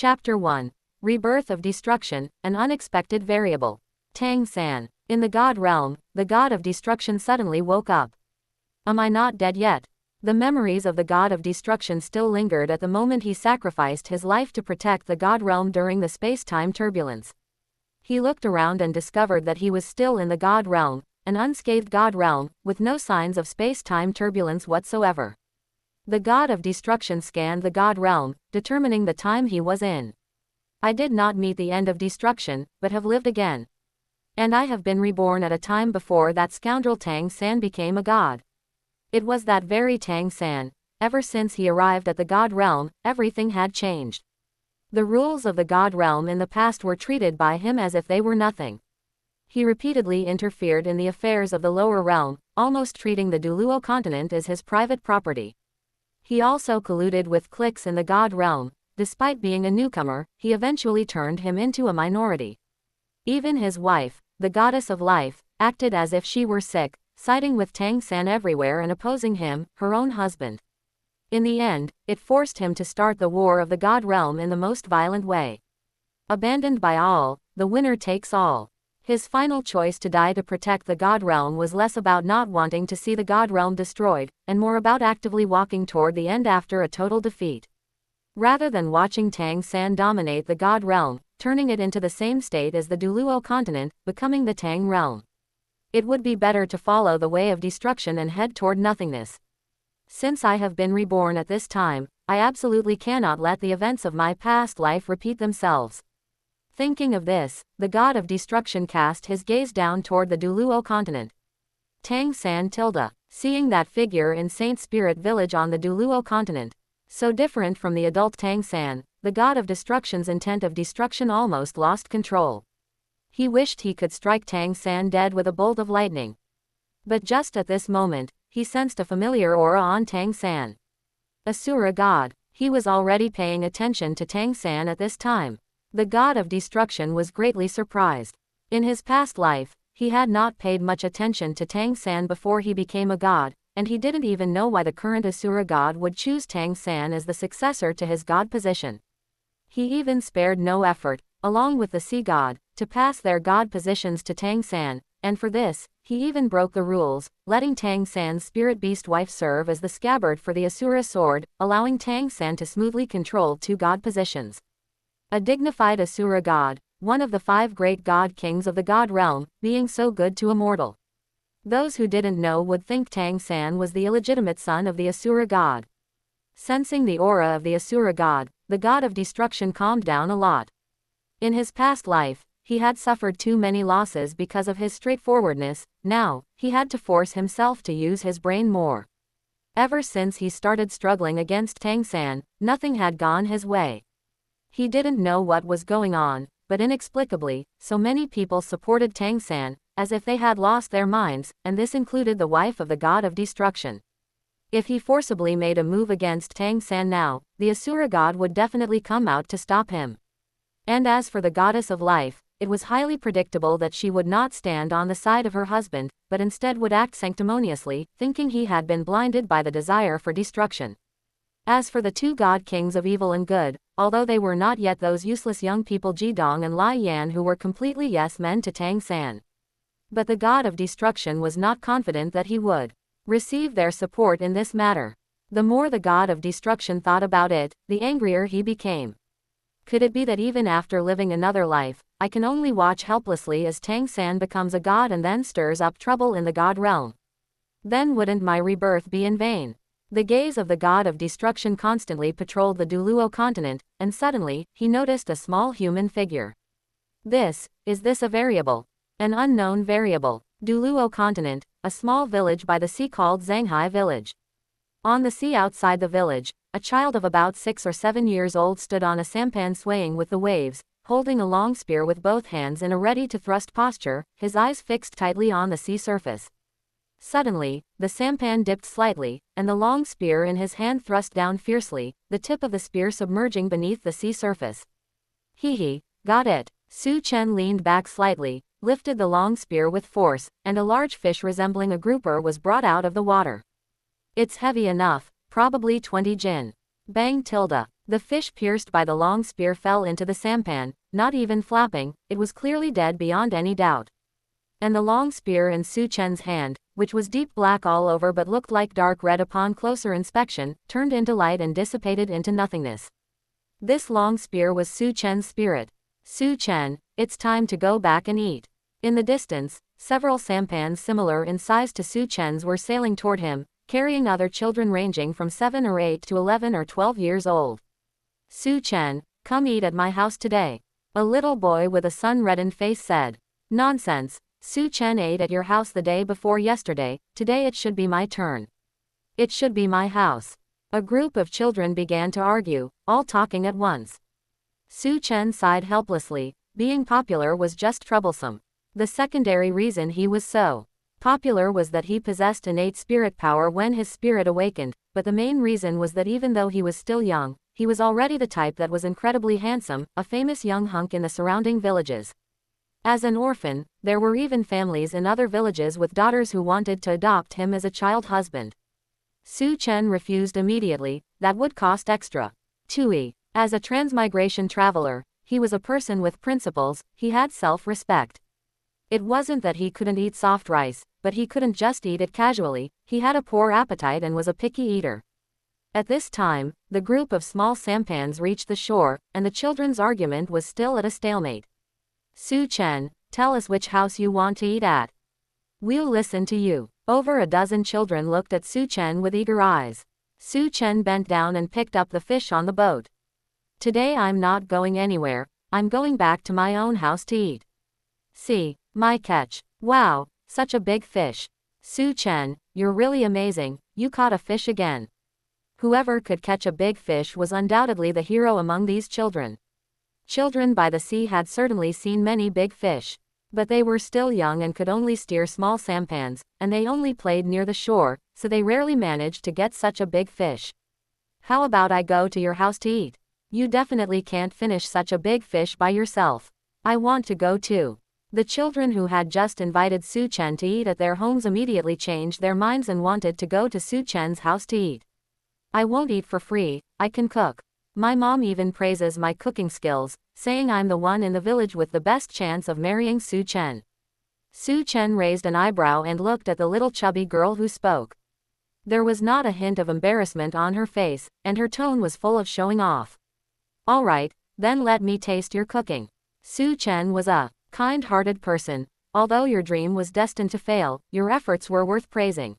Chapter 1. Rebirth of Destruction, an Unexpected Variable. Tang-san. In the god realm, the god of destruction suddenly woke up. Am I not dead yet? The memories of the god of destruction still lingered at the moment he sacrificed his life to protect the god realm during the space-time turbulence. He looked around and discovered that he was still in the god realm, an unscathed god realm, with no signs of space-time turbulence whatsoever. The god of destruction scanned the god realm, determining the time he was in. I did not meet the end of destruction, but have lived again. And I have been reborn at a time before that scoundrel Tang-san became a god. It was that very Tang-san. Ever since he arrived at the god realm, everything had changed. The rules of the god realm in the past were treated by him as if they were nothing. He repeatedly interfered in the affairs of the lower realm, almost treating the douluo continent as his private property. He also colluded with cliques in the god realm. Despite being a newcomer, he eventually turned him into a minority. Even his wife, the goddess of life, acted as if she were sick, siding with Tang-san everywhere and opposing him, her own husband. In the end, it forced him to start the war of the god realm in the most violent way. Abandoned by all, the winner takes all. His final choice to die to protect the god realm was less about not wanting to see the god realm destroyed, and more about actively walking toward the end after a total defeat. Rather than watching Tang-san dominate the god realm, turning it into the same state as the douluo continent, becoming the Tang realm. It would be better to follow the way of destruction and head toward nothingness. Since I have been reborn at this time, I absolutely cannot let the events of my past life repeat themselves. Thinking of this, the god of destruction cast his gaze down toward the douluo continent. Tang-san tilde. Seeing that figure in Saint Spirit village on the douluo continent, so different from the adult Tang-san, the god of destruction's intent of destruction almost lost control. He wished he could strike Tang-san dead with a bolt of lightning. But just at this moment, he sensed a familiar aura on Tang-san. Asura god. He was already paying attention to Tang-san at this time. The god of destruction was greatly surprised. In his past life, he had not paid much attention to Tang-san before he became a god, and he didn't even know why the current Asura god would choose Tang-san as the successor to his god position. He even spared no effort, along with the sea god, to pass their god positions to Tang-san, and for this, he even broke the rules, letting Tang-san's spirit beast wife serve as the scabbard for the Asura sword, allowing Tang-san to smoothly control two god positions. A dignified Asura god, one of the 5 great god kings of the god realm, being so good to a mortal. Those who didn't know would think Tang-san was the illegitimate son of the Asura god. Sensing the aura of the Asura god, the god of destruction calmed down a lot. In his past life, he had suffered too many losses because of his straightforwardness. Now, he had to force himself to use his brain more. Ever since he started struggling against Tang-san, nothing had gone his way. He didn't know what was going on, but inexplicably, so many people supported Tang-san, as if they had lost their minds, and this included the wife of the god of destruction. If he forcibly made a move against Tang-san now, the Asura god would definitely come out to stop him. And as for the goddess of life, it was highly predictable that she would not stand on the side of her husband, but instead would act sanctimoniously, thinking he had been blinded by the desire for destruction. As for the 2 god kings of evil and good, although they were not yet those useless young people Jidong and Lai Yan who were completely yes men to Tang-san. But the god of destruction was not confident that he would receive their support in this matter. The more the god of destruction thought about it, the angrier he became. Could it be that even after living another life, I can only watch helplessly as Tang-san becomes a god and then stirs up trouble in the god realm? Then wouldn't my rebirth be in vain? The gaze of the god of destruction constantly patrolled the douluo continent, and suddenly, he noticed a small human figure. Is this a variable? An unknown variable. Douluo continent, a small village by the sea called Zhanghai village. On the sea outside the village, a child of about 6 or 7 years old stood on a sampan swaying with the waves, holding a long spear with both hands in a ready-to-thrust posture, his eyes fixed tightly on the sea surface. Suddenly, the sampan dipped slightly, and the long spear in his hand thrust down fiercely, the tip of the spear submerging beneath the sea surface. Hee, got it. Chen leaned back slightly, lifted the long spear with force, and a large fish resembling a grouper was brought out of the water. It's heavy enough, probably 20 jin. Bang tilde. The fish pierced by the long spear fell into the sampan, not even flapping, it was clearly dead beyond any doubt. And the long spear in Su Chen's hand, which was deep black all over but looked like dark red upon closer inspection, turned into light and dissipated into nothingness. This long spear was Su Chen's spirit. Su Chen, it's time to go back and eat. In the distance, several sampans similar in size to Su Chen's were sailing toward him, carrying other children ranging from 7 or 8 to 11 or 12 years old. Su Chen, come eat at my house today. A little boy with a sun-reddened face said. Nonsense. Su Chen ate at your house the day before yesterday, today it should be my turn. It should be my house. A group of children began to argue, all talking at once. Su Chen sighed helplessly, being popular was just troublesome. The secondary reason he was so popular was that he possessed innate spirit power when his spirit awakened, but the main reason was that even though he was still young, he was already the type that was incredibly handsome, a famous young hunk in the surrounding villages. As an orphan, there were even families in other villages with daughters who wanted to adopt him as a child husband. Su Chen refused immediately, that would cost extra. Tui. As a transmigration traveler, he was a person with principles, he had self-respect. It wasn't that he couldn't eat soft rice, but he couldn't just eat it casually, he had a poor appetite and was a picky eater. At this time, the group of small sampans reached the shore, and the children's argument was still at a stalemate. Su Chen, tell us which house you want to eat at. We'll listen to you. Over a dozen children looked at Su Chen with eager eyes. Su Chen bent down and picked up the fish on the boat. Today I'm not going anywhere, I'm going back to my own house to eat. See, my catch. Wow, such a big fish. Su Chen, you're really amazing, you caught a fish again. Whoever could catch a big fish was undoubtedly the hero among these children. Children by the sea had certainly seen many big fish, but they were still young and could only steer small sampans, and they only played near the shore, so they rarely managed to get such a big fish. How about I go to your house to eat? You definitely can't finish such a big fish by yourself. I want to go too. The children who had just invited Su Chen to eat at their homes immediately changed their minds and wanted to go to Su Chen's house to eat. I won't eat for free, I can cook. My mom even praises my cooking skills, saying I'm the one in the village with the best chance of marrying Su Chen. Su Chen raised an eyebrow and looked at the little chubby girl who spoke. There was not a hint of embarrassment on her face, and her tone was full of showing off. All right, then let me taste your cooking. Su Chen was a kind-hearted person. Although your dream was destined to fail, your efforts were worth praising.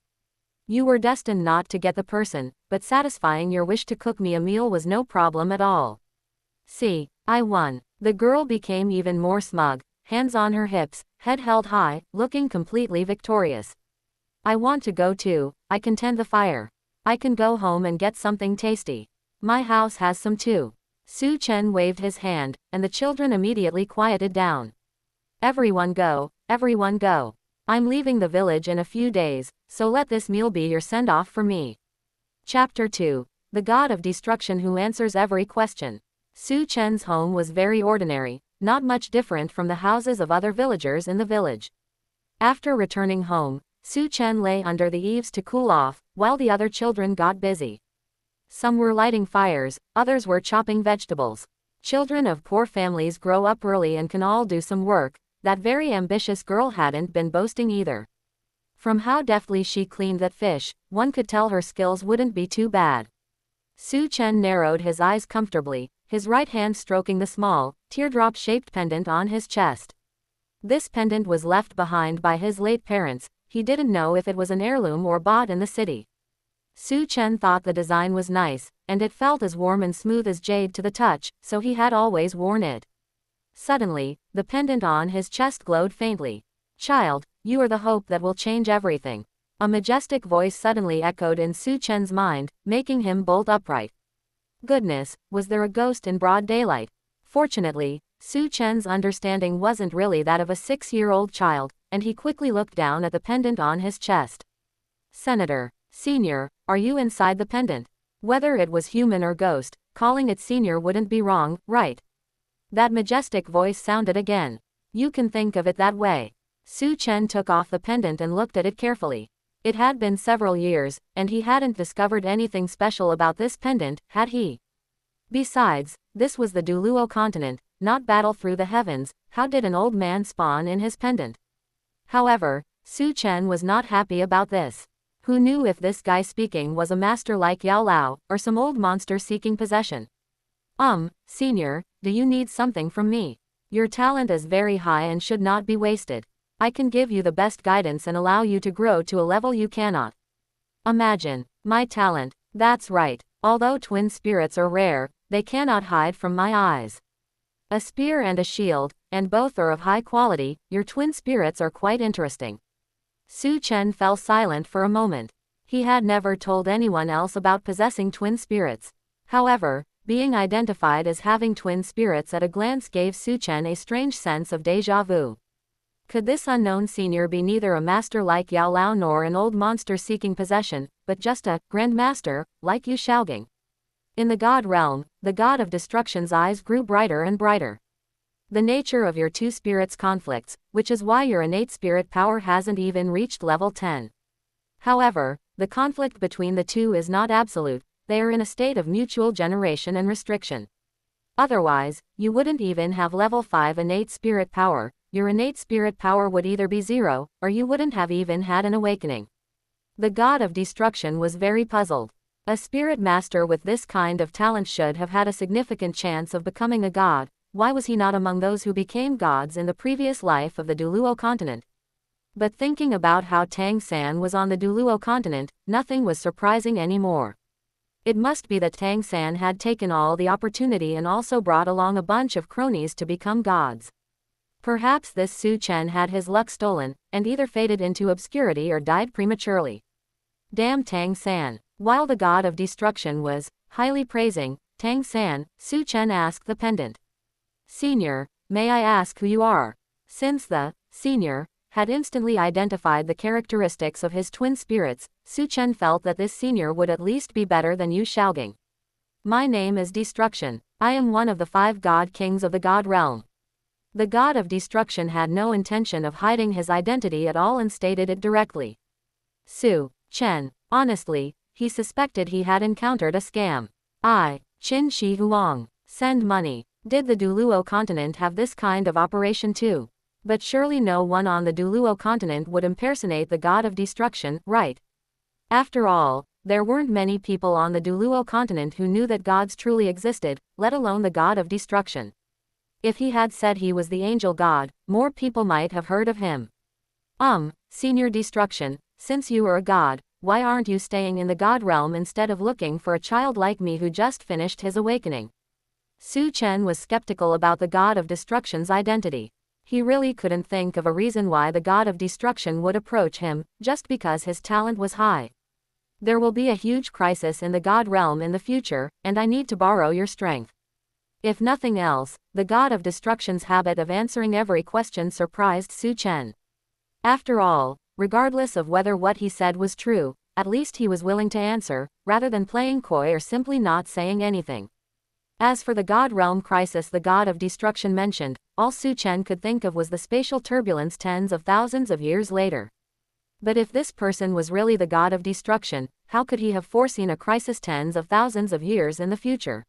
You were destined not to get the person, but satisfying your wish to cook me a meal was no problem at all. See, I won. The girl became even more smug, hands on her hips, head held high, looking completely victorious. I want to go too, I can tend the fire. I can go home and get something tasty. My house has some too. Su Chen waved his hand, and the children immediately quieted down. Everyone go, everyone go. I'm leaving the village in a few days, so let this meal be your send-off for me. Chapter 2. The God of Destruction Who Answers Every Question. Su Chen's home was very ordinary, not much different from the houses of other villagers in the village. After returning home, Su Chen lay under the eaves to cool off, while the other children got busy. Some were lighting fires, others were chopping vegetables. Children of poor families grow up early and can all do some work. That very ambitious girl hadn't been boasting either. From how deftly she cleaned that fish, one could tell her skills wouldn't be too bad. Su Chen narrowed his eyes comfortably, his right hand stroking the small, teardrop-shaped pendant on his chest. This pendant was left behind by his late parents, he didn't know if it was an heirloom or bought in the city. Su Chen thought the design was nice, and it felt as warm and smooth as jade to the touch, so he had always worn it. Suddenly, the pendant on his chest glowed faintly. Child, you are the hope that will change everything. A majestic voice suddenly echoed in Su Chen's mind, making him bolt upright. Goodness, was there a ghost in broad daylight? Fortunately, Su Chen's understanding wasn't really that of a 6-year-old child, and he quickly looked down at the pendant on his chest. Senator, Senior, are you inside the pendant? Whether it was human or ghost, calling it Senior wouldn't be wrong, right? That majestic voice sounded again. You can think of it that way. Su Chen took off the pendant and looked at it carefully. It had been several years, and he hadn't discovered anything special about this pendant, had he? Besides, this was the douluo continent, not battle through the heavens. How did an old man spawn in his pendant? However, Chen was not happy about this. Who knew if this guy speaking was a master like Yao Lao, or some old monster seeking possession? Senior, do you need something from me? Your talent is very high and should not be wasted. I can give you the best guidance and allow you to grow to a level you cannot imagine. My talent, that's right. Although twin spirits are rare, they cannot hide from my eyes. A spear and a shield, and both are of high quality. Your twin spirits are quite interesting. Chen fell silent for a moment. He had never told anyone else about possessing twin spirits. However, being identified as having twin spirits at a glance gave Chen a strange sense of déjà vu. Could this unknown senior be neither a master like Yao Lao nor an old monster seeking possession, but just a grandmaster, like Yu Shaogang? In the god realm, the god of destruction's eyes grew brighter and brighter. The nature of your two spirits conflicts, which is why your innate spirit power hasn't even reached level 10. However, the conflict between the two is not absolute. They are in a state of mutual generation and restriction. Otherwise, you wouldn't even have level 5 innate spirit power. Your innate spirit power would either be 0, or you wouldn't have even had an awakening. The god of destruction was very puzzled. A spirit master with this kind of talent should have had a significant chance of becoming a god. Why was he not among those who became gods in the previous life of the douluo continent? But thinking about how Tang-san was on the douluo continent, nothing was surprising anymore. It must be that Tang-san had taken all the opportunity and also brought along a bunch of cronies to become gods. Perhaps this Chen had his luck stolen, and either faded into obscurity or died prematurely. Damn Tang-san. While the god of destruction was highly praising Tang-san, Chen asked the pendant. Senior, may I ask who you are? Since the senior had instantly identified the characteristics of his twin spirits, Chen felt that this senior would at least be better than Yu Shaogang. My name is Destruction. I am one of the 5 god kings of the god realm. The god of destruction had no intention of hiding his identity at all and stated it directly. Chen, honestly, he suspected he had encountered a scam. Qin Shi Huang. Send money. Did the douluo continent have this kind of operation too? But surely no one on the douluo continent would impersonate the god of destruction, right? After all, there weren't many people on the douluo continent who knew that gods truly existed, let alone the god of destruction. If he had said he was the angel god, more people might have heard of him. Senior Destruction, since you are a god, why aren't you staying in the god realm instead of looking for a child like me who just finished his awakening? Chen was skeptical about the god of destruction's identity. He really couldn't think of a reason why the god of destruction would approach him, just because his talent was high. There will be a huge crisis in the god realm in the future, and I need to borrow your strength. If nothing else, the god of destruction's habit of answering every question surprised Chen. After all, regardless of whether what he said was true, at least he was willing to answer, rather than playing coy or simply not saying anything. As for the god realm crisis the god of destruction mentioned, all Chen could think of was the spatial turbulence tens of thousands of years later. But if this person was really the god of destruction, how could he have foreseen a crisis tens of thousands of years in the future?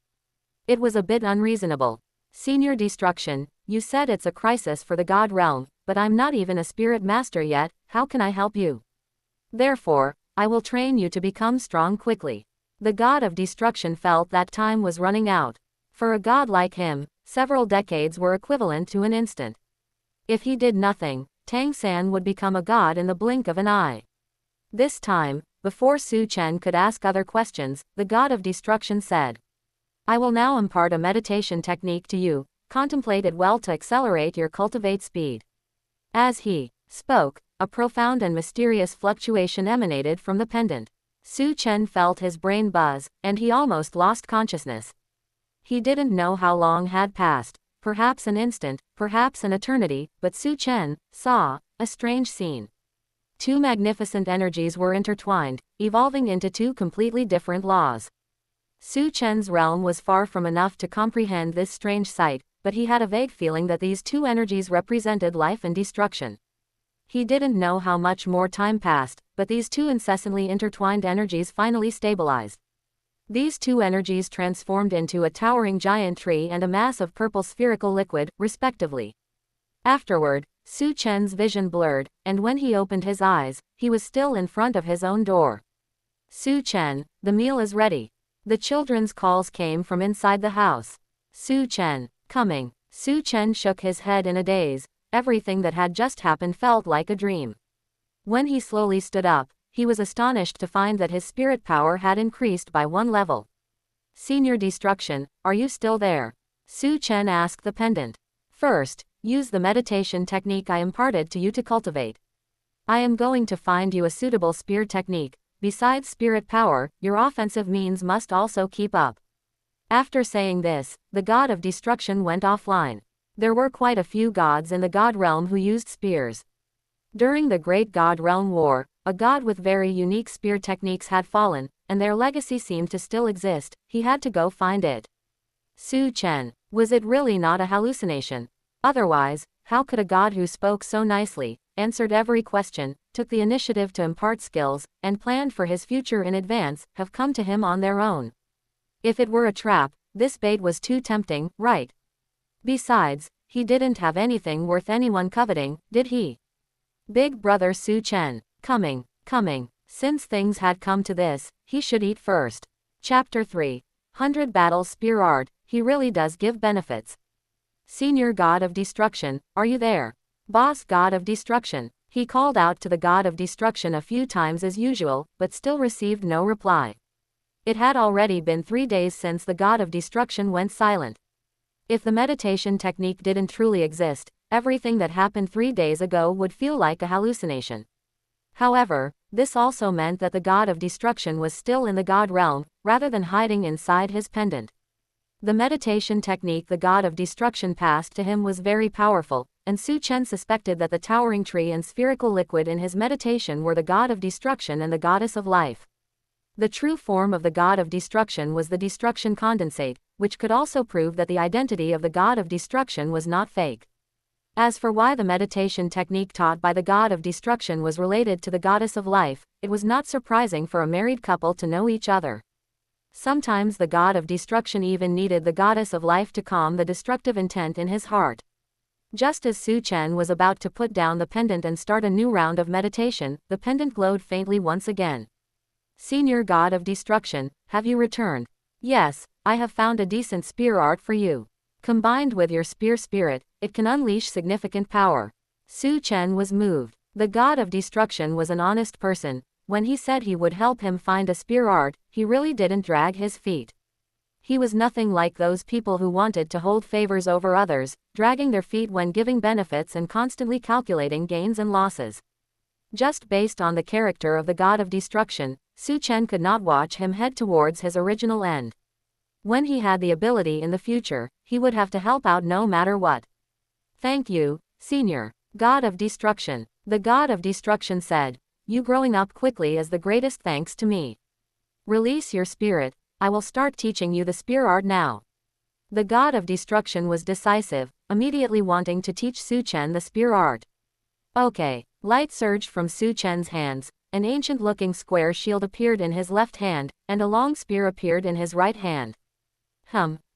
It was a bit unreasonable. Senior Destruction, you said it's a crisis for the god realm, but I'm not even a spirit master yet. How can I help you? Therefore, I will train you to become strong quickly. The god of destruction felt that time was running out. For a god like him, several decades were equivalent to an instant. If he did nothing, Tang-san would become a god in the blink of an eye. This time, before Chen could ask other questions, the god of destruction said, I will now impart a meditation technique to you. Contemplate it well to accelerate your cultivate speed. As he spoke, a profound and mysterious fluctuation emanated from the pendant. Chen felt his brain buzz, and he almost lost consciousness. He didn't know how long had passed, perhaps an instant, perhaps an eternity, but Chen saw a strange scene. 2 magnificent energies were intertwined, evolving into 2 completely different laws. Chen's realm was far from enough to comprehend this strange sight, but he had a vague feeling that these 2 energies represented life and destruction. He didn't know how much more time passed, but these 2 incessantly intertwined energies finally stabilized. These two energies transformed into a towering giant tree and a mass of purple spherical liquid, respectively. Afterward, Su Chen's vision blurred, and when he opened his eyes, he was still in front of his own door. Su Chen, the meal is ready. The children's calls came from inside the house. Su Chen, coming. Su Chen shook his head in a daze. Everything that had just happened felt like a dream. When he slowly stood up, he was astonished to find that his spirit power had increased by 1 level. Senior Destruction, are you still there? Su Chen asked the pendant. First, use the meditation technique I imparted to you to cultivate. I am going to find you a suitable spear technique. Besides spirit power, your offensive means must also keep up. After saying this, the god of destruction went offline. There were quite a few gods in the god realm who used spears. During the Great God Realm War, a god with very unique spear techniques had fallen, and their legacy seemed to still exist. He had to go find it. Su Chen, was it really not a hallucination? Otherwise, how could a god who spoke so nicely, answered every question, took the initiative to impart skills, and planned for his future in advance, have come to him on their own? If it were a trap, this bait was too tempting, right? Besides, he didn't have anything worth anyone coveting, did he? Big brother Su Chen, coming. Since things had come to this, he should eat first. Chapter 3. 100 Battle Spear Art, he really does give benefits. Senior God of Destruction, are you there? Boss God of Destruction. He called out to the God of Destruction a few times as usual, but still received no reply. It had already been 3 days since the God of Destruction went silent. If the meditation technique didn't truly exist, everything that happened 3 days ago would feel like a hallucination. However, this also meant that the God of Destruction was still in the God realm, rather than hiding inside his pendant. The meditation technique the God of Destruction passed to him was very powerful, and Su Chen suspected that the towering tree and spherical liquid in his meditation were the God of Destruction and the Goddess of Life. The true form of the God of Destruction was the Destruction Condensate, which could also prove that the identity of the God of Destruction was not fake. As for why the meditation technique taught by the God of Destruction was related to the Goddess of Life, it was not surprising for a married couple to know each other. Sometimes the God of Destruction even needed the Goddess of Life to calm the destructive intent in his heart. Just as Su Chen was about to put down the pendant and start a new round of meditation, the pendant glowed faintly once again. Senior God of Destruction, have you returned? Yes, I have found a decent spear art for you. Combined with your spear spirit, it can unleash significant power. Su Chen was moved. The God of Destruction was an honest person. When he said he would help him find a spear art, he really didn't drag his feet. He was nothing like those people who wanted to hold favors over others, dragging their feet when giving benefits and constantly calculating gains and losses. Just based on the character of the God of Destruction, Su Chen could not watch him head towards his original end. When he had the ability in the future, he would have to help out no matter what. Thank you, Senior God of Destruction. The God of Destruction said, you growing up quickly is the greatest thanks to me. Release your spirit, I will start teaching you the spear art now. The God of Destruction was decisive, immediately wanting to teach Su Chen the spear art. Okay, light surged from Su Chen's hands, an ancient-looking square shield appeared in his left hand, and a long spear appeared in his right hand.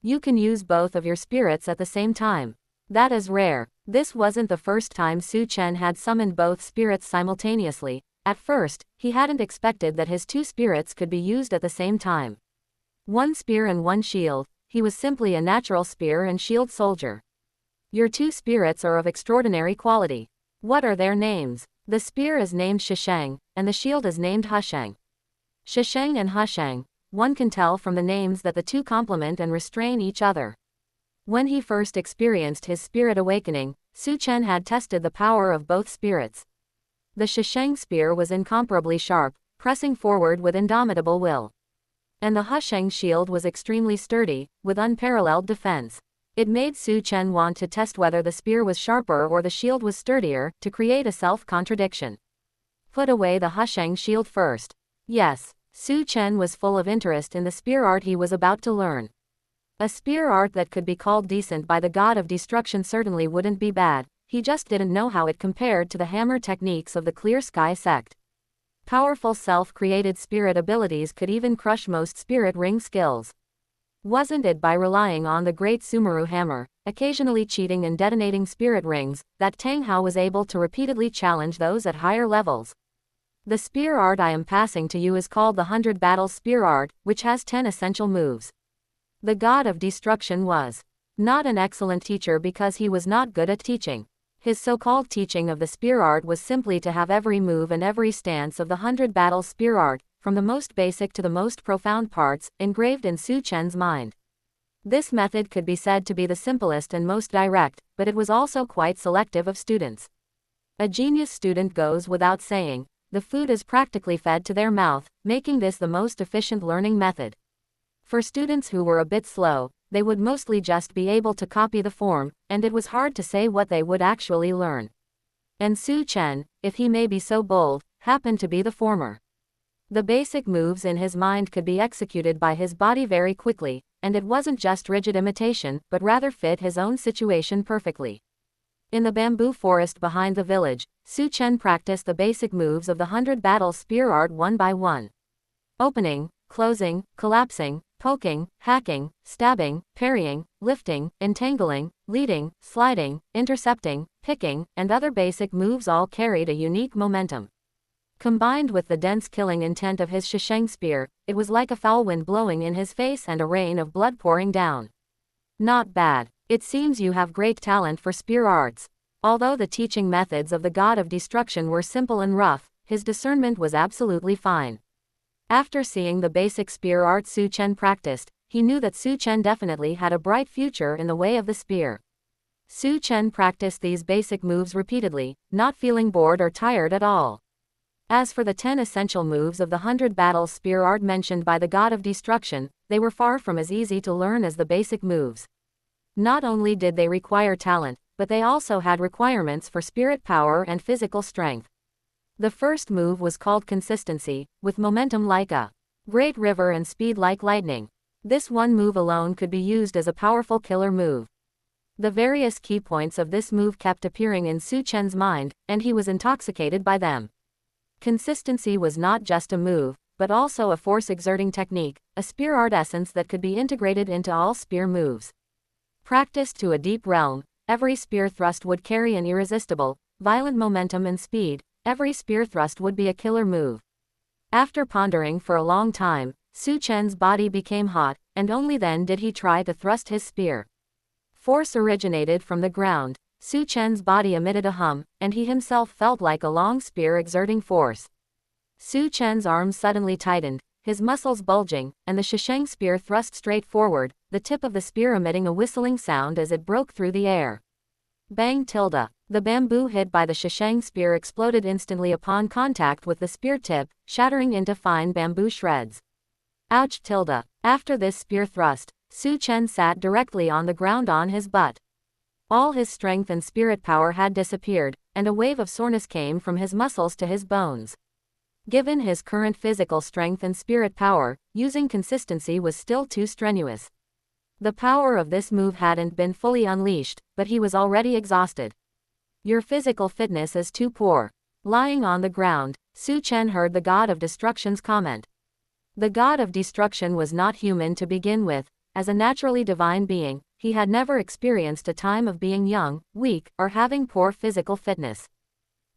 You can use both of your spirits at the same time. That is rare. This wasn't the first time Su Chen had summoned both spirits simultaneously. At first, he hadn't expected that his 2 spirits could be used at the same time. 1 spear and 1 shield, he was simply a natural spear and shield soldier. Your 2 spirits are of extraordinary quality. What are their names? The spear is named Shisheng, and the shield is named Husheng. Shisheng and Husheng, one can tell from the names that the 2 complement and restrain each other. When he first experienced his spirit awakening, Su Chen had tested the power of both spirits. The Shisheng spear was incomparably sharp, pressing forward with indomitable will. And the Husheng shield was extremely sturdy, with unparalleled defense. It made Su Chen want to test whether the spear was sharper or the shield was sturdier, to create a self-contradiction. Put away the Husheng shield first. Yes, Su Chen was full of interest in the spear art he was about to learn. A spear art that could be called decent by the God of Destruction certainly wouldn't be bad, he just didn't know how it compared to the hammer techniques of the Clear Sky sect. Powerful self-created spirit abilities could even crush most spirit ring skills. Wasn't it by relying on the great Sumeru hammer, occasionally cheating and detonating spirit rings, that Tang Hao was able to repeatedly challenge those at higher levels? The spear art I am passing to you is called the 100 Battles Spear Art, which has 10 essential moves. The god of destruction was not an excellent teacher because he was not good at teaching. His so-called teaching of the spear art was simply to have every move and every stance of the 100 Battles Spear Art, from the most basic to the most profound parts, engraved in Su Chen's mind. This method could be said to be the simplest and most direct, but it was also quite selective of students. A genius student goes without saying, the food is practically fed to their mouth, making this the most efficient learning method. For students who were a bit slow, they would mostly just be able to copy the form, and it was hard to say what they would actually learn. And Su Chen, if he may be so bold, happened to be the former. The basic moves in his mind could be executed by his body very quickly, and it wasn't just rigid imitation, but rather fit his own situation perfectly. In the bamboo forest behind the village, Su Chen practiced the basic moves of the 100 Battles Spear Art one by one. Opening, closing, collapsing, poking, hacking, stabbing, parrying, lifting, entangling, leading, sliding, intercepting, picking, and other basic moves all carried a unique momentum. Combined with the dense killing intent of his Shisheng spear, it was like a foul wind blowing in his face and a rain of blood pouring down. Not bad. It seems you have great talent for spear arts. Although the teaching methods of the god of destruction were simple and rough, his discernment was absolutely fine. After seeing the basic spear art Su Chen practiced, he knew that Su Chen definitely had a bright future in the way of the spear. Su Chen practiced these basic moves repeatedly, not feeling bored or tired at all. As for the 10 essential moves of the 100 Battles Spear Art mentioned by the god of destruction, they were far from as easy to learn as the basic moves. Not only did they require talent, but they also had requirements for spirit power and physical strength. The first move was called consistency, with momentum like a great river and speed like lightning. This one move alone could be used as a powerful killer move. The various key points of this move kept appearing in Su Chen's mind, and he was intoxicated by them. Consistency was not just a move, but also a force-exerting technique, a spear art essence that could be integrated into all spear moves. Practiced to a deep realm, every spear thrust would carry an irresistible, violent momentum and speed. Every spear thrust would be a killer move. After pondering for a long time, Su Chen's body became hot, and only then did he try to thrust his spear. Force originated from the ground. Su Chen's body emitted a hum, and he himself felt like a long spear exerting force. Su Chen's arms suddenly tightened, his muscles bulging, and the Shisheng spear thrust straight forward, the tip of the spear emitting a whistling sound as it broke through the air. Bang tilde. The bamboo hit by the Shisheng spear exploded instantly upon contact with the spear tip, shattering into fine bamboo shreds. Ouch tilde. After this spear thrust, Su Chen sat directly on the ground on his butt. All his strength and spirit power had disappeared, and a wave of soreness came from his muscles to his bones. Given his current physical strength and spirit power, using consistency was still too strenuous. The power of this move hadn't been fully unleashed, but he was already exhausted. Your physical fitness is too poor. Lying on the ground, Su Chen heard the god of destruction's comment. The god of destruction was not human to begin with. As a naturally divine being, he had never experienced a time of being young, weak, or having poor physical fitness.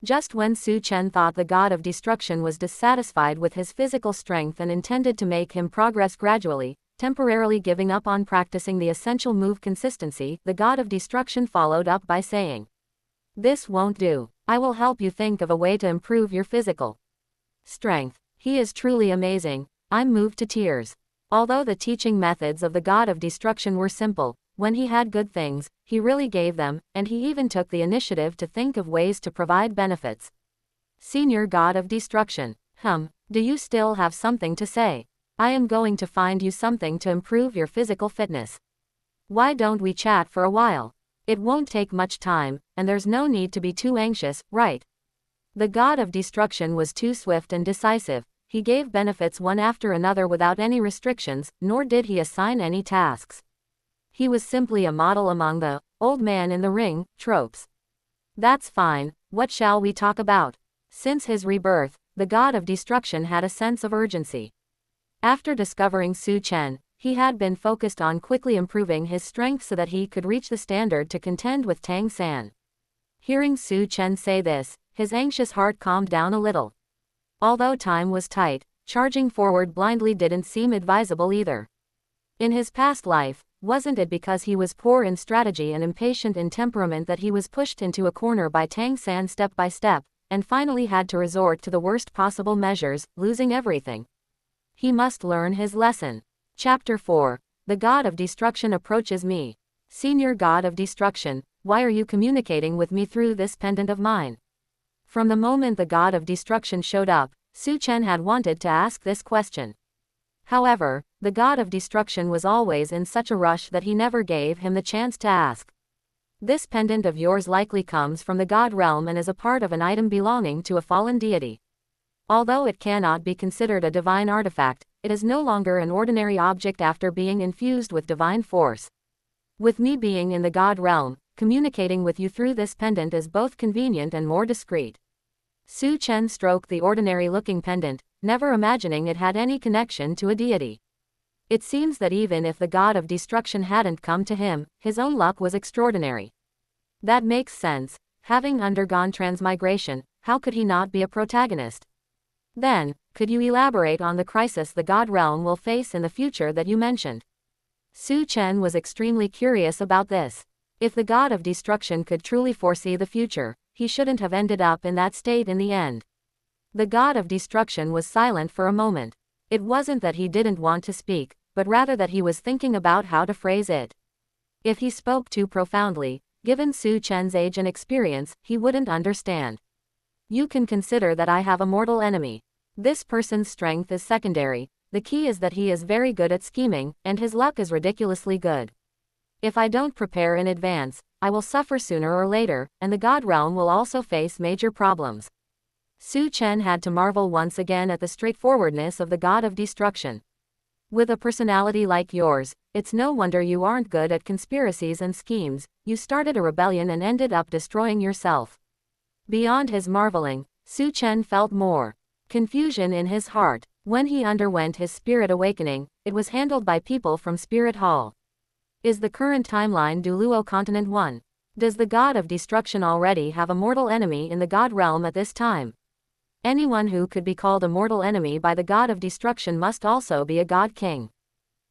Just when Su Chen thought the god of destruction was dissatisfied with his physical strength and intended to make him progress gradually, temporarily giving up on practicing the essential move consistency, the god of destruction followed up by saying, "This won't do. I will help you think of a way to improve your physical strength." He is truly amazing. I'm moved to tears. Although the teaching methods of the god of destruction were simple, when he had good things, he really gave them, and he even took the initiative to think of ways to provide benefits. Senior god of destruction. Do you still have something to say? I am going to find you something to improve your physical fitness. Why don't we chat for a while? It won't take much time, and there's no need to be too anxious, right? The god of destruction was too swift and decisive. He gave benefits one after another without any restrictions, nor did he assign any tasks. He was simply a model among the old man in the ring tropes. That's fine. What shall we talk about? Since his rebirth, the god of destruction had a sense of urgency. After discovering Chen, he had been focused on quickly improving his strength so that he could reach the standard to contend with Tangan. Hearing Chen say this, his anxious heart calmed down a little. Although time was tight, charging forward blindly didn't seem advisable either. In his past life, wasn't it because he was poor in strategy and impatient in temperament that he was pushed into a corner by Tangan step by step, and finally had to resort to the worst possible measures, losing everything? He must learn his lesson. Chapter 4. The God of Destruction approaches me. Senior God of Destruction, why are you communicating with me through this pendant of mine? From the moment the God of Destruction showed up, Chen had wanted to ask this question. However, the God of Destruction was always in such a rush that he never gave him the chance to ask. This pendant of yours likely comes from the God realm and is a part of an item belonging to a fallen deity. Although it cannot be considered a divine artifact, it is no longer an ordinary object after being infused with divine force. With me being in the God realm, communicating with you through this pendant is both convenient and more discreet. Chen stroked the ordinary-looking pendant, never imagining it had any connection to a deity. It seems that even if the God of Destruction hadn't come to him, his own luck was extraordinary. That makes sense. Having undergone transmigration, how could he not be a protagonist? Then, could you elaborate on the crisis the God realm will face in the future that you mentioned? Chen was extremely curious about this. If the God of Destruction could truly foresee the future, he shouldn't have ended up in that state in the end. The God of Destruction was silent for a moment. It wasn't that he didn't want to speak, but rather that he was thinking about how to phrase it. If he spoke too profoundly, given Chen's age and experience, he wouldn't understand. You can consider that I have a mortal enemy. This person's strength is secondary, the key is that he is very good at scheming, and his luck is ridiculously good. If I don't prepare in advance, I will suffer sooner or later, and the God realm will also face major problems. Chen had to marvel once again at the straightforwardness of the God of Destruction. With a personality like yours, it's no wonder you aren't good at conspiracies and schemes. You started a rebellion and ended up destroying yourself. Beyond his marveling, Chen felt more confusion in his heart. When he underwent his spirit awakening, it was handled by people from Spirit Hall. Is the current timeline douluo Continent 1? Does the God of Destruction already have a mortal enemy in the God realm at this time? Anyone who could be called a mortal enemy by the God of Destruction must also be a God King.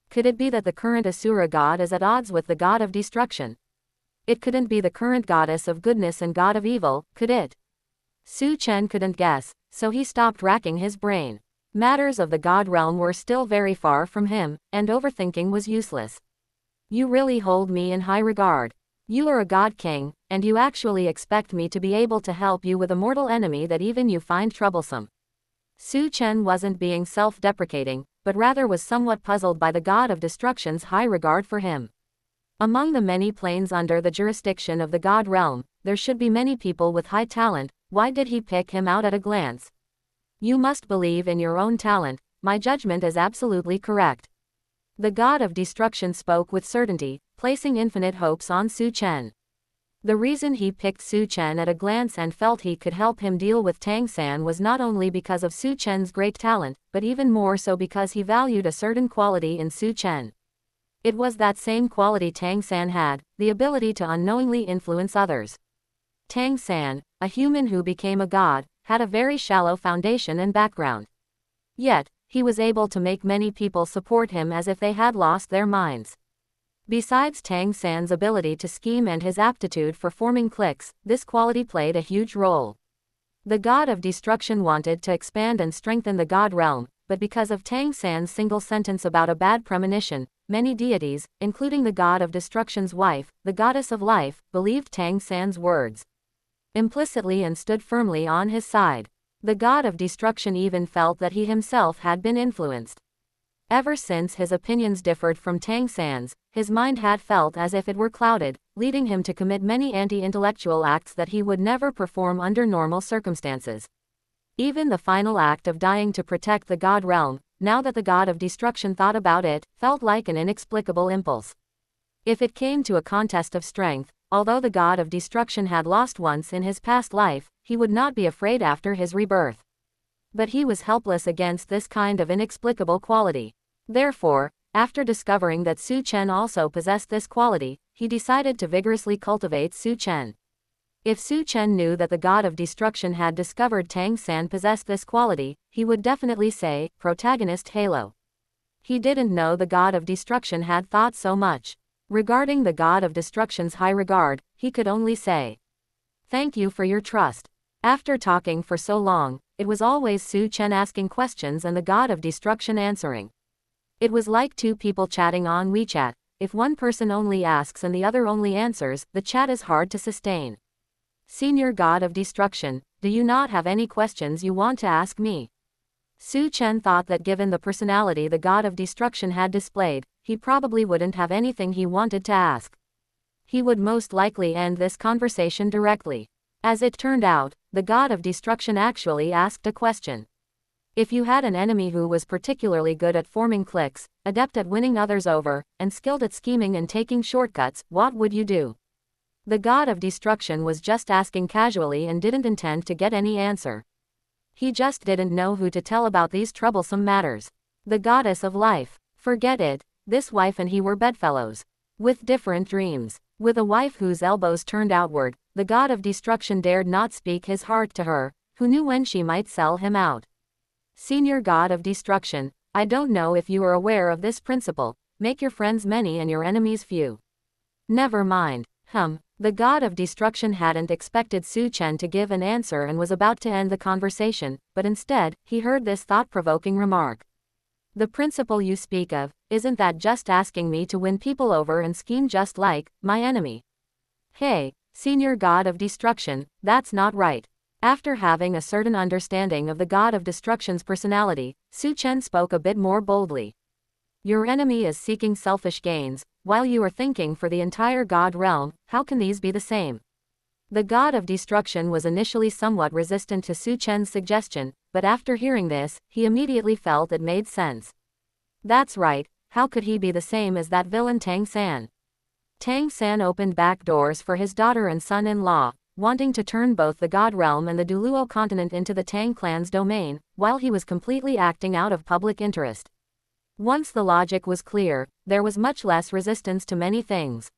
Could it be that the current Asura God is at odds with the God of Destruction? It couldn't be the current goddess of goodness and God of evil, could it? Chen couldn't guess, so he stopped racking his brain. Matters of the God realm were still very far from him, and overthinking was useless. You really hold me in high regard. You are a God King, and you actually expect me to be able to help you with a mortal enemy that even you find troublesome. Chen wasn't being self-deprecating, but rather was somewhat puzzled by the God of Destruction's high regard for him. Among the many planes under the jurisdiction of the God realm, there should be many people with high talent. Why did he pick him out at a glance? You must believe in your own talent. My judgment is absolutely correct. The God of Destruction spoke with certainty, placing infinite hopes on Chen. The reason he picked Chen at a glance and felt he could help him deal with Tangan was not only because of Chen's great talent, but even more so because he valued a certain quality in Chen. It was that same quality Tangan had, the ability to unknowingly influence others. Tangan, a human who became a god, had a very shallow foundation and background. Yet, he was able to make many people support him as if they had lost their minds. Besides Tangan's ability to scheme and his aptitude for forming cliques, this quality played a huge role. The God of Destruction wanted to expand and strengthen the God realm, but because of Tangan's single sentence about a bad premonition, many deities, including the God of Destruction's wife, the Goddess of Life, believed Tangan's words implicitly and stood firmly on his side. The God of Destruction even felt that he himself had been influenced. Ever since his opinions differed from Tangan's, his mind had felt as if it were clouded, leading him to commit many anti-intellectual acts that he would never perform under normal circumstances. Even the final act of dying to protect the God realm, now that the God of Destruction thought about it, felt like an inexplicable impulse. If it came to a contest of strength, although the God of Destruction had lost once in his past life, he would not be afraid after his rebirth. But he was helpless against this kind of inexplicable quality. Therefore, after discovering that Su Chen also possessed this quality, he decided to vigorously cultivate Su Chen. If Su Chen knew that the god of destruction had discovered Tang San possessed this quality, he would definitely say, protagonist Halo. He didn't know the god of destruction had thought so much. Regarding the god of destruction's high regard, he could only say, "Thank you for your trust." After talking for so long, it was always Su Chen asking questions and the god of destruction answering. It was like two people chatting on WeChat. If one person only asks and the other only answers, the chat is hard to sustain. Senior god of destruction, do you not have any questions you want to ask me? Su Chen thought that given the personality the god of destruction had displayed, he probably wouldn't have anything he wanted to ask. He would most likely end this conversation directly. As it turned out, the god of destruction actually asked a question. If you had an enemy who was particularly good at forming cliques, adept at winning others over, and skilled at scheming and taking shortcuts, what would you do? The god of destruction was just asking casually and didn't intend to get any answer. He just didn't know who to tell about these troublesome matters. The goddess of life. Forget it, this wife and he were bedfellows. With different dreams. With a wife whose elbows turned outward, the god of destruction dared not speak his heart to her, who knew when she might sell him out. Senior god of destruction, I don't know if you are aware of this principle, make your friends many and your enemies few. Never mind. The god of destruction hadn't expected Su Chen to give an answer and was about to end the conversation, but instead, he heard this thought-provoking remark. The principle you speak of, isn't that just asking me to win people over and scheme just like my enemy? Hey, senior god of destruction, that's not right. After having a certain understanding of the god of destruction's personality, Su Chen spoke a bit more boldly. Your enemy is seeking selfish gains, while you are thinking for the entire god realm. How can these be the same? The god of destruction was initially somewhat resistant to Su Chen's suggestion, but after hearing this, he immediately felt it made sense. That's right, how could he be the same as that villain Tang San? Tang San opened back doors for his daughter and son-in-law, wanting to turn both the god realm and the douluo continent into the Tang clan's domain, while he was completely acting out of public interest. Once the logic was clear, there was much less resistance to many things.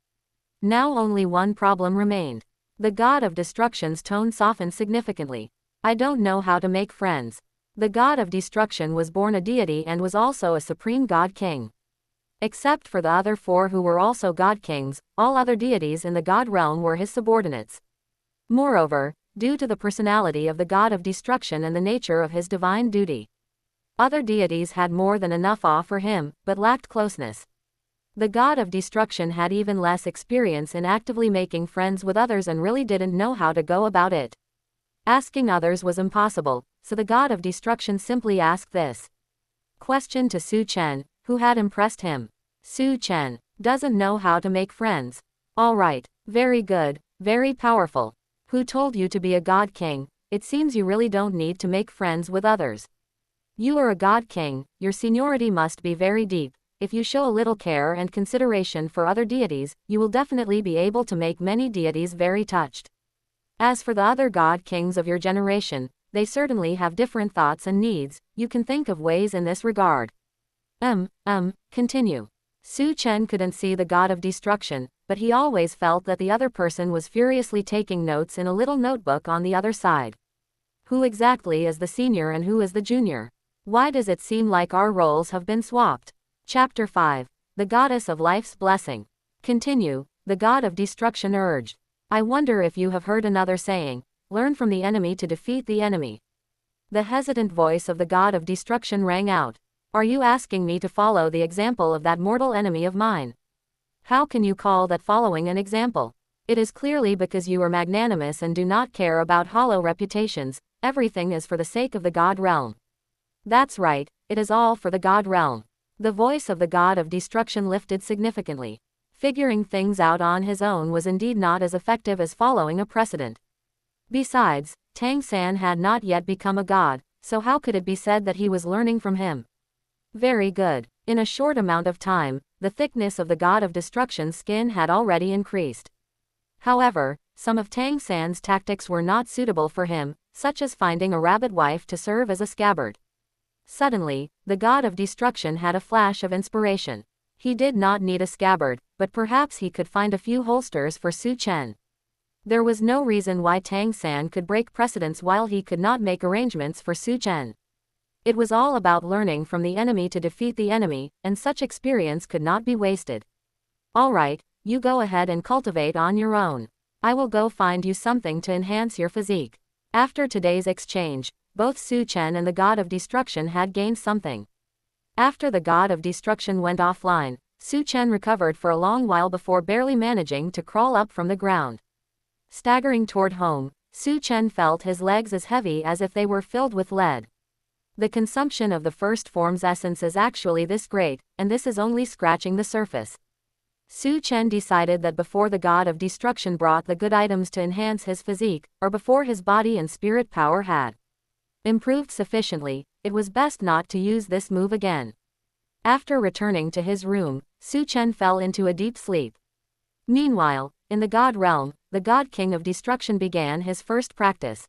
Now only one problem remained. The god of destruction's tone softened significantly. I don't know how to make friends. The god of destruction was born a deity and was also a supreme god king. Except for the other four who were also god kings, all other deities in the god realm were his subordinates. Moreover, due to the personality of the god of destruction and the nature of his divine duty, other deities had more than enough awe for him, but lacked closeness. The god of destruction had even less experience in actively making friends with others and really didn't know how to go about it. Asking others was impossible, so the god of destruction simply asked this question to Su Chen, who had impressed him. Su Chen doesn't know how to make friends. All right, very good, very powerful. Who told you to be a god king? It seems you really don't need to make friends with others. You are a god king, your seniority must be very deep. If you show a little care and consideration for other deities, you will definitely be able to make many deities very touched. As for the other god kings of your generation, they certainly have different thoughts and needs. You can think of ways in this regard. Continue. Su Chen couldn't see the god of destruction, but he always felt that the other person was furiously taking notes in a little notebook on the other side. Who exactly is the senior and who is the junior? Why does it seem like our roles have been swapped? Chapter 5. The Goddess of Life's Blessing. Continue, the god of destruction urged. I wonder if you have heard another saying, learn from the enemy to defeat the enemy. The hesitant voice of the god of destruction rang out. Are you asking me to follow the example of that mortal enemy of mine? How can you call that following an example? It is clearly because you are magnanimous and do not care about hollow reputations. Everything is for the sake of the god realm. That's right, it is all for the god realm. The voice of the god of destruction lifted significantly. Figuring things out on his own was indeed not as effective as following a precedent. Besides, Tang San had not yet become a god, so how could it be said that he was learning from him? Very good. In a short amount of time, the thickness of the god of destruction's skin had already increased. However, some of Tang San's tactics were not suitable for him, such as finding a rabbit wife to serve as a scabbard. Suddenly, the god of destruction had a flash of inspiration. He did not need a scabbard, but perhaps he could find a few holsters for Su Chen. There was no reason why Tang San could break precedence while he could not make arrangements for Su Chen. It was all about learning from the enemy to defeat the enemy, and such experience could not be wasted. Alright, you go ahead and cultivate on your own. I will go find you something to enhance your physique. After today's exchange, both Su Chen and the god of destruction had gained something. After the god of destruction went offline, Su Chen recovered for a long while before barely managing to crawl up from the ground. Staggering toward home, Su Chen felt his legs as heavy as if they were filled with lead. The consumption of the first form's essence is actually this great, and this is only scratching the surface. Su Chen decided that before the god of destruction brought the good items to enhance his physique, or before his body and spirit power had improved sufficiently, it was best not to use this move again. After returning to his room, Su Chen fell into a deep sleep. Meanwhile, in the god realm, the god king of destruction began his first practice.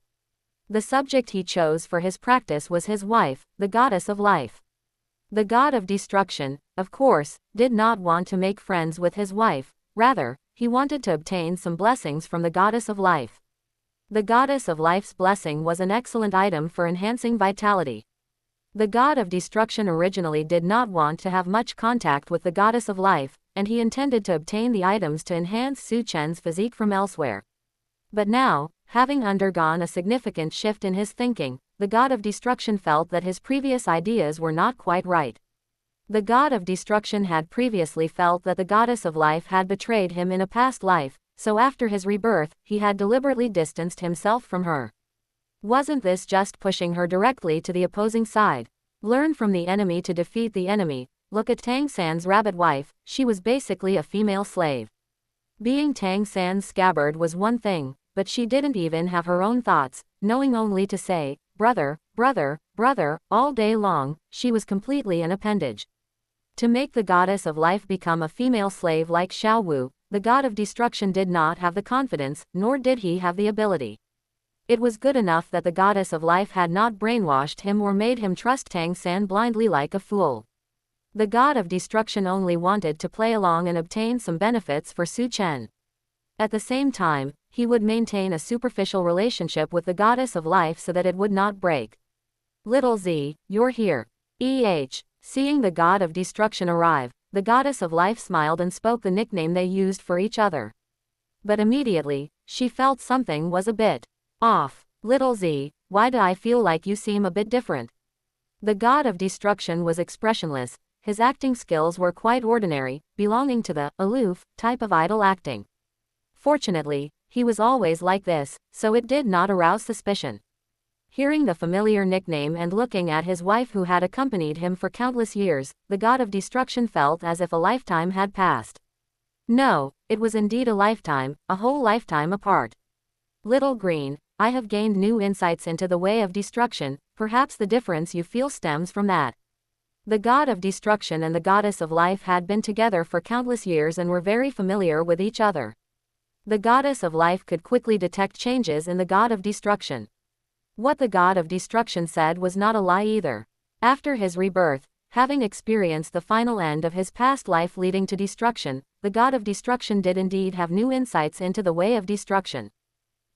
The subject he chose for his practice was his wife, the goddess of life. The god of destruction, of course, did not want to make friends with his wife, rather, he wanted to obtain some blessings from the goddess of life. The goddess of life's blessing was an excellent item for enhancing vitality. The god of destruction originally did not want to have much contact with the goddess of life, and he intended to obtain the items to enhance Su Chen's physique from elsewhere. But now, having undergone a significant shift in his thinking, the god of destruction felt that his previous ideas were not quite right. The god of destruction had previously felt that the goddess of life had betrayed him in a past life, so after his rebirth, he had deliberately distanced himself from her. Wasn't this just pushing her directly to the opposing side? Learn from the enemy to defeat the enemy. Look at Tang San's rabbit wife, she was basically a female slave. Being Tang San's scabbard was one thing, but she didn't even have her own thoughts, knowing only to say, brother, brother, brother, all day long. She was completely an appendage. To make the goddess of life become a female slave like Xiao Wu, the god of destruction did not have the confidence, nor did he have the ability. It was good enough that the goddess of life had not brainwashed him or made him trust Tang San blindly like a fool. The god of destruction only wanted to play along and obtain some benefits for Su Chen. At the same time, he would maintain a superficial relationship with the goddess of life so that it would not break. Little Z, you're here. Seeing the god of destruction arrive, the goddess of life smiled and spoke the nickname they used for each other. But immediately, she felt something was a bit off. Little Z, why do I feel like you seem a bit different? The god of destruction was expressionless, his acting skills were quite ordinary, belonging to the aloof type of idle acting. Fortunately, he was always like this, so it did not arouse suspicion. Hearing the familiar nickname and looking at his wife who had accompanied him for countless years, the god of destruction felt as if a lifetime had passed. No, it was indeed a lifetime, a whole lifetime apart. Little Green, I have gained new insights into the way of destruction, perhaps the difference you feel stems from that. The god of destruction and the goddess of life had been together for countless years and were very familiar with each other. The goddess of life could quickly detect changes in the god of destruction. What the god of destruction said was not a lie either. After his rebirth, having experienced the final end of his past life leading to destruction, the god of destruction did indeed have new insights into the way of destruction.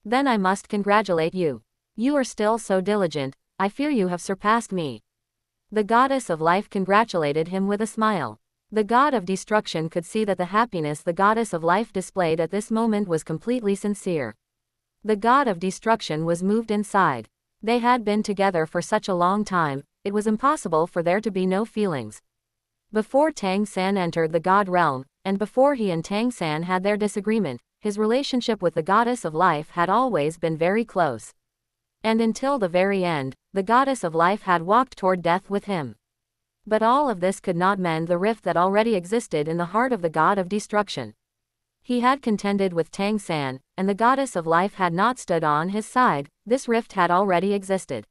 Then I must congratulate you. You are still so diligent, I fear you have surpassed me. The goddess of life congratulated him with a smile. The god of destruction could see that the happiness the goddess of life displayed at this moment was completely sincere. The god of destruction was moved inside. They had been together for such a long time, it was impossible for there to be no feelings. Before Tang San entered the god realm, and before he and Tang San had their disagreement, his relationship with the goddess of life had always been very close. And until the very end, the goddess of life had walked toward death with him. But all of this could not mend the rift that already existed in the heart of the god of destruction. He had contended with Tang San, and the goddess of life had not stood on his side. This rift had already existed.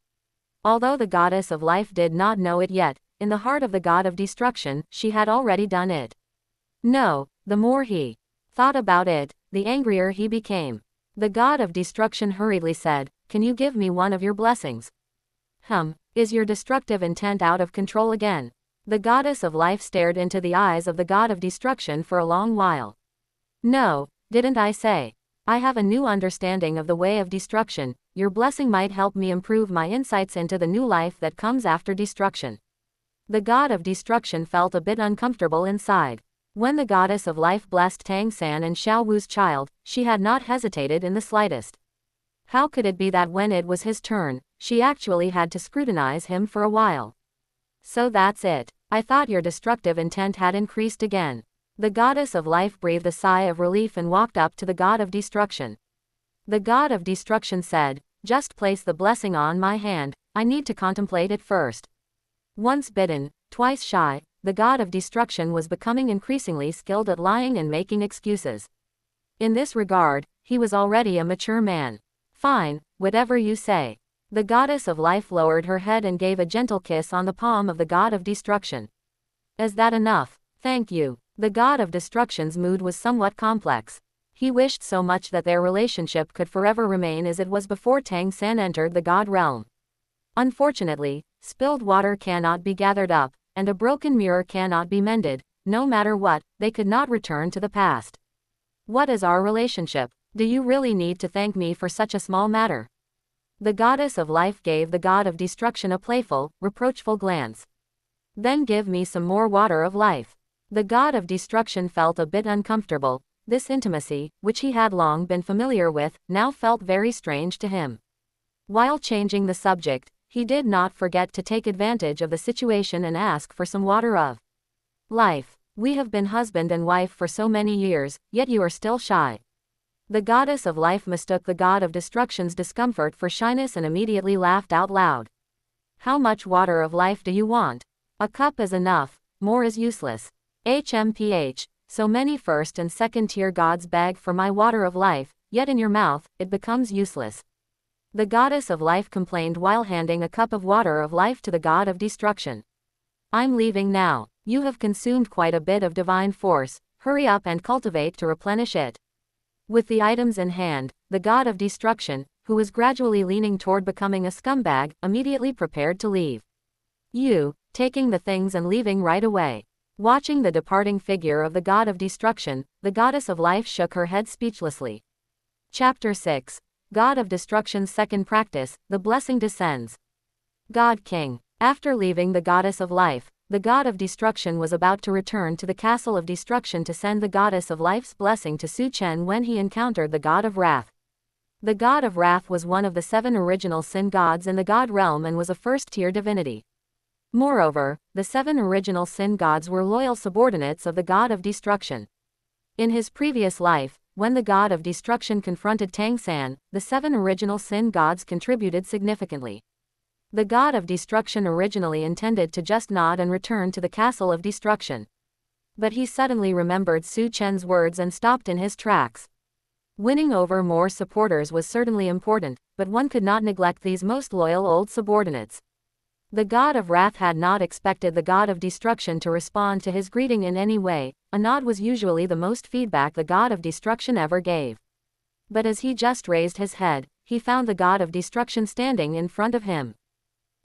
Although the goddess of life did not know it yet, in the heart of the god of destruction, she had already done it. No, the more he thought about it, the angrier he became. The god of destruction hurriedly said, can you give me one of your blessings? Is your destructive intent out of control again? The goddess of life stared into the eyes of the god of destruction for a long while. No, didn't I say? I have a new understanding of the way of destruction. Your blessing might help me improve my insights into the new life that comes after destruction. The god of destruction felt a bit uncomfortable inside. When the goddess of life blessed Tangan and Xiaowu's child, she had not hesitated in the slightest. How could it be that when it was his turn, she actually had to scrutinize him for a while? So that's it. I thought your destructive intent had increased again. The goddess of life breathed a sigh of relief and walked up to the god of destruction. The god of destruction said, just place the blessing on my hand, I need to contemplate it first. Once bitten, twice shy, the god of destruction was becoming increasingly skilled at lying and making excuses. In this regard, he was already a mature man. Fine, whatever you say. The goddess of life lowered her head and gave a gentle kiss on the palm of the god of destruction. Is that enough? Thank you. The god of destruction's mood was somewhat complex. He wished so much that their relationship could forever remain as it was before Tangan entered the god realm. Unfortunately, spilled water cannot be gathered up, and a broken mirror cannot be mended. No matter what, they could not return to the past. What is our relationship? Do you really need to thank me for such a small matter? The goddess of life gave the god of destruction a playful, reproachful glance. Then give me some more water of life. The god of destruction felt a bit uncomfortable. This intimacy, which he had long been familiar with, now felt very strange to him. While changing the subject, he did not forget to take advantage of the situation and ask for some water of life. We have been husband and wife for so many years, yet you are still shy. The goddess of life mistook the god of destruction's discomfort for shyness and immediately laughed out loud. How much water of life do you want? A cup is enough, more is useless. HMPH, so many first and second tier gods beg for my water of life, yet in your mouth, it becomes useless. The goddess of life complained while handing a cup of water of life to the god of destruction. I'm leaving now. You have consumed quite a bit of divine force, hurry up and cultivate to replenish it. With the items in hand, the god of destruction, who was gradually leaning toward becoming a scumbag, immediately prepared to leave. You, taking the things and leaving right away. Watching the departing figure of the god of destruction, the goddess of life shook her head speechlessly. Chapter 6. God of Destruction's second practice, the blessing descends. God King. After leaving the goddess of life, the god of destruction was about to return to the castle of destruction to send the goddess of life's blessing to Chen when he encountered the god of wrath. The god of wrath was one of the 7 original sin gods in the god realm and was a first-tier divinity. Moreover, the 7 original sin gods were loyal subordinates of the god of destruction. In his previous life, when the god of destruction confronted Tangan, the 7 original sin gods contributed significantly. The god of destruction originally intended to just nod and return to the castle of destruction. But he suddenly remembered Chen's words and stopped in his tracks. Winning over more supporters was certainly important, but one could not neglect these most loyal old subordinates. The god of wrath had not expected the god of destruction to respond to his greeting in any way. A nod was usually the most feedback the god of destruction ever gave. But as he just raised his head, he found the god of destruction standing in front of him.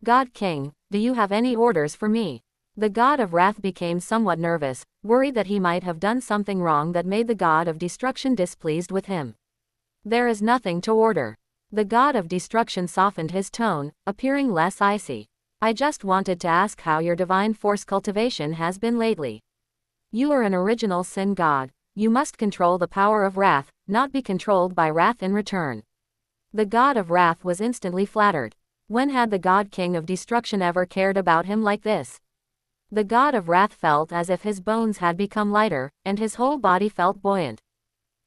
God King, do you have any orders for me? The god of wrath became somewhat nervous, worried that he might have done something wrong that made the god of destruction displeased with him. There is nothing to order. The god of destruction softened his tone, appearing less icy. I just wanted to ask how your divine force cultivation has been lately. You are an original sin god. You must control the power of wrath, not be controlled by wrath in return. The god of wrath was instantly flattered. When had the god king of destruction ever cared about him like this? The god of wrath felt as if his bones had become lighter, and his whole body felt buoyant.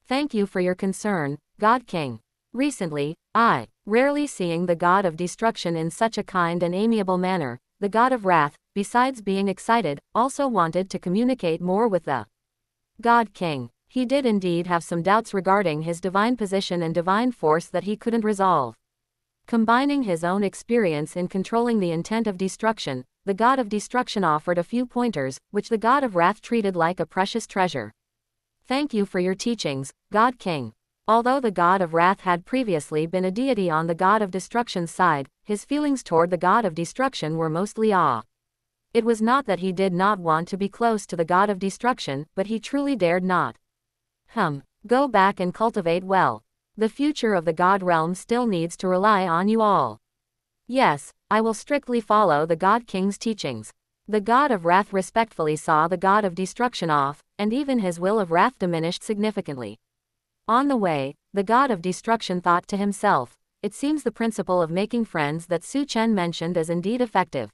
Thank you for your concern, God King. Recently, I, rarely seeing the god of destruction in such a kind and amiable manner, the god of wrath, besides being excited, also wanted to communicate more with the God King. He did indeed have some doubts regarding his divine position and divine force that he couldn't resolve. Combining his own experience in controlling the intent of destruction, the god of destruction offered a few pointers, which the god of wrath treated like a precious treasure. Thank you for your teachings, God King. Although the god of wrath had previously been a deity on the god of destruction's side, his feelings toward the god of destruction were mostly awe. It was not that he did not want to be close to the god of destruction, but he truly dared not. Go back and cultivate well. The future of the god realm still needs to rely on you all. Yes, I will strictly follow the god king's teachings. The god of wrath respectfully saw the god of destruction off, and even his will of wrath diminished significantly. On the way, the god of destruction thought to himself, it seems the principle of making friends that Chen mentioned is indeed effective.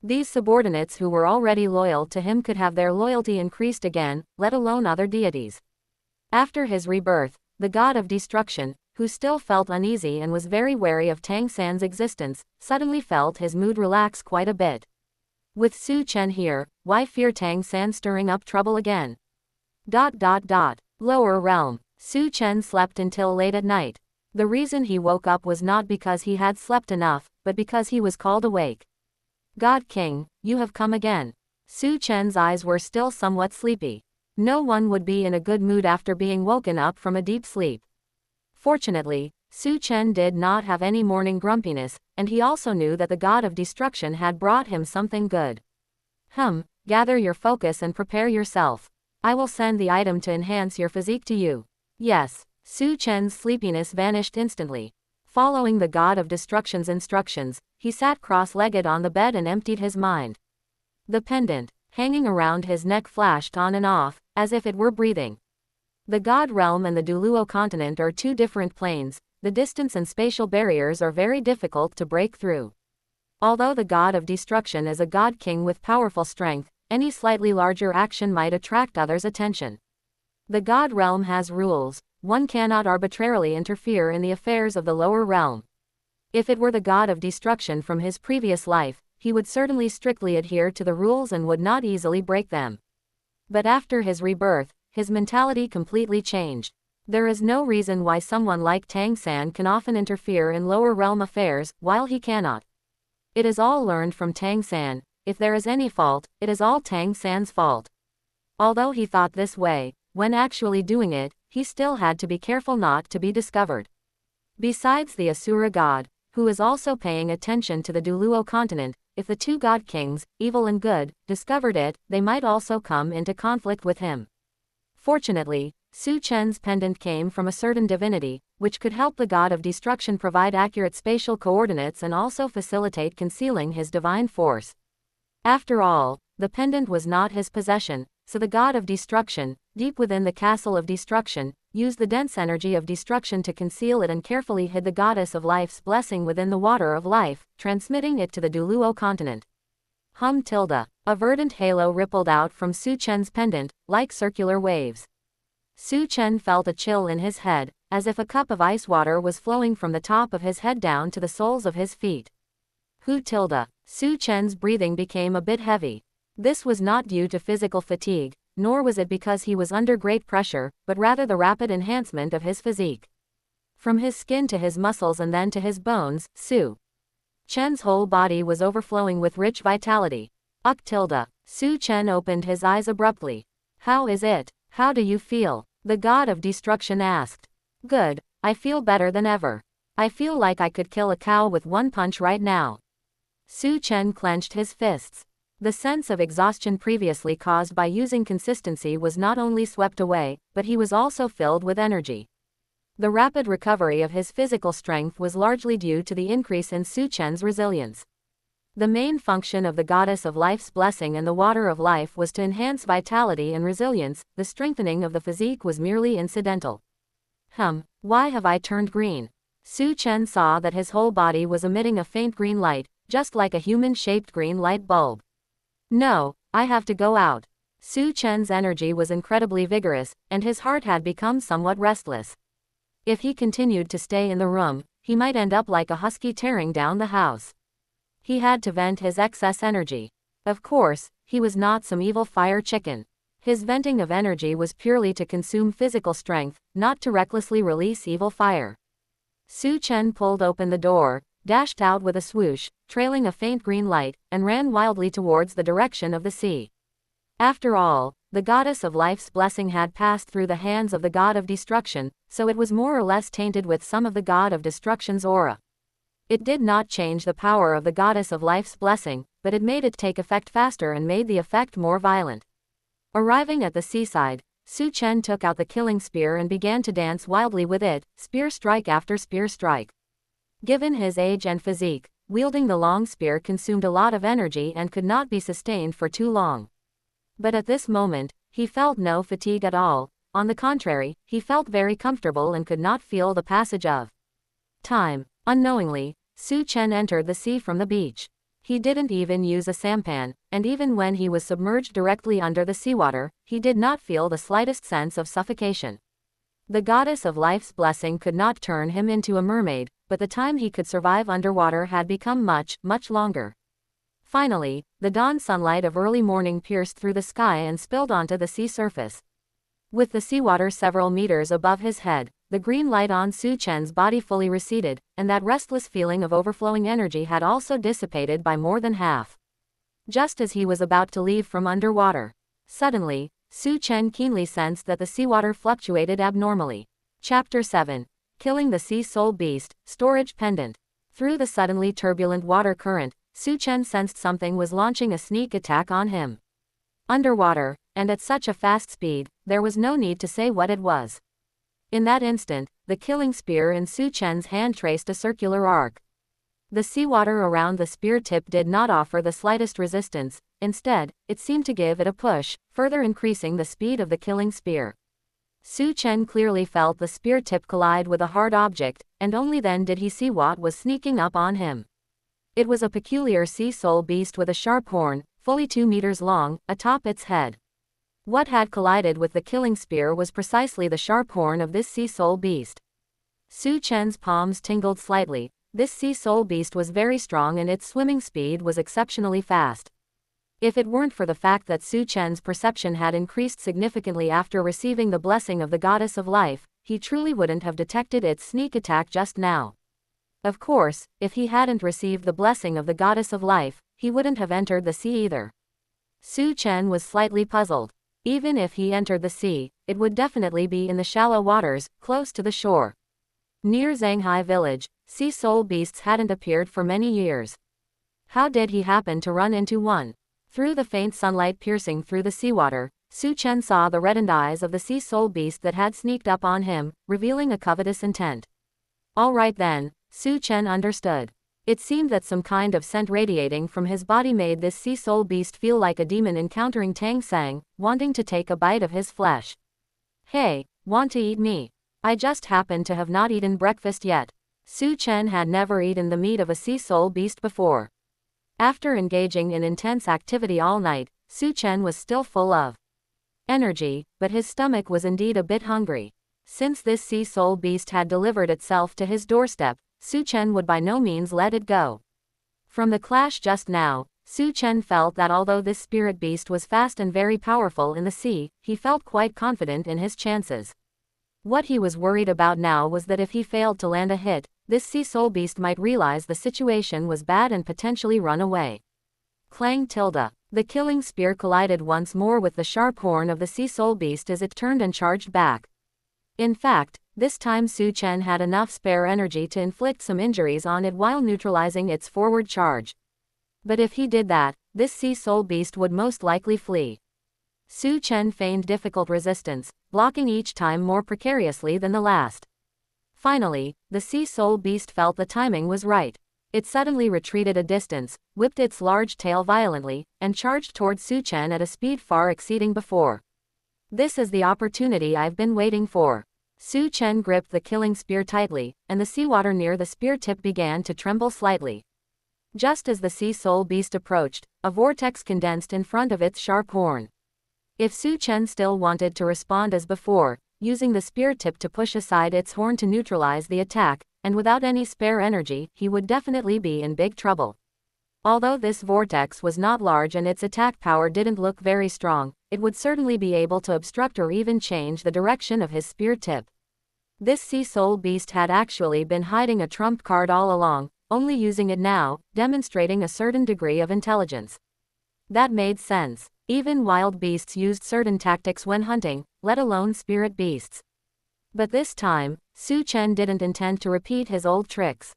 These subordinates who were already loyal to him could have their loyalty increased again, let alone other deities. After his rebirth, the god of destruction, who still felt uneasy and was very wary of Tang San's existence, suddenly felt his mood relax quite a bit. With Chen here, why fear Tang San stirring up trouble again? Lower realm. Chen slept until late at night. The reason he woke up was not because he had slept enough, but because he was called awake. God King, you have come again. Chen's eyes were still somewhat sleepy. No one would be in a good mood after being woken up from a deep sleep. Fortunately, Chen did not have any morning grumpiness, and he also knew that the god of destruction had brought him something good. Gather your focus and prepare yourself. I will send the item to enhance your physique to you. Yes, Chen's sleepiness vanished instantly. Following the god of destruction's instructions, he sat cross-legged on the bed and emptied his mind. The pendant, hanging around his neck, flashed on and off, as if it were breathing. The god realm and the douluo continent are two different planes. The distance and spatial barriers are very difficult to break through. Although the god of destruction is a god king with powerful strength, any slightly larger action might attract others' attention. The god realm has rules. One cannot arbitrarily interfere in the affairs of the lower realm. If it were the god of destruction from his previous life, he would certainly strictly adhere to the rules and would not easily break them. But after his rebirth, his mentality completely changed. There is no reason why someone like Tang San can often interfere in lower realm affairs, while he cannot. It is all learned from Tang San. If there is any fault, it is all Tang San's fault. Although he thought this way, when actually doing it, he still had to be careful not to be discovered. Besides the Asura god, who is also paying attention to the douluo continent, if the two god kings, evil and good, discovered it, they might also come into conflict with him. Fortunately, Chen's pendant came from a certain divinity, which could help the god of destruction provide accurate spatial coordinates and also facilitate concealing his divine force. After all, the pendant was not his possession, so the god of destruction, deep within the castle of destruction, used the dense energy of destruction to conceal it and carefully hid the goddess of life's blessing within the water of life, transmitting it to the douluo continent. A verdant halo rippled out from Chen's pendant, like circular waves. Chen felt a chill in his head, as if a cup of ice water was flowing from the top of his head down to the soles of his feet. Chen's breathing became a bit heavy. This was not due to physical fatigue, nor was it because he was under great pressure, but rather the rapid enhancement of his physique. From his skin to his muscles and then to his bones, Chen's whole body was overflowing with rich vitality. Chen opened his eyes abruptly. How is it? How do you feel? The god of destruction asked. Good, I feel better than ever. I feel like I could kill a cow with one punch right now. Chen clenched his fists. The sense of exhaustion previously caused by using consistency was not only swept away, but he was also filled with energy. The rapid recovery of his physical strength was largely due to the increase in Chen's resilience. The main function of the goddess of life's blessing and the water of life was to enhance vitality and resilience. The strengthening of the physique was merely incidental. Why have I turned green? Chen saw that his whole body was emitting a faint green light, just like a human-shaped green light bulb. No, I have to go out. Chen's energy was incredibly vigorous, and his heart had become somewhat restless. If he continued to stay in the room, he might end up like a husky tearing down the house. He had to vent his excess energy. Of course, he was not some evil fire chicken. His venting of energy was purely to consume physical strength, not to recklessly release evil fire. Chen pulled open the door, dashed out with a swoosh, trailing a faint green light, and ran wildly towards the direction of the sea. After all, the goddess of life's blessing had passed through the hands of the god of destruction, so it was more or less tainted with some of the god of destruction's aura. It did not change the power of the goddess of life's blessing, but it made it take effect faster and made the effect more violent. Arriving at the seaside, Chen took out the killing spear and began to dance wildly with it, spear strike after spear strike. Given his age and physique, wielding the long spear consumed a lot of energy and could not be sustained for too long. But at this moment, he felt no fatigue at all. On the contrary, he felt very comfortable and could not feel the passage of time. Unknowingly, Chen entered the sea from the beach. He didn't even use a sampan, and even when he was submerged directly under the seawater, he did not feel the slightest sense of suffocation. The goddess of life's blessing could not turn him into a mermaid, but the time he could survive underwater had become much, much longer. Finally, the dawn sunlight of early morning pierced through the sky and spilled onto the sea surface. With the seawater several meters above his head, the green light on Chen's body fully receded, and that restless feeling of overflowing energy had also dissipated by more than half. Just as he was about to leave from underwater, suddenly, Chen keenly sensed that the seawater fluctuated abnormally. Chapter 7. Killing the Sea Soul Beast, Storage Pendant. Through the suddenly turbulent water current, Chen sensed something was launching a sneak attack on him. Underwater, and at such a fast speed, there was no need to say what it was. In that instant, the killing spear in Chen's hand traced a circular arc. The seawater around the spear tip did not offer the slightest resistance, instead, it seemed to give it a push, further increasing the speed of the killing spear. Chen clearly felt the spear tip collide with a hard object, and only then did he see what was sneaking up on him. It was a peculiar sea soul beast with a sharp horn, fully 2 meters long, atop its head. What had collided with the killing spear was precisely the sharp horn of this sea soul beast. Chen's palms tingled slightly. This sea soul beast was very strong and its swimming speed was exceptionally fast. If it weren't for the fact that Chen's perception had increased significantly after receiving the blessing of the goddess of life, he truly wouldn't have detected its sneak attack just now. Of course, if he hadn't received the blessing of the goddess of life, he wouldn't have entered the sea either. Chen was slightly puzzled. Even if he entered the sea, it would definitely be in the shallow waters, close to the shore. Near Zhanghai village, sea soul beasts hadn't appeared for many years. How did he happen to run into one? Through the faint sunlight piercing through the seawater, Chen saw the reddened eyes of the sea soul beast that had sneaked up on him, revealing a covetous intent. All right then, Chen understood. It seemed that some kind of scent radiating from his body made this sea soul beast feel like a demon encountering Tangan, wanting to take a bite of his flesh. Hey, want to eat me? I just happen to have not eaten breakfast yet. Chen had never eaten the meat of a sea soul beast before. After engaging in intense activity all night, Chen was still full of energy, but his stomach was indeed a bit hungry. Since this sea soul beast had delivered itself to his doorstep, Chen would by no means let it go. From the clash just now, Chen felt that although this spirit beast was fast and very powerful in the sea, he felt quite confident in his chances. What he was worried about now was that if he failed to land a hit, this sea soul beast might realize the situation was bad and potentially run away. Clang tilde. The killing spear collided once more with the sharp horn of the sea soul beast as it turned and charged back. In fact, this time Chen had enough spare energy to inflict some injuries on it while neutralizing its forward charge. But if he did that, this sea soul beast would most likely flee. Chen feigned difficult resistance, blocking each time more precariously than the last. Finally, the sea soul beast felt the timing was right. It suddenly retreated a distance, whipped its large tail violently, and charged toward Chen at a speed far exceeding before. This is the opportunity I've been waiting for. Chen gripped the killing spear tightly, and the seawater near the spear tip began to tremble slightly. Just as the sea soul beast approached, a vortex condensed in front of its sharp horn. If Chen still wanted to respond as before, using the spear tip to push aside its horn to neutralize the attack, and without any spare energy, he would definitely be in big trouble. Although this vortex was not large and its attack power didn't look very strong, it would certainly be able to obstruct or even change the direction of his spear tip. This sea soul beast had actually been hiding a trump card all along, only using it now, demonstrating a certain degree of intelligence. That made sense. Even wild beasts used certain tactics when hunting, let alone spirit beasts. But this time, Chen didn't intend to repeat his old tricks.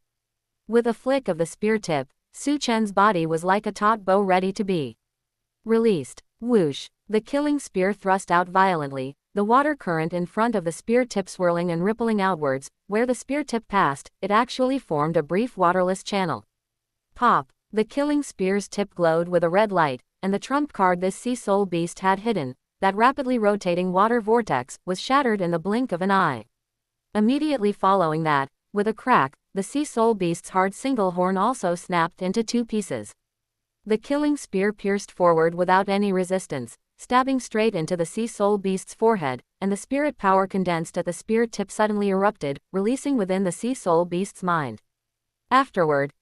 With a flick of the spear tip, Chen's body was like a taut bow ready to be released. Whoosh! The killing spear thrust out violently, the water current in front of the spear tip swirling and rippling outwards. Where the spear tip passed, it actually formed a brief waterless channel. Pop! The killing spear's tip glowed with a red light, and the trump card this sea soul beast had hidden, that rapidly rotating water vortex, was shattered in the blink of an eye. Immediately following that, with a crack, the sea soul beast's hard single horn also snapped into two pieces. The killing spear pierced forward without any resistance, stabbing straight into the sea soul beast's forehead, and the spirit power condensed at the spear tip suddenly erupted, releasing within the sea soul beast's mind. Afterward,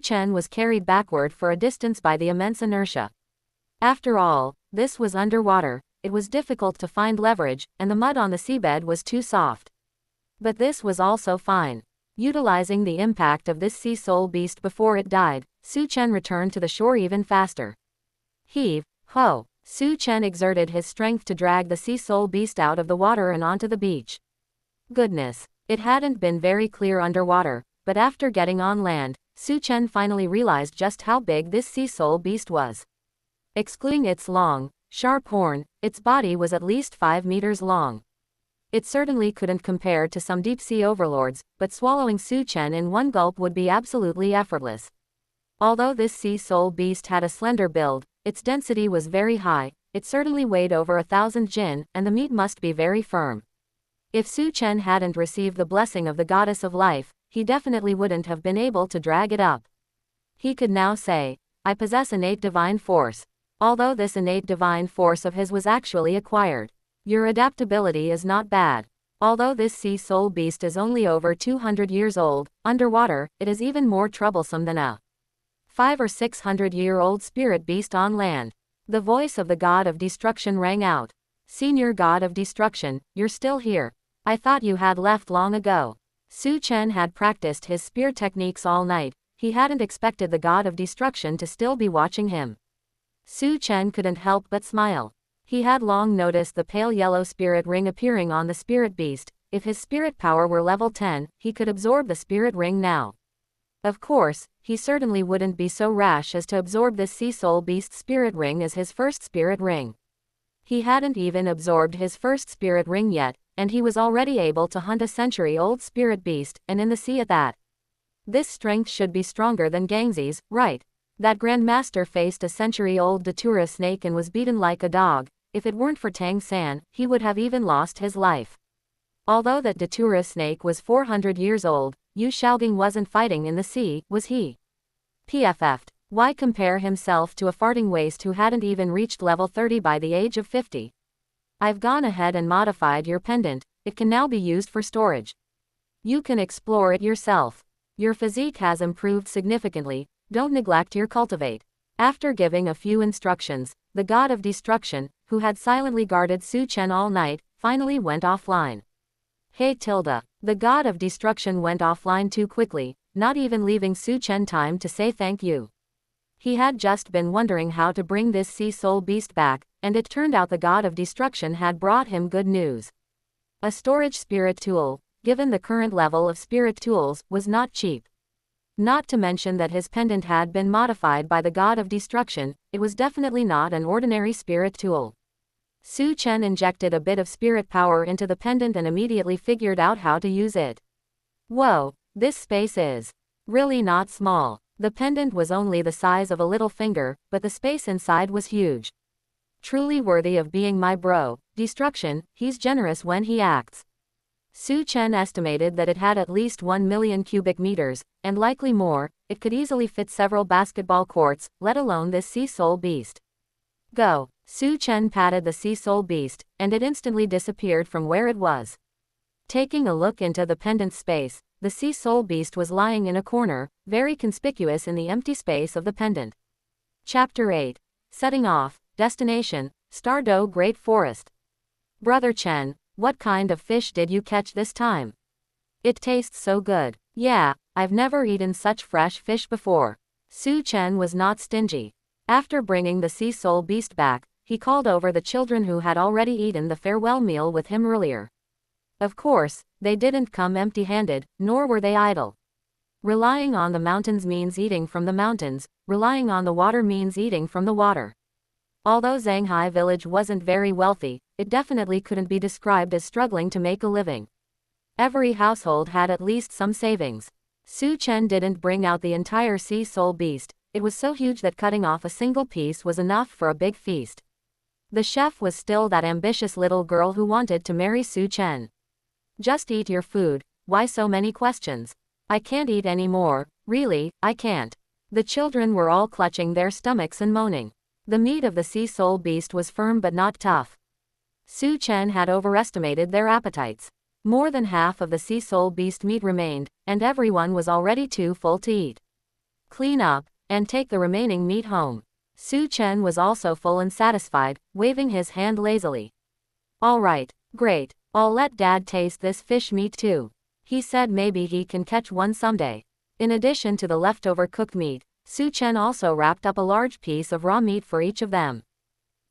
Chen was carried backward for a distance by the immense inertia. After all, this was underwater, it was difficult to find leverage, and the mud on the seabed was too soft. But this was also fine. Utilizing the impact of this sea soul beast before it died, Chen returned to the shore even faster. Heave, ho! Chen exerted his strength to drag the sea soul beast out of the water and onto the beach. Goodness, it hadn't been very clear underwater, but after getting on land, Chen finally realized just how big this sea soul beast was. Excluding its long, sharp horn, its body was at least 5 meters long. It certainly couldn't compare to some deep-sea overlords, but swallowing Chen in one gulp would be absolutely effortless. Although this sea soul beast had a slender build, its density was very high, it certainly weighed over 1,000 jin, and the meat must be very firm. If Chen hadn't received the blessing of the goddess of life, he definitely wouldn't have been able to drag it up. He could now say, I possess innate divine force. Although this innate divine force of his was actually acquired. Your adaptability is not bad. Although this sea soul beast is only over 200 years old, underwater, it is even more troublesome than a 500 or 600-year-old spirit beast on land. The voice of the god of destruction rang out. Senior god of destruction, you're still here. I thought you had left long ago. Chen had practiced his spear techniques all night. He hadn't expected the god of destruction to still be watching him. Chen couldn't help but smile. He had long noticed the pale yellow spirit ring appearing on the spirit beast. If his spirit power were level 10, he could absorb the spirit ring now. Of course, he certainly wouldn't be so rash as to absorb this sea soul beast's spirit ring as his first spirit ring. He hadn't even absorbed his first spirit ring yet, and he was already able to hunt a century-old spirit beast, and in the sea at that. This strength should be stronger than Gangxi's, right? That Grandmaster faced a century-old datura snake and was beaten like a dog. If it weren't for Tang San, he would have even lost his life. Although that datura snake was 400 years old, Yu Shaogang wasn't fighting in the sea, was he? PFF'd. Why compare himself to a farting waste who hadn't even reached level 30 by the age of 50? I've gone ahead and modified your pendant, it can now be used for storage. You can explore it yourself. Your physique has improved significantly, don't neglect your cultivate. After giving a few instructions, the god of destruction, who had silently guarded Chen all night, finally went offline. Hey Tilda, the god of destruction went offline too quickly, not even leaving Chen time to say thank you. He had just been wondering how to bring this sea soul beast back, and it turned out the god of destruction had brought him good news. A storage spirit tool, given the current level of spirit tools, was not cheap. Not to mention that his pendant had been modified by the god of destruction, it was definitely not an ordinary spirit tool. Chen injected a bit of spirit power into the pendant and immediately figured out how to use it. Whoa, this space is really not small. The pendant was only the size of a little finger, but the space inside was huge. Truly worthy of being my bro, destruction, he's generous when he acts. Chen estimated that it had at least 1 million cubic meters, and likely more. It could easily fit several basketball courts, let alone this sea soul beast. Go. Chen patted the sea soul beast, and it instantly disappeared from where it was. Taking a look into the pendant space, the sea soul beast was lying in a corner, very conspicuous in the empty space of the pendant. Chapter 8. Setting off. Destination, Stardow Great Forest. Brother Chen, what kind of fish did you catch this time? It tastes so good. Yeah, I've never eaten such fresh fish before. Chen was not stingy. After bringing the sea soul beast back, he called over the children who had already eaten the farewell meal with him earlier. Of course, they didn't come empty-handed, nor were they idle. Relying on the mountains means eating from the mountains, relying on the water means eating from the water. Although Zhanghai village wasn't very wealthy, it definitely couldn't be described as struggling to make a living. Every household had at least some savings. Chen didn't bring out the entire sea soul beast, it was so huge that cutting off a single piece was enough for a big feast. The chef was still that ambitious little girl who wanted to marry Chen. Just eat your food, why so many questions? I can't eat anymore, really, I can't. The children were all clutching their stomachs and moaning. The meat of the sea soul beast was firm but not tough. Chen had overestimated their appetites. More than half of the sea soul beast meat remained, and everyone was already too full to eat. Clean up, and take the remaining meat home. Chen was also full and satisfied, waving his hand lazily. All right, great, I'll let Dad taste this fish meat too. He said maybe he can catch one someday. In addition to the leftover cooked meat, Chen also wrapped up a large piece of raw meat for each of them.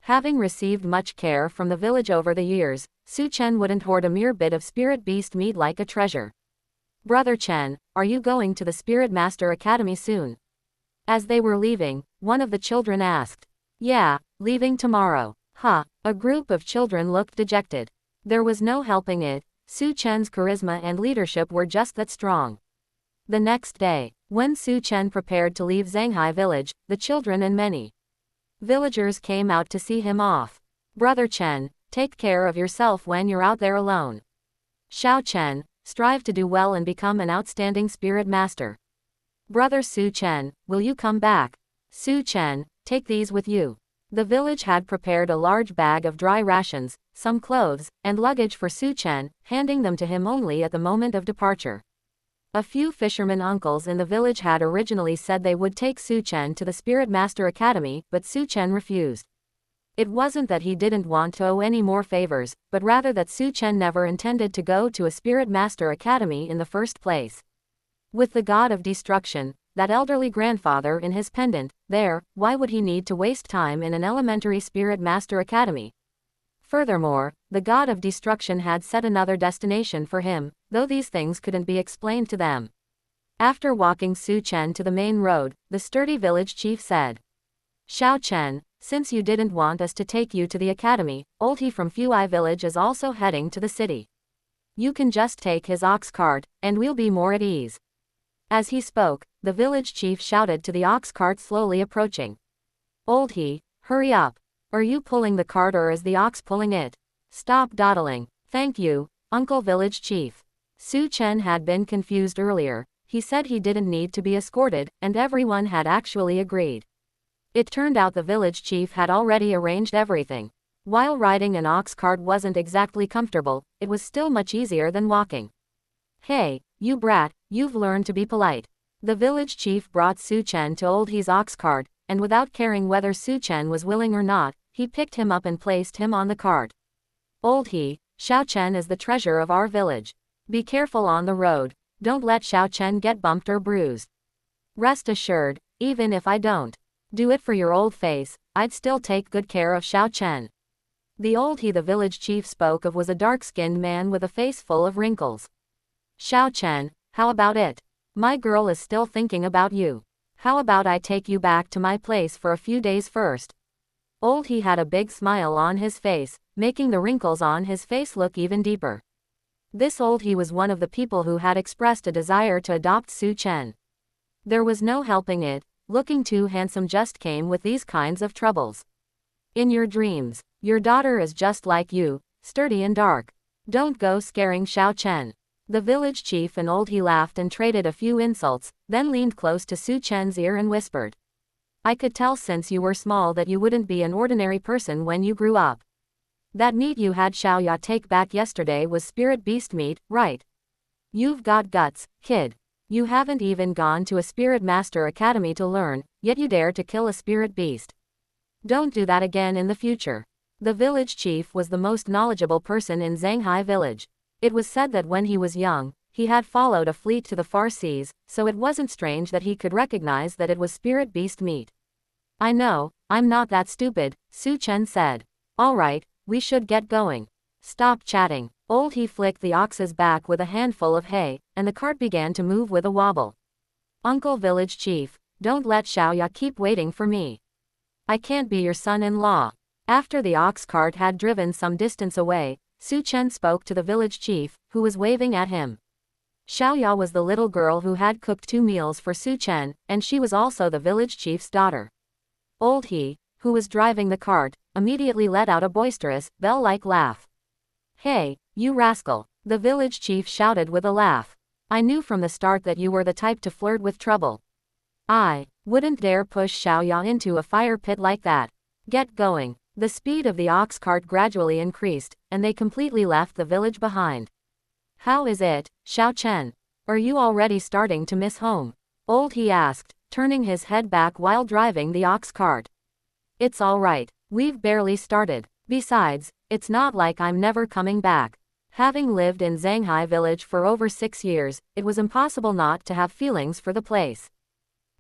Having received much care from the village over the years, Chen wouldn't hoard a mere bit of spirit beast meat like a treasure. Brother Chen, are you going to the Spirit Master Academy soon? As they were leaving, one of the children asked. Yeah, leaving tomorrow. A group of children looked dejected. There was no helping it, Chen's charisma and leadership were just that strong. The next day, when Chen prepared to leave Zhanghai village, the children and many villagers came out to see him off. Brother Chen, take care of yourself when you're out there alone. Chen, strive to do well and become an outstanding spirit master. Brother Chen, will you come back? Chen, take these with you. The village had prepared a large bag of dry rations, some clothes, and luggage for Chen, handing them to him only at the moment of departure. A few fishermen uncles in the village had originally said they would take Chen to the Spirit Master Academy, but Chen refused. It wasn't that he didn't want to owe any more favors, but rather that Chen never intended to go to a Spirit Master Academy in the first place. With the god of destruction, that elderly grandfather in his pendant, there, why would he need to waste time in an elementary Spirit Master Academy? Furthermore, the god of destruction had set another destination for him, though these things couldn't be explained to them. After walking Chen to the main road, the sturdy village chief said. Chen, since you didn't want us to take you to the academy, old he from Fuai village is also heading to the city. You can just take his ox cart, and we'll be more at ease. As he spoke, the village chief shouted to the ox cart slowly approaching. Old he, hurry up. Are you pulling the cart or is the ox pulling it? Stop dawdling. Thank you, Uncle Village Chief. Chen had been confused earlier. He said he didn't need to be escorted, and everyone had actually agreed. It turned out the village chief had already arranged everything. While riding an ox cart wasn't exactly comfortable, it was still much easier than walking. Hey, you brat, you've learned to be polite. The village chief brought Chen to old he's ox cart, and without caring whether Chen was willing or not, he picked him up and placed him on the cart. Old he, Chen is the treasure of our village. Be careful on the road, don't let Chen get bumped or bruised. Rest assured, even if I don't do it for your old face, I'd still take good care of Chen. The old he the village chief spoke of was a dark-skinned man with a face full of wrinkles. Chen, how about it? My girl is still thinking about you. How about I take you back to my place for a few days first? Old he had a big smile on his face, making the wrinkles on his face look even deeper. This old he was one of the people who had expressed a desire to adopt Chen. There was no helping it, looking too handsome just came with these kinds of troubles. In your dreams, your daughter is just like you, sturdy and dark. Don't go scaring Chen. The village chief and old he laughed and traded a few insults, then leaned close to Chen's ear and whispered. I could tell since you were small that you wouldn't be an ordinary person when you grew up. That meat you had Xiaoya take back yesterday was spirit beast meat, right? You've got guts, kid. You haven't even gone to a Spirit Master Academy to learn, yet you dare to kill a spirit beast. Don't do that again in the future. The village chief was the most knowledgeable person in Zhanghai village. It was said that when he was young, he had followed a fleet to the far seas, so it wasn't strange that he could recognize that it was spirit beast meat. I know, I'm not that stupid, Chen said. Alright, we should get going. Stop chatting. Old He flicked the ox's back with a handful of hay, and the cart began to move with a wobble. Uncle Village Chief, don't let Xiaoya keep waiting for me. I can't be your son-in-law. After the ox cart had driven some distance away, Chen spoke to the village chief, who was waving at him. Xiaoya was the little girl who had cooked 2 meals for Chen, and she was also the village chief's daughter. Old He, who was driving the cart, immediately let out a boisterous, bell-like laugh. Hey, you rascal, the village chief shouted with a laugh. I knew from the start that you were the type to flirt with trouble. I wouldn't dare push Xiaoya into a fire pit like that. Get going. The speed of the ox cart gradually increased, and they completely left the village behind. How is it, Xiao Chen? Are you already starting to miss home? Old He asked, turning his head back while driving the ox cart. It's all right. We've barely started. Besides, it's not like I'm never coming back. Having lived in Zhanghai village for over 6 years, it was impossible not to have feelings for the place.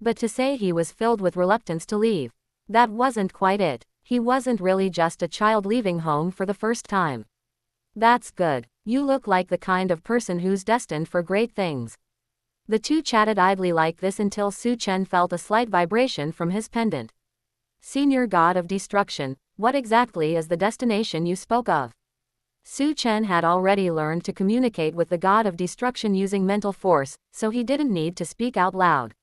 But to say he was filled with reluctance to leave, that wasn't quite it. He wasn't really just a child leaving home for the first time. That's good. You look like the kind of person who's destined for great things. The two chatted idly like this until Chen felt a slight vibration from his pendant. Senior God of Destruction, what exactly is the destination you spoke of? Chen had already learned to communicate with the God of Destruction using mental force, so he didn't need to speak out loud.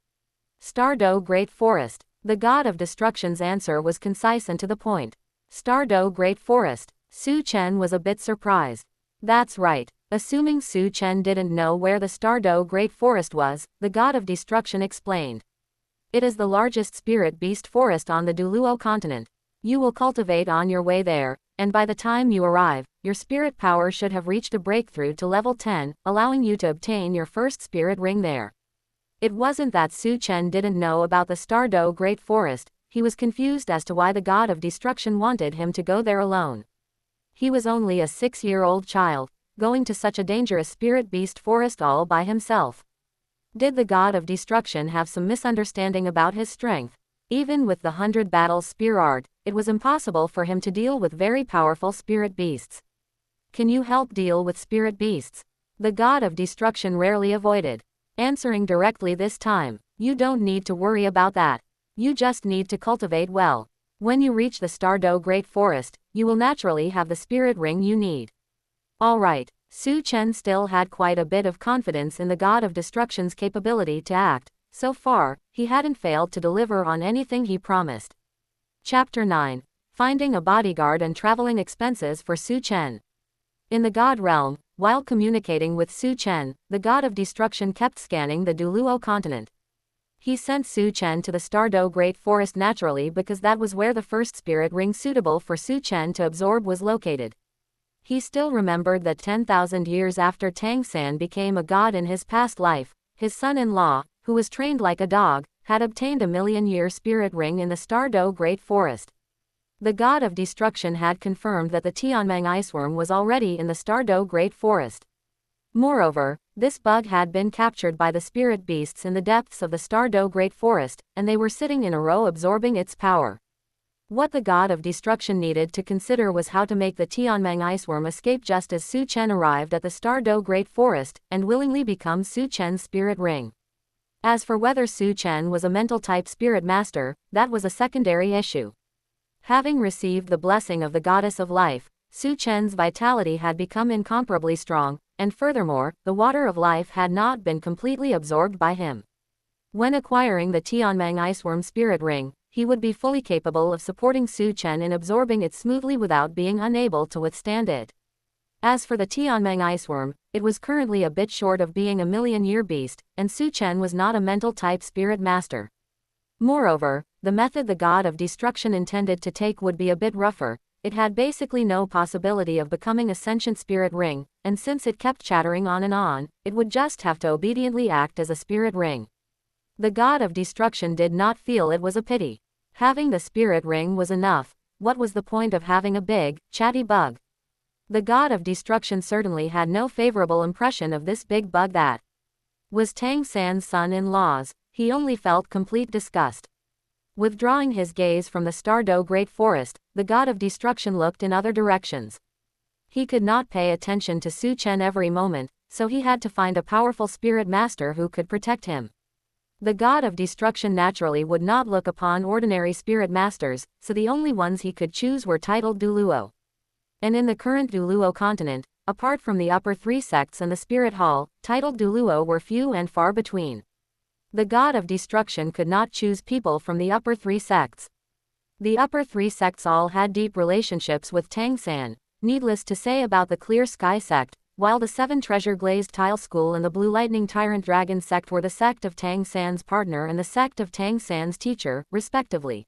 Stardo Great Forest. The God of Destruction's answer was concise and to the point. Stardo Great Forest. Chen was a bit surprised. That's right. Assuming Chen didn't know where the Stardo Great Forest was, the God of Destruction explained. It is the largest spirit beast forest on the Douluo continent. You will cultivate on your way there, and by the time you arrive, your spirit power should have reached a breakthrough to level 10, allowing you to obtain your first spirit ring there. It wasn't that Chen didn't know about the Stardo Great Forest, he was confused as to why the God of Destruction wanted him to go there alone. He was only a 6-year-old child, going to such a dangerous spirit beast forest all by himself. Did the God of Destruction have some misunderstanding about his strength? Even with the 100 battles spear art, it was impossible for him to deal with very powerful spirit beasts. Can you help deal with spirit beasts? The God of Destruction rarely avoided answering directly this time. You don't need to worry about that. You just need to cultivate well. When you reach the Stardo Great Forest, you will naturally have the spirit ring you need. Alright, Chen still had quite a bit of confidence in the God of Destruction's capability to act. So far, he hadn't failed to deliver on anything he promised. Chapter 9. Finding a bodyguard and traveling expenses for Chen. In the God realm, while communicating with Chen, the God of Destruction kept scanning the Douluo continent. He sent Chen to the Stardo Great Forest naturally because that was where the first spirit ring suitable for Chen to absorb was located. He still remembered that 10,000 years after Tangan became a god in his past life, his son-in-law, who was trained like a dog, had obtained a million-year spirit ring in the Stardo Great Forest. The God of Destruction had confirmed that the Tianmeng iceworm was already in the Stardo Great Forest. Moreover, this bug had been captured by the spirit beasts in the depths of the Stardo Great Forest, and they were sitting in a row absorbing its power. What the God of Destruction needed to consider was how to make the Tianmeng iceworm escape just as Chen arrived at the Stardo Great Forest, and willingly become Chen's spirit ring. As for whether Chen was a mental-type spirit master, that was a secondary issue. Having received the blessing of the goddess of life, Chen's vitality had become incomparably strong, and furthermore, the water of life had not been completely absorbed by him. When acquiring the Tianmeng iceworm spirit ring, he would be fully capable of supporting Chen in absorbing it smoothly without being unable to withstand it. As for the Tianmeng iceworm, it was currently a bit short of being a million-year beast, and Chen was not a mental-type spirit master. Moreover, the method the God of Destruction intended to take would be a bit rougher. It had basically no possibility of becoming a sentient spirit ring, and since it kept chattering on and on, it would just have to obediently act as a spirit ring. The God of Destruction did not feel it was a pity. Having the spirit ring was enough. What was the point of having a big, chatty bug? The God of Destruction certainly had no favorable impression of this big bug that was Tangan's son-in-law's. He only felt complete disgust. Withdrawing his gaze from the Stardow Great Forest, the god of destruction looked in other directions. He could not pay attention to Su Chen every moment, so he had to find a powerful spirit master who could protect him. The god of destruction naturally would not look upon ordinary spirit masters, so the only ones he could choose were titled douluo. And in the current douluo continent, apart from the upper three sects and the spirit hall, titled douluo were few and far between. The god of destruction could not choose people from the upper three sects. The upper three sects all had deep relationships with Tangan, needless to say about the Clear Sky sect, while the Seven Treasure Glazed Tile School and the Blue Lightning Tyrant Dragon sect were the sect of Tangan's partner and the sect of Tangan's teacher, respectively.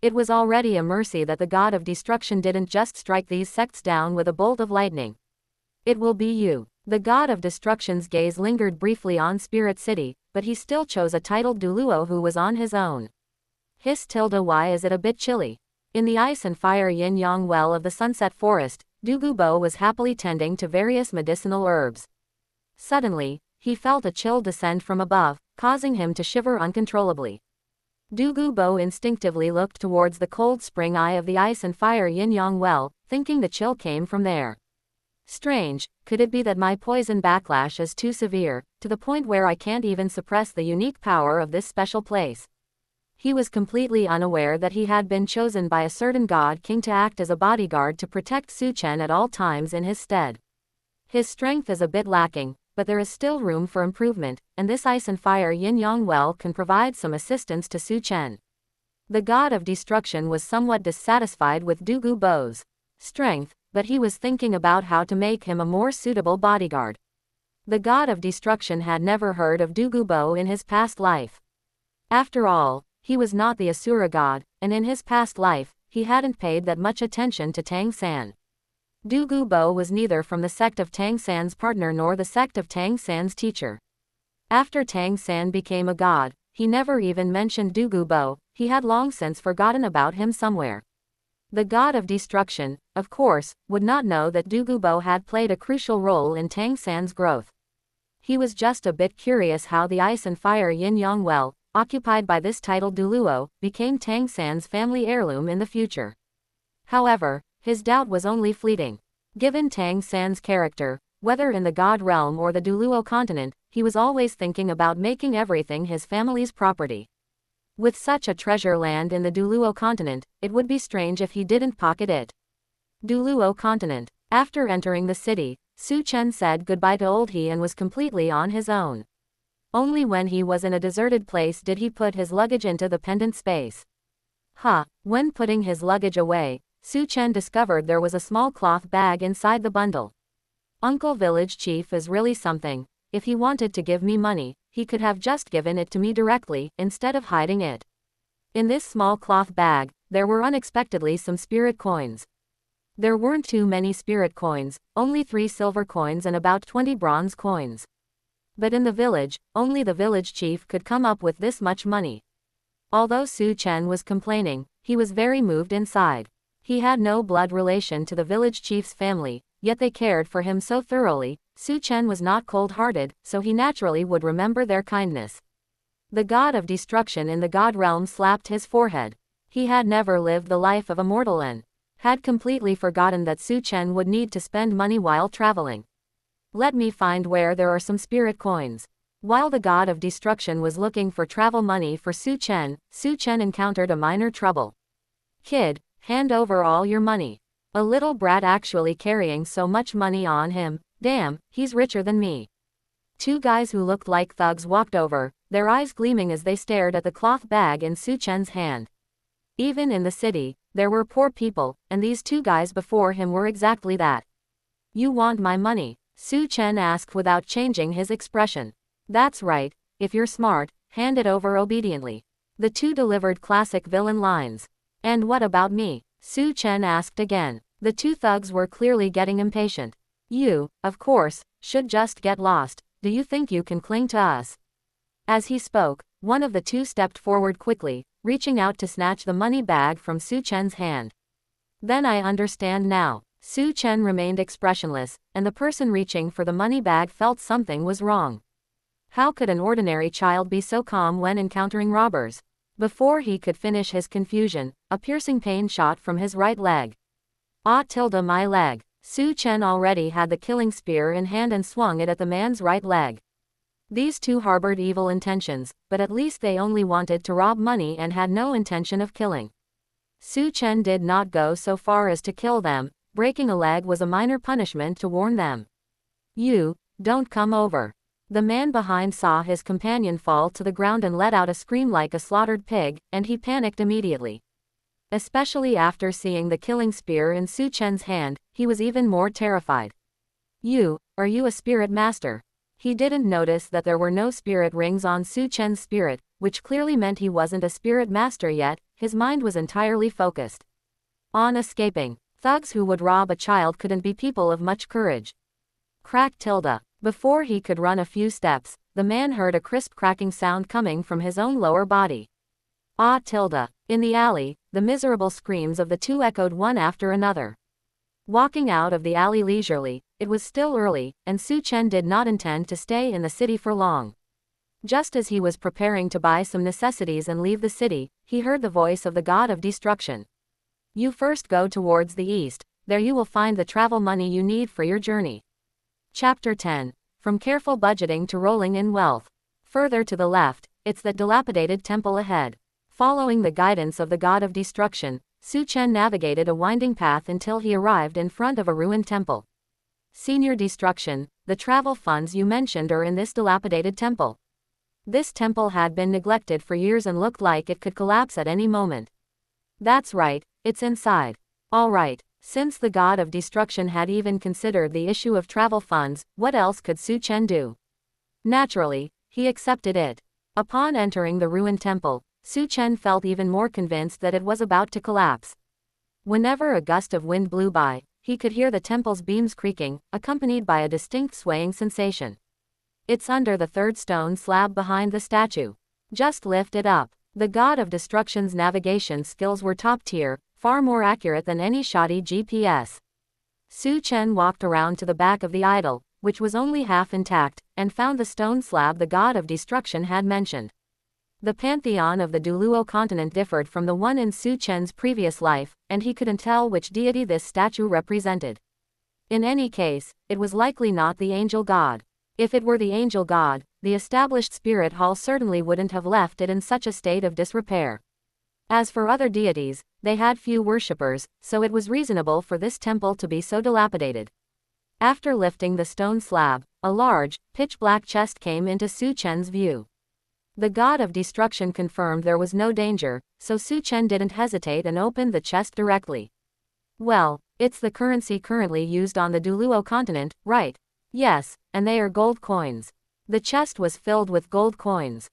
It was already a mercy that the god of destruction didn't just strike these sects down with a bolt of lightning. It will be you. The god of destruction's gaze lingered briefly on Spirit City, but he still chose a titled douluo who was on his own. Why is it a bit chilly? In the ice and fire yin-yang well of the Sunset Forest, Dugubo was happily tending to various medicinal herbs. Suddenly, he felt a chill descend from above, causing him to shiver uncontrollably. Dugubo instinctively looked towards the cold spring eye of the ice and fire yin-yang well, thinking the chill came from there. Strange, could it be that my poison backlash is too severe, to the point where I can't even suppress the unique power of this special place? He was completely unaware that he had been chosen by a certain god king to act as a bodyguard to protect Su Chen at all times in his stead. His strength is a bit lacking, but there is still room for improvement, and this ice and fire yin-yang well can provide some assistance to Su Chen. The god of destruction was somewhat dissatisfied with Dugubo's strength, but he was thinking about how to make him a more suitable bodyguard. The god of destruction had never heard of Dugubo in his past life. After all, he was not the Asura god, and in his past life, he hadn't paid that much attention to Tangan. Dugubo was neither from the sect of Tangan's partner nor the sect of Tangan's teacher. After Tangan became a god, he never even mentioned Dugubo, he had long since forgotten about him somewhere. The god of destruction, of course, would not know that Dugubo had played a crucial role in Tangan's growth. He was just a bit curious how the ice and fire yin-yang well, occupied by this titled douluo, became Tangan's family heirloom in the future. However, his doubt was only fleeting. Given Tangan's character, whether in the god realm or the douluo continent, he was always thinking about making everything his family's property. With such a treasure land in the douluo continent, it would be strange if he didn't pocket it. Douluo continent. After entering the city, Su Chen said goodbye to Old He and was completely on his own. Only when he was in a deserted place did he put his luggage into the pendant space. When putting his luggage away, Su Chen discovered there was a small cloth bag inside the bundle. Uncle Village Chief is really something. If he wanted to give me money, he could have just given it to me directly, instead of hiding it. In this small cloth bag, there were unexpectedly some spirit coins. There weren't too many spirit coins, only 3 silver coins and about 20 bronze coins. But in the village, only the village chief could come up with this much money. Although Su Chen was complaining, he was very moved inside. He had no blood relation to the village chief's family, yet they cared for him so thoroughly. Su Chen was not cold-hearted, so he naturally would remember their kindness. The god of destruction in the god realm slapped his forehead. He had never lived the life of a mortal and had completely forgotten that Su Chen would need to spend money while traveling. Let me find where there are some spirit coins. While the god of destruction was looking for travel money for Su Chen encountered a minor trouble. Kid, hand over all your money. A little brat actually carrying so much money on him, damn, he's richer than me. 2 guys who looked like thugs walked over, their eyes gleaming as they stared at the cloth bag in Su Chen's hand. Even in the city, there were poor people, and these 2 guys before him were exactly that. You want my money? Su Chen asked without changing his expression. That's right, if you're smart, hand it over obediently. The 2 delivered classic villain lines. And what about me? Su Chen asked again. The 2 thugs were clearly getting impatient. You, of course, should just get lost. Do you think you can cling to us? As he spoke, one of the 2 stepped forward quickly, reaching out to snatch the money bag from Su Chen's hand. Then I understand now. Su Chen remained expressionless, and the person reaching for the money bag felt something was wrong. How could an ordinary child be so calm when encountering robbers? Before he could finish his confusion, a piercing pain shot from his right leg. My leg. Chen already had the killing spear in hand and swung it at the man's right leg. These two harbored evil intentions, but at least they only wanted to rob money and had no intention of killing. Chen did not go so far as to kill them. Breaking a leg was a minor punishment to warn them. You, don't come over. The man behind saw his companion fall to the ground and let out a scream like a slaughtered pig, and he panicked immediately. Especially after seeing the killing spear in Chen's hand, he was even more terrified. Are you a spirit master? He didn't notice that there were no spirit rings on Chen's spirit, which clearly meant he wasn't a spirit master yet. His mind was entirely focused on escaping. Thugs who would rob a child couldn't be people of much courage. Crack. Before he could run a few steps, the man heard a crisp cracking sound coming from his own lower body. In the alley, the miserable screams of the two echoed one after another. Walking out of the alley leisurely, it was still early, and Chen did not intend to stay in the city for long. Just as he was preparing to buy some necessities and leave the city, he heard the voice of the god of destruction. You first go towards the east, there you will find the travel money you need for your journey. Chapter 10. From careful budgeting to rolling in wealth. Further to the left, it's that dilapidated temple ahead. Following the guidance of the god of destruction, Chen navigated a winding path until he arrived in front of a ruined temple. Senior Destruction, the travel funds you mentioned are in this dilapidated temple. This temple had been neglected for years and looked like it could collapse at any moment. That's right, it's inside. All right. Since the god of destruction had even considered the issue of travel funds, what else could Chen do? Naturally, he accepted it. Upon entering the ruined temple, Chen felt even more convinced that it was about to collapse. Whenever a gust of wind blew by, he could hear the temple's beams creaking, accompanied by a distinct swaying sensation. It's under the third stone slab behind the statue. Just lift it up. The god of destruction's navigation skills were top tier, far more accurate than any shoddy GPS. Chen walked around to the back of the idol, which was only half intact, and found the stone slab the god of destruction had mentioned. The pantheon of the Douluo continent differed from the one in Chen's previous life, and he couldn't tell which deity this statue represented. In any case, it was likely not the angel god. If it were the angel god, the established spirit hall certainly wouldn't have left it in such a state of disrepair. As for other deities, they had few worshippers, so it was reasonable for this temple to be so dilapidated. After lifting the stone slab, a large, pitch-black chest came into Chen's view. The god of destruction confirmed there was no danger, so Chen didn't hesitate and opened the chest directly. Well, it's the currency currently used on the Douluo continent, right? Yes, and they are gold coins. The chest was filled with gold coins.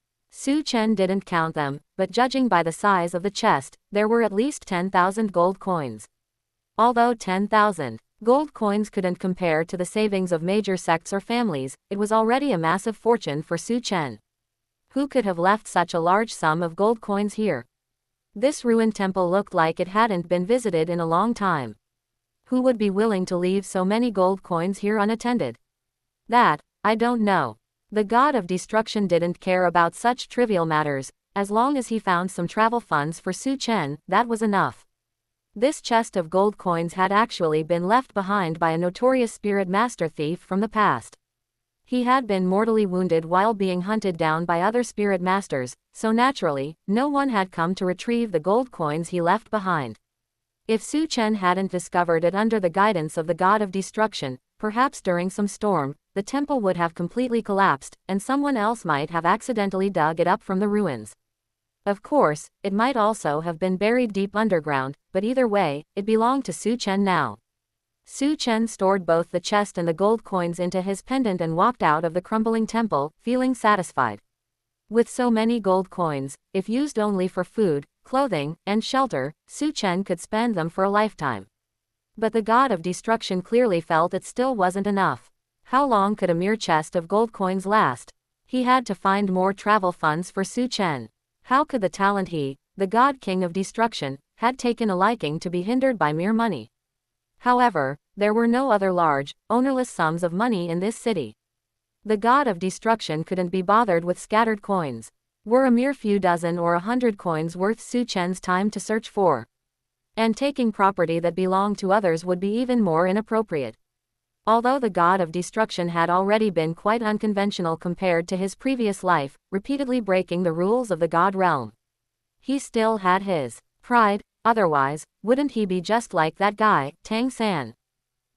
Chen didn't count them, but judging by the size of the chest, there were at least 10,000 gold coins. Although 10,000 gold coins couldn't compare to the savings of major sects or families, it was already a massive fortune for Chen. Who could have left such a large sum of gold coins here? This ruined temple looked like it hadn't been visited in a long time. Who would be willing to leave so many gold coins here unattended? That, I don't know. The god of destruction didn't care about such trivial matters. As long as he found some travel funds for Chen, that was enough. This chest of gold coins had actually been left behind by a notorious spirit master thief from the past. He had been mortally wounded while being hunted down by other spirit masters, so naturally, no one had come to retrieve the gold coins he left behind. If Chen hadn't discovered it under the guidance of the god of destruction, perhaps during some storm, the temple would have completely collapsed, and someone else might have accidentally dug it up from the ruins. Of course, it might also have been buried deep underground, but either way, it belonged to Chen now. Chen stored both the chest and the gold coins into his pendant and walked out of the crumbling temple, feeling satisfied. With so many gold coins, if used only for food, clothing, and shelter, Chen could spend them for a lifetime. But the god of destruction clearly felt it still wasn't enough. How long could a mere chest of gold coins last? He had to find more travel funds for Chen. How could the talent he, the god king of destruction, had taken a liking to be hindered by mere money? However, there were no other large, ownerless sums of money in this city. The god of destruction couldn't be bothered with scattered coins. were a mere few dozen or 100 coins worth Su Chen's time to search for. And taking property that belonged to others would be even more inappropriate. Although the god of destruction had already been quite unconventional compared to his previous life, repeatedly breaking the rules of the god realm, he still had his pride. Otherwise, wouldn't he be just like that guy, Tang-san?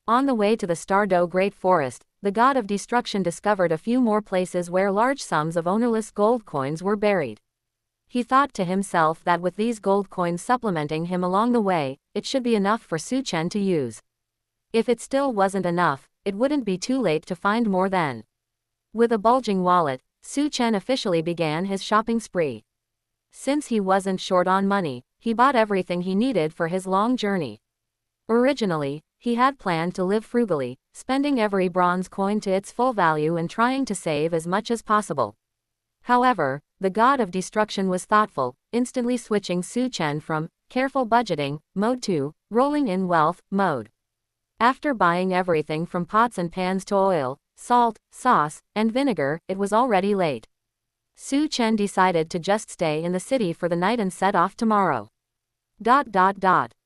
On the way to the Stardow Great Forest, the god of destruction discovered a few more places where large sums of ownerless gold coins were buried. He thought to himself that with these gold coins supplementing him along the way, it should be enough for Su Chen to use. If it still wasn't enough, it wouldn't be too late to find more then. With a bulging wallet, Su Chen officially began his shopping spree. Since he wasn't short on money, he bought everything he needed for his long journey. Originally, he had planned to live frugally, spending every bronze coin to its full value and trying to save as much as possible. However, the god of destruction was thoughtful, instantly switching Su Chen from careful budgeting mode to rolling in wealth mode. After buying everything from pots and pans to oil, salt, sauce, and vinegar, it was already late. Su Chen decided to just stay in the city for the night and set off tomorrow.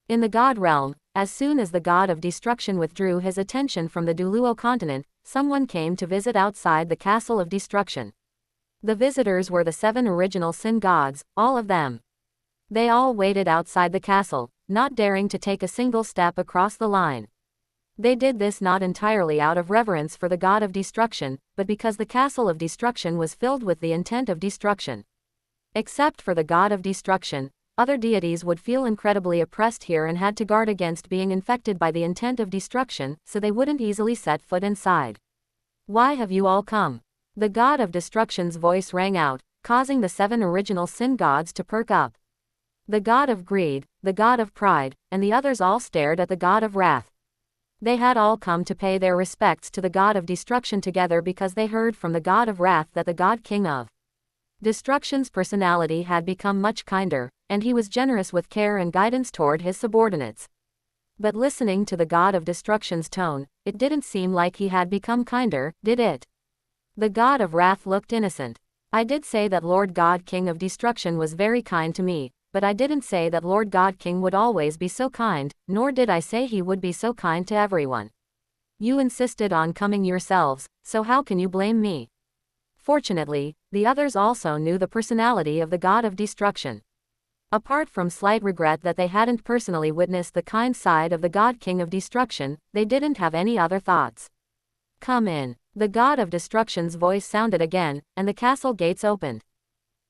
In the god realm, as soon as the god of destruction withdrew his attention from the douluo continent, someone came to visit outside the castle of destruction. The visitors were the 7 original sin gods, all of them. They all waited outside the castle, not daring to take a single step across the line. They did this not entirely out of reverence for the god of destruction, but because the castle of destruction was filled with the intent of destruction. Except for the god of destruction, other deities would feel incredibly oppressed here and had to guard against being infected by the intent of destruction, so they wouldn't easily set foot inside. Why have you all come? The god of destruction's voice rang out, causing the 7 original sin gods to perk up. The god of greed, the god of pride, and the others all stared at the god of wrath. They had all come to pay their respects to the god of destruction together because they heard from the god of wrath that the god king of destruction's personality had become much kinder, and he was generous with care and guidance toward his subordinates. But listening to the god of destruction's tone, it didn't seem like he had become kinder, did it? The god of wrath looked innocent. I did say that Lord God King of Destruction was very kind to me, but I didn't say that Lord God King would always be so kind, nor did I say he would be so kind to everyone. You insisted on coming yourselves, so how can you blame me? Fortunately, the others also knew the personality of the god of destruction. Apart from slight regret that they hadn't personally witnessed the kind side of the god king of destruction, they didn't have any other thoughts. Come in. The god of destruction's voice sounded again, and the castle gates opened.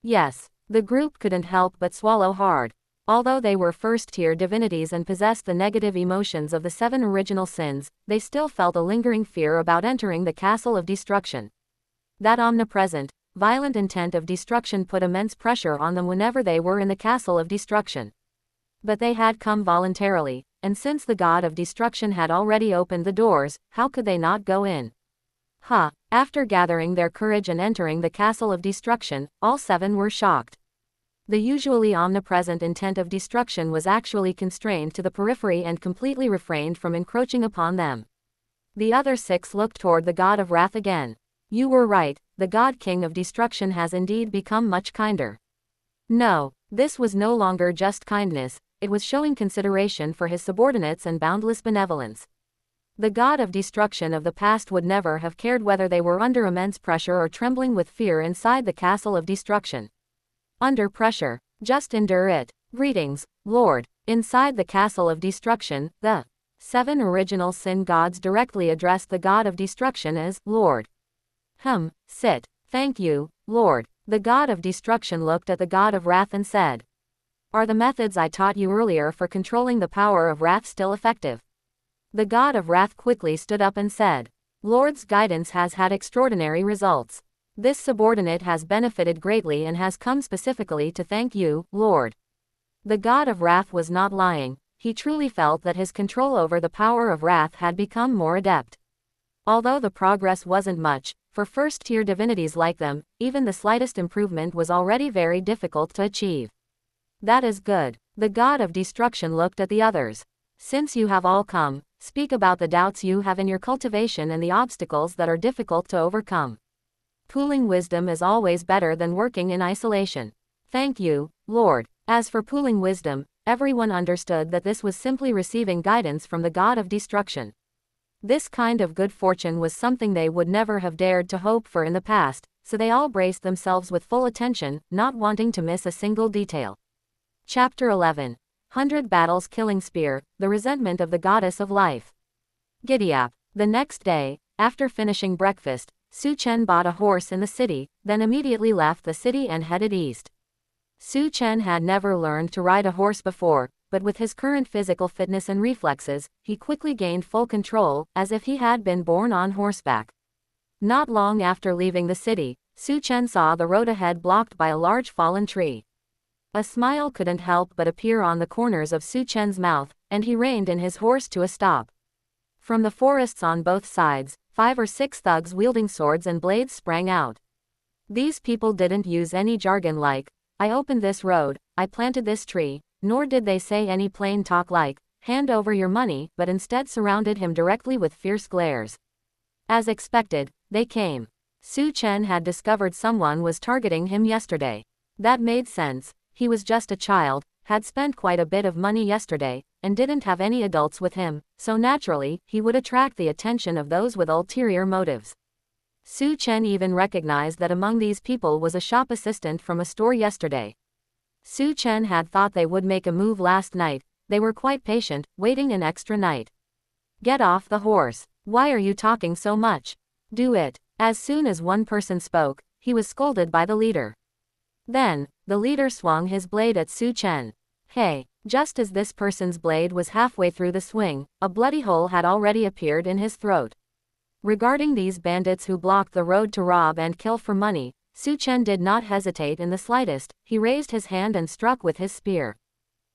Yes, the group couldn't help but swallow hard. Although they were first-tier divinities and possessed the negative emotions of the 7 original sins, they still felt a lingering fear about entering the castle of destruction. That omnipresent, violent intent of destruction put immense pressure on them whenever they were in the castle of destruction. But they had come voluntarily, and since the god of destruction had already opened the doors, how could they not go in? After gathering their courage and entering the castle of destruction, all 7 were shocked. The usually omnipresent intent of destruction was actually constrained to the periphery and completely refrained from encroaching upon them. The other 6 looked toward the god of wrath again. You were right, the god king of destruction has indeed become much kinder. No, this was no longer just kindness, it was showing consideration for his subordinates and boundless benevolence. The god of destruction of the past would never have cared whether they were under immense pressure or trembling with fear inside the castle of destruction. Under pressure, just endure it. Greetings, Lord. Inside the castle of destruction, the 7 original sin gods directly addressed the god of destruction as Lord. Sit. Thank you, Lord. The god of destruction looked at the god of wrath and said, Are the methods I taught you earlier for controlling the power of wrath still effective? The god of wrath quickly stood up and said, Lord's guidance has had extraordinary results. This subordinate has benefited greatly and has come specifically to thank you, Lord. The god of wrath was not lying, he truly felt that his control over the power of wrath had become more adept. Although the progress wasn't much, for first-tier divinities like them, even the slightest improvement was already very difficult to achieve. That is good. The god of destruction looked at the others. Since you have all come, speak about the doubts you have in your cultivation and the obstacles that are difficult to overcome. Pooling wisdom is always better than working in isolation. Thank you, Lord. As for pooling wisdom, everyone understood that this was simply receiving guidance from the god of destruction. This kind of good fortune was something they would never have dared to hope for in the past, so they all braced themselves with full attention, not wanting to miss a single detail. Chapter 11. 100 Battles Killing Spear, the Resentment of the Goddess of Life. Giddyap. The next day, after finishing breakfast, Chen bought a horse in the city, then immediately left the city and headed east. Chen had never learned to ride a horse before, but with his current physical fitness and reflexes, he quickly gained full control, as if he had been born on horseback. Not long after leaving the city, Chen saw the road ahead blocked by a large fallen tree. A smile couldn't help but appear on the corners of Chen's mouth, and he reined in his horse to a stop. From the forests on both sides, 5 or 6 thugs wielding swords and blades sprang out. These people didn't use any jargon like, "I opened this road, I planted this tree," nor did they say any plain talk like, "Hand over your money," but instead surrounded him directly with fierce glares. As expected, they came. Chen had discovered someone was targeting him yesterday. That made sense. He was just a child, had spent quite a bit of money yesterday, and didn't have any adults with him, so naturally, he would attract the attention of those with ulterior motives. Chen even recognized that among these people was a shop assistant from a store yesterday. Chen had thought they would make a move last night. They were quite patient, waiting an extra night. "Get off the horse. Why are you talking so much? Do it." As soon as one person spoke, he was scolded by the leader. Then, the leader swung his blade at Chen. Hey! Just as this person's blade was halfway through the swing, a bloody hole had already appeared in his throat. Regarding these bandits who blocked the road to rob and kill for money, Chen did not hesitate in the slightest. He raised his hand and struck with his spear.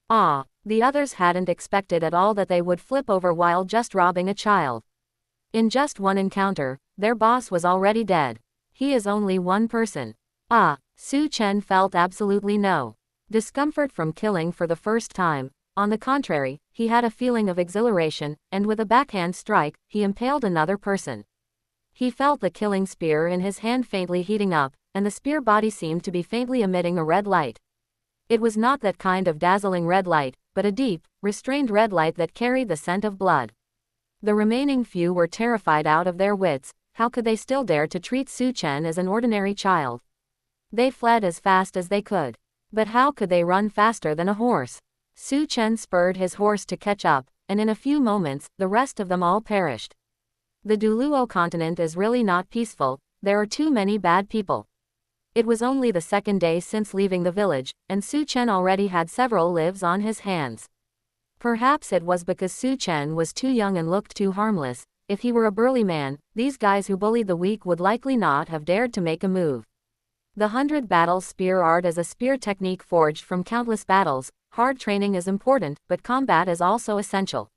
The others hadn't expected at all that they would flip over while just robbing a child. In just one encounter, their boss was already dead. He is only one person. Chen felt absolutely no discomfort from killing for the first time. On the contrary, he had a feeling of exhilaration, and with a backhand strike, he impaled another person. He felt the killing spear in his hand faintly heating up, and the spear body seemed to be faintly emitting a red light. It was not that kind of dazzling red light, but a deep, restrained red light that carried the scent of blood. The remaining few were terrified out of their wits. How could they still dare to treat Chen as an ordinary child? They fled as fast as they could. But how could they run faster than a horse? Chen spurred his horse to catch up, and in a few moments, the rest of them all perished. The douluo continent is really not peaceful. There are too many bad people. It was only the second day since leaving the village, and Chen already had several lives on his hands. Perhaps it was because Chen was too young and looked too harmless. If he were a burly man, these guys who bullied the weak would likely not have dared to make a move. The 100 Battles Spear art is a spear technique forged from countless battles. Hard training is important, but combat is also essential.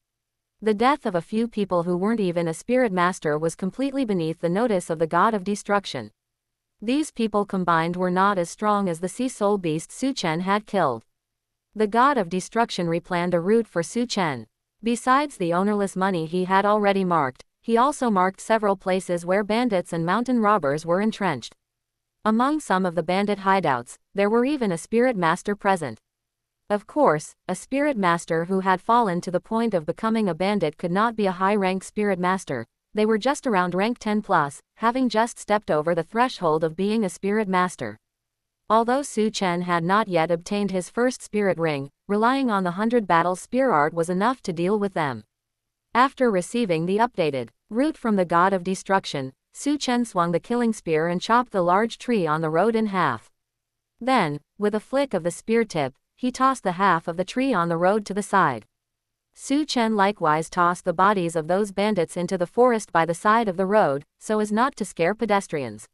The death of a few people who weren't even a spirit master was completely beneath the notice of the god of destruction. These people combined were not as strong as the sea soul beast Chen had killed. The god of destruction replanned a route for Chen. Besides the ownerless money he had already marked, he also marked several places where bandits and mountain robbers were entrenched. Among some of the bandit hideouts, there were even a spirit master present. Of course, a spirit master who had fallen to the point of becoming a bandit could not be a high-rank spirit master. They were just around rank 10 plus, having just stepped over the threshold of being a spirit master. Although Chen had not yet obtained his first spirit ring, relying on the 100 Battles Spear art was enough to deal with them. After receiving the updated route from the god of destruction, Chen swung the killing spear and chopped the large tree on the road in half. Then, with a flick of the spear tip, he tossed the half of the tree on the road to the side. Chen likewise tossed the bodies of those bandits into the forest by the side of the road, so as not to scare pedestrians.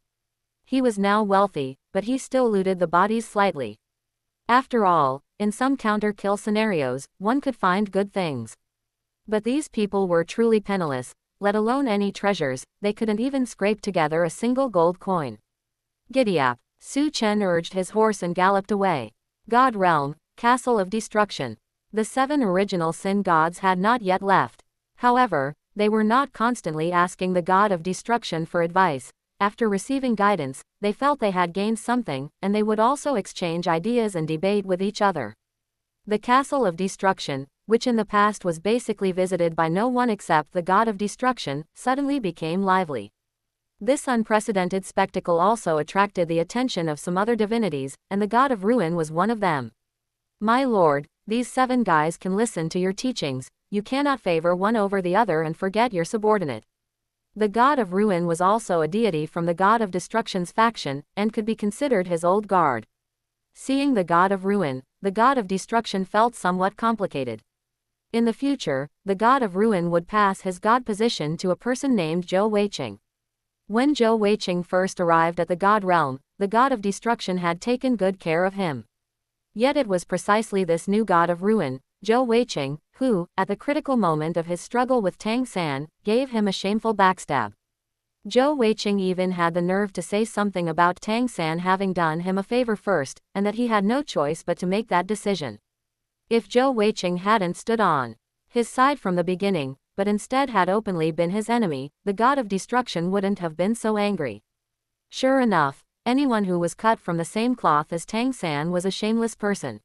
He was now wealthy, but he still looted the bodies slightly. After all, in some counter-kill scenarios, one could find good things. But these people were truly penniless, let alone any treasures. They couldn't even scrape together a single gold coin. Giddyap. Chen urged his horse and galloped away. God Realm, Castle of Destruction. The 7 original sin gods had not yet left. However, they were not constantly asking the god of destruction for advice. after receiving guidance, they felt they had gained something, and they would also exchange ideas and debate with each other. The Castle of Destruction, which in the past was basically visited by no one except the god of destruction, suddenly became lively. This unprecedented spectacle also attracted the attention of some other divinities, and the god of ruin was one of them. My lord, these 7 guys can listen to your teachings, you cannot favor one over the other and forget your subordinate. The god of ruin was also a deity from the god of destruction's faction, and could be considered his old guard. Seeing the god of ruin, the god of destruction felt somewhat complicated. In the future, the god of ruin would pass his god position to a person named Zhou Weiqing. When Zhou Weiqing first arrived at the god realm, the god of destruction had taken good care of him. Yet it was precisely this new god of ruin, Zhou Weiqing, who, at the critical moment of his struggle with Tang San, gave him a shameful backstab. Zhou Weiqing even had the nerve to say something about Tang San having done him a favor first, and that he had no choice but to make that decision. If Zhou Weiqing hadn't stood on his side from the beginning, but instead had openly been his enemy, the god of destruction wouldn't have been so angry. Sure enough, anyone who was cut from the same cloth as Tang San was a shameless person.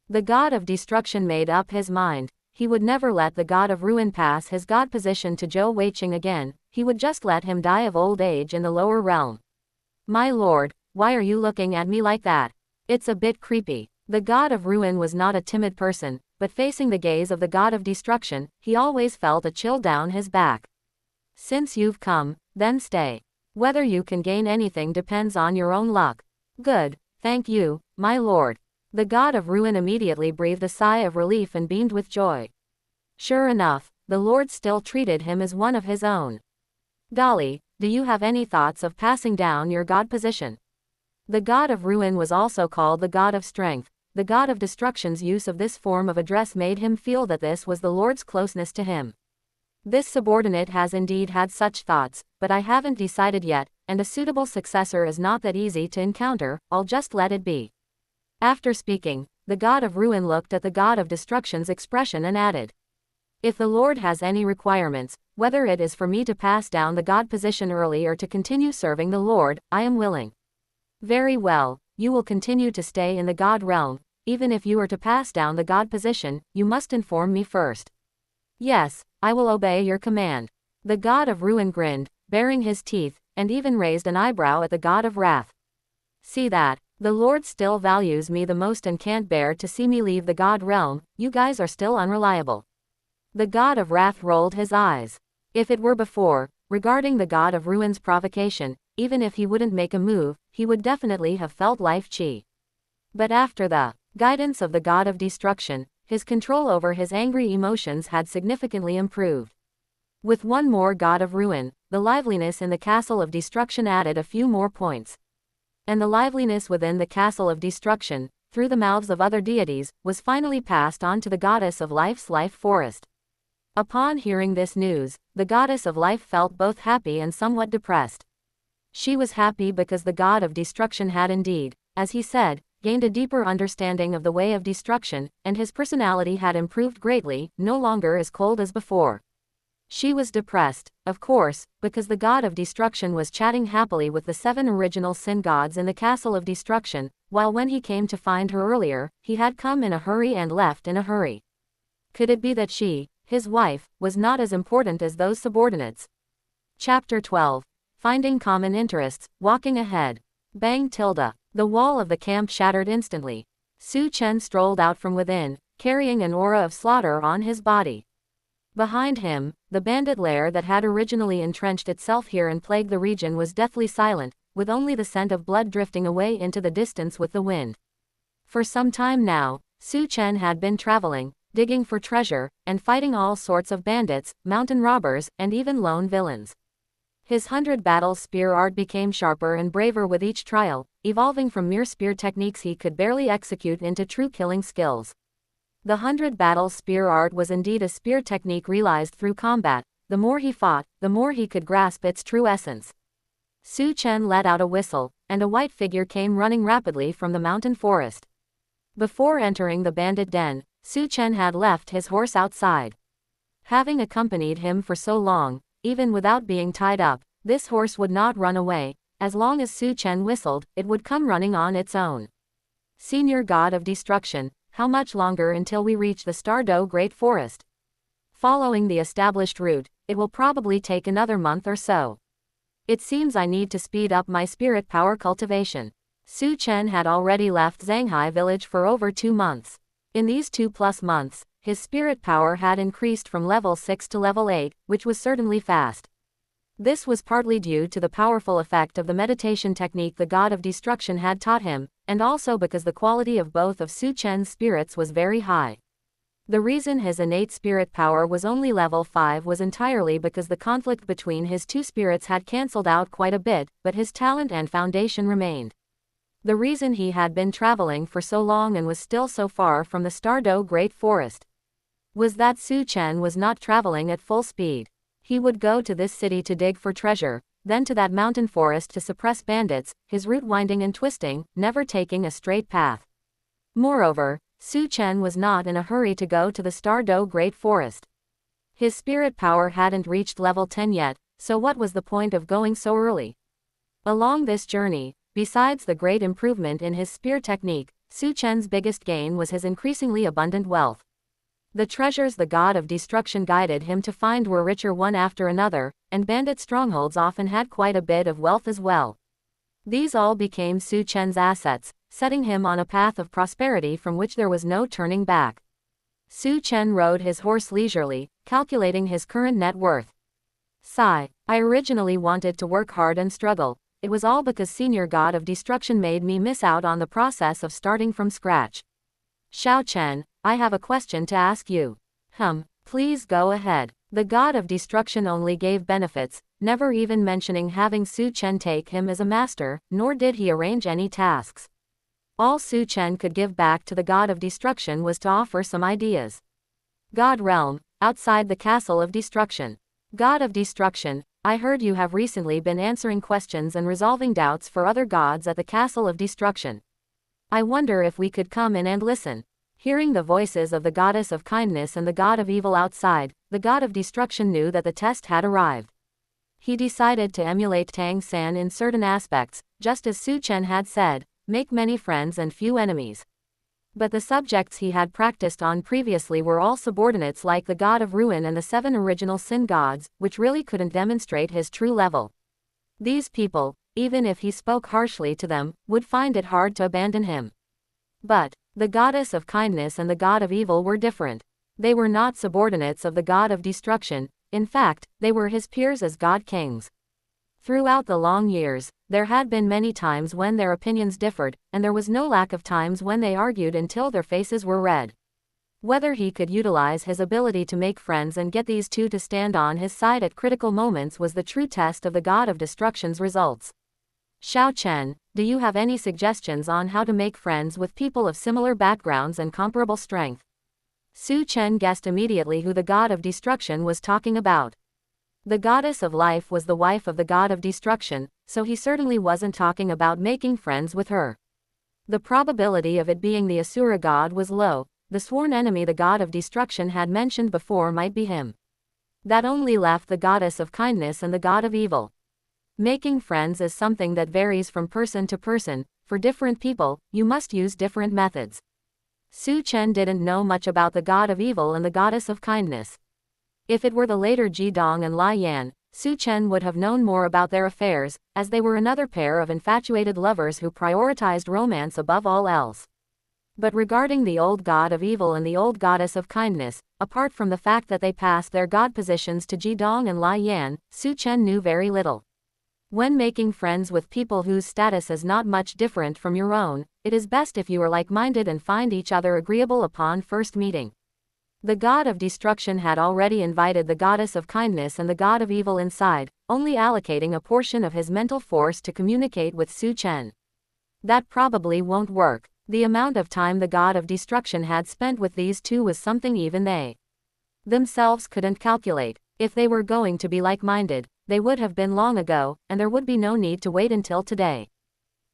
The god of destruction made up his mind. He would never let the god of ruin pass his god position to Zhou Weiqing again, he would just let him die of old age in the lower realm. My lord, why are you looking at me like that? It's a bit creepy. The god of ruin was not a timid person, but facing the gaze of the god of destruction, he always felt a chill down his back. Since you've come, then stay. Whether you can gain anything depends on your own luck. Good, thank you, my lord. The god of ruin immediately breathed a sigh of relief and beamed with joy. Sure enough, the lord still treated him as one of his own. Dolly, do you have any thoughts of passing down your god position? The god of ruin was also called the god of strength. The god of destruction's use of this form of address made him feel that this was the lord's closeness to him. This subordinate has indeed had such thoughts, but I haven't decided yet, and a suitable successor is not that easy to encounter, I'll just let it be. After speaking, the god of ruin looked at the god of destruction's expression and added, if the Lord has any requirements, whether it is for me to pass down the god position early or to continue serving the Lord, I am willing. Very well, you will continue to stay in the god realm. Even if you are to pass down the god position, you must inform me first. Yes, I will obey your command. The god of ruin grinned, baring his teeth, and even raised an eyebrow at the god of wrath. See that, the Lord still values me the most and can't bear to see me leave the god realm, you guys are still unreliable. The god of wrath rolled his eyes. If it were before, regarding the god of ruin's provocation, even if he wouldn't make a move, he would definitely have felt life chi. But after the guidance of the god of destruction, his control over his angry emotions had significantly improved. With one more god of ruin, the liveliness in the castle of destruction added a few more points. And the liveliness within the castle of destruction, through the mouths of other deities, was finally passed on to the goddess of life's life forest. Upon hearing this news, the goddess of life felt both happy and somewhat depressed. She was happy because the god of destruction had indeed, as he said, gained a deeper understanding of the way of destruction, and his personality had improved greatly, no longer as cold as before. She was depressed, of course, because the god of destruction was chatting happily with the 7 original sin gods in the castle of destruction, while when he came to find her earlier, he had come in a hurry and left in a hurry. Could it be that she, his wife, was not as important as those subordinates? Chapter 12. Finding common interests, walking ahead. Bang tilde. The wall of the camp shattered instantly. Chen strolled out from within, carrying an aura of slaughter on his body. Behind him, the bandit lair that had originally entrenched itself here and plagued the region was deathly silent, with only the scent of blood drifting away into the distance with the wind. For some time now, Chen had been traveling, digging for treasure, and fighting all sorts of bandits, mountain robbers, and even lone villains. His 100 battles spear art became sharper and braver with each trial, evolving from mere spear techniques he could barely execute into true killing skills. The 100 battles spear art was indeed a spear technique realized through combat. The more he fought, the more he could grasp its true essence. Chen let out a whistle, and a white figure came running rapidly from the mountain forest. Before entering the bandit den, Chen had left his horse outside. Having accompanied him for so long, even without being tied up, This horse would not run away. As long as Su Chen whistled, it would come running on its own. Senior God of Destruction, how much longer until we reach the Stardo Great Forest? Following the established route, it will probably take another month or so. It seems I need to speed up my spirit power cultivation. Su Chen had already left Zhanghai village for over 2 months. In these 2+ months, his spirit power had increased from level 6 to level 8, which was certainly fast. This was partly due to the powerful effect of the meditation technique the God of Destruction had taught him, and also because the quality of both of Su Chen's spirits was very high. The reason his innate spirit power was only level 5 was entirely because the conflict between his two spirits had cancelled out quite a bit, but his talent and foundation remained. The reason he had been traveling for so long and was still so far from the Stardo Great Forest was that Su Chen was not traveling at full speed. He would go to this city to dig for treasure, then to that mountain forest to suppress bandits, his route winding and twisting, never taking a straight path. Moreover, Su Chen was not in a hurry to go to the Stardo Great Forest. His spirit power hadn't reached level 10 yet, so what was the point of going so early? Along this journey, besides the great improvement in his spear technique, Su Chen's biggest gain was his increasingly abundant wealth. The treasures the God of Destruction guided him to find were richer one after another, and bandit strongholds often had quite a bit of wealth as well. These all became Su Chen's assets, setting him on a path of prosperity from which there was no turning back. Su Chen rode his horse leisurely, calculating his current net worth. Sigh. I originally wanted to work hard and struggle. It was all because Senior God of Destruction made me miss out on the process of starting from scratch. Xiao Chen, I have a question to ask you. Please go ahead. The God of Destruction only gave benefits, never even mentioning having Su Chen take him as a master, nor did he arrange any tasks. All Su Chen could give back to the God of Destruction was to offer some ideas. God Realm, outside the Castle of Destruction. God of Destruction, I heard you have recently been answering questions and resolving doubts for other gods at the Castle of Destruction. I wonder if we could come in and listen. Hearing the voices of the Goddess of Kindness and the God of Evil outside, the God of Destruction knew that the test had arrived. He decided to emulate Tang San in certain aspects, just as Su Chen had said, make many friends and few enemies. But the subjects he had practiced on previously were all subordinates like the God of Ruin and the 7 original sin gods, which really couldn't demonstrate his true level. These people, even if he spoke harshly to them, would find it hard to abandon him. But the Goddess of Kindness and the God of Evil were different. They were not subordinates of the God of Destruction, in fact, they were his peers as God Kings. Throughout the long years, there had been many times when their opinions differed, and there was no lack of times when they argued until their faces were red. Whether he could utilize his ability to make friends and get these two to stand on his side at critical moments was the true test of the God of Destruction's results. Xiao Chen, do you have any suggestions on how to make friends with people of similar backgrounds and comparable strength? Su Chen guessed immediately who the God of Destruction was talking about. The Goddess of Life was the wife of the God of Destruction, so he certainly wasn't talking about making friends with her. The probability of it being the Asura God was low. The sworn enemy the God of Destruction had mentioned before might be him. That only left the Goddess of Kindness and the God of Evil. Making friends is something that varies from person to person. For different people, you must use different methods. Su Chen didn't know much about the God of Evil and the Goddess of Kindness. If it were the later Jidong and Lai Yan, Su Chen would have known more about their affairs, as they were another pair of infatuated lovers who prioritized romance above all else. But regarding the old God of Evil and the old Goddess of Kindness, apart from the fact that they passed their god positions to Jidong and Lai Yan, Su Chen knew very little. When making friends with people whose status is not much different from your own, it is best if you are like-minded and find each other agreeable upon first meeting. The God of Destruction had already invited the Goddess of Kindness and the God of Evil inside, only allocating a portion of his mental force to communicate with Su Chen. That probably won't work. The amount of time the God of Destruction had spent with these two was something even they themselves couldn't calculate. If they were going to be like-minded, they would have been long ago, and there would be no need to wait until today.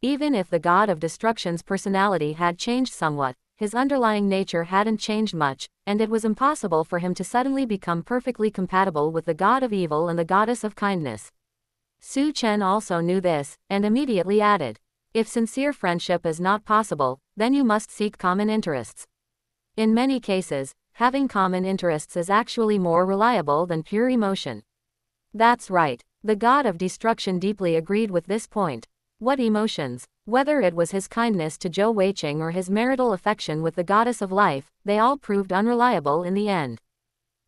Even if the God of Destruction's personality had changed somewhat, his underlying nature hadn't changed much, and it was impossible for him to suddenly become perfectly compatible with the God of Evil and the Goddess of Kindness. Chen also knew this, and immediately added, if sincere friendship is not possible, then you must seek common interests. In many cases, having common interests is actually more reliable than pure emotion. That's right. The god of destruction deeply agreed with this point. What emotions? Whether it was his kindness to Zhou Weiqing or his marital affection with the goddess of life, they all proved unreliable in the end.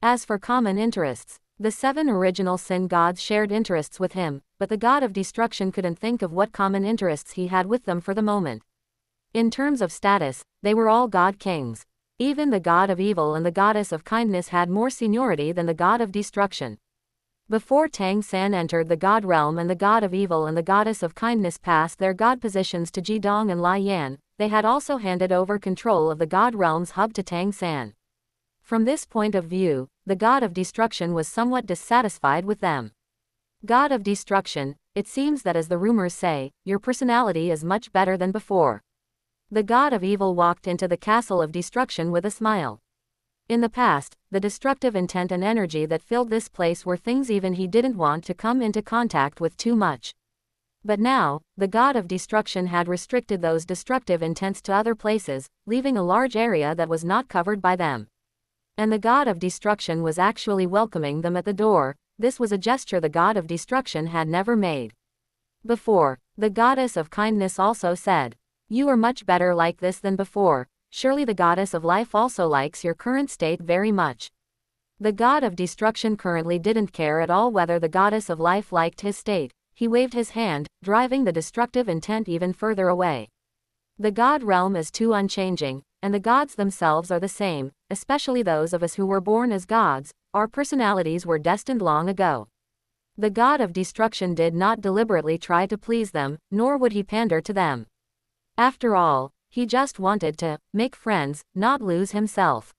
As for common interests, the 7 original sin gods shared interests with him, but the god of destruction couldn't think of what common interests he had with them for the moment. In terms of status, they were all god kings. Even the god of evil and the goddess of kindness had more seniority than the god of destruction. Before Tang San entered the god realm and the god of evil and the goddess of kindness passed their god positions to Jidong and Lai Yan, they had also handed over control of the god realm's hub to Tang San. From this point of view, the god of destruction was somewhat dissatisfied with them. God of destruction, it seems that as the rumors say, your personality is much better than before. The god of evil walked into the castle of destruction with a smile. In the past, the destructive intent and energy that filled this place were things even he didn't want to come into contact with too much. But now, the god of destruction had restricted those destructive intents to other places, leaving a large area that was not covered by them. And the god of destruction was actually welcoming them at the door. This was a gesture the god of destruction had never made before. The goddess of kindness also said, you are much better like this than before. Surely the goddess of life also likes your current state very much. The god of destruction currently didn't care at all whether the goddess of life liked his state. He waved his hand, driving the destructive intent even further away. The god realm is too unchanging, and the gods themselves are the same, especially those of us who were born as gods. Our personalities were destined long ago. The god of destruction did not deliberately try to please them, nor would he pander to them. After all, he just wanted to make friends, not lose himself.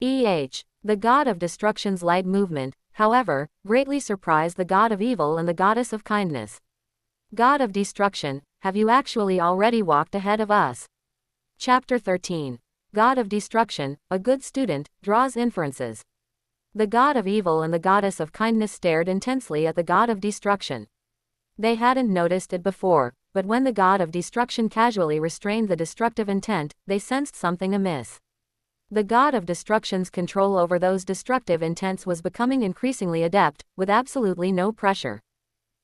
The god of destruction's light movement, however, greatly surprised the god of evil and the goddess of kindness. God of destruction, have you actually already walked ahead of us? Chapter 13. God of destruction, a good student, draws inferences. The god of evil and the goddess of kindness stared intensely at the god of destruction. They hadn't noticed it before, but when the god of destruction casually restrained the destructive intent, they sensed something amiss. The god of destruction's control over those destructive intents was becoming increasingly adept, with absolutely no pressure.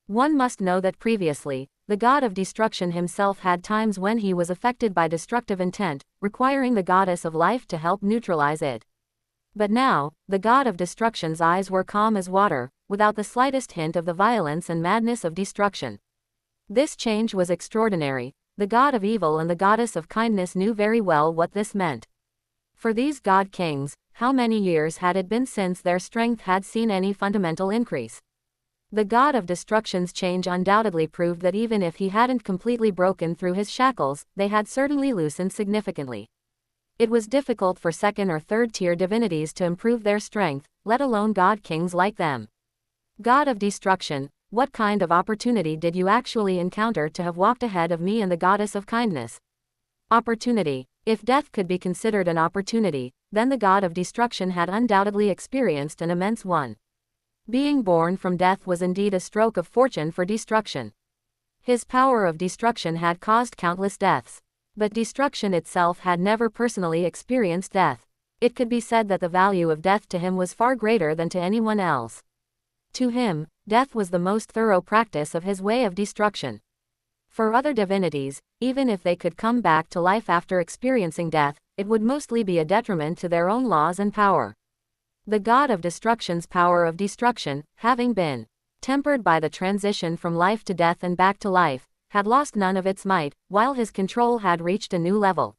One must know that previously, the god of destruction himself had times when he was affected by destructive intent, requiring the goddess of life to help neutralize it. But now, the god of destruction's eyes were calm as water, without the slightest hint of the violence and madness of destruction. This change was extraordinary. The god of evil and the goddess of kindness knew very well what this meant. For these god kings, how many years had it been since their strength had seen any fundamental increase? The god of destruction's change undoubtedly proved that even if he hadn't completely broken through his shackles, they had certainly loosened significantly. It was difficult for second or third tier divinities to improve their strength, let alone god kings like them. God of destruction, what kind of opportunity did you actually encounter to have walked ahead of me and the goddess of kindness? Opportunity. If death could be considered an opportunity, then the god of destruction had undoubtedly experienced an immense one. Being born from death was indeed a stroke of fortune for destruction. His power of destruction had caused countless deaths. But destruction itself had never personally experienced death. It could be said that the value of death to him was far greater than to anyone else. To him, death was the most thorough practice of his way of destruction. For other divinities, even if they could come back to life after experiencing death, it would mostly be a detriment to their own laws and power. The god of destruction's power of destruction, having been tempered by the transition from life to death and back to life, had lost none of its might, while his control had reached a new level.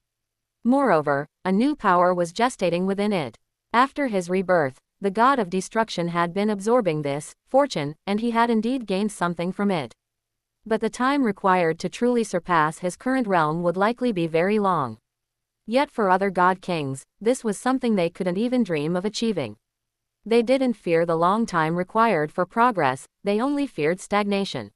Moreover, a new power was gestating within it. After his rebirth, the god of destruction had been absorbing this fortune, and he had indeed gained something from it. But the time required to truly surpass his current realm would likely be very long. Yet for other god kings, this was something they couldn't even dream of achieving. They didn't fear the long time required for progress, they only feared stagnation.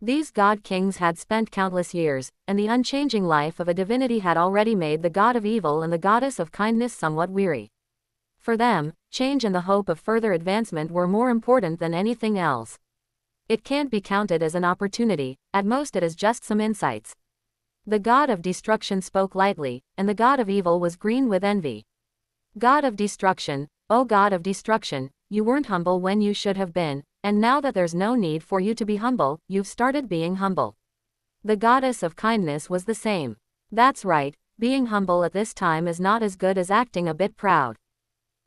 These god kings had spent countless years, and the unchanging life of a divinity had already made the god of evil and the goddess of kindness somewhat weary. For them, change and the hope of further advancement were more important than anything else. It can't be counted as an opportunity, at most it is just some insights. The god of destruction spoke lightly, and the god of evil was green with envy. God of destruction, oh god of destruction, you weren't humble when you should have been, and now that there's no need for you to be humble, you've started being humble. The goddess of kindness was the same. That's right, being humble at this time is not as good as acting a bit proud.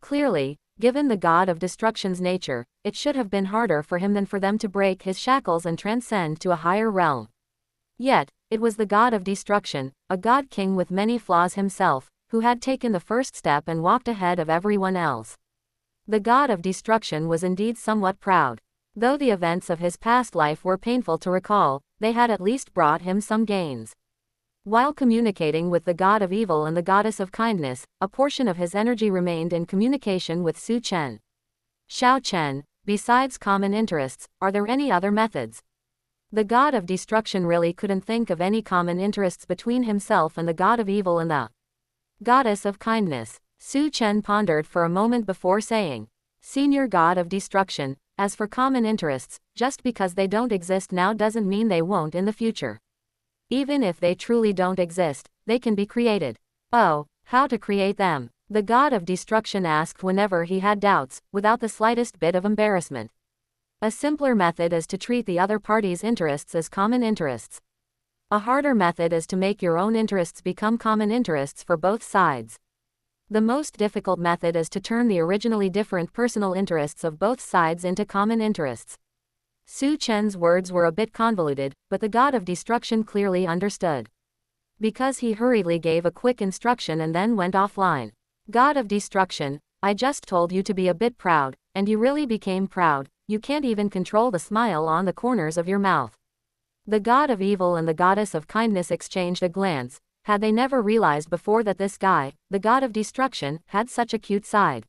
Clearly, given the god of destruction's nature, it should have been harder for him than for them to break his shackles and transcend to a higher realm. Yet, it was the god of destruction, a god king with many flaws himself, who had taken the first step and walked ahead of everyone else. The god of destruction was indeed somewhat proud. Though the events of his past life were painful to recall, they had at least brought him some gains. While communicating with the god of evil and the goddess of kindness, a portion of his energy remained in communication with Chen. Xiao Chen, besides common interests, are there any other methods? The god of destruction really couldn't think of any common interests between himself and the god of evil and the goddess of kindness. Chen pondered for a moment before saying, Senior god of destruction, as for common interests, just because they don't exist now doesn't mean they won't in the future. Even if they truly don't exist, they can be created. Oh, how to create them? The god of destruction asked whenever he had doubts, without the slightest bit of embarrassment. A simpler method is to treat the other party's interests as common interests. A harder method is to make your own interests become common interests for both sides. The most difficult method is to turn the originally different personal interests of both sides into common interests. Chen's words were a bit convoluted, but the god of destruction clearly understood. Because he hurriedly gave a quick instruction and then went offline. God of destruction, I just told you to be a bit proud, and you really became proud. You can't even control the smile on the corners of your mouth. The god of evil and the goddess of kindness exchanged a glance. Had they never realized before that this guy, the god of destruction, had such a cute side?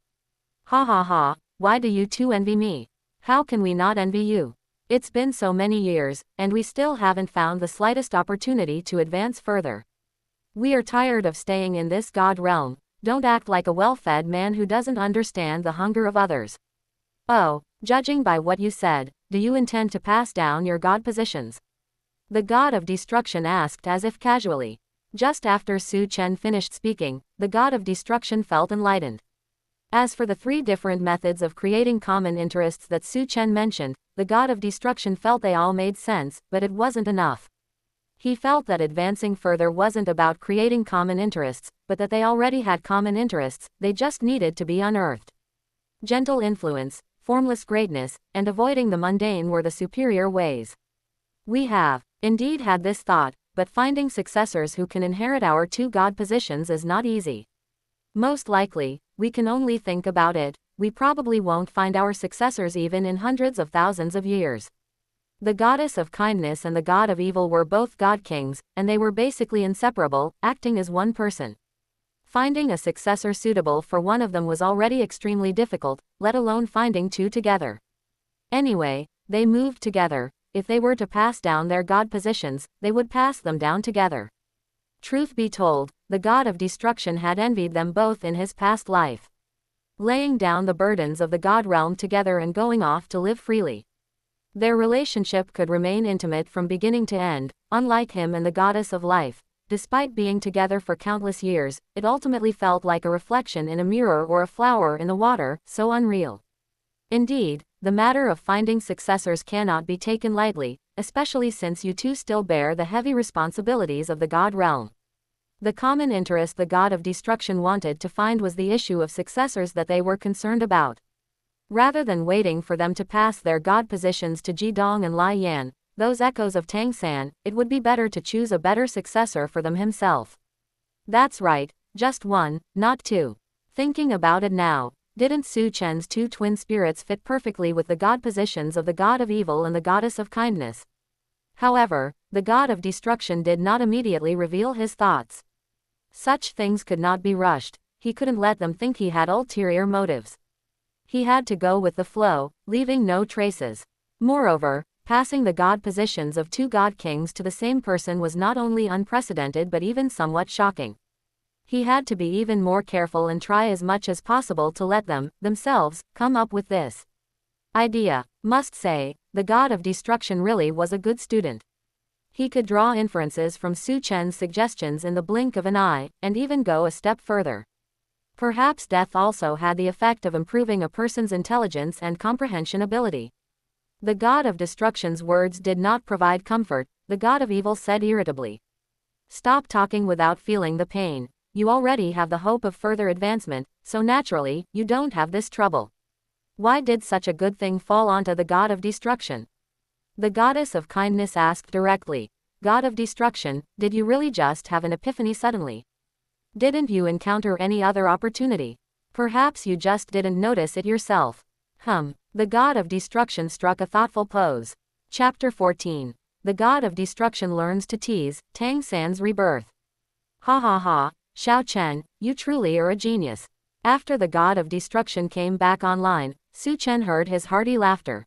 Ha ha ha, why do you two envy me? How can we not envy you? It's been so many years, and we still haven't found the slightest opportunity to advance further. We are tired of staying in this god realm. Don't act like a well-fed man who doesn't understand the hunger of others. Oh, judging by what you said, do you intend to pass down your god positions? The god of destruction asked as if casually. Just after Chen finished speaking, the god of destruction felt enlightened. As for the 3 different methods of creating common interests that Chen mentioned, the god of destruction felt they all made sense, but it wasn't enough. He felt that advancing further wasn't about creating common interests, but that they already had common interests, they just needed to be unearthed. Gentle influence, formless greatness, and avoiding the mundane were the superior ways. We have, indeed, had this thought, but finding successors who can inherit our 2 god positions is not easy. Most likely, we can only think about it. We probably won't find our successors even in hundreds of thousands of years. The goddess of kindness and the god of evil were both god kings, and they were basically inseparable, acting as one person. Finding a successor suitable for one of them was already extremely difficult, let alone finding 2 together. Anyway, they moved together. If they were to pass down their god positions, they would pass them down together. Truth be told, the god of destruction had envied them both in his past life. Laying down the burdens of the god realm together and going off to live freely. Their relationship could remain intimate from beginning to end, unlike him and the goddess of life. Despite being together for countless years, it ultimately felt like a reflection in a mirror or a flower in the water, so unreal. Indeed, the matter of finding successors cannot be taken lightly, especially since you 2 still bear the heavy responsibilities of the god realm. The common interest the god of destruction wanted to find was the issue of successors that they were concerned about. Rather than waiting for them to pass their god positions to Jidong and Lai Yan, those echoes of Tangsan, it would be better to choose a better successor for them himself. That's right, just 1, not 2. Thinking about it now, didn't Chen's 2 twin spirits fit perfectly with the god positions of the god of evil and the goddess of kindness? However, the god of destruction did not immediately reveal his thoughts. Such things could not be rushed. He couldn't let them think he had ulterior motives. He had to go with the flow, leaving no traces. Moreover, passing the god positions of 2 god kings to the same person was not only unprecedented but even somewhat shocking. He had to be even more careful and try as much as possible to let them, themselves, come up with this. Idea. Must say, the god of destruction really was a good student. He could draw inferences from Su Chen's suggestions in the blink of an eye, and even go a step further. Perhaps death also had the effect of improving a person's intelligence and comprehension ability. The god of destruction's words did not provide comfort, the god of evil said irritably. Stop talking without feeling the pain. You already have the hope of further advancement, so naturally, you don't have this trouble. Why did such a good thing fall onto the god of destruction? The goddess of kindness asked directly. God of destruction, did you really just have an epiphany suddenly? Didn't you encounter any other opportunity? Perhaps you just didn't notice it yourself. The god of destruction struck a thoughtful pose. Chapter 14. The god of destruction learns to tease, Tang San's rebirth. Ha ha ha, Xiao Chen, you truly are a genius. After the god of destruction came back online, Su Chen heard his hearty laughter.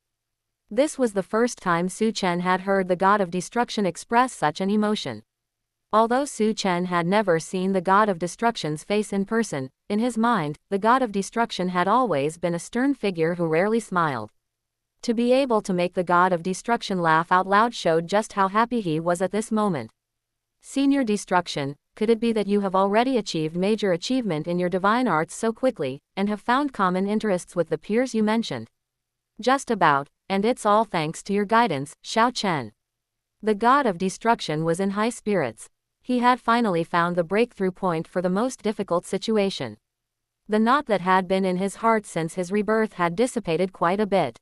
This was the first time Su Chen had heard the god of destruction express such an emotion. Although Su Chen had never seen the god of destruction's face in person, in his mind, the god of destruction had always been a stern figure who rarely smiled. To be able to make the god of destruction laugh out loud showed just how happy he was at this moment. Senior destruction, could it be that you have already achieved major achievement in your divine arts so quickly, and have found common interests with the peers you mentioned? Just about, and it's all thanks to your guidance, Xiao Chen. The god of destruction was in high spirits. He had finally found the breakthrough point for the most difficult situation. The knot that had been in his heart since his rebirth had dissipated quite a bit.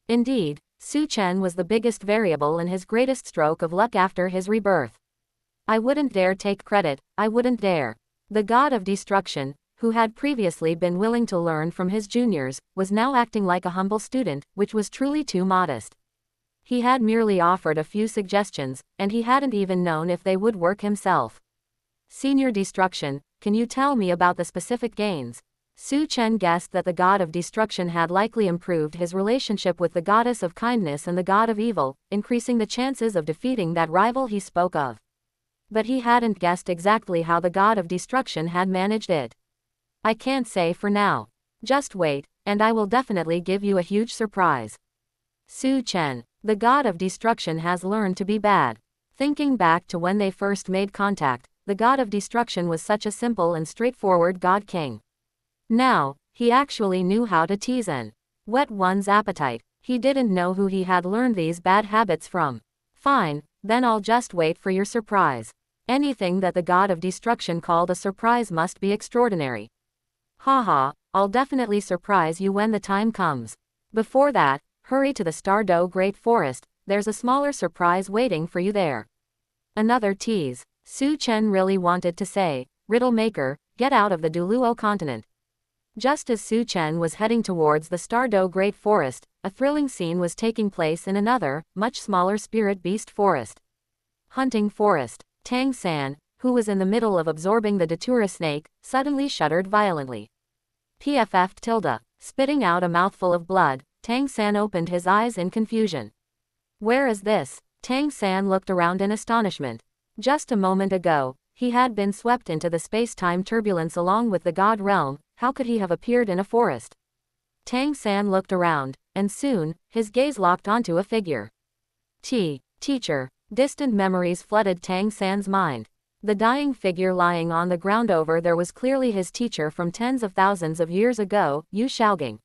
Indeed, Su Chen was the biggest variable in his greatest stroke of luck after his rebirth. I wouldn't dare take credit, I wouldn't dare. The god of destruction, who had previously been willing to learn from his juniors, was now acting like a humble student, which was truly too modest. He had merely offered a few suggestions, and he hadn't even known if they would work himself. Senior destruction, can you tell me about the specific gains? Su Chen guessed that the god of destruction had likely improved his relationship with the goddess of kindness and the god of evil, increasing the chances of defeating that rival he spoke of. But he hadn't guessed exactly how the god of destruction had managed it. I can't say for now. Just wait, and I will definitely give you a huge surprise. Su Chen, the god of destruction has learned to be bad. Thinking back to when they first made contact, the god of destruction was such a simple and straightforward god king. Now, he actually knew how to tease and whet one's appetite. He didn't know who he had learned these bad habits from. Fine, then I'll just wait for your surprise. Anything that the god of destruction called a surprise must be extraordinary. Haha, I'll definitely surprise you when the time comes. Before that, hurry to the Stardow Great Forest, there's a smaller surprise waiting for you there. Another tease. Su Chen really wanted to say, Riddle Maker, get out of the Douluo continent. Just as Su Chen was heading towards the Stardow Great Forest, a thrilling scene was taking place in another, much smaller spirit beast forest. Hunting Forest. Tang San, who was in the middle of absorbing the datura snake, suddenly shuddered violently. PFF tilde. Spitting out a mouthful of blood, Tang San opened his eyes in confusion. Where is this? Tang San looked around in astonishment. Just a moment ago, he had been swept into the space-time turbulence along with the god realm. How could he have appeared in a forest? Tang San looked around, and soon, his gaze locked onto a figure. Teacher. Distant memories flooded Tang San's mind. The dying figure lying on the ground over there was clearly his teacher from tens of thousands of years ago, Yu Shaogang.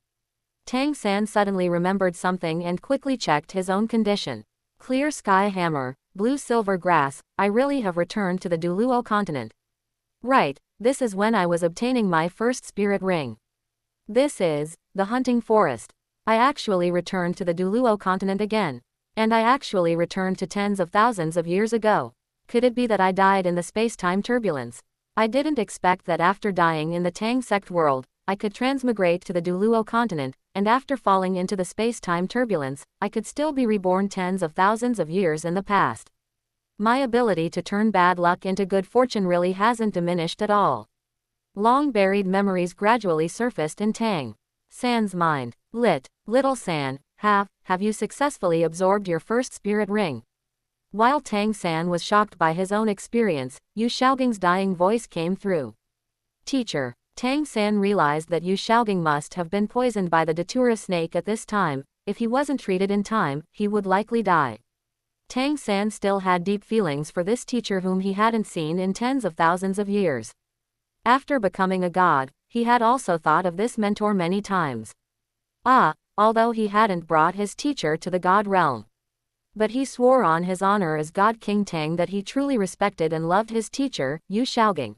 Tang San suddenly remembered something and quickly checked his own condition. Clear sky hammer, blue silver grass, I really have returned to the Douluo continent. Right, this is when I was obtaining my first spirit ring. This is the hunting forest. I actually returned to the Douluo continent again. And I actually returned to tens of thousands of years ago. Could it be that I died in the space-time turbulence? I didn't expect that after dying in the Tang sect world, I could transmigrate to the Douluo continent, and after falling into the space-time turbulence, I could still be reborn tens of thousands of years in the past. My ability to turn bad luck into good fortune really hasn't diminished at all. Long-buried memories gradually surfaced in Tang San's mind. Little San, have you successfully absorbed your first spirit ring? While Tang San was shocked by his own experience, Yu Shaogang's dying voice came through. Teacher. Tang San realized that Yu Shaogang must have been poisoned by the datura snake at this time, if he wasn't treated in time, he would likely die. Tang San still had deep feelings for this teacher whom he hadn't seen in tens of thousands of years. After becoming a god, he had also thought of this mentor many times. Although he hadn't brought his teacher to the god realm. But he swore on his honor as God King Tang that he truly respected and loved his teacher, Yu Shaogang.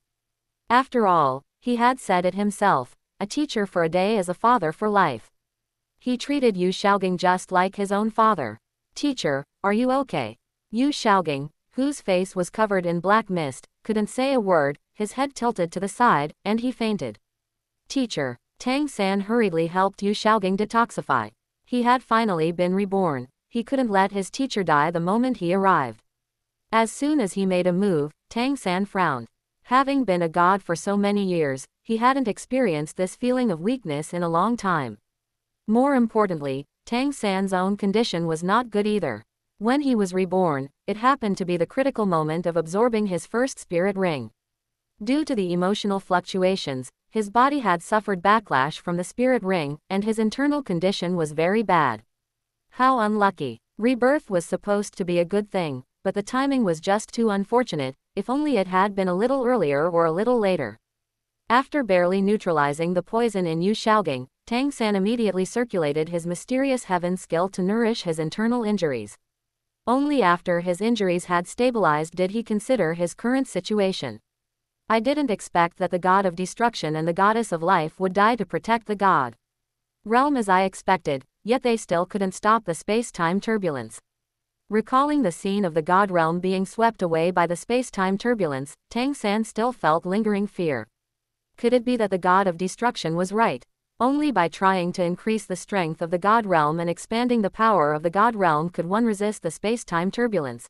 After all, he had said it himself, a teacher for a day is a father for life. He treated Yu Shaogang just like his own father. Teacher, are you okay? Yu Shaogang, whose face was covered in black mist, couldn't say a word, his head tilted to the side, and he fainted. Teacher. Tang San hurriedly helped Yu Shaogang detoxify. He had finally been reborn. He couldn't let his teacher die the moment he arrived. As soon as he made a move, Tang San frowned. Having been a god for so many years, he hadn't experienced this feeling of weakness in a long time. More importantly, Tang San's own condition was not good either. When he was reborn, it happened to be the critical moment of absorbing his first spirit ring. Due to the emotional fluctuations, his body had suffered backlash from the spirit ring, and his internal condition was very bad. How unlucky. Rebirth was supposed to be a good thing, but the timing was just too unfortunate, if only it had been a little earlier or a little later. After barely neutralizing the poison in Yu Shaogang, Tang San immediately circulated his mysterious heaven skill to nourish his internal injuries. Only after his injuries had stabilized did he consider his current situation. I didn't expect that the god of destruction and the goddess of life would die to protect the god realm as I expected, yet they still couldn't stop the space-time turbulence. Recalling the scene of the god realm being swept away by the space-time turbulence, Tang San still felt lingering fear. Could it be that the god of destruction was right? Only by trying to increase the strength of the god realm and expanding the power of the god realm could one resist the space-time turbulence.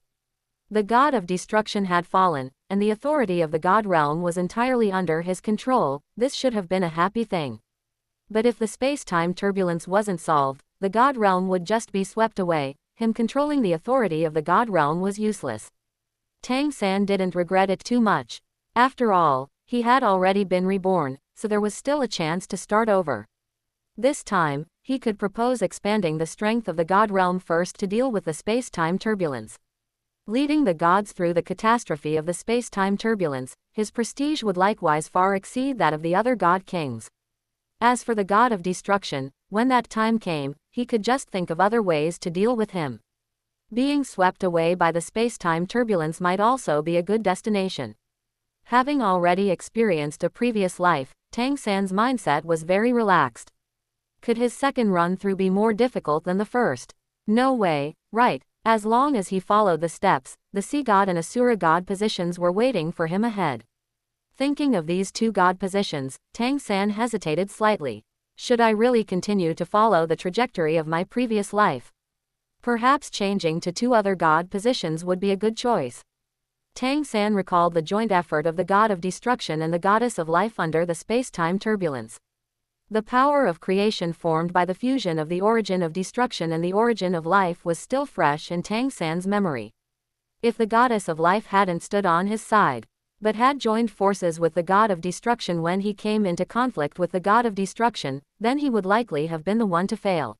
The god of destruction had fallen, and the authority of the god realm was entirely under his control. This should have been a happy thing. But if the space-time turbulence wasn't solved, the god realm would just be swept away. Him controlling the authority of the god realm was useless. Tang San didn't regret it too much. After all, he had already been reborn, so there was still a chance to start over. This time, he could propose expanding the strength of the god realm first to deal with the space-time turbulence. Leading the gods through the catastrophe of the space-time turbulence, his prestige would likewise far exceed that of the other god kings. As for the god of destruction, when that time came, he could just think of other ways to deal with him. Being swept away by the space-time turbulence might also be a good destination. Having already experienced a previous life, Tang San's mindset was very relaxed. Could his second run-through be more difficult than the first? No way, right? As long as he followed the steps, the sea god and asura god positions were waiting for him ahead. Thinking of these two god positions, Tang San hesitated slightly. Should I really continue to follow the trajectory of my previous life? Perhaps changing to two other god positions would be a good choice. Tang San recalled the joint effort of the god of destruction and the goddess of life under the space-time turbulence. The power of creation formed by the fusion of the origin of destruction and the origin of life was still fresh in Tang San's memory. If the goddess of life hadn't stood on his side, but had joined forces with the god of destruction when he came into conflict with the god of destruction, then he would likely have been the one to fail.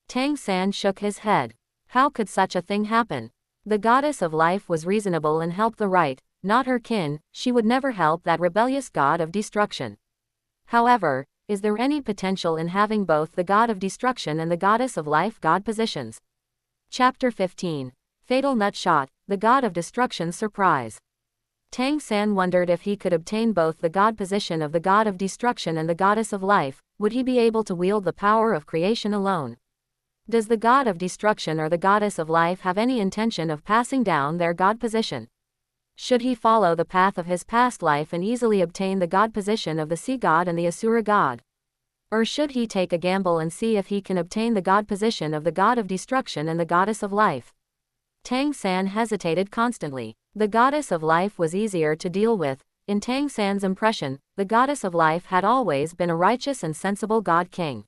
Tang San shook his head. How could such a thing happen? The goddess of life was reasonable and helped the right, not her kin. She would never help that rebellious god of destruction. However, is there any potential in having both the god of destruction and the goddess of life god positions? Chapter 15. Fatal Nutshot, the god of destruction's surprise. Tang San wondered if he could obtain both the god position of the god of destruction and the goddess of life. Would he be able to wield the power of creation alone? Does the god of destruction or the goddess of life have any intention of passing down their god position? Should he follow the path of his past life and easily obtain the god position of the sea god and the asura god? Or should he take a gamble and see if he can obtain the god position of the god of destruction and the goddess of life? Tang San hesitated constantly. The goddess of life was easier to deal with. In Tang San's impression, the goddess of life had always been a righteous and sensible god king.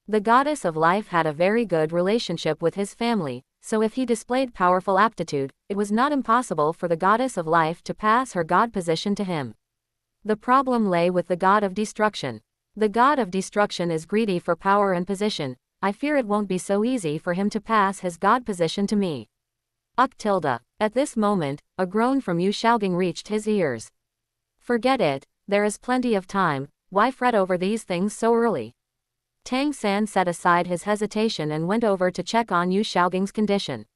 The goddess of life had a very good relationship with his family, so if he displayed powerful aptitude, it was not impossible for the goddess of life to pass her god position to him. The problem lay with the god of destruction. The god of destruction is greedy for power and position. I fear it won't be so easy for him to pass his god position to me. At this moment, a groan from Yu Xiaogang reached his ears. Forget it, there is plenty of time, why fret over these things so early? Tang San set aside his hesitation and went over to check on Yu Xiaogang's condition.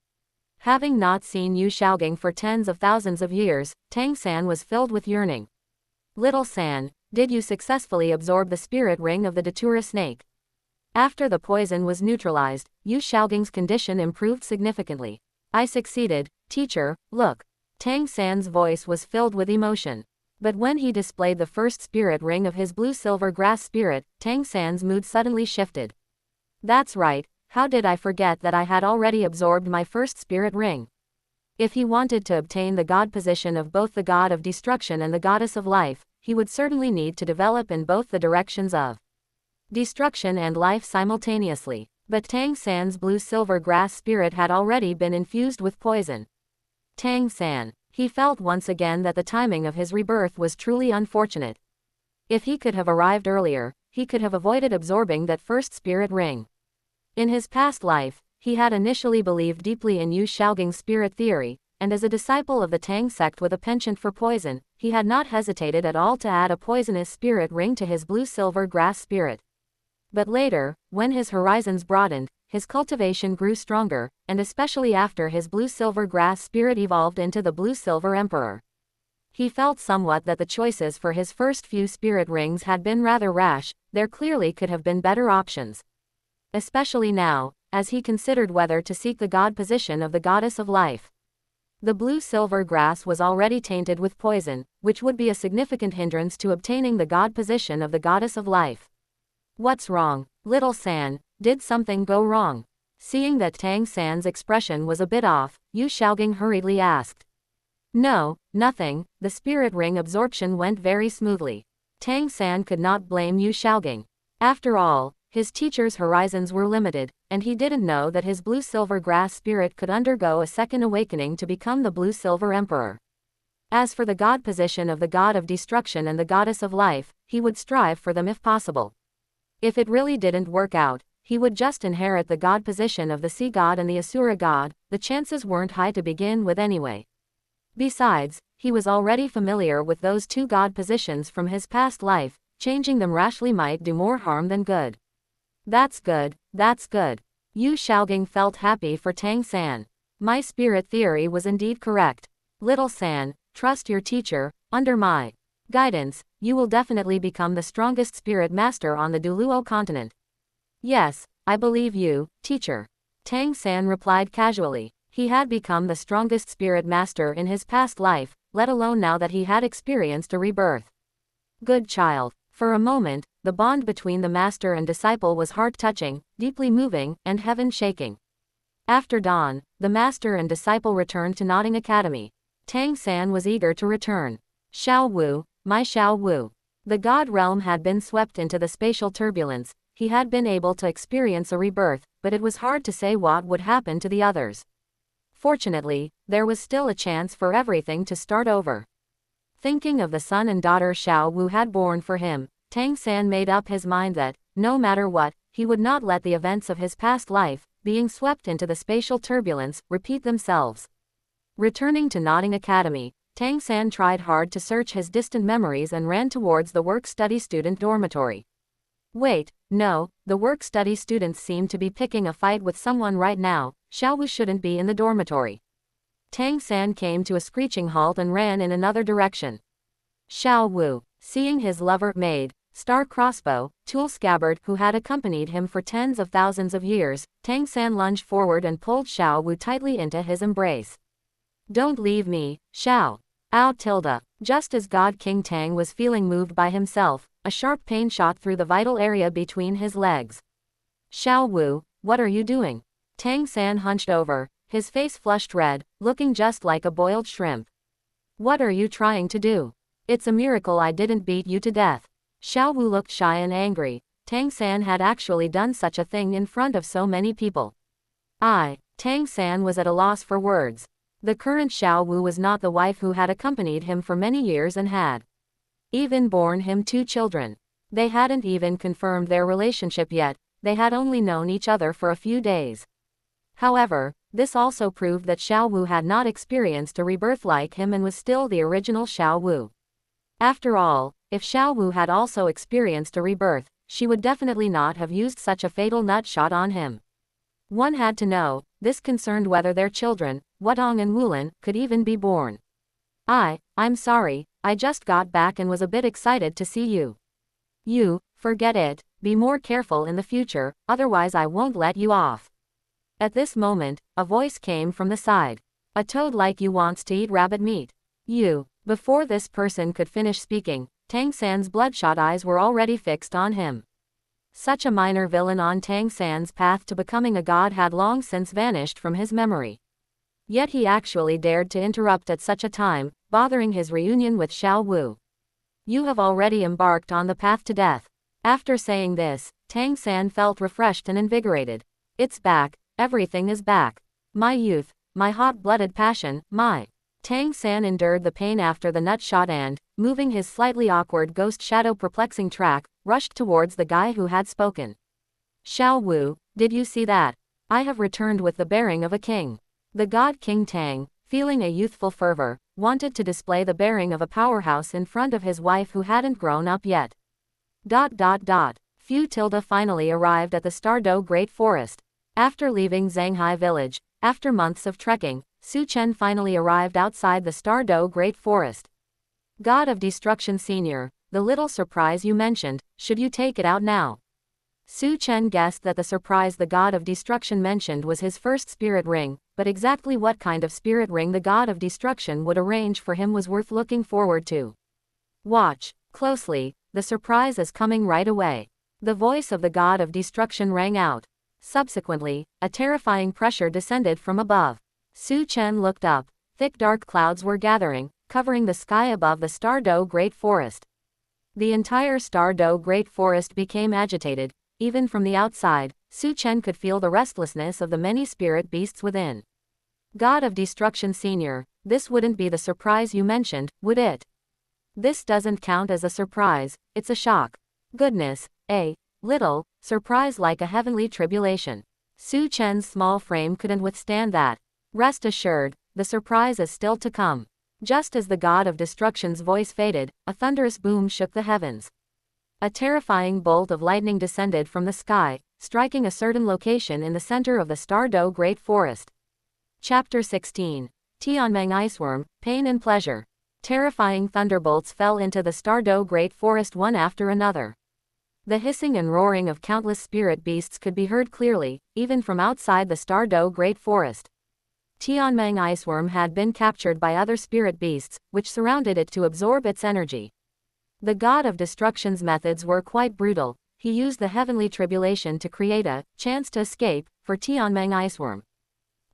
Having not seen Yu Xiaogang for tens of thousands of years, Tang San was filled with yearning. Little San, did you successfully absorb the spirit ring of the datura snake? After the poison was neutralized, Yu Xiaogang's condition improved significantly. I succeeded, teacher, look. Tang San's voice was filled with emotion. But when he displayed the first spirit ring of his blue-silver grass spirit, Tang San's mood suddenly shifted. That's right, how did I forget that I had already absorbed my first spirit ring? If he wanted to obtain the god position of both the god of destruction and the goddess of life, he would certainly need to develop in both the directions of destruction and life simultaneously. But Tang San's blue-silver grass spirit had already been infused with poison. Tang San. He felt once again that the timing of his rebirth was truly unfortunate. If he could have arrived earlier, he could have avoided absorbing that first spirit ring. In his past life, he had initially believed deeply in Yu Xiaogang's spirit theory, and as a disciple of the Tang sect with a penchant for poison, he had not hesitated at all to add a poisonous spirit ring to his blue-silver grass spirit. But later, when his horizons broadened, his cultivation grew stronger, and especially after his blue-silver grass spirit evolved into the blue-silver emperor. He felt somewhat that the choices for his first few spirit rings had been rather rash, there clearly could have been better options. Especially now, as he considered whether to seek the god position of the goddess of life. The blue-silver grass was already tainted with poison, which would be a significant hindrance to obtaining the god position of the goddess of life. What's wrong, little San? Did something go wrong? Seeing that Tang San's expression was a bit off, Yu Xiaogang hurriedly asked. No, nothing, the spirit ring absorption went very smoothly. Tang San could not blame Yu Xiaogang. After all, his teacher's horizons were limited, and he didn't know that his blue-silver grass spirit could undergo a second awakening to become the blue-silver emperor. As for the god position of the god of destruction and the goddess of life, he would strive for them if possible. If it really didn't work out, he would just inherit the god position of the sea god and the asura god, the chances weren't high to begin with anyway. Besides, he was already familiar with those two god positions from his past life, changing them rashly might do more harm than good. That's good, that's good. Yu Xiaogang felt happy for Tang San. My spirit theory was indeed correct. Little San, trust your teacher, under my guidance, you will definitely become the strongest spirit master on the Douluo continent. Yes, I believe you, teacher. Tang San replied casually. He had become the strongest spirit master in his past life, let alone now that he had experienced a rebirth. Good child. For a moment, the bond between the master and disciple was heart-touching, deeply moving, and heaven-shaking. After dawn, the master and disciple returned to Notting Academy. Tang San was eager to return. Xiao Wu, my Xiao Wu. The god realm had been swept into the spatial turbulence. He had been able to experience a rebirth, but it was hard to say what would happen to the others. Fortunately, there was still a chance for everything to start over. Thinking of the son and daughter Xiao Wu had born for him, Tang San made up his mind that, no matter what, he would not let the events of his past life, being swept into the spatial turbulence, repeat themselves. Returning to Notting Academy, Tang San tried hard to search his distant memories and ran towards the work-study student dormitory. Wait, no, the work-study students seem to be picking a fight with someone right now. Xiao Wu shouldn't be in the dormitory. Tang San came to a screeching halt and ran in another direction. Xiao Wu, seeing his lover, maid, star crossbow, tool scabbard who had accompanied him for tens of thousands of years, Tang San lunged forward and pulled Xiao Wu tightly into his embrace. Don't leave me, Xiao. Ow. Just as God King Tang was feeling moved by himself, a sharp pain shot through the vital area between his legs. Xiao Wu, what are you doing? Tang San hunched over, his face flushed red, looking just like a boiled shrimp. What are you trying to do? It's a miracle I didn't beat you to death. Xiao Wu looked shy and angry. Tang San had actually done such a thing in front of so many people. Tang San was at a loss for words. The current Xiao Wu was not the wife who had accompanied him for many years and had even borne him 2 children. They hadn't even confirmed their relationship yet, they had only known each other for a few days. However, this also proved that Xiao Wu had not experienced a rebirth like him and was still the original Xiao Wu. After all, if Xiao Wu had also experienced a rebirth, she would definitely not have used such a fatal nut shot on him. One had to know, this concerned whether their children, Wutong and Wulin, could even be born. I'm sorry, I just got back and was a bit excited to see you. You, forget it, be more careful in the future, otherwise I won't let you off. At this moment, a voice came from the side. A toad like you wants to eat rabbit meat. You. Before this person could finish speaking, Tang San's bloodshot eyes were already fixed on him. Such a minor villain on Tang San's path to becoming a god had long since vanished from his memory. Yet he actually dared to interrupt at such a time, bothering his reunion with Xiao Wu. You have already embarked on the path to death. After saying this, Tang San felt refreshed and invigorated. It's back, everything is back. My youth, my hot-blooded passion, my... Tang San endured the pain after the nut shot and, moving his slightly awkward ghost shadow perplexing track, rushed towards the guy who had spoken. Xiao Wu, did you see that? I have returned with the bearing of a king. The god King Tang, feeling a youthful fervor, wanted to display the bearing of a powerhouse in front of his wife who hadn't grown up yet. Fu Tilda finally arrived at the Stardow Great Forest. After leaving Zhanghai village, after months of trekking, Chen finally arrived outside the Stardow Great Forest. God of Destruction Senior, the little surprise you mentioned, should you take it out now? Chen guessed that the surprise the God of Destruction mentioned was his first spirit ring, but exactly what kind of spirit ring the God of Destruction would arrange for him was worth looking forward to. Watch closely, the surprise is coming right away. The voice of the God of Destruction rang out. Subsequently, a terrifying pressure descended from above. Chen looked up. Thick dark clouds were gathering, covering the sky above the Stardow Great Forest. The entire Stardow Great Forest became agitated. Even from the outside, Chen could feel the restlessness of the many spirit beasts within. God of Destruction Senior, this wouldn't be the surprise you mentioned, would it? This doesn't count as a surprise, it's a shock. Goodness, a little surprise like a heavenly tribulation. Chen's small frame couldn't withstand that. Rest assured, the surprise is still to come. Just as the God of Destruction's voice faded, a thunderous boom shook the heavens. A terrifying bolt of lightning descended from the sky, striking a certain location in the center of the Stardow Great Forest. Chapter 16. Tianmeng Iceworm, Pain and Pleasure. Terrifying thunderbolts fell into the Stardow Great Forest one after another. The hissing and roaring of countless spirit beasts could be heard clearly, even from outside the Stardow Great Forest. Tianmeng Iceworm had been captured by other spirit beasts, which surrounded it to absorb its energy. The God of Destruction's methods were quite brutal. He used the heavenly tribulation to create a chance to escape for Tianmeng Iceworm.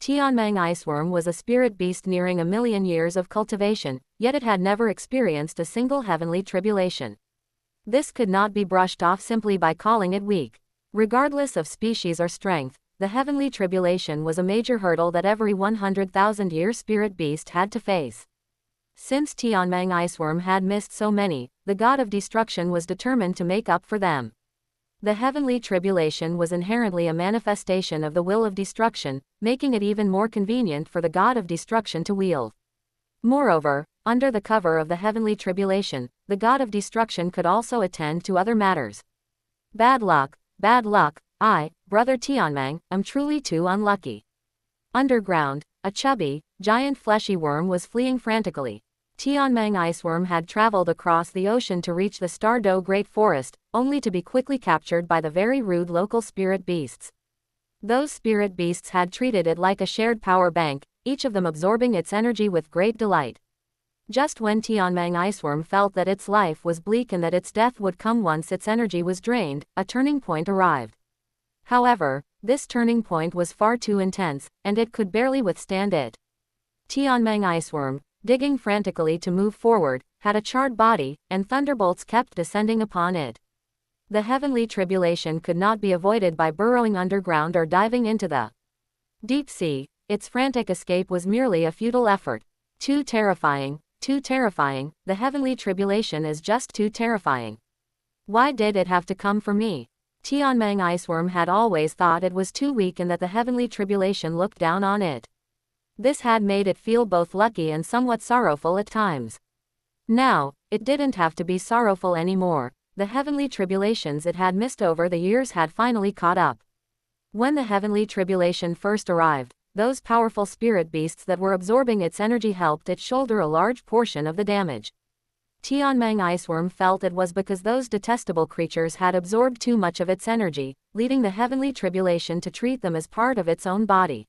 Tianmeng Iceworm was a spirit beast nearing 1,000,000 years of cultivation, yet it had never experienced a single heavenly tribulation. This could not be brushed off simply by calling it weak. Regardless of species or strength, the heavenly tribulation was a major hurdle that every 100,000-year spirit beast had to face. Since Tianmeng Iceworm had missed so many, the God of Destruction was determined to make up for them. The heavenly tribulation was inherently a manifestation of the will of destruction, making it even more convenient for the God of Destruction to wield. Moreover, under the cover of the heavenly tribulation, the God of Destruction could also attend to other matters. Bad luck, I, Brother Tianmeng, am truly too unlucky. Underground, a chubby, giant fleshy worm was fleeing frantically. Tianmeng Iceworm had traveled across the ocean to reach the Stardow Great Forest, only to be quickly captured by the very rude local spirit beasts. Those spirit beasts had treated it like a shared power bank, each of them absorbing its energy with great delight. Just when Tianmeng Iceworm felt that its life was bleak and that its death would come once its energy was drained, a turning point arrived. However, this turning point was far too intense, and it could barely withstand it. Tianmeng Iceworm, digging frantically to move forward, had a charred body, and thunderbolts kept descending upon it. The heavenly tribulation could not be avoided by burrowing underground or diving into the deep sea. Its frantic escape was merely a futile effort. Too terrifying, the heavenly tribulation is just too terrifying. Why did it have to come for me? Tianmeng iceworm had always thought it was too weak and that the heavenly tribulation looked down on it. This had made it feel both lucky and somewhat sorrowful at times. Now, it didn't have to be sorrowful anymore. The heavenly tribulations it had missed over the years had finally caught up. When the heavenly tribulation first arrived, those powerful spirit beasts that were absorbing its energy helped it shoulder a large portion of the damage. Tianmeng iceworm felt it was because those detestable creatures had absorbed too much of its energy, leading the heavenly tribulation to treat them as part of its own body.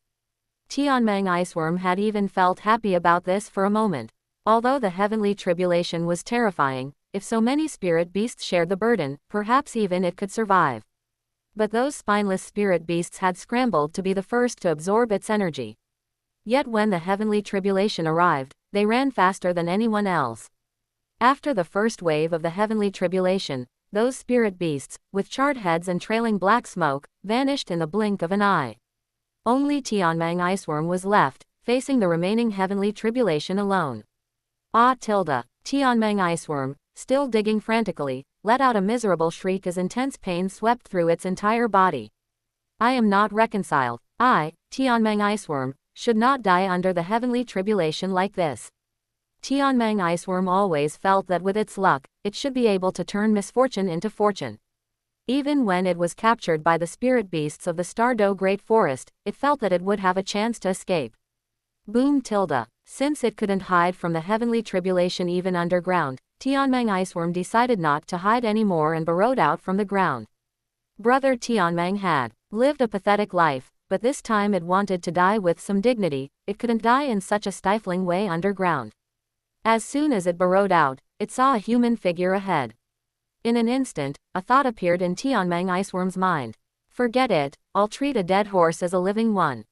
Tianmeng iceworm had even felt happy about this for a moment. Although the heavenly tribulation was terrifying, if so many spirit beasts shared the burden, perhaps even it could survive. But those spineless spirit beasts had scrambled to be the first to absorb its energy. Yet when the heavenly tribulation arrived, they ran faster than anyone else. After the first wave of the heavenly tribulation, those spirit beasts, with charred heads and trailing black smoke, vanished in the blink of an eye. Only Tianmeng iceworm was left, facing the remaining heavenly tribulation alone. Tianmeng iceworm, still digging frantically, let out a miserable shriek as intense pain swept through its entire body. I am not reconciled. I, Tianmeng iceworm, should not die under the heavenly tribulation like this. Tianmeng iceworm always felt that with its luck, it should be able to turn misfortune into fortune. Even when it was captured by the spirit beasts of the Stardow Great Forest, it felt that it would have a chance to escape. Boom. Since it couldn't hide from the heavenly tribulation even underground, Tianmeng iceworm decided not to hide anymore and burrowed out from the ground. Brother Tianmeng had lived a pathetic life, but this time it wanted to die with some dignity. It couldn't die in such a stifling way underground. As soon as it burrowed out, it saw a human figure ahead. In an instant, a thought appeared in Tianmeng iceworm's mind. Forget it, I'll treat a dead horse as a living one.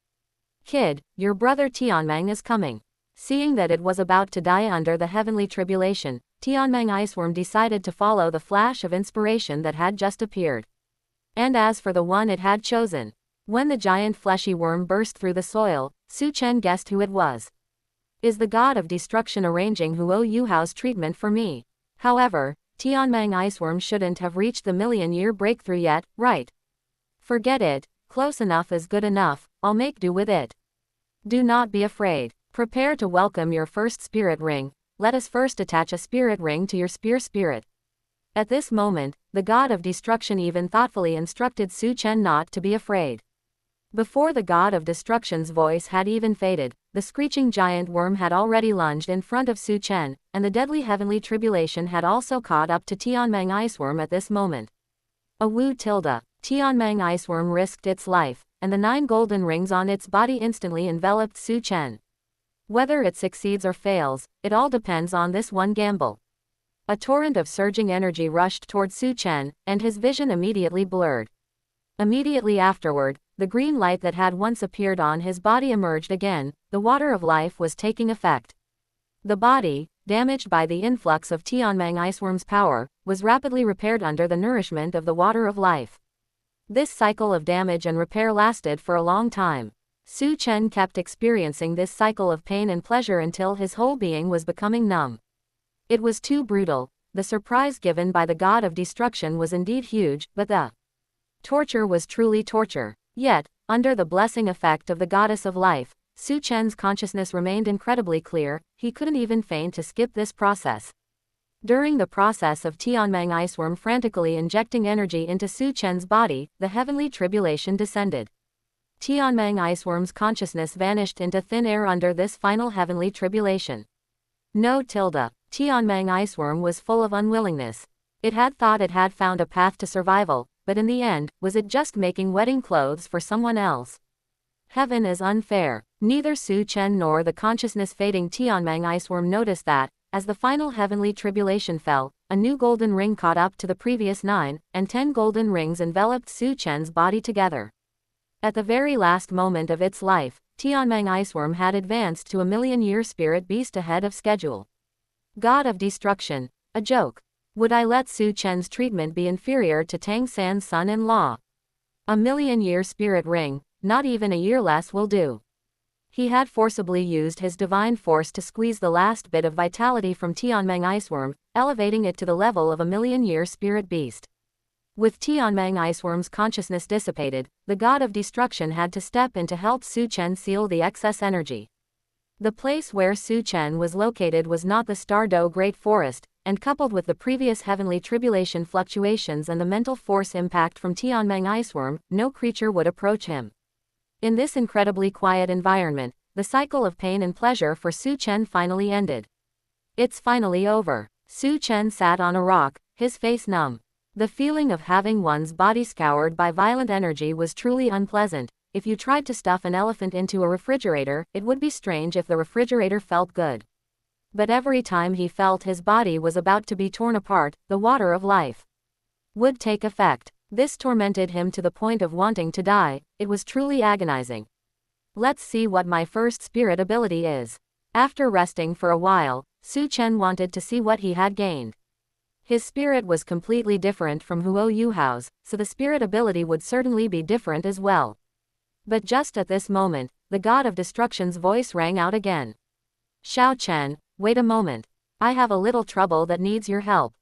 Kid, your brother Tianmeng is coming. Seeing that it was about to die under the heavenly tribulation, Tianmeng iceworm decided to follow the flash of inspiration that had just appeared. And as for the one it had chosen, when the giant fleshy worm burst through the soil, Chen guessed who it was. Is the god of destruction arranging Huo Yuhao's treatment for me? However, Tianmeng iceworm shouldn't have reached the million-year breakthrough yet, right? Forget it, close enough is good enough, I'll make do with it. Do not be afraid. Prepare to welcome your first spirit ring. Let us first attach a spirit ring to your spirit. At this moment, the god of destruction even thoughtfully instructed Chen not to be afraid. Before the god of destruction's voice had even faded, the screeching giant worm had already lunged in front of Chen, and the deadly heavenly tribulation had also caught up to Tianmeng iceworm at this moment. Tianmeng iceworm risked its life, and the 9 golden rings on its body instantly enveloped Chen. Whether it succeeds or fails, it all depends on this one gamble. A torrent of surging energy rushed toward Chen, and his vision immediately blurred. Immediately afterward, the green light that had once appeared on his body emerged again. The water of life was taking effect. The body, damaged by the influx of Tianmeng iceworm's power, was rapidly repaired under the nourishment of the water of life. This cycle of damage and repair lasted for a long time. Chen kept experiencing this cycle of pain and pleasure until his whole being was becoming numb. It was too brutal. The surprise given by the god of destruction was indeed huge, but the torture was truly torture. Yet, under the blessing effect of the goddess of life, Chen's consciousness remained incredibly clear. He couldn't even feign to skip this process. During the process of Tianmeng iceworm frantically injecting energy into Chen's body, the heavenly tribulation descended. Tianmeng iceworm's consciousness vanished into thin air under this final heavenly tribulation. Tianmeng iceworm was full of unwillingness. It had thought it had found a path to survival, but in the end, was it just making wedding clothes for someone else? Heaven is unfair. Neither Chen nor the consciousness-fading Tianmeng iceworm noticed that, as the final heavenly tribulation fell, a new golden ring caught up to the previous 9, and 10 golden rings enveloped Chen's body together. At the very last moment of its life, Tianmeng iceworm had advanced to a million-year spirit beast ahead of schedule. God of destruction. A joke. Would I let Chen's treatment be inferior to Tang San's son-in-law? A million-year spirit ring, not even a year less will do. He had forcibly used his divine force to squeeze the last bit of vitality from Tianmeng iceworm, elevating it to the level of a million-year spirit beast. With Tianmeng iceworm's consciousness dissipated, the god of destruction had to step in to help Su Chen seal the excess energy. The place where Su Chen was located was not the Stardow Great Forest, and coupled with the previous heavenly tribulation fluctuations and the mental force impact from Tianmeng iceworm, no creature would approach him. In this incredibly quiet environment, the cycle of pain and pleasure for Su Chen finally ended. It's finally over. Su Chen sat on a rock, his face numb. The feeling of having one's body scoured by violent energy was truly unpleasant. If you tried to stuff an elephant into a refrigerator, it would be strange if the refrigerator felt good. But every time he felt his body was about to be torn apart, the water of life would take effect. This tormented him to the point of wanting to die. It was truly agonizing. Let's see what my first spirit ability is. After resting for a while, Su Chen wanted to see what he had gained. His spirit was completely different from Huo Yuhao's, so the spirit ability would certainly be different as well. But just at this moment, the god of destruction's voice rang out again. Xiao Chen, wait a moment. I have a little trouble that needs your help.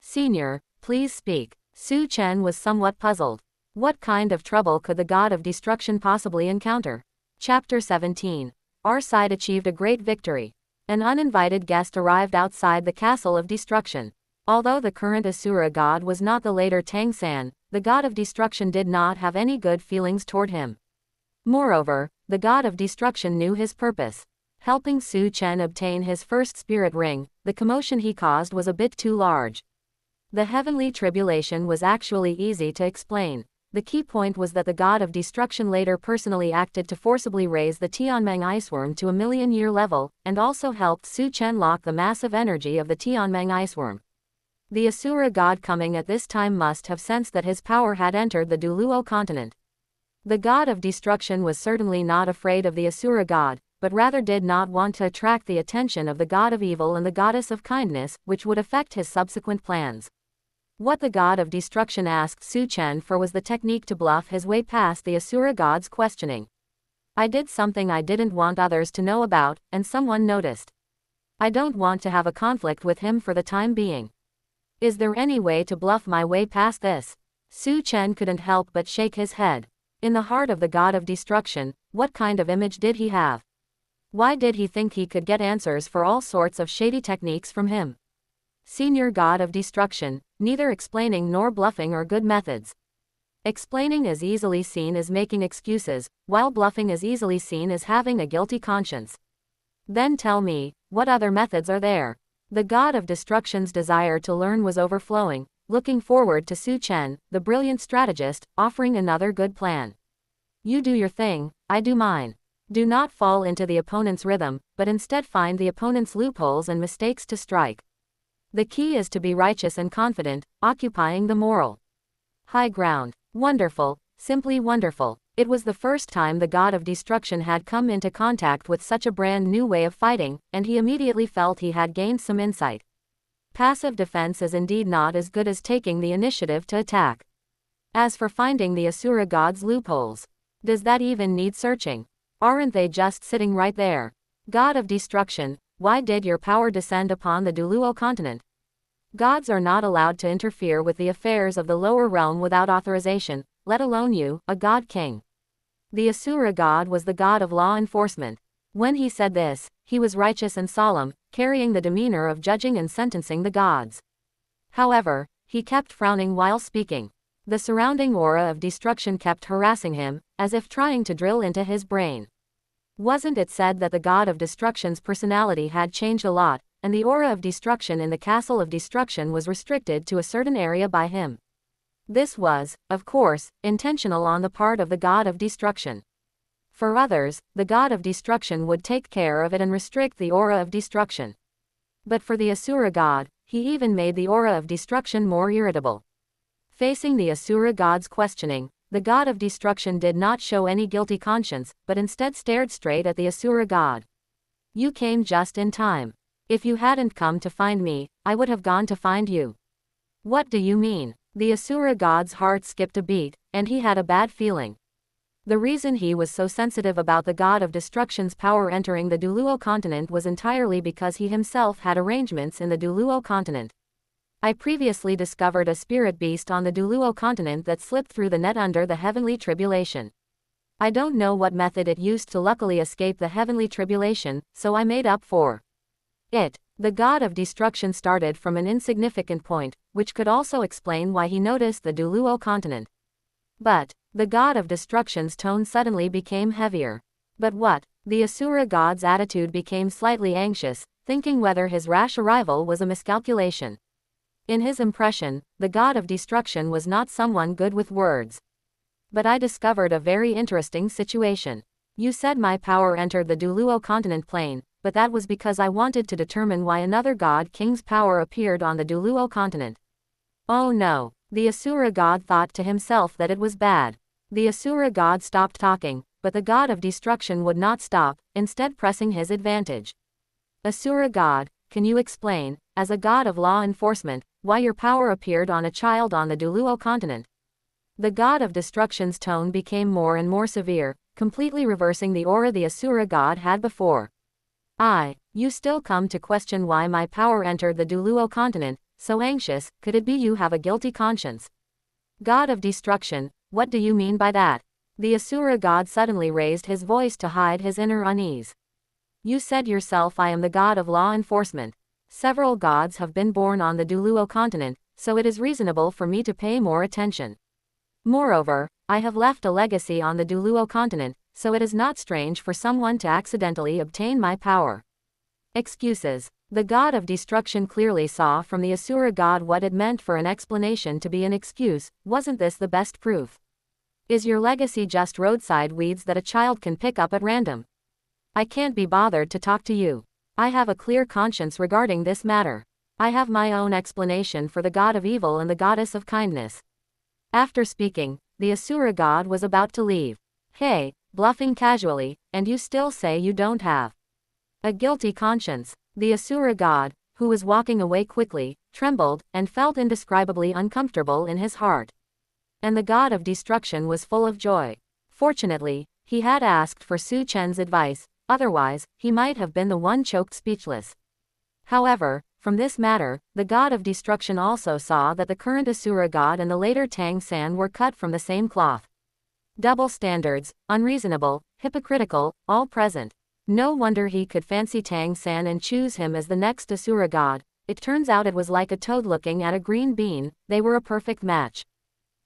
Senior, please speak. Su Chen was somewhat puzzled. What kind of trouble could the god of destruction possibly encounter? Chapter 17. Our side achieved a great victory. An uninvited guest arrived outside the castle of destruction. Although the current Asura god was not the later Tangan, the god of destruction did not have any good feelings toward him. Moreover, the god of destruction knew his purpose. Helping Su Chen obtain his first spirit ring, the commotion he caused was a bit too large. The heavenly tribulation was actually easy to explain. The key point was that the god of destruction later personally acted to forcibly raise the Tianmeng iceworm to a million-year level, and also helped Su Chen lock the massive energy of the Tianmeng iceworm. The Asura god coming at this time must have sensed that his power had entered the douluo continent. The god of destruction was certainly not afraid of the Asura god, but rather did not want to attract the attention of the god of evil and the goddess of kindness, which would affect his subsequent plans. What the god of destruction asked Su Chen for was the technique to bluff his way past the Asura god's questioning. I did something I didn't want others to know about, and someone noticed. I don't want to have a conflict with him for the time being. Is there any way to bluff my way past this? Su Chen couldn't help but shake his head. In the heart of the god of destruction, what kind of image did he have? Why did he think he could get answers for all sorts of shady techniques from him? Senior god of destruction, neither explaining nor bluffing are good methods. Explaining is easily seen as making excuses, while bluffing is easily seen as having a guilty conscience. Then tell me, what other methods are there? The god of destruction's desire to learn was overflowing, looking forward to Su Chen, the brilliant strategist, offering another good plan. You do your thing, I do mine. Do not fall into the opponent's rhythm, but instead find the opponent's loopholes and mistakes to strike. The key is to be righteous and confident, occupying the moral high ground. Wonderful, simply wonderful. It was the first time the god of destruction had come into contact with such a brand new way of fighting, and he immediately felt he had gained some insight. Passive defense is indeed not as good as taking the initiative to attack. As for finding the Asura god's loopholes, does that even need searching? Aren't they just sitting right there? God of destruction, why did your power descend upon the douluo continent? Gods are not allowed to interfere with the affairs of the lower realm without authorization, let alone you, a god king. The Asura god was the god of law enforcement. When he said this, he was righteous and solemn, carrying the demeanor of judging and sentencing the gods. However, he kept frowning while speaking. The surrounding aura of destruction kept harassing him, as if trying to drill into his brain. Wasn't it said that the god of destruction's personality had changed a lot, and the aura of destruction in the castle of destruction was restricted to a certain area by him? This was, of course, intentional on the part of the god of destruction. For others, the god of destruction would take care of it and restrict the aura of destruction. But for the Asura god, he even made the aura of destruction more irritable. Facing the Asura god's questioning, the god of destruction did not show any guilty conscience, but instead stared straight at the Asura god. You came just in time. If you hadn't come to find me, I would have gone to find you. What do you mean? The Asura god's heart skipped a beat, and he had a bad feeling. The reason he was so sensitive about the god of destruction's power entering the douluo continent was entirely because he himself had arrangements in the douluo continent. I previously discovered a spirit beast on the douluo continent that slipped through the net under the heavenly tribulation. I don't know what method it used to luckily escape the heavenly tribulation, so I made up for it. The god of destruction started from an insignificant point, which could also explain why he noticed the douluo continent. But the god of destruction's tone suddenly became heavier. But what? The Asura god's attitude became slightly anxious, thinking whether his rash arrival was a miscalculation. In his impression, the god of destruction was not someone good with words. But I discovered a very interesting situation. You said my power entered the douluo continent plane, but that was because I wanted to determine why another god king's power appeared on the douluo continent. Oh no. The Asura god thought to himself that it was bad. The Asura god stopped talking, but the god of destruction would not stop, instead pressing his advantage. Asura god, can you explain, as a god of law enforcement, why your power appeared on a child on the douluo continent? The god of destruction's tone became more and more severe, completely reversing the aura the Asura god had before. You still come to question why my power entered the douluo continent, so anxious, could it be you have a guilty conscience? God of destruction, what do you mean by that? The Asura god suddenly raised his voice to hide his inner unease. You said yourself I am the god of law enforcement. Several gods have been born on the douluo continent, so it is reasonable for me to pay more attention. Moreover, I have left a legacy on the douluo continent, so it is not strange for someone to accidentally obtain my power. Excuses. The god of destruction clearly saw from the Asura god what it meant for an explanation to be an excuse. Wasn't this the best proof? Is your legacy just roadside weeds that a child can pick up at random? I can't be bothered to talk to you. I have a clear conscience regarding this matter. I have my own explanation for the god of evil and the goddess of kindness. After speaking, the Asura god was about to leave. Hey, bluffing casually, and you still say you don't have a guilty conscience. The Asura god, who was walking away quickly, trembled, and felt indescribably uncomfortable in his heart. And the god of destruction was full of joy. Fortunately, he had asked for Su Chen's advice, otherwise, he might have been the one choked speechless. However, from this matter, the god of destruction also saw that the current Asura god and the later Tang San were cut from the same cloth. Double standards, unreasonable, hypocritical, all present. No wonder he could fancy Tang San and choose him as the next Asura god. It turns out it was like a toad looking at a green bean, they were a perfect match.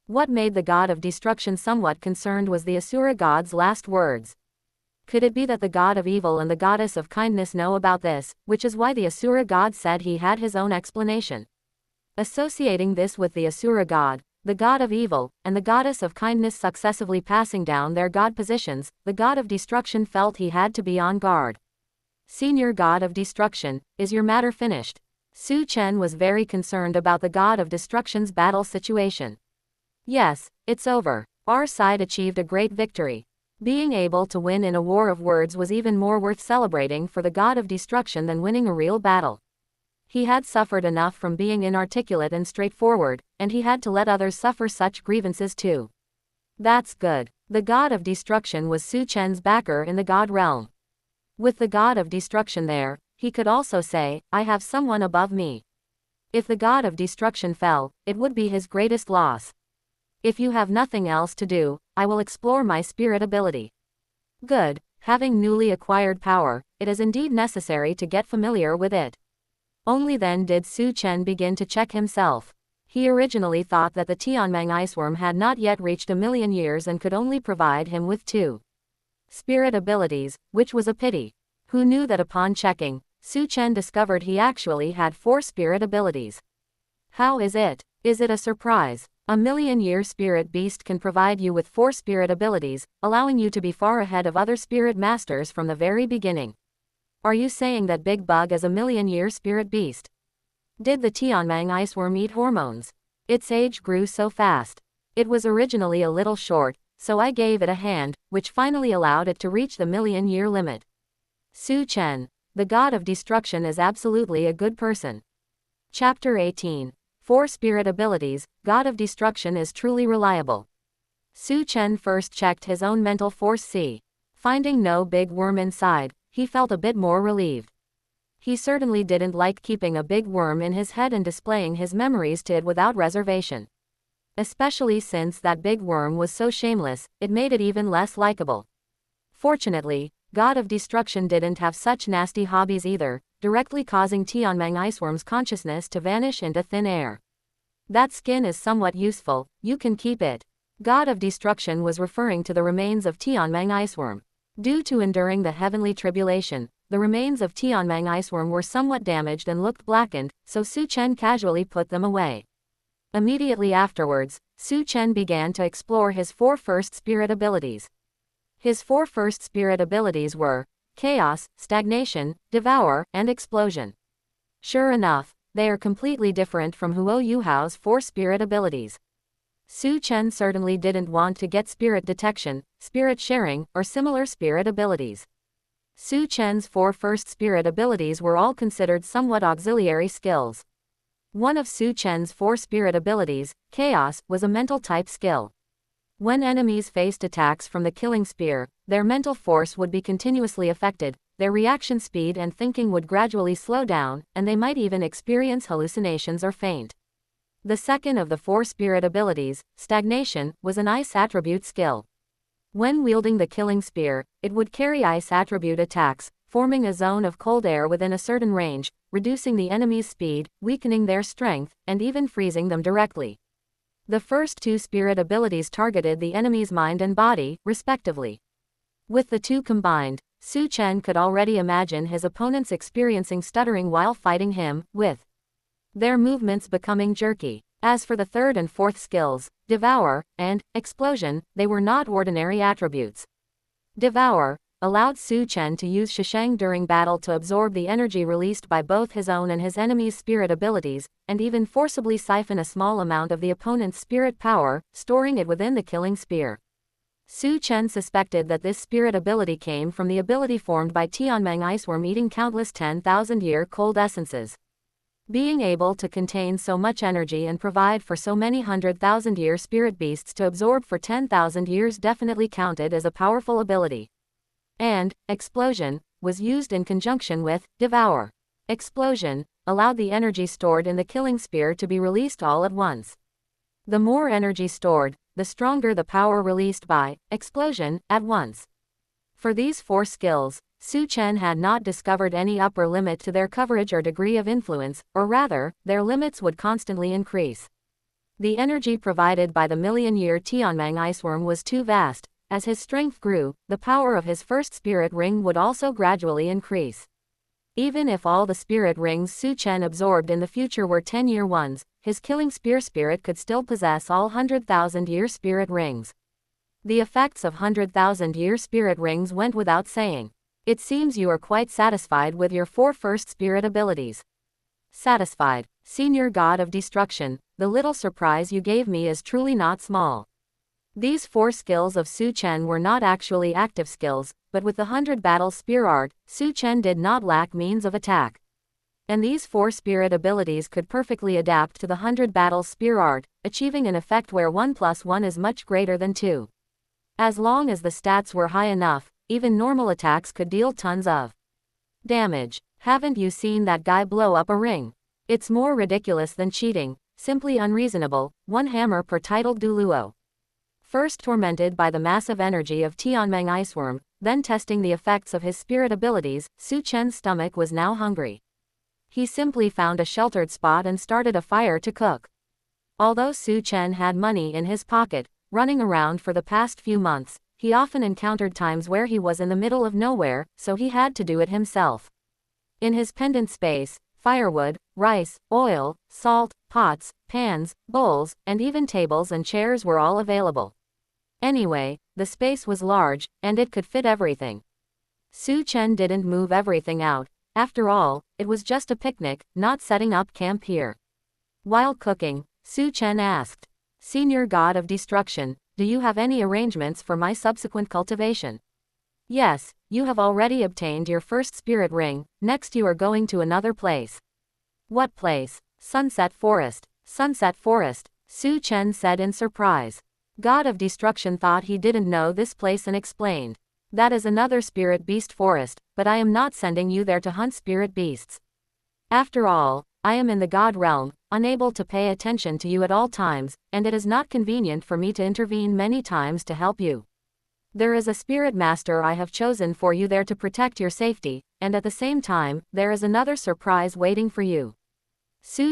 What made the god of destruction somewhat concerned was the Asura god's last words. Could it be that the god of evil and the goddess of kindness know about this, which is why the Asura god said he had his own explanation? Associating this with the Asura god, the god of evil, and the goddess of kindness successively passing down their god positions, the god of destruction felt he had to be on guard. Senior god of destruction, is your matter finished? Su Chen was very concerned about the god of destruction's battle situation. Yes, it's over. Our side achieved a great victory. Being able to win in a war of words was even more worth celebrating for the god of destruction than winning a real battle. He had suffered enough from being inarticulate and straightforward, and he had to let others suffer such grievances too. That's good. The god of destruction was Su Chen's backer in the god realm. With the god of destruction there, he could also say, I have someone above me. If the god of destruction fell, it would be his greatest loss. If you have nothing else to do, I will explore my spirit ability. Good. Having newly acquired power, it is indeed necessary to get familiar with it. Only then did Su Chen begin to check himself. He originally thought that the Tianmeng iceworm had not yet reached 1,000,000 years and could only provide him with 2 spirit abilities, which was a pity. Who knew that upon checking, Su Chen discovered he actually had 4 spirit abilities. How is it? Is it a surprise? 1,000,000-year spirit beast can provide you with 4 spirit abilities, allowing you to be far ahead of other spirit masters from the very beginning. Are you saying that Big Bug is 1,000,000-year spirit beast? Did the Tianmeng iceworm eat hormones? Its age grew so fast. It was originally a little short, so I gave it a hand, which finally allowed it to reach the 1,000,000-year limit. Su Chen, the god of destruction, is absolutely a good person. Chapter 18. 4 spirit abilities, god of destruction is truly reliable. Su Chen first checked his own mental force C. Finding no big worm inside, he felt a bit more relieved. He certainly didn't like keeping a big worm in his head and displaying his memories to it without reservation. Especially since that big worm was so shameless, it made it even less likable. Fortunately, God of Destruction didn't have such nasty hobbies either, directly causing Tianmeng iceworm's consciousness to vanish into thin air. That skin is somewhat useful, you can keep it. God of Destruction was referring to the remains of Tianmeng iceworm. Due to enduring the heavenly tribulation, the remains of Tianmeng iceworm were somewhat damaged and looked blackened, so Su Chen casually put them away. Immediately afterwards, Su Chen began to explore his 4 first spirit abilities. His 4 first spirit abilities were chaos, stagnation, devour, and explosion. Sure enough, they are completely different from Huo Yuhao's 4 spirit abilities. Su Chen certainly didn't want to get spirit detection, spirit sharing, or similar spirit abilities. Su Chen's 4 first spirit abilities were all considered somewhat auxiliary skills. One of Su Chen's 4 spirit abilities, chaos, was a mental type skill. When enemies faced attacks from the killing spear, their mental force would be continuously affected, their reaction speed and thinking would gradually slow down, and they might even experience hallucinations or faint. The second of the 4 spirit abilities, stagnation, was an ice attribute skill. When wielding the killing spear, it would carry ice attribute attacks, forming a zone of cold air within a certain range, reducing the enemy's speed, weakening their strength, and even freezing them directly. The first 2 spirit abilities targeted the enemy's mind and body, respectively. With the 2 combined, Su Chen could already imagine his opponents experiencing stuttering while fighting him, with their movements becoming jerky. As for the 3rd and 4th skills, devour and explosion, they were not ordinary attributes. Devour allowed Su Chen to use Shisheng during battle to absorb the energy released by both his own and his enemy's spirit abilities, and even forcibly siphon a small amount of the opponent's spirit power, storing it within the killing spear. Su Chen suspected that this spirit ability came from the ability formed by Tianmeng iceworm eating countless 10,000-year cold essences. Being able to contain so much energy and provide for so many 100,000-year spirit beasts to absorb for 10,000 years definitely counted as a powerful ability. And explosion was used in conjunction with devour. Explosion allowed the energy stored in the killing spear to be released all at once. The more energy stored, the stronger the power released by explosion at once. For these 4 skills, Su Chen had not discovered any upper limit to their coverage or degree of influence, or rather, their limits would constantly increase. The energy provided by the million-year Tianmeng iceworm was too vast. As his strength grew, the power of his first spirit ring would also gradually increase. Even if all the spirit rings Su Chen absorbed in the future were 10-year ones, his killing spear spirit could still possess all 100,000-year spirit rings. The effects of 100,000-year spirit rings went without saying. It seems you are quite satisfied with your 4 first spirit abilities. Satisfied, Senior God of Destruction, the little surprise you gave me is truly not small. These 4 skills of Su Chen were not actually active skills, but with the 100 battle spear art, Su Chen did not lack means of attack. And these 4 spirit abilities could perfectly adapt to the 100 battle spear art, achieving an effect where 1 + 1 is much greater than 2. As long as the stats were high enough, even normal attacks could deal tons of damage. Haven't you seen that guy blow up a ring? It's more ridiculous than cheating, simply unreasonable. 1 hammer per titled douluo. First tormented by the massive energy of Tianmeng iceworm, then testing the effects of his spirit abilities, Su Chen's stomach was now hungry. He simply found a sheltered spot and started a fire to cook. Although Su Chen had money in his pocket, running around for the past few months, he often encountered times where he was in the middle of nowhere, so he had to do it himself. In his pendant space, firewood, rice, oil, salt, pots, pans, bowls, and even tables and chairs were all available. Anyway, the space was large, and it could fit everything. Su Chen didn't move everything out. After all, it was just a picnic, not setting up camp here. While cooking, Su Chen asked, Senior God of Destruction, do you have any arrangements for my subsequent cultivation? Yes, you have already obtained your first spirit ring, next you are going to another place. What place? Sunset Forest. Sunset Forest, Su Chen said in surprise. God of Destruction thought he didn't know this place and explained. That is another spirit beast forest, but I am not sending you there to hunt spirit beasts. After all, I am in the God realm, unable to pay attention to you at all times, and it is not convenient for me to intervene many times to help you. There is a spirit master I have chosen for you there to protect your safety, and at the same time, there is another surprise waiting for you.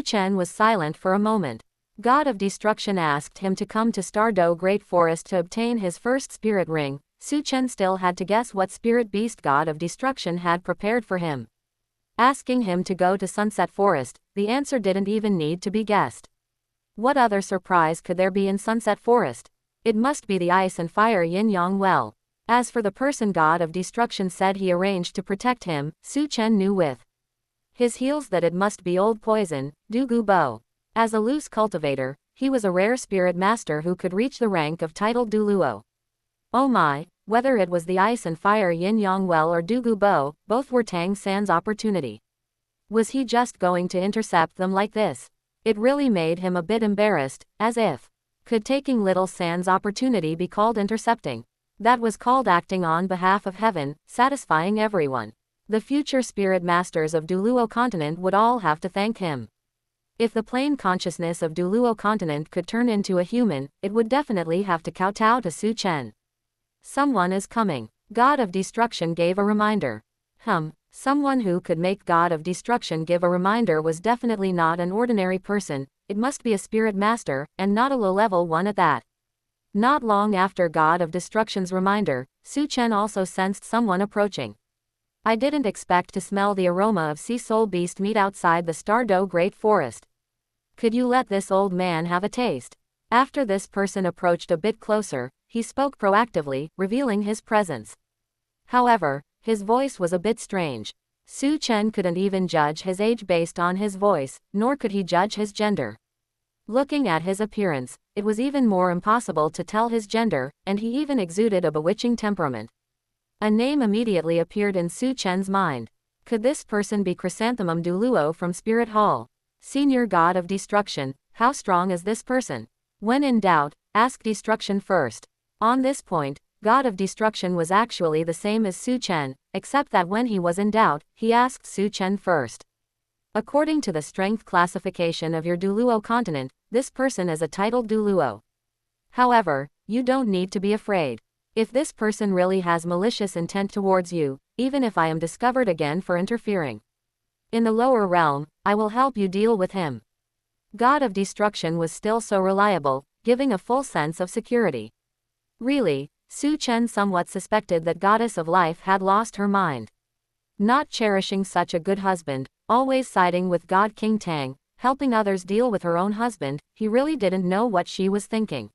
Chen was silent for a moment. God of Destruction asked him to come to Stardow Great Forest to obtain his first spirit ring. Chen still had to guess what spirit beast God of Destruction had prepared for him. Asking him to go to Sunset Forest, the answer didn't even need to be guessed. What other surprise could there be in Sunset Forest? It must be the ice and fire yin-yang well. As for the person God of Destruction said he arranged to protect him, Chen knew with his heels that it must be old poison, douluo. As a loose cultivator, he was a rare spirit master who could reach the rank of titled douluo. Oh my, whether it was the ice and fire yin-yang well or douluo, both were Tang San's opportunity. Was he just going to intercept them like this? It really made him a bit embarrassed, as if, could taking little San's opportunity be called intercepting? That was called acting on behalf of heaven, satisfying everyone. The future spirit masters of Douluo continent would all have to thank him. If the plane consciousness of Douluo continent could turn into a human, it would definitely have to kowtow to Chen. Someone is coming. God of Destruction gave a reminder. Someone who could make God of Destruction give a reminder was definitely not an ordinary person, it must be a spirit master, and not a low-level one at that. Not long after God of Destruction's reminder, Chen also sensed someone approaching. I didn't expect to smell the aroma of sea soul beast meat outside the Stardow Great Forest. Could you let this old man have a taste? After this person approached a bit closer, he spoke proactively, revealing his presence. However, his voice was a bit strange. Chen couldn't even judge his age based on his voice, nor could he judge his gender. Looking at his appearance, it was even more impossible to tell his gender, and he even exuded a bewitching temperament. A name immediately appeared in Chen's mind. Could this person be Chrysanthemum douluo from Spirit Hall? Senior God of Destruction, how strong is this person? When in doubt, ask Destruction first. On this point, God of Destruction was actually the same as Chen, except that when he was in doubt, he asked Chen first. According to the strength classification of your douluo continent, this person is a titled douluo. However, you don't need to be afraid. If this person really has malicious intent towards you, even if I am discovered again for interfering in the lower realm, I will help you deal with him. God of Destruction was still so reliable, giving a full sense of security. Really, Chen somewhat suspected that Goddess of Life had lost her mind. Not cherishing such a good husband, always siding with God King Tang, helping others deal with her own husband, he really didn't know what she was thinking.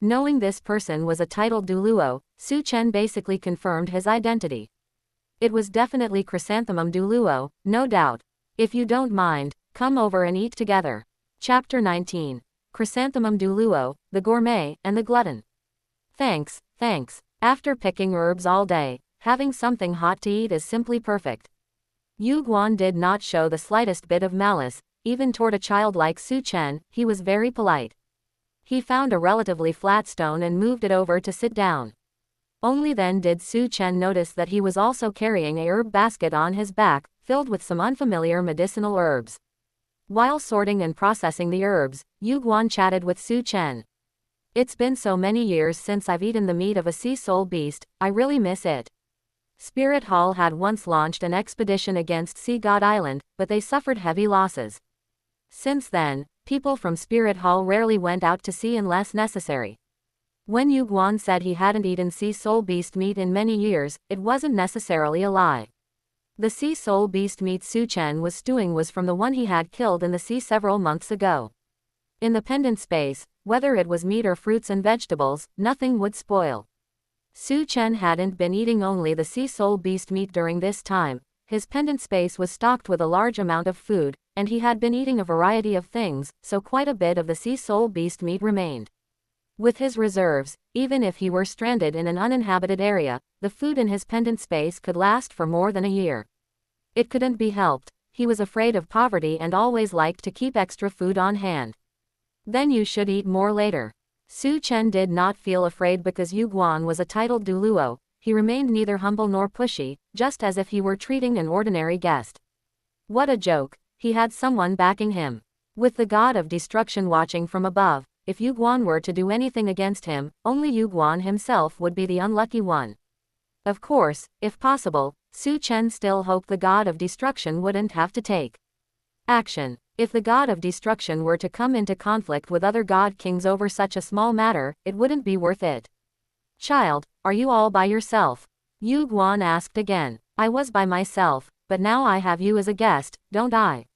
Knowing this person was a titled douluo, Chen basically confirmed his identity. It was definitely Chrysanthemum douluo, no doubt. If you don't mind, come over and eat together. Chapter 19. Chrysanthemum douluo, the gourmet, and the glutton. Thanks. After picking herbs all day, having something hot to eat is simply perfect. Yu Guan did not show the slightest bit of malice, even toward a child like Chen, he was very polite. He found a relatively flat stone and moved it over to sit down. Only then did Chen notice that he was also carrying a herb basket on his back, filled with some unfamiliar medicinal herbs. While sorting and processing the herbs, Yu Guan chatted with Chen. It's been so many years since I've eaten the meat of a sea soul beast, I really miss it. Spirit Hall had once launched an expedition against Sea God Island, but they suffered heavy losses. Since then, people from Spirit Hall rarely went out to sea unless necessary. When Yu Guan said he hadn't eaten sea soul beast meat in many years, it wasn't necessarily a lie. The sea soul beast meat Chen was stewing was from the one he had killed in the sea several months ago. In the pendant space, whether it was meat or fruits and vegetables, nothing would spoil. Chen hadn't been eating only the sea soul beast meat during this time. His pendant space was stocked with a large amount of food, and he had been eating a variety of things, so quite a bit of the sea soul beast meat remained. With his reserves, even if he were stranded in an uninhabited area, the food in his pendant space could last for more than a year. It couldn't be helped, he was afraid of poverty and always liked to keep extra food on hand. Then you should eat more later. Chen did not feel afraid because Yu Guan was a titled douluo, he remained neither humble nor pushy, just as if he were treating an ordinary guest. What a joke, he had someone backing him. With the god of destruction watching from above, if Yu Guan were to do anything against him, only Yu Guan himself would be the unlucky one. Of course, if possible, Su Chen still hoped the god of destruction wouldn't have to take action. If the god of destruction were to come into conflict with other god kings over such a small matter, it wouldn't be worth it. Child, are you all by yourself? Yu Guan asked again. I was by myself, but now I have you as a guest, don't I?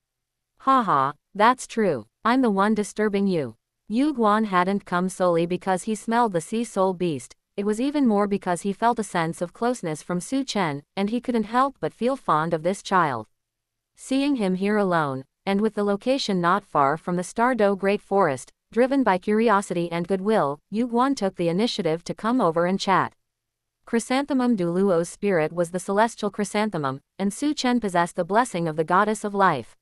Haha, that's true. I'm the one disturbing you. Yu Guan hadn't come solely because he smelled the sea soul beast, it was even more because he felt a sense of closeness from Su Chen, and he couldn't help but feel fond of this child. Seeing him here alone, and with the location not far from the Stardow Great Forest, driven by curiosity and goodwill, Yu Guan took the initiative to come over and chat. Chrysanthemum douluo's spirit was the celestial chrysanthemum, and Su Chen possessed the blessing of the goddess of life.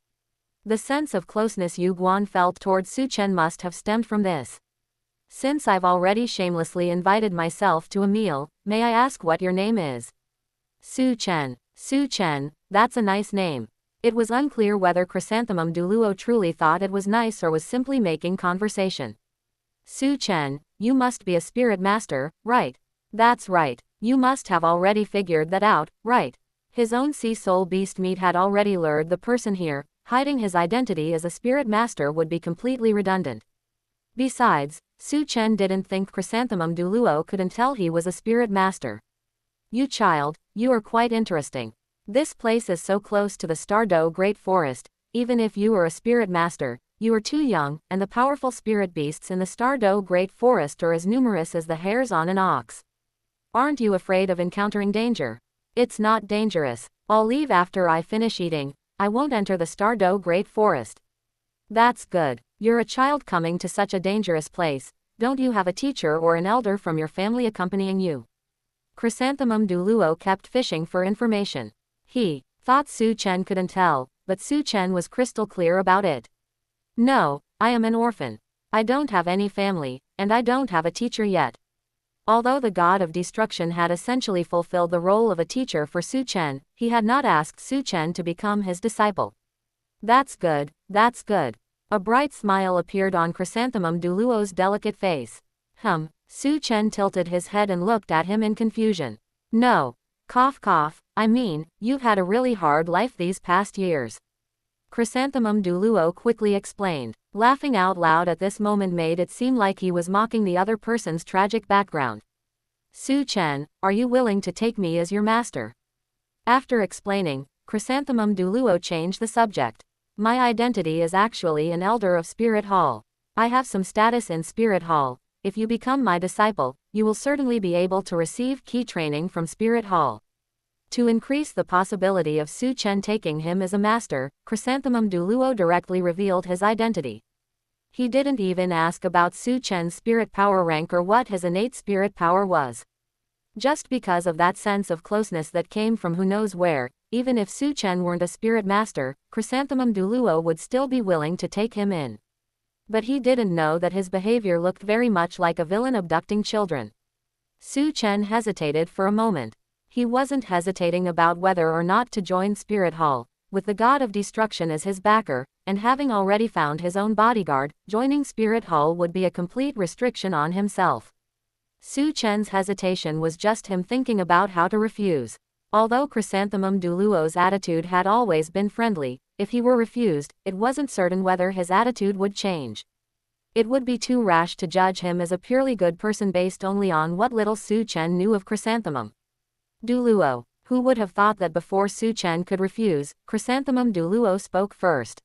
The sense of closeness Yu Guan felt towards Su Chen must have stemmed from this. Since I've already shamelessly invited myself to a meal, may I ask what your name is? Su Chen. Su Chen, that's a nice name. It was unclear whether Chrysanthemum douluo truly thought it was nice or was simply making conversation. Su Chen, you must be a spirit master, right? That's right. You must have already figured that out, right? His own sea soul beast meat had already lured the person here. Hiding his identity as a spirit master would be completely redundant. Besides, Su Chen didn't think Chrysanthemum douluo couldn't tell he was a spirit master. You child, you are quite interesting. This place is so close to the Stardow Great Forest, even if you are a spirit master, you are too young, and the powerful spirit beasts in the Stardow Great Forest are as numerous as the hairs on an ox. Aren't you afraid of encountering danger? It's not dangerous. I'll leave after I finish eating. I won't enter the Stardow Great Forest. That's good. You're a child coming to such a dangerous place. Don't you have a teacher or an elder from your family accompanying you? Chrysanthemum douluo kept fishing for information. He thought Su Chen couldn't tell, but Su Chen was crystal clear about it. No, I am an orphan. I don't have any family, and I don't have a teacher yet. Although the god of destruction had essentially fulfilled the role of a teacher for Su Chen, he had not asked Su Chen to become his disciple. That's good, that's good. A bright smile appeared on Chrysanthemum douluo's delicate face. Su Chen tilted his head and looked at him in confusion. No. Cough cough, I mean, you've had a really hard life these past years. Chrysanthemum douluo quickly explained. Laughing out loud at this moment made it seem like he was mocking the other person's tragic background. Su Chen, are you willing to take me as your master? After explaining, Chrysanthemum douluo changed the subject. My identity is actually an elder of Spirit Hall. I have some status in Spirit Hall. If you become my disciple, you will certainly be able to receive key training from Spirit Hall. To increase the possibility of Su Chen taking him as a master, Chrysanthemum douluo directly revealed his identity. He didn't even ask about Su Chen's spirit power rank or what his innate spirit power was. Just because of that sense of closeness that came from who knows where, even if Su Chen weren't a spirit master, Chrysanthemum douluo would still be willing to take him in. But he didn't know that his behavior looked very much like a villain abducting children. Su Chen hesitated for a moment. He wasn't hesitating about whether or not to join Spirit Hall. With the god of destruction as his backer, and having already found his own bodyguard, joining Spirit Hall would be a complete restriction on himself. Su Chen's hesitation was just him thinking about how to refuse. Although Chrysanthemum douluo's attitude had always been friendly, if he were refused, it wasn't certain whether his attitude would change. It would be too rash to judge him as a purely good person based only on what little Su Chen knew of Chrysanthemum douluo. Who would have thought that before Su Chen could refuse, Chrysanthemum douluo spoke first.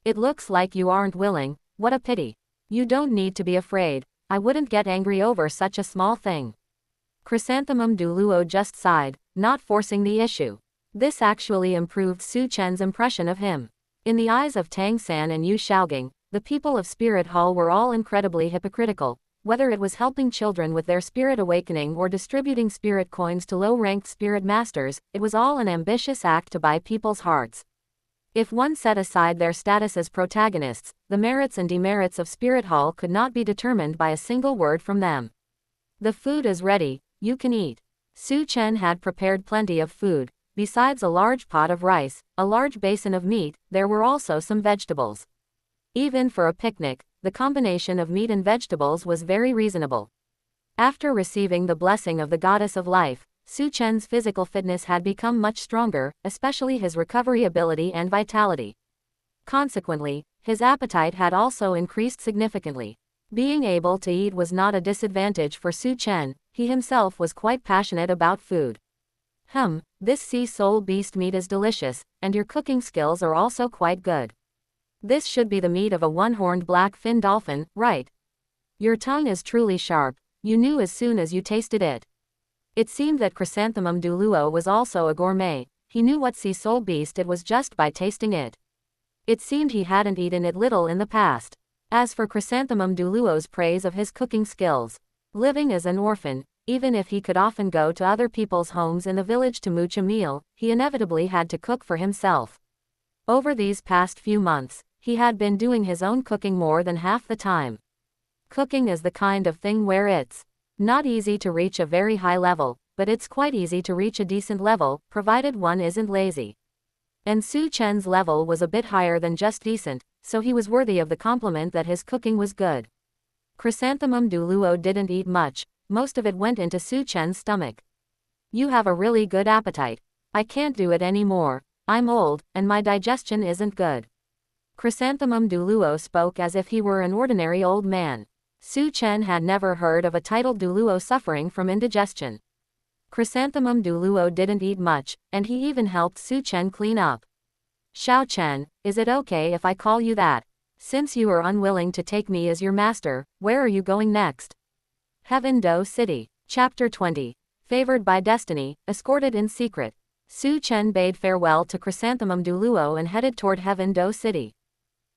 It looks like you aren't willing, what a pity. You don't need to be afraid, I wouldn't get angry over such a small thing. Chrysanthemum douluo just sighed, not forcing the issue. This actually improved Su Chen's impression of him. In the eyes of Tang San and Yu Shaogang, the people of Spirit Hall were all incredibly hypocritical, whether it was helping children with their spirit awakening or distributing spirit coins to low-ranked spirit masters, it was all an ambitious act to buy people's hearts. If one set aside their status as protagonists, the merits and demerits of Spirit Hall could not be determined by a single word from them. The food is ready, you can eat. Su Chen had prepared plenty of food. Besides a large pot of rice, a large basin of meat, there were also some vegetables. Even for a picnic, the combination of meat and vegetables was very reasonable. After receiving the blessing of the goddess of life, Su Chen's physical fitness had become much stronger, especially his recovery ability and vitality. Consequently, his appetite had also increased significantly. Being able to eat was not a disadvantage for Su Chen, he himself was quite passionate about food. This sea soul beast meat is delicious, and your cooking skills are also quite good. This should be the meat of a one-horned black-fin dolphin, right? Your tongue is truly sharp, you knew as soon as you tasted it. It seemed that Chrysanthemum douluo was also a gourmet, he knew what sea soul beast it was just by tasting it. It seemed he hadn't eaten it little in the past. As for Chrysanthemum douluo's praise of his cooking skills, living as an orphan, even if he could often go to other people's homes in the village to mooch a meal, he inevitably had to cook for himself. Over these past few months, he had been doing his own cooking more than half the time. Cooking is the kind of thing where it's not easy to reach a very high level, but it's quite easy to reach a decent level, provided one isn't lazy. And Su Chen's level was a bit higher than just decent, so he was worthy of the compliment that his cooking was good. Chrysanthemum douluo didn't eat much, most of it went into Su Chen's stomach. You have a really good appetite. I can't do it anymore, I'm old, and my digestion isn't good. Chrysanthemum douluo spoke as if he were an ordinary old man. Su Chen had never heard of a titled douluo suffering from indigestion. Chrysanthemum douluo didn't eat much, and he even helped Su Chen clean up. Xiao Chen, is it okay if I call you that? Since you are unwilling to take me as your master, where are you going next? Heaveno City. Chapter 20. Favored by Destiny, Escorted in Secret. Su Chen bade farewell to Chrysanthemum douluo and headed toward Heaveno City.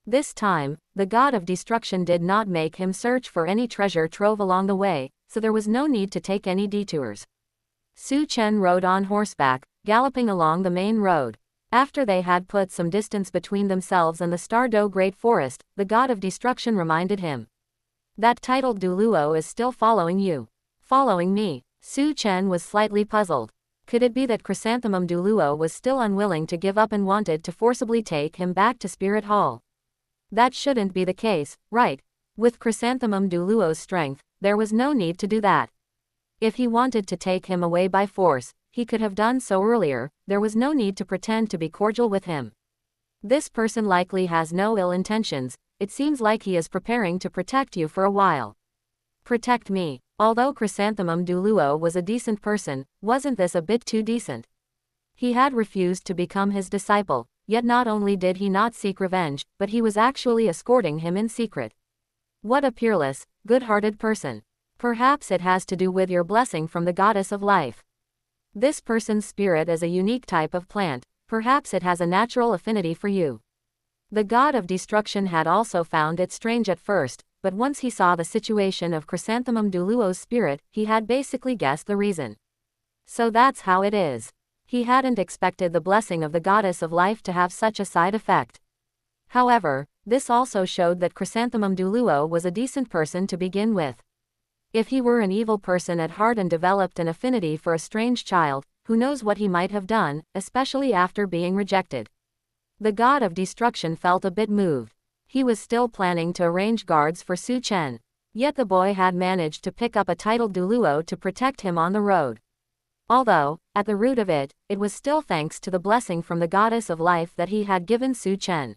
This time, the god of destruction did not make him search for any treasure trove along the way, so there was no need to take any detours. Su Chen rode on horseback, galloping along the main road. After they had put some distance between themselves and the Stardo Great Forest, the god of destruction reminded him. That titled douluo is still following you. Following me? Su Chen was slightly puzzled. Could it be that Chrysanthemum douluo was still unwilling to give up and wanted to forcibly take him back to Spirit Hall? That shouldn't be the case, right? With Chrysanthemum douluo's strength, there was no need to do that. If he wanted to take him away by force, he could have done so earlier, there was no need to pretend to be cordial with him. This person likely has no ill intentions, it seems like he is preparing to protect you for a while. Protect me. Although Chrysanthemum douluo was a decent person, wasn't this a bit too decent? He had refused to become his disciple, yet not only did he not seek revenge, but he was actually escorting him in secret. What a peerless, good-hearted person. Perhaps it has to do with your blessing from the goddess of life. This person's spirit is a unique type of plant, perhaps it has a natural affinity for you. The god of destruction had also found it strange at first, but once he saw the situation of Chrysanthemum douluo's spirit, he had basically guessed the reason. So that's how it is. He hadn't expected the blessing of the goddess of life to have such a side effect. However, this also showed that Chrysanthemum douluo was a decent person to begin with. If he were an evil person at heart and developed an affinity for a strange child, who knows what he might have done, especially after being rejected. The god of destruction felt a bit moved. He was still planning to arrange guards for Su Chen. Yet the boy had managed to pick up a titled douluo to protect him on the road. Although, at the root of it, it was still thanks to the blessing from the goddess of life that he had given Su Chen.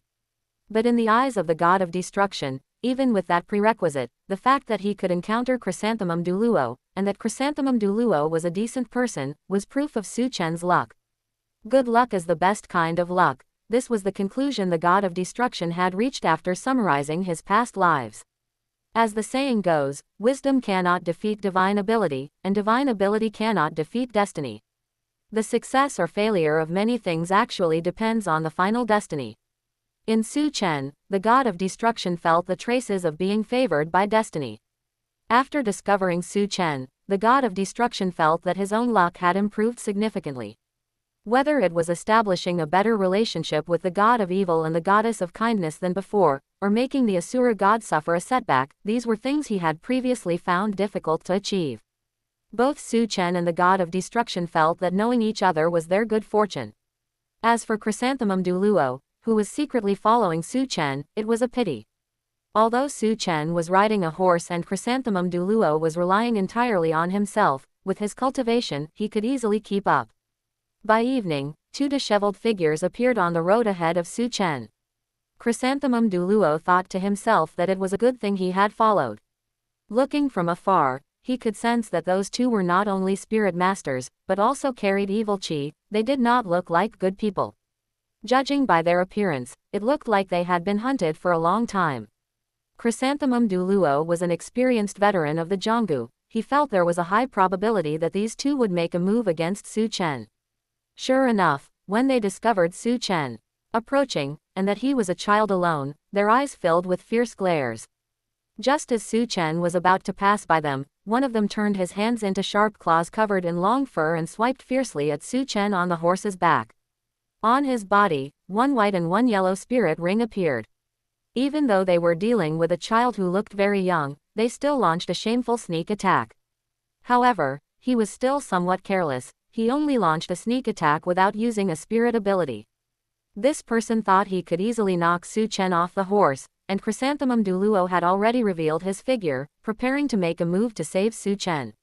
But in the eyes of the god of destruction, even with that prerequisite, the fact that he could encounter Chrysanthemum douluo, and that Chrysanthemum douluo was a decent person, was proof of Su Chen's luck. Good luck is the best kind of luck. This was the conclusion the god of destruction had reached after summarizing his past lives. As the saying goes, wisdom cannot defeat divine ability, and divine ability cannot defeat destiny. The success or failure of many things actually depends on the final destiny. In Su Chen, the god of destruction felt the traces of being favored by destiny. After discovering Su Chen, the god of destruction felt that his own luck had improved significantly. Whether it was establishing a better relationship with the god of evil and the goddess of kindness than before, or making the Asura god suffer a setback, these were things he had previously found difficult to achieve. Both Su Chen and the god of destruction felt that knowing each other was their good fortune. As for Chrysanthemum douluo, who was secretly following Su Chen, it was a pity. Although Su Chen was riding a horse and Chrysanthemum douluo was relying entirely on himself, with his cultivation, he could easily keep up. By evening, two disheveled figures appeared on the road ahead of Su Chen. Chrysanthemum douluo thought to himself that it was a good thing he had followed. Looking from afar, he could sense that those two were not only spirit masters, but also carried evil qi. They did not look like good people. Judging by their appearance, it looked like they had been hunted for a long time. Chrysanthemum douluo was an experienced veteran of the Zhonggu. He felt there was a high probability that these two would make a move against Su Chen. Sure enough, when they discovered Su Chen approaching, and that he was a child alone, their eyes filled with fierce glares. Just as Su Chen was about to pass by them, one of them turned his hands into sharp claws covered in long fur and swiped fiercely at Su Chen on the horse's back. On his body, one white and one yellow spirit ring appeared. Even though they were dealing with a child who looked very young, they still launched a shameful sneak attack. However, he was still somewhat careless. He only launched a sneak attack without using a spirit ability. This person thought he could easily knock Su Chen off the horse, and Chrysanthemum douluo had already revealed his figure, preparing to make a move to save Su Chen.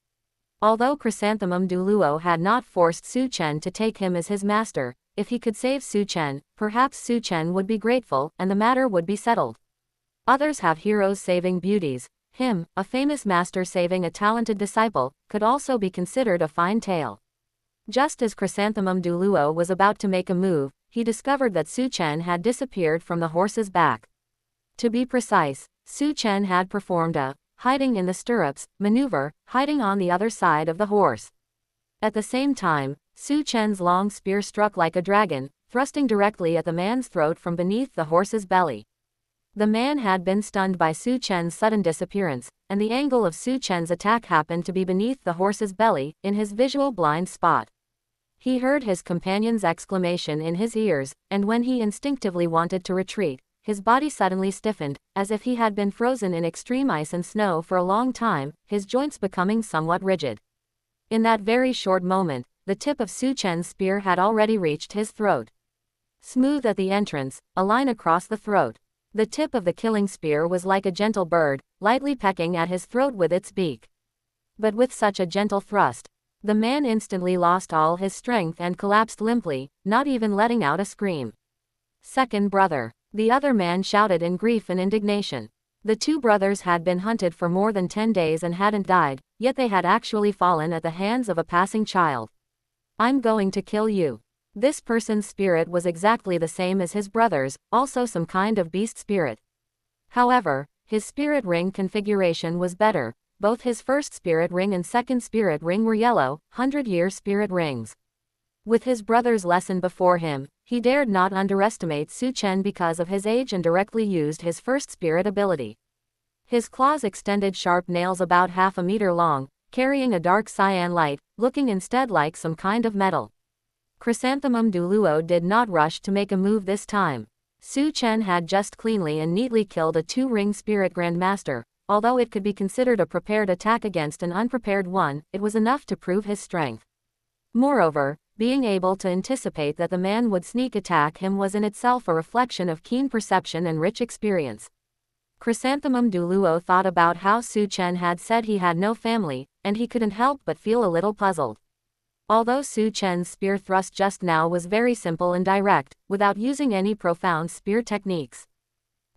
Although Chrysanthemum douluo had not forced Su Chen to take him as his master, if he could save Su Chen, perhaps Su Chen would be grateful, and the matter would be settled. Others have heroes saving beauties. Him, a famous master saving a talented disciple, could also be considered a fine tale. Just as Chrysanthemum douluo was about to make a move, he discovered that Su Chen had disappeared from the horse's back. To be precise, Su Chen had performed a hiding in the stirrups maneuver, hiding on the other side of the horse. At the same time, Su Chen's long spear struck like a dragon, thrusting directly at the man's throat from beneath the horse's belly. The man had been stunned by Su Chen's sudden disappearance, and the angle of Su Chen's attack happened to be beneath the horse's belly, in his visual blind spot. He heard his companion's exclamation in his ears, and when he instinctively wanted to retreat, his body suddenly stiffened, as if he had been frozen in extreme ice and snow for a long time, his joints becoming somewhat rigid. In that very short moment, the tip of Su Chen's spear had already reached his throat. Smooth at the entrance, a line across the throat. The tip of the killing spear was like a gentle bird, lightly pecking at his throat with its beak. But with such a gentle thrust, the man instantly lost all his strength and collapsed limply, not even letting out a scream. Second brother. The other man shouted in grief and indignation. The two brothers had been hunted for more than 10 days and hadn't died, yet they had actually fallen at the hands of a passing child. I'm going to kill you. This person's spirit was exactly the same as his brother's, also some kind of beast spirit. However, his spirit ring configuration was better. Both his first spirit ring and second spirit ring were yellow, 100-year spirit rings. With his brother's lesson before him, he dared not underestimate Su Chen because of his age and directly used his first spirit ability. His claws extended sharp nails about half a meter long, carrying a dark cyan light, looking instead like some kind of metal. Chrysanthemum douluo did not rush to make a move this time. Su Chen had just cleanly and neatly killed a 2-ring spirit grandmaster. Although it could be considered a prepared attack against an unprepared one, it was enough to prove his strength. Moreover, being able to anticipate that the man would sneak attack him was in itself a reflection of keen perception and rich experience. Chrysanthemum douluo thought about how Su Chen had said he had no family, and he couldn't help but feel a little puzzled. Although Su Chen's spear thrust just now was very simple and direct, without using any profound spear techniques.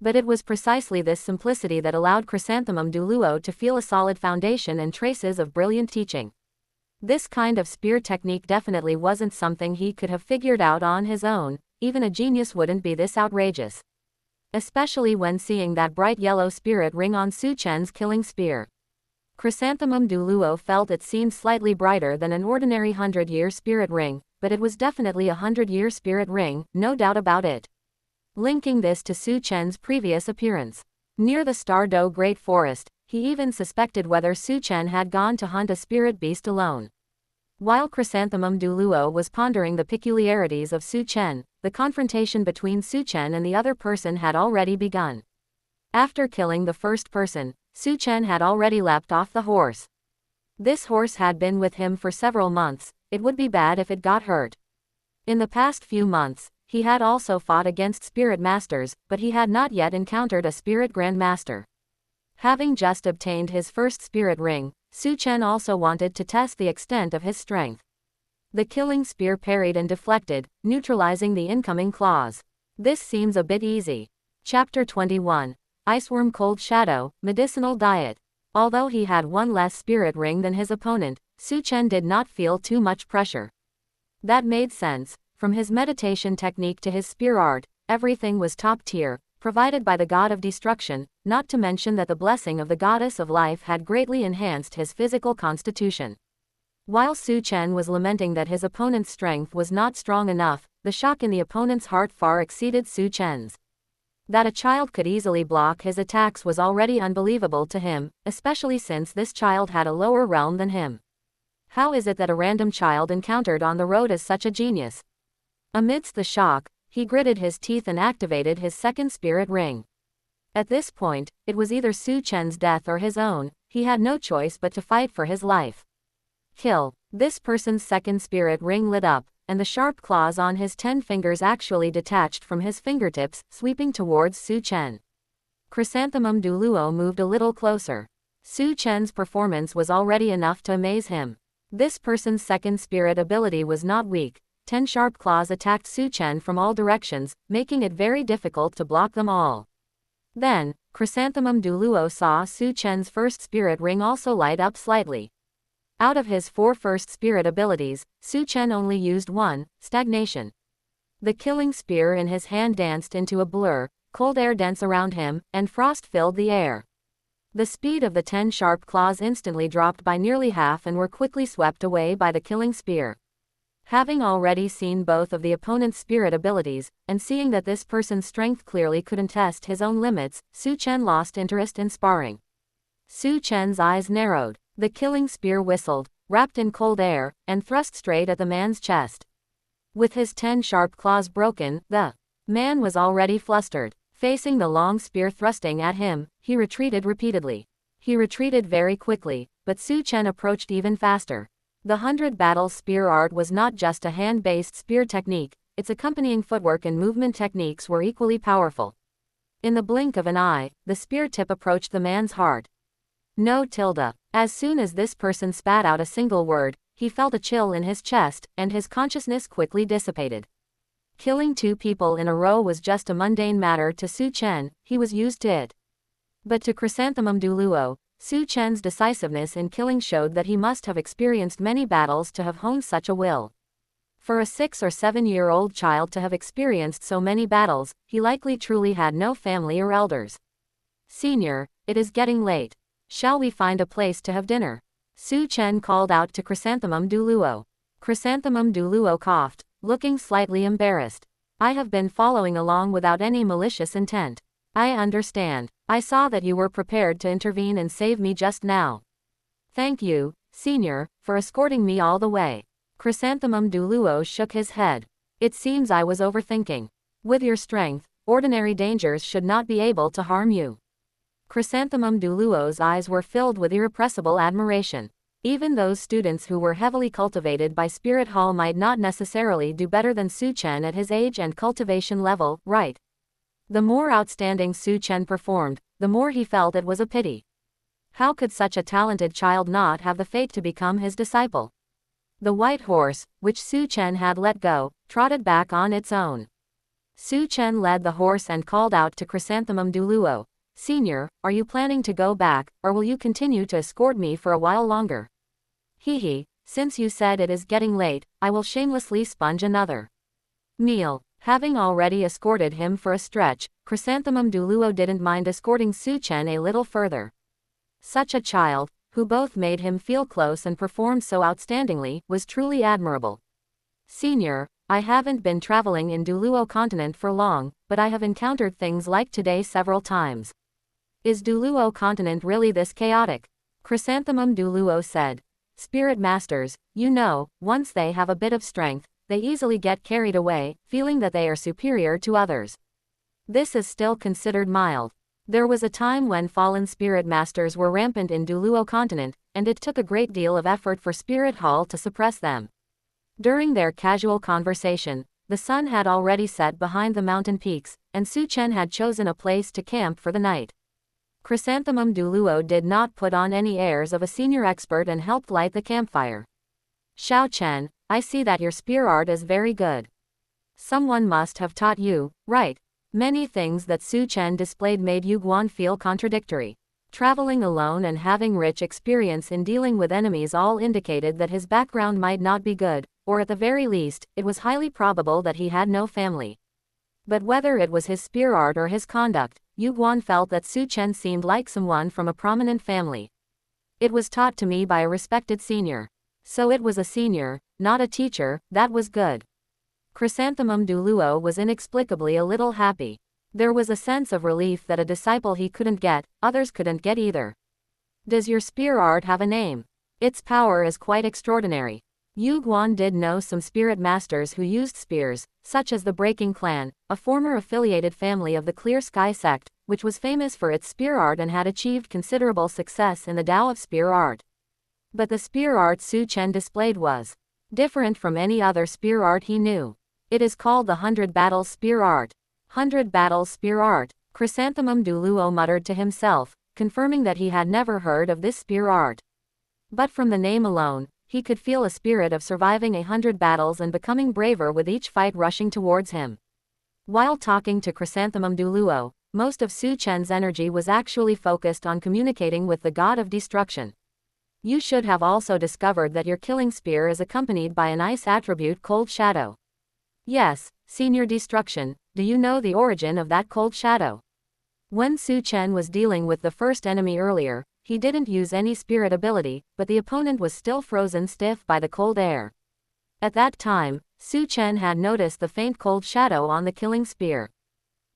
But it was precisely this simplicity that allowed Chrysanthemum douluo to feel a solid foundation and traces of brilliant teaching. This kind of spear technique definitely wasn't something he could have figured out on his own. Even a genius wouldn't be this outrageous. Especially when seeing that bright yellow spirit ring on Su Chen's killing spear. Chrysanthemum douluo felt it seemed slightly brighter than an ordinary 100-year spirit ring, but it was definitely a 100-year spirit ring, no doubt about it. Linking this to Su Chen's previous appearance near the Stardow Great Forest, he even suspected whether Su Chen had gone to hunt a spirit beast alone. While Chrysanthemum douluo was pondering the peculiarities of Su Chen, the confrontation between Su Chen and the other person had already begun. After killing the first person, Su Chen had already leapt off the horse. This horse had been with him for several months, it would be bad if it got hurt. In the past few months, he had also fought against spirit masters, but he had not yet encountered a spirit grandmaster. Having just obtained his first spirit ring, Chen also wanted to test the extent of his strength. The killing spear parried and deflected, neutralizing the incoming claws. This seems a bit easy. Chapter 21. Iceworm Cold Shadow, Medicinal Diet. Although he had one less spirit ring than his opponent, Chen did not feel too much pressure. That made sense. From his meditation technique to his spear art, everything was top tier, provided by the god of destruction, not to mention that the blessing of the goddess of life had greatly enhanced his physical constitution. While Chen was lamenting that his opponent's strength was not strong enough, the shock in the opponent's heart far exceeded Chen's. That a child could easily block his attacks was already unbelievable to him, especially since this child had a lower realm than him. How is it that a random child encountered on the road is such a genius? Amidst the shock, he gritted his teeth and activated his second spirit ring. At this point, it was either Chen's death or his own, he had no choice but to fight for his life. Kill. This person's second spirit ring lit up, and the sharp claws on his 10 fingers actually detached from his fingertips, sweeping towards Chen. Chrysanthemum douluo moved a little closer. Chen's performance was already enough to amaze him. This person's second spirit ability was not weak. 10 sharp claws attacked Chen from all directions, making it very difficult to block them all. Then, Chrysanthemum douluo saw Chen's first spirit ring also light up slightly. Out of his 4 first spirit abilities, Chen only used one, stagnation. The killing spear in his hand danced into a blur, cold air danced around him, and frost filled the air. The speed of the 10 sharp claws instantly dropped by nearly half and were quickly swept away by the killing spear. Having already seen both of the opponent's spirit abilities, and seeing that this person's strength clearly couldn't test his own limits, Chen lost interest in sparring. Chen's eyes narrowed. The killing spear whistled, wrapped in cold air, and thrust straight at the man's chest. With his 10 sharp claws broken, the man was already flustered. Facing the long spear thrusting at him, he retreated repeatedly. He retreated very quickly, but Chen approached even faster. The 100 Battles spear art was not just a hand-based spear technique, its accompanying footwork and movement techniques were equally powerful. In the blink of an eye, the spear tip approached the man's heart. No tilde. As soon as this person spat out a single word, he felt a chill in his chest, and his consciousness quickly dissipated. Killing 2 people in a row was just a mundane matter to Chen, he was used to it. But to Chrysanthemum douluo, Chen's decisiveness in killing showed that he must have experienced many battles to have honed such a will. For a 6 or 7-year-old child to have experienced so many battles, he likely truly had no family or elders. Senior, it is getting late. Shall we find a place to have dinner? Chen called out to Chrysanthemum douluo. Chrysanthemum douluo coughed, looking slightly embarrassed. I have been following along without any malicious intent. I understand. I saw that you were prepared to intervene and save me just now. Thank you, Senior, for escorting me all the way. Chrysanthemum douluo shook his head. It seems I was overthinking. With your strength, ordinary dangers should not be able to harm you. Chrysanthemum douluo's eyes were filled with irrepressible admiration. Even those students who were heavily cultivated by Spirit Hall might not necessarily do better than Chen at his age and cultivation level, right? The more outstanding Chen performed, the more he felt it was a pity. How could such a talented child not have the fate to become his disciple? The white horse, which Chen had let go, trotted back on its own. Chen led the horse and called out to Chrysanthemum douluo. Senior, are you planning to go back, or will you continue to escort me for a while longer? Hee, since you said it is getting late, I will shamelessly sponge another meal. Having already escorted him for a stretch, Chrysanthemum douluo didn't mind escorting Chen a little further. Such a child, who both made him feel close and performed so outstandingly, was truly admirable. Senior, I haven't been traveling in Douluo continent for long, but I have encountered things like today several times. Is Douluo continent really this chaotic? Chrysanthemum douluo said. Spirit masters, you know, once they have a bit of strength, they easily get carried away, feeling that they are superior to others. This is still considered mild. There was a time when fallen spirit masters were rampant in Douluo continent, and it took a great deal of effort for Spirit Hall to suppress them. During their casual conversation, the sun had already set behind the mountain peaks, and Chen had chosen a place to camp for the night. Chrysanthemum douluo did not put on any airs of a senior expert and helped light the campfire. Chen, I see that your spear art is very good. Someone must have taught you, right? Many things that Chen displayed made Yuguan feel contradictory. Traveling alone and having rich experience in dealing with enemies all indicated that his background might not be good, or at the very least, it was highly probable that he had no family. But whether it was his spear art or his conduct, Yuguan felt that Chen seemed like someone from a prominent family. It was taught to me by a respected senior. So it was a senior, not a teacher, that was good. Chrysanthemum douluo was inexplicably a little happy. There was a sense of relief that a disciple he couldn't get, others couldn't get either. Does your spear art have a name? Its power is quite extraordinary. Yuguan did know some spirit masters who used spears, such as the Breaking Clan, a former affiliated family of the Clear Sky sect, which was famous for its spear art and had achieved considerable success in the Tao of spear art. But the spear art Chen displayed was different from any other spear art he knew. It is called the 100 Battles Spear Art. 100 Battles Spear Art, Chrysanthemum douluo muttered to himself, confirming that he had never heard of this spear art. But from the name alone, he could feel a spirit of surviving 100 battles and becoming braver with each fight rushing towards him. While talking to Chrysanthemum douluo, most of Chen's energy was actually focused on communicating with the god of destruction. You should have also discovered that your killing spear is accompanied by an ice attribute Cold Shadow. Yes, Senior Destruction, do you know the origin of that Cold Shadow? When Chen was dealing with the first enemy earlier, he didn't use any spirit ability, but the opponent was still frozen stiff by the cold air. At that time, Chen had noticed the faint cold shadow on the killing spear.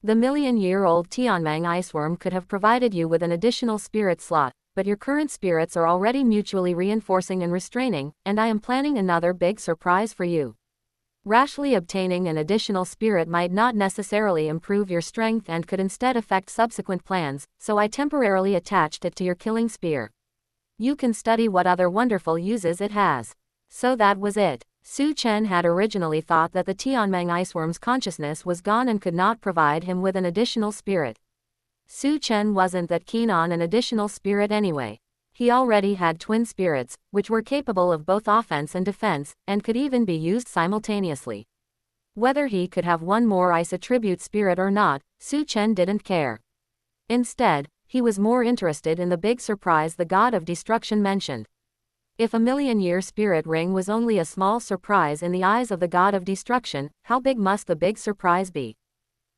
The million-year-old Tianmang iceworm could have provided you with an additional spirit slot, but your current spirits are already mutually reinforcing and restraining, and I am planning another big surprise for you. Rashly obtaining an additional spirit might not necessarily improve your strength and could instead affect subsequent plans, so I temporarily attached it to your killing spear. You can study what other wonderful uses it has. So that was it. Chen had originally thought that the Tianmang iceworm's consciousness was gone and could not provide him with an additional spirit. Chen wasn't that keen on an additional spirit anyway. He already had twin spirits, which were capable of both offense and defense, and could even be used simultaneously. Whether he could have one more ice attribute spirit or not, Chen didn't care. Instead, he was more interested in the big surprise the god of destruction mentioned. If a million-year spirit ring was only a small surprise in the eyes of the god of destruction, how big must the big surprise be?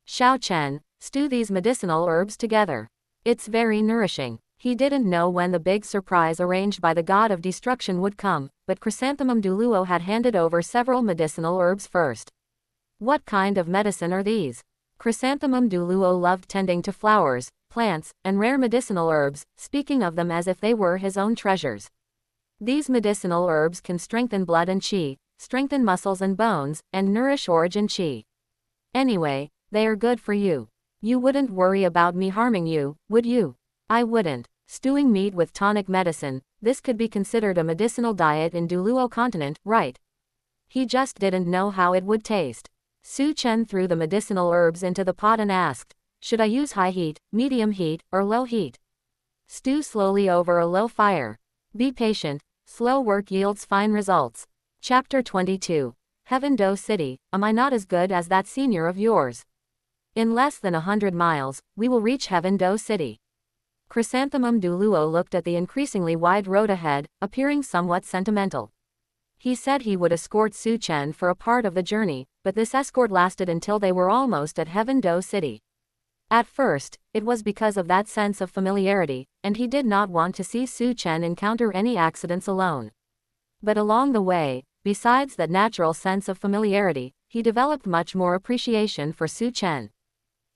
Chen, stew these medicinal herbs together. It's very nourishing. He didn't know when the big surprise arranged by the god of destruction would come, but Chrysanthemum douluo had handed over several medicinal herbs first. What kind of medicine are these? Chrysanthemum douluo loved tending to flowers, plants, and rare medicinal herbs, speaking of them as if they were his own treasures. These medicinal herbs can strengthen blood and qi, strengthen muscles and bones, and nourish origin qi. Anyway, they are good for you. You wouldn't worry about me harming you, would you? I wouldn't. Stewing meat with tonic medicine, this could be considered a medicinal diet in douluo continent, right? He just didn't know how it would taste. Chen threw the medicinal herbs into the pot and asked, should I use high heat, medium heat, or low heat? Stew slowly over a low fire. Be patient, slow work yields fine results. Chapter 22. Heaveno City, am I not as good as that senior of yours? In less than 100 miles, we will reach Heaveno City. Chrysanthemum douluo looked at the increasingly wide road ahead, appearing somewhat sentimental. He said he would escort Chen for a part of the journey, but this escort lasted until they were almost at Heaveno City. At first, it was because of that sense of familiarity, and he did not want to see Chen encounter any accidents alone. But along the way, besides that natural sense of familiarity, he developed much more appreciation for Chen.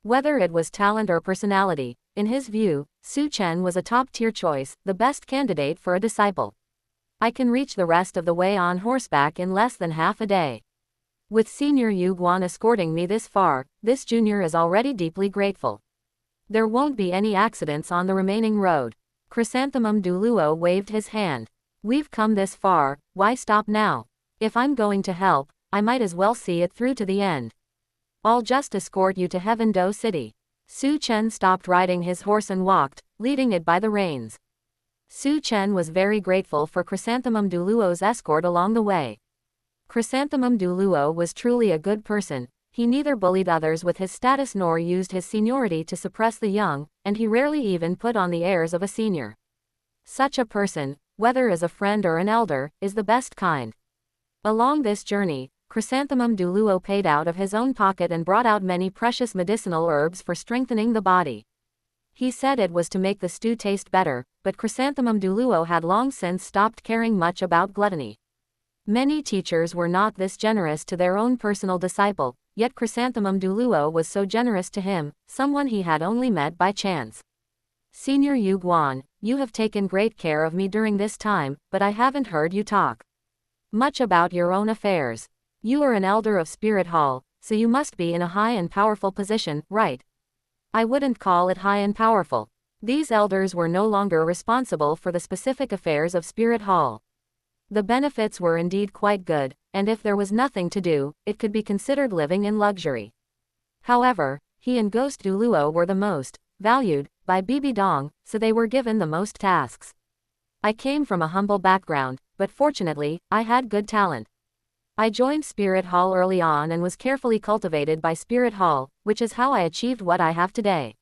Whether it was talent or personality, in his view, Chen was a top-tier choice, the best candidate for a disciple. I can reach the rest of the way on horseback in less than half a day. With Senior Yuguan escorting me this far, this junior is already deeply grateful. There won't be any accidents on the remaining road. Chrysanthemum douluo waved his hand. We've come this far, why stop now? If I'm going to help, I might as well see it through to the end. I'll just escort you to Heaveno City. Chen stopped riding his horse and walked, leading it by the reins. Chen was very grateful for Chrysanthemum douluo's escort along the way. Chrysanthemum douluo was truly a good person. He neither bullied others with his status nor used his seniority to suppress the young, and he rarely even put on the airs of a senior. Such a person, whether as a friend or an elder, is the best kind. Along this journey, Chrysanthemum douluo paid out of his own pocket and brought out many precious medicinal herbs for strengthening the body. He said it was to make the stew taste better, but Chrysanthemum douluo had long since stopped caring much about gluttony. Many teachers were not this generous to their own personal disciple, yet Chrysanthemum douluo was so generous to him, someone he had only met by chance. Senior Yu Guan, you have taken great care of me during this time, but I haven't heard you talk much about your own affairs. You are an elder of Spirit Hall, so you must be in a high and powerful position, right? I wouldn't call it high and powerful. These elders were no longer responsible for the specific affairs of Spirit Hall. The benefits were indeed quite good, and if there was nothing to do, it could be considered living in luxury. However, he and Ghost douluo were the most valued by Bibi Dong, so they were given the most tasks. I came from a humble background, but fortunately, I had good talent. I joined Spirit Hall early on and was carefully cultivated by Spirit Hall, which is how I achieved what I have today.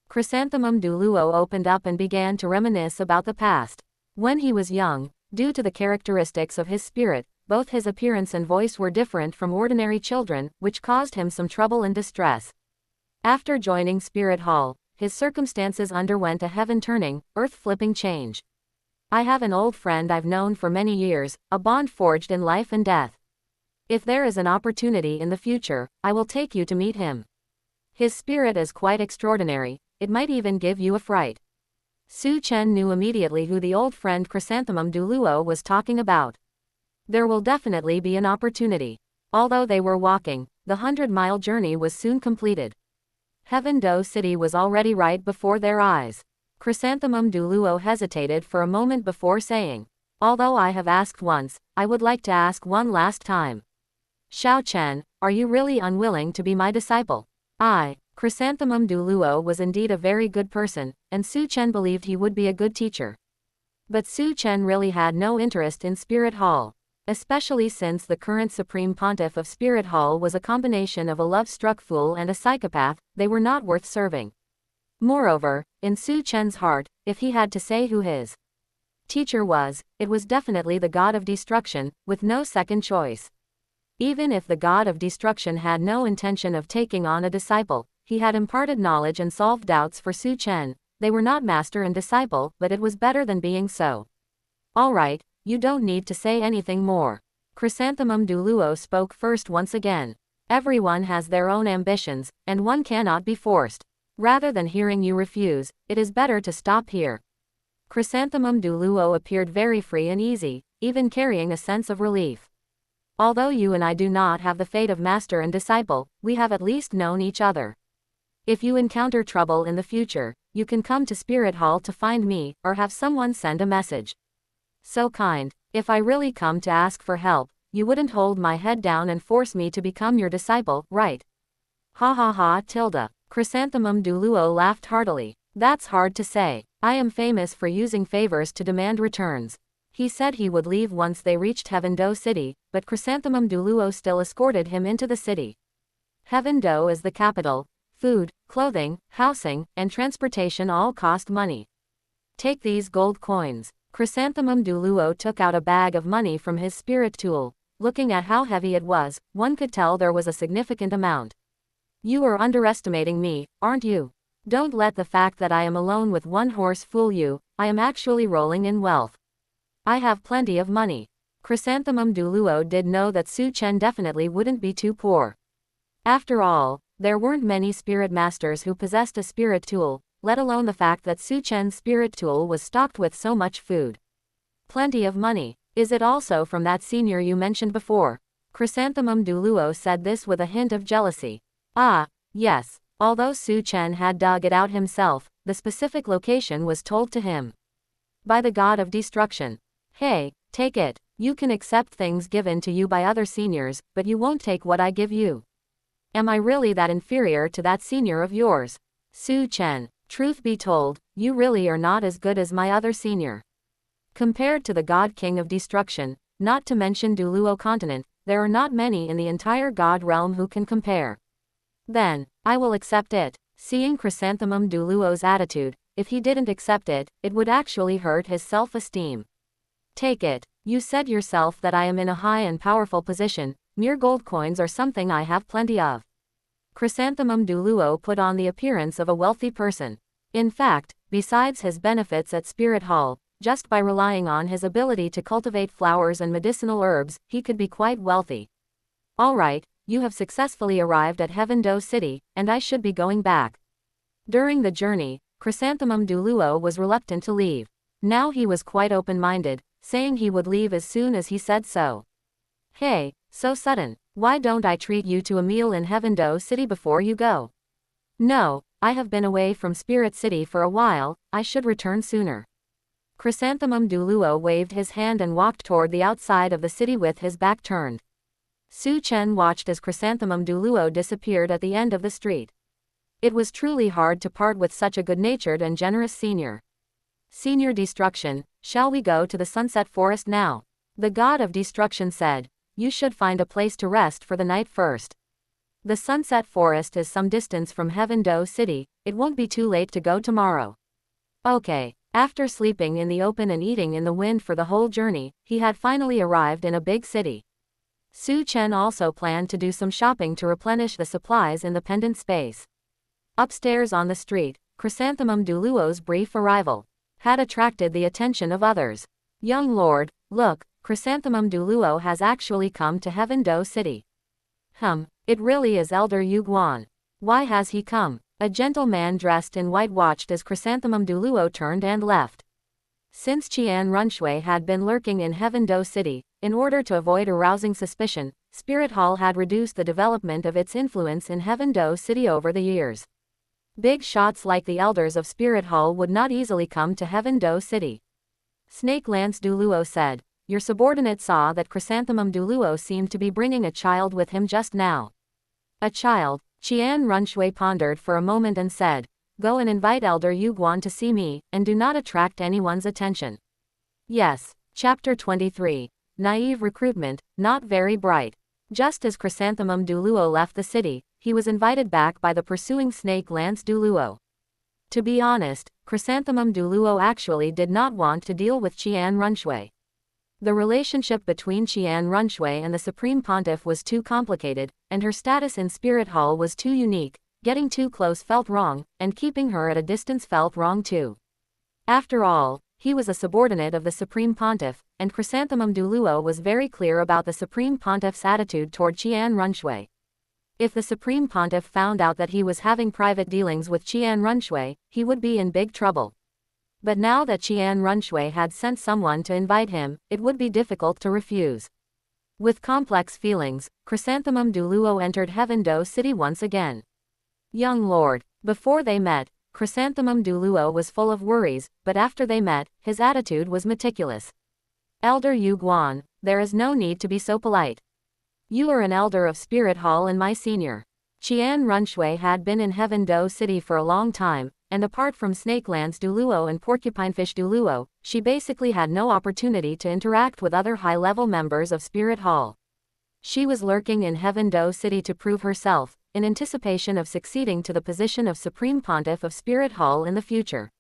Chrysanthemum douluo opened up and began to reminisce about the past. When he was young, due to the characteristics of his spirit, both his appearance and voice were different from ordinary children, which caused him some trouble and distress. After joining Spirit Hall, his circumstances underwent a heaven-turning, earth-flipping change. I have an old friend I've known for many years, a bond forged in life and death. If there is an opportunity in the future, I will take you to meet him. His spirit is quite extraordinary, it might even give you a fright. Chen knew immediately who the old friend Chrysanthemum douluo was talking about. There will definitely be an opportunity. Although they were walking, the 100-mile journey was soon completed. Heaveno City was already right before their eyes. Chrysanthemum douluo hesitated for a moment before saying, "Although I have asked once, I would like to ask one last time. Xiao Chen, are you really unwilling to be my disciple?" Chrysanthemum douluo was indeed a very good person, and Chen believed he would be a good teacher. But Chen really had no interest in Spirit Hall. Especially since the current Supreme Pontiff of Spirit Hall was a combination of a love-struck fool and a psychopath, they were not worth serving. Moreover, in Chen's heart, if he had to say who his teacher was, it was definitely the god of destruction, with no second choice. Even if the god of destruction had no intention of taking on a disciple, he had imparted knowledge and solved doubts for Chen. They were not master and disciple, but it was better than being so. Alright, you don't need to say anything more. Chrysanthemum douluo spoke first once again. Everyone has their own ambitions, and one cannot be forced. Rather than hearing you refuse, it is better to stop here. Chrysanthemum douluo appeared very free and easy, even carrying a sense of relief. Although you and I do not have the fate of master and disciple, we have at least known each other. If you encounter trouble in the future, you can come to Spirit Hall to find me, or have someone send a message. So kind. If I really come to ask for help, you wouldn't hold my head down and force me to become your disciple, right? Ha ha ha tilde. Chrysanthemum douluo laughed heartily. That's hard to say. I am famous for using favors to demand returns. He said he would leave once they reached Heaveno City, but Chrysanthemum douluo still escorted him into the city. Heaveno is the capital. Food, clothing, housing, and transportation all cost money. Take these gold coins. Chrysanthemum douluo took out a bag of money from his spirit tool. Looking at how heavy it was, one could tell there was a significant amount. You are underestimating me, aren't you? Don't let the fact that I am alone with one horse fool you. I am actually rolling in wealth. I have plenty of money. Chrysanthemum douluo did know that Chen definitely wouldn't be too poor. After all, there weren't many spirit masters who possessed a spirit tool, let alone the fact that Chen's spirit tool was stocked with so much food. Plenty of money. Is it also from that senior you mentioned before? Chrysanthemum douluo said this with a hint of jealousy. Ah, yes. Although Chen had dug it out himself, the specific location was told to him. By the god of destruction. Hey, take it. You can accept things given to you by other seniors, but you won't take what I give you. Am I really that inferior to that senior of yours? Chen, truth be told, you really are not as good as my other senior. Compared to the god king of destruction, not to mention Douluo continent, there are not many in the entire god realm who can compare. Then, I will accept it. Seeing Chrysanthemum Douluo's attitude, if he didn't accept it, it would actually hurt his self-esteem. Take it. You said yourself that I am in a high and powerful position, mere gold coins are something I have plenty of. Chrysanthemum Douluo put on the appearance of a wealthy person. In fact, besides his benefits at Spirit Hall, just by relying on his ability to cultivate flowers and medicinal herbs, he could be quite wealthy. Alright, you have successfully arrived at Heaveno City, and I should be going back. During the journey, Chrysanthemum Douluo was reluctant to leave. Now he was quite open-minded, saying he would leave as soon as he said so. Hey, so sudden, why don't I treat you to a meal in Heaveno City before you go? No, I have been away from Spirit City for a while, I should return sooner. Chrysanthemum Douluo waved his hand and walked toward the outside of the city with his back turned. Chen watched as Chrysanthemum Douluo disappeared at the end of the street. It was truly hard to part with such a good-natured and generous senior. Senior Destruction, shall we go to the Sunset Forest now? The god of destruction said, you should find a place to rest for the night first. The Sunset Forest is some distance from Heaveno City, it won't be too late to go tomorrow. Okay. After sleeping in the open and eating in the wind for the whole journey, he had finally arrived in a big city. Chen also planned to do some shopping to replenish the supplies in the pendant space. Upstairs on the street, Chrysanthemum Douluo's brief arrival had attracted the attention of others. Young lord, look, Chrysanthemum Douluo has actually come to Heaveno City. It really is Elder Yuguan. Why has he come? A gentleman dressed in white watched as Chrysanthemum Douluo turned and left. Since Qian Runshui had been lurking in Heaveno City, in order to avoid arousing suspicion, Spirit Hall had reduced the development of its influence in Heaveno City over the years. Big shots like the elders of Spirit Hall would not easily come to Heaveno City. Snake Lance Douluo said, your subordinate saw that Chrysanthemum Douluo seemed to be bringing a child with him just now. A child? Qian Runshui pondered for a moment and said, go and invite Elder Yuguan to see me, and do not attract anyone's attention. Yes. Chapter 23. Naive recruitment, not very bright. Just as Chrysanthemum Douluo left the city, he was invited back by the pursuing Snake Lance Douluo. To be honest, Chrysanthemum Douluo actually did not want to deal with Qian Runshui. The relationship between Qian Runshui and the Supreme Pontiff was too complicated, and her status in Spirit Hall was too unique. Getting too close felt wrong, and keeping her at a distance felt wrong too. After all, he was a subordinate of the Supreme Pontiff, and Chrysanthemum Douluo was very clear about the Supreme Pontiff's attitude toward Qian Runshui. If the Supreme Pontiff found out that he was having private dealings with Qian Runshui, he would be in big trouble. But now that Qian Runshui had sent someone to invite him, it would be difficult to refuse. With complex feelings, Chrysanthemum Douluo entered Heaveno City once again. Young lord, before they met, Chrysanthemum Douluo was full of worries, but after they met, his attitude was meticulous. Elder Yuguan, there is no need to be so polite. You are an elder of Spirit Hall and my senior. Qian Runshui had been in Heaveno City for a long time, and apart from Snakelands Douluo and Porcupinefish Douluo, she basically had no opportunity to interact with other high-level members of Spirit Hall. She was lurking in Heaveno City to prove herself, in anticipation of succeeding to the position of Supreme Pontiff of Spirit Hall in the future.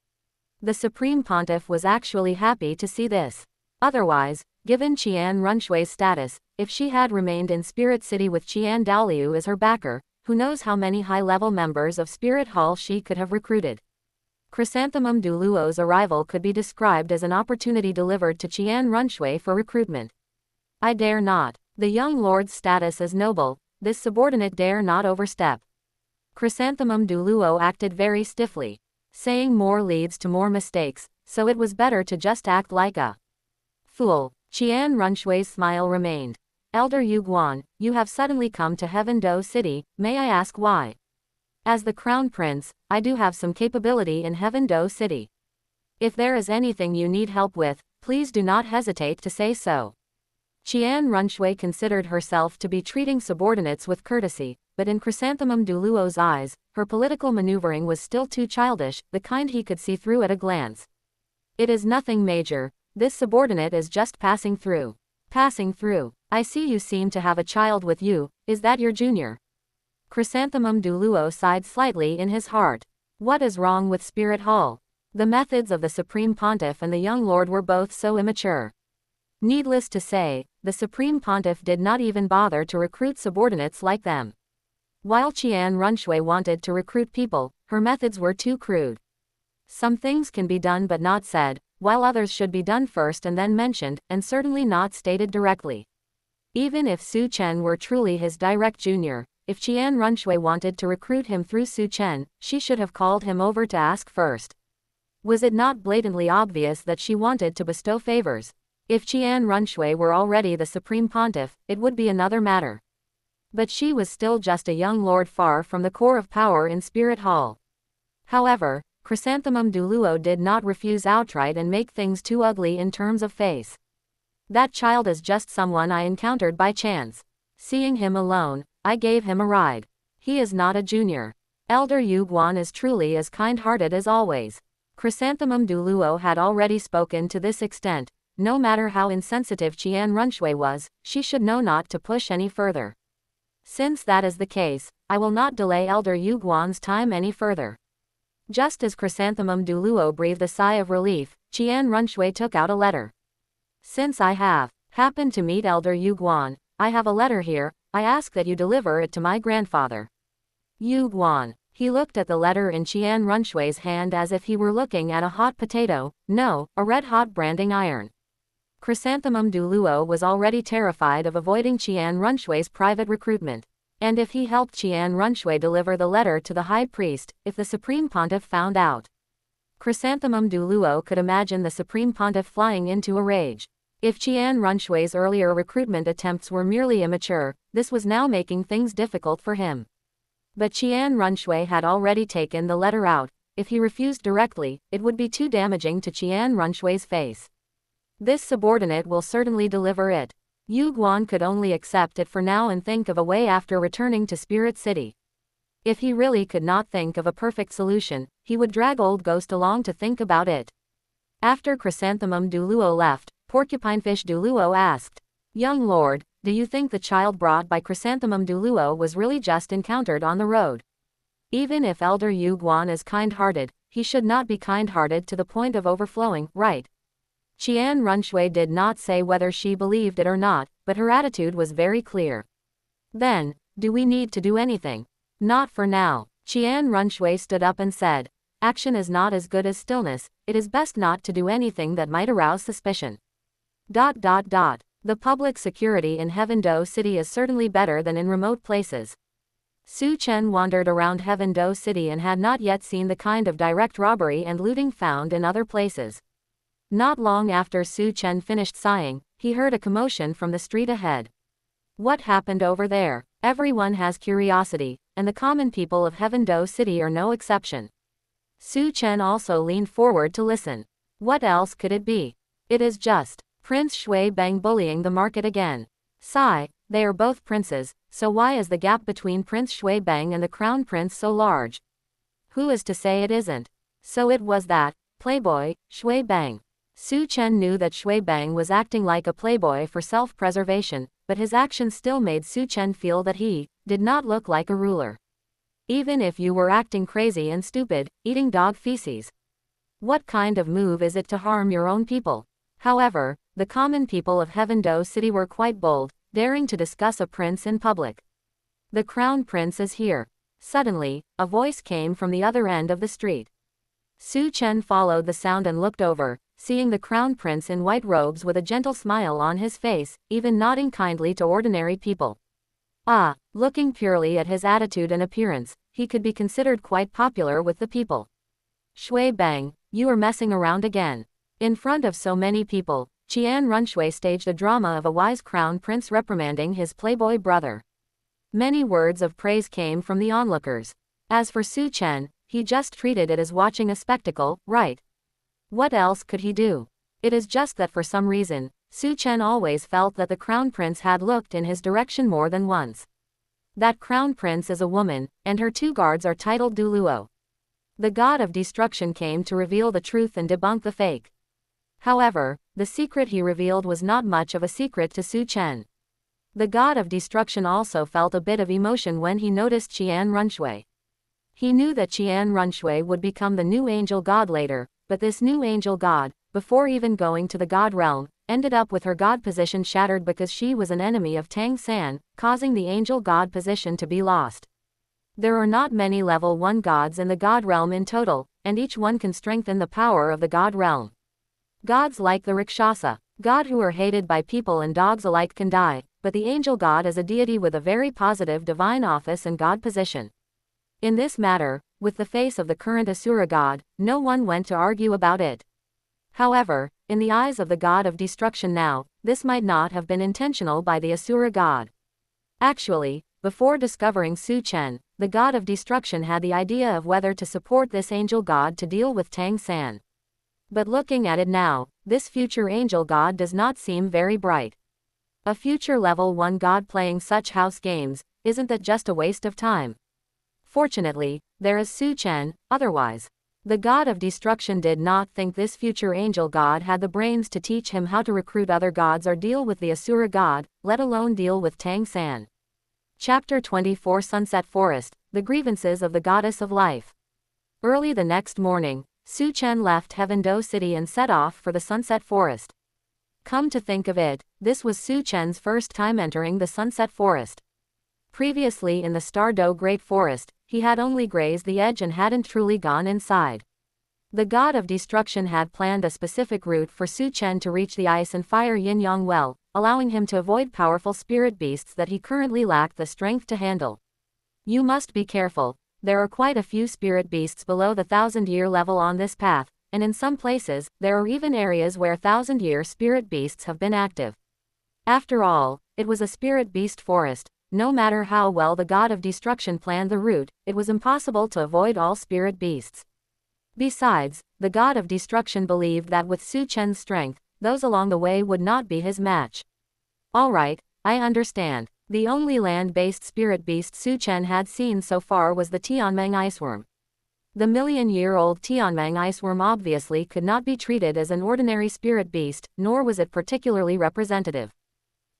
The Supreme Pontiff was actually happy to see this. Otherwise, given Qian Runshui's status, if she had remained in Spirit City with Qian Dalu as her backer, who knows how many high-level members of Spirit Hall she could have recruited. Chrysanthemum Douluo's arrival could be described as an opportunity delivered to Qian Runshui for recruitment. I dare not. The young lord's status is noble, this subordinate dare not overstep. Chrysanthemum Douluo acted very stiffly. Saying more leads to more mistakes, so it was better to just act like a fool. Qian Runshui's smile remained. Elder Yuguan, you have suddenly come to Heaveno City, may I ask why? As the Crown Prince, I do have some capability in Heaveno City. If there is anything you need help with, please do not hesitate to say so. Qian Runshui considered herself to be treating subordinates with courtesy, but in Chrysanthemum Douluo's eyes, her political maneuvering was still too childish, the kind he could see through at a glance. It is nothing major, this subordinate is just passing through. Passing through. I see you seem to have a child with you, is that your junior? Chrysanthemum Douluo sighed slightly in his heart. What is wrong with Spirit Hall? The methods of the Supreme Pontiff and the young lord were both so immature. Needless to say, the Supreme Pontiff did not even bother to recruit subordinates like them. While Qian Runshui wanted to recruit people, her methods were too crude. Some things can be done but not said, while others should be done first and then mentioned, and certainly not stated directly. Even if Su Chen were truly his direct junior, if Qian Runshui wanted to recruit him through Su Chen, she should have called him over to ask first. Was it not blatantly obvious that she wanted to bestow favors? If Qian Runshui were already the Supreme Pontiff, it would be another matter. But she was still just a young lord far from the core of power in Spirit Hall. However, Chrysanthemum Douluo did not refuse outright and make things too ugly in terms of face. That child is just someone I encountered by chance. Seeing him alone, I gave him a ride. He is not a junior. Elder Yu Guan is truly as kind-hearted as always. Chrysanthemum Douluo had already spoken to this extent. No matter how insensitive Qian Runshui was, she should know not to push any further. Since that is the case, I will not delay Elder Yu Guan's time any further. Just as Chrysanthemum Douluo breathed a sigh of relief, Qian Runshui took out a letter. Since I have happened to meet Elder Yu Guan, I have a letter here, I ask that you deliver it to my grandfather. Yu Guan. He looked at the letter in Qian Runshui's hand as if he were looking at a hot potato, no, a red-hot branding iron. Chrysanthemum Douluo was already terrified of avoiding Qian Runshui's private recruitment. And if he helped Qian Runshui deliver the letter to the high priest, if the Supreme Pontiff found out. Chrysanthemum Douluo could imagine the Supreme Pontiff flying into a rage. If Qian Runshui's earlier recruitment attempts were merely immature, this was now making things difficult for him. But Qian Runshui had already taken the letter out. If he refused directly, it would be too damaging to Qian Runshui's face. This subordinate will certainly deliver it. Yu Guan could only accept it for now and think of a way after returning to Spirit City. If he really could not think of a perfect solution, he would drag Old Ghost along to think about it. After Chrysanthemum Douluo left, Porcupinefish Douluo asked, "Young lord, do you think the child brought by Chrysanthemum Douluo was really just encountered on the road? Even if Elder Yu Guan is kind-hearted, he should not be kind-hearted to the point of overflowing, right?" Qian Runshui did not say whether she believed it or not, but her attitude was very clear. Then, do we need to do anything? Not for now. Qian Runshui stood up and said, "Action is not as good as stillness, it is best not to do anything that might arouse suspicion. The public security in Heaveno City is certainly better than in remote places." Su Chen wandered around Heaveno City and had not yet seen the kind of direct robbery and looting found in other places. Not long after Su Chen finished sighing, he heard a commotion from the street ahead. What happened over there? Everyone has curiosity, and the common people of Heaveno City are no exception. Su Chen also leaned forward to listen. What else could it be? It is just Prince Shui Bang bullying the market again. Sigh, they are both princes, so why is the gap between Prince Shui Bang and the Crown Prince so large? Who is to say it isn't? So it was that playboy, Shui Bang. Su Chen knew that Shui Bang was acting like a playboy for self-preservation, but his actions still made Su Chen feel that he did not look like a ruler. Even if you were acting crazy and stupid, eating dog feces. What kind of move is it to harm your own people? However, the common people of Heaveno City were quite bold, daring to discuss a prince in public. The Crown Prince is here. Suddenly, a voice came from the other end of the street. Su Chen followed the sound and looked over, seeing the Crown Prince in white robes with a gentle smile on his face, even nodding kindly to ordinary people. Looking purely at his attitude and appearance, he could be considered quite popular with the people. Shui Bang, you are messing around again. In front of so many people, Qian Runshui staged a drama of a wise Crown Prince reprimanding his playboy brother. Many words of praise came from the onlookers. As for Su Chen, he just treated it as watching a spectacle, right? What else could he do? It is just that for some reason, Chen always felt that the Crown Prince had looked in his direction more than once. That Crown Prince is a woman, and her two guards are titled douluo. The god of destruction came to reveal the truth and debunk the fake. However, the secret he revealed was not much of a secret to Chen. The god of destruction also felt a bit of emotion when he noticed Qian Runshui. He knew that Qian Runshui would become the new angel god later, but this new angel god, before even going to the god realm, ended up with her god position shattered because she was an enemy of Tangan, causing the angel god position to be lost. There are not many level 1 gods in the god realm in total, and each one can strengthen the power of the god realm. Gods like the Rakshasa, god who are hated by people and dogs alike, can die, but the angel god is a deity with a very positive divine office and god position. In this matter, with the face of the current Asura god, no one went to argue about it. However, in the eyes of the god of destruction now, this might not have been intentional by the Asura god. Actually, before discovering Chen, the god of destruction had the idea of whether to support this angel god to deal with Tangan. But looking at it now, this future angel god does not seem very bright. A future level 1 god playing such house games, isn't that just a waste of time? Fortunately, there is Chen, otherwise. The god of destruction did not think this future angel god had the brains to teach him how to recruit other gods or deal with the Asura god, let alone deal with Tangan. Chapter 24 Sunset Forest, The Grievances of the Goddess of Life. Early the next morning, Chen left Heaveno City and set off for the Sunset Forest. Come to think of it, this was Chen's first time entering the Sunset Forest. Previously in the Stardow Great Forest, he had only grazed the edge and hadn't truly gone inside. The god of destruction had planned a specific route for Chen to reach the ice and fire yin-yang well, allowing him to avoid powerful spirit beasts that he currently lacked the strength to handle. You must be careful, there are quite a few spirit beasts below the 1000-year level on this path, and in some places, there are even areas where 1000-year spirit beasts have been active. After all, it was a spirit beast forest. No matter how well the god of destruction planned the route, it was impossible to avoid all spirit beasts. Besides, the god of destruction believed that with Chen's strength, those along the way would not be his match. Alright, I understand. The only land-based spirit beast Chen had seen so far was the Tianmeng iceworm. The million-year-old Tianmeng iceworm obviously could not be treated as an ordinary spirit beast, nor was it particularly representative.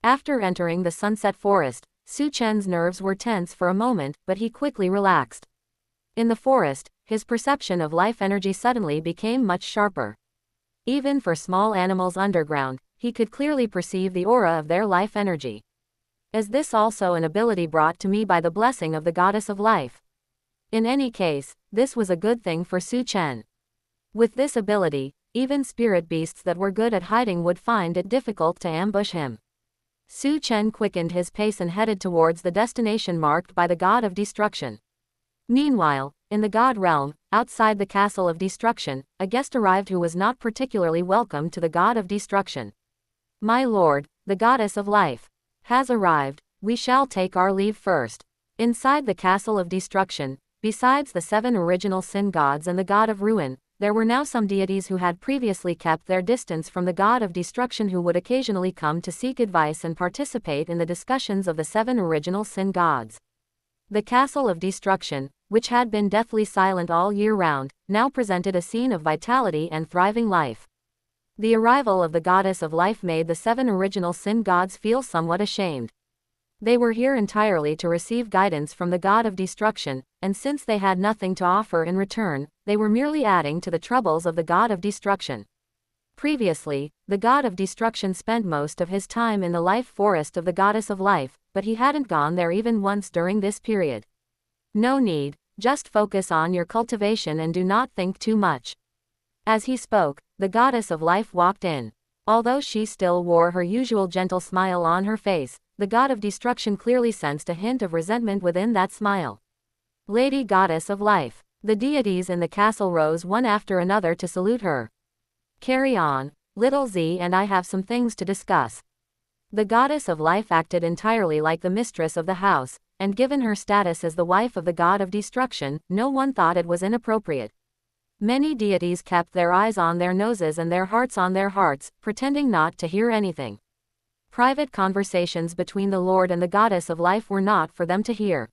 After entering the Sunset Forest, Chen's nerves were tense for a moment, but he quickly relaxed. In the forest, his perception of life energy suddenly became much sharper. Even for small animals underground, he could clearly perceive the aura of their life energy. Is this also an ability brought to me by the blessing of the goddess of life? In any case, this was a good thing for Chen. With this ability, even spirit beasts that were good at hiding would find it difficult to ambush him. Chen quickened his pace and headed towards the destination marked by the god of destruction. Meanwhile, in the god realm, outside the castle of destruction, a guest arrived who was not particularly welcome to the god of destruction. My lord, the goddess of life, has arrived. We shall take our leave first. Inside the castle of destruction, besides the 7 original sin gods and the god of ruin, there were now some deities who had previously kept their distance from the god of destruction who would occasionally come to seek advice and participate in the discussions of the 7 original sin gods. The castle of destruction, which had been deathly silent all year round, now presented a scene of vitality and thriving life. The arrival of the goddess of life made the 7 original sin gods feel somewhat ashamed. They were here entirely to receive guidance from the god of destruction, and since they had nothing to offer in return, they were merely adding to the troubles of the god of destruction. Previously, the god of destruction spent most of his time in the life forest of the goddess of life, but he hadn't gone there even once during this period. No need, just focus on your cultivation and do not think too much. As he spoke, the goddess of life walked in. Although she still wore her usual gentle smile on her face, the god of destruction clearly sensed a hint of resentment within that smile. Lady Goddess of Life. The deities in the castle rose one after another to salute her. Carry on, little Z and I have some things to discuss. The goddess of life acted entirely like the mistress of the house, and given her status as the wife of the god of destruction, no one thought it was inappropriate. Many deities kept their eyes on their noses and their hearts on their hearts, pretending not to hear anything. Private conversations between the Lord and the goddess of life were not for them to hear.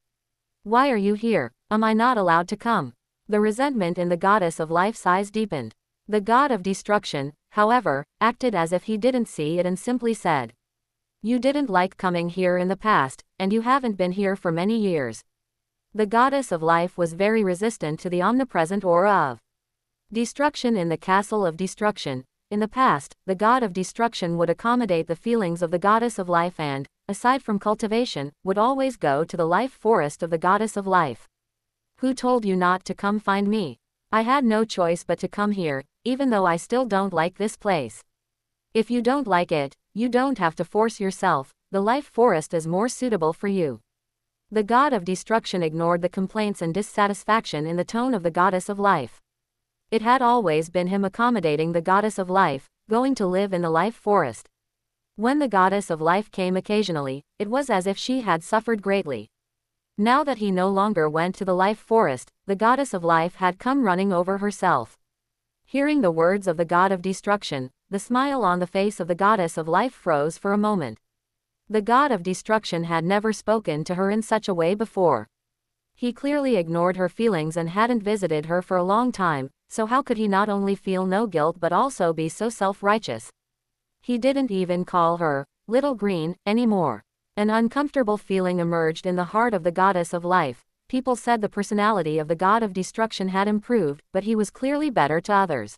Why are you here? Am I not allowed to come? The resentment in the goddess of life's eyes deepened. The god of destruction, however, acted as if he didn't see it and simply said, "You didn't like coming here in the past, and you haven't been here for many years." The goddess of life was very resistant to the omnipresent aura of destruction in the castle of destruction. In the past, the god of destruction would accommodate the feelings of the goddess of life and, aside from cultivation, would always go to the life forest of the goddess of life. "Who told you not to come find me? I had no choice but to come here, even though I still don't like this place. If you don't like it, you don't have to force yourself, the life forest is more suitable for you." The god of destruction ignored the complaints and dissatisfaction in the tone of the goddess of life. It had always been him accommodating the goddess of life, going to live in the life forest. When the goddess of life came occasionally, it was as if she had suffered greatly. Now that he no longer went to the life forest, the goddess of life had come running over herself. Hearing the words of the god of destruction, the smile on the face of the goddess of life froze for a moment. The god of destruction had never spoken to her in such a way before. He clearly ignored her feelings and hadn't visited her for a long time, so how could he not only feel no guilt but also be so self-righteous? He didn't even call her Little Green anymore. An uncomfortable feeling emerged in the heart of the goddess of life. People said the personality of the god of destruction had improved, but he was clearly better to others.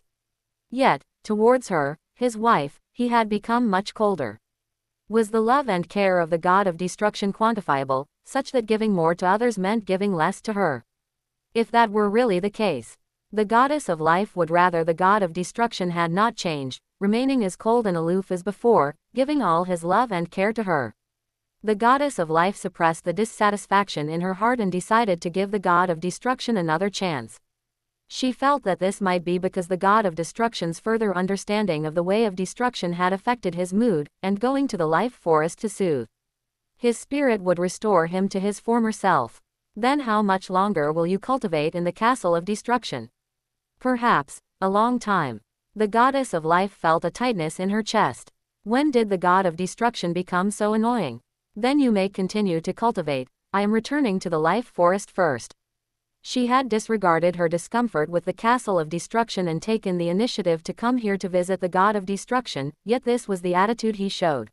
Yet, towards her, his wife, he had become much colder. Was the love and care of the god of destruction quantifiable, such that giving more to others meant giving less to her? If that were really the case, the goddess of life would rather the god of destruction had not changed, remaining as cold and aloof as before, giving all his love and care to her. The goddess of life suppressed the dissatisfaction in her heart and decided to give the god of destruction another chance. She felt that this might be because the god of destruction's further understanding of the way of destruction had affected his mood, and going to the life forest to soothe his spirit would restore him to his former self. Then how much longer will you cultivate in the castle of destruction? Perhaps a long time. The goddess of life felt a tightness in her chest. When did the god of destruction become so annoying? Then you may continue to cultivate. I am returning to the life forest first. She had disregarded her discomfort with the castle of destruction and taken the initiative to come here to visit the god of destruction, yet this was the attitude he showed.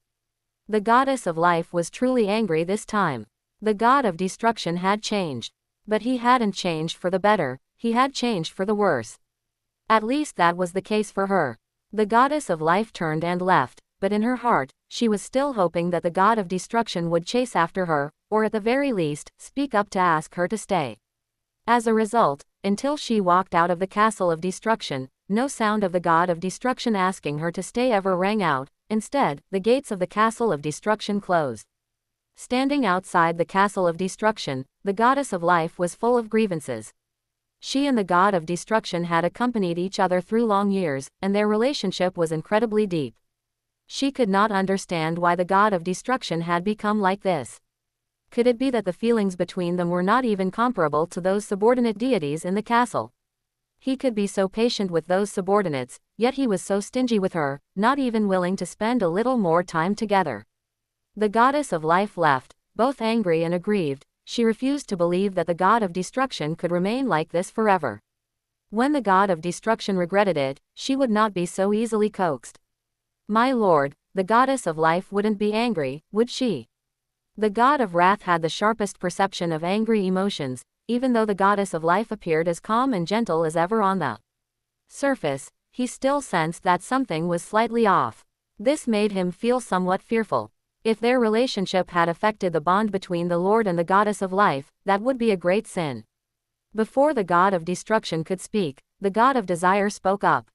The goddess of life was truly angry this time. The god of destruction had changed. But he hadn't changed for the better, he had changed for the worse. At least that was the case for her. The goddess of life turned and left, but in her heart, she was still hoping that the god of destruction would chase after her, or at the very least, speak up to ask her to stay. As a result, until she walked out of the castle of destruction, no sound of the god of destruction asking her to stay ever rang out. Instead, the gates of the castle of destruction closed. Standing outside the castle of destruction, the goddess of life was full of grievances. She and the god of destruction had accompanied each other through long years, and their relationship was incredibly deep. She could not understand why the god of destruction had become like this. Could it be that the feelings between them were not even comparable to those subordinate deities in the castle? He could be so patient with those subordinates, yet he was so stingy with her, not even willing to spend a little more time together. The goddess of life left, both angry and aggrieved. She refused to believe that the god of destruction could remain like this forever. When the god of destruction regretted it, she would not be so easily coaxed. My lord, the goddess of life wouldn't be angry, would she? The god of wrath had the sharpest perception of angry emotions, even though the goddess of life appeared as calm and gentle as ever on the surface. He still sensed that something was slightly off. This made him feel somewhat fearful. If their relationship had affected the bond between the Lord and the goddess of life, that would be a great sin. Before the god of destruction could speak, the god of desire spoke up.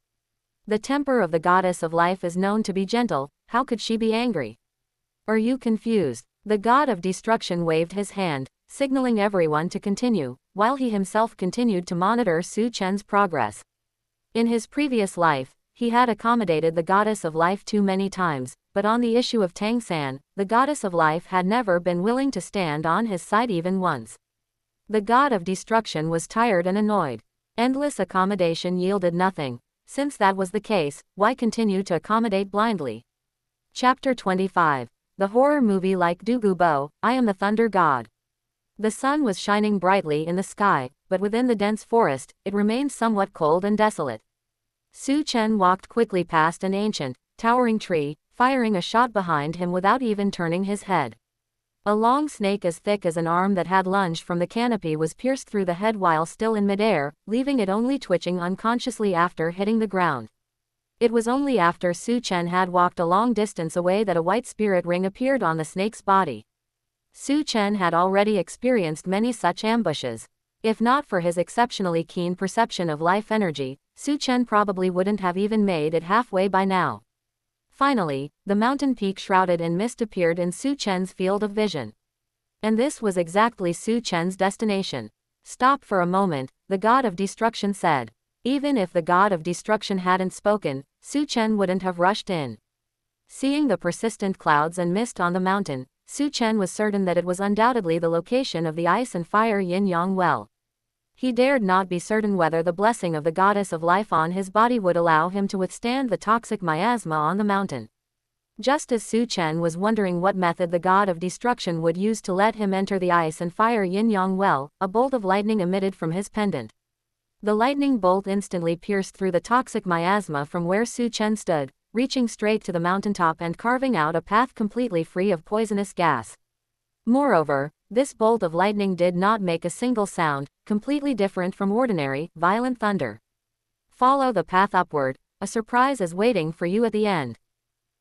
The temper of the goddess of life is known to be gentle, how could she be angry? Are you confused? The god of destruction waved his hand, signaling everyone to continue, while he himself continued to monitor Chen's progress. In his previous life, he had accommodated the goddess of life too many times, but on the issue of Tangan, the goddess of life had never been willing to stand on his side even once. The god of destruction was tired and annoyed. Endless accommodation yielded nothing. Since that was the case, why continue to accommodate blindly? Chapter 25. The horror movie like Douluo, I am the thunder god. The sun was shining brightly in the sky, but within the dense forest, it remained somewhat cold and desolate. Chen walked quickly past an ancient, towering tree, firing a shot behind him without even turning his head. A long snake as thick as an arm that had lunged from the canopy was pierced through the head while still in midair, leaving it only twitching unconsciously after hitting the ground. It was only after Chen had walked a long distance away that a white spirit ring appeared on the snake's body. Chen had already experienced many such ambushes. If not for his exceptionally keen perception of life energy, Chen probably wouldn't have even made it halfway by now. Finally, the mountain peak shrouded in mist appeared in Chen's field of vision. And this was exactly Chen's destination. Stop for a moment, the god of destruction said. Even if the god of destruction hadn't spoken, Chen wouldn't have rushed in. Seeing the persistent clouds and mist on the mountain, Chen was certain that it was undoubtedly the location of the ice and fire yin-yang well. He dared not be certain whether the blessing of the goddess of life on his body would allow him to withstand the toxic miasma on the mountain. Just as Chen was wondering what method the god of destruction would use to let him enter the ice and fire yin-yang well, a bolt of lightning emitted from his pendant. The lightning bolt instantly pierced through the toxic miasma from where Chen stood, reaching straight to the mountaintop and carving out a path completely free of poisonous gas. Moreover, this bolt of lightning did not make a single sound, completely different from ordinary, violent thunder. Follow the path upward, a surprise is waiting for you at the end.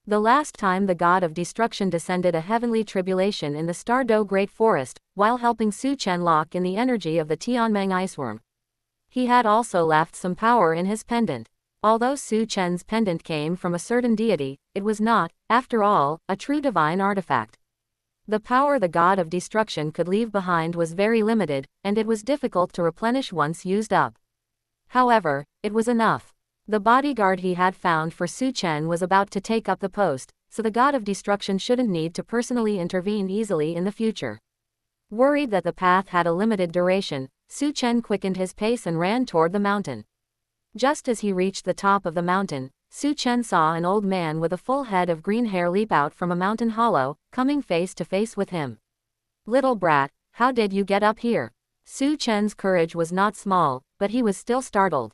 The last time the god of destruction descended a heavenly tribulation in the Stardo Great Forest, while helping Chen lock in the energy of the Tianmeng iceworm. He had also left some power in his pendant. Although Chen's pendant came from a certain deity, it was not, after all, a true divine artifact. The power the god of destruction could leave behind was very limited, and it was difficult to replenish once used up. However, it was enough. The bodyguard he had found for Chen was about to take up the post, so the god of destruction shouldn't need to personally intervene easily in the future. Worried that the path had a limited duration, Chen quickened his pace and ran toward the mountain. Just as he reached the top of the mountain, Chen saw an old man with a full head of green hair leap out from a mountain hollow, coming face to face with him. "Little brat, how did you get up here?" Chen's courage was not small, but he was still startled.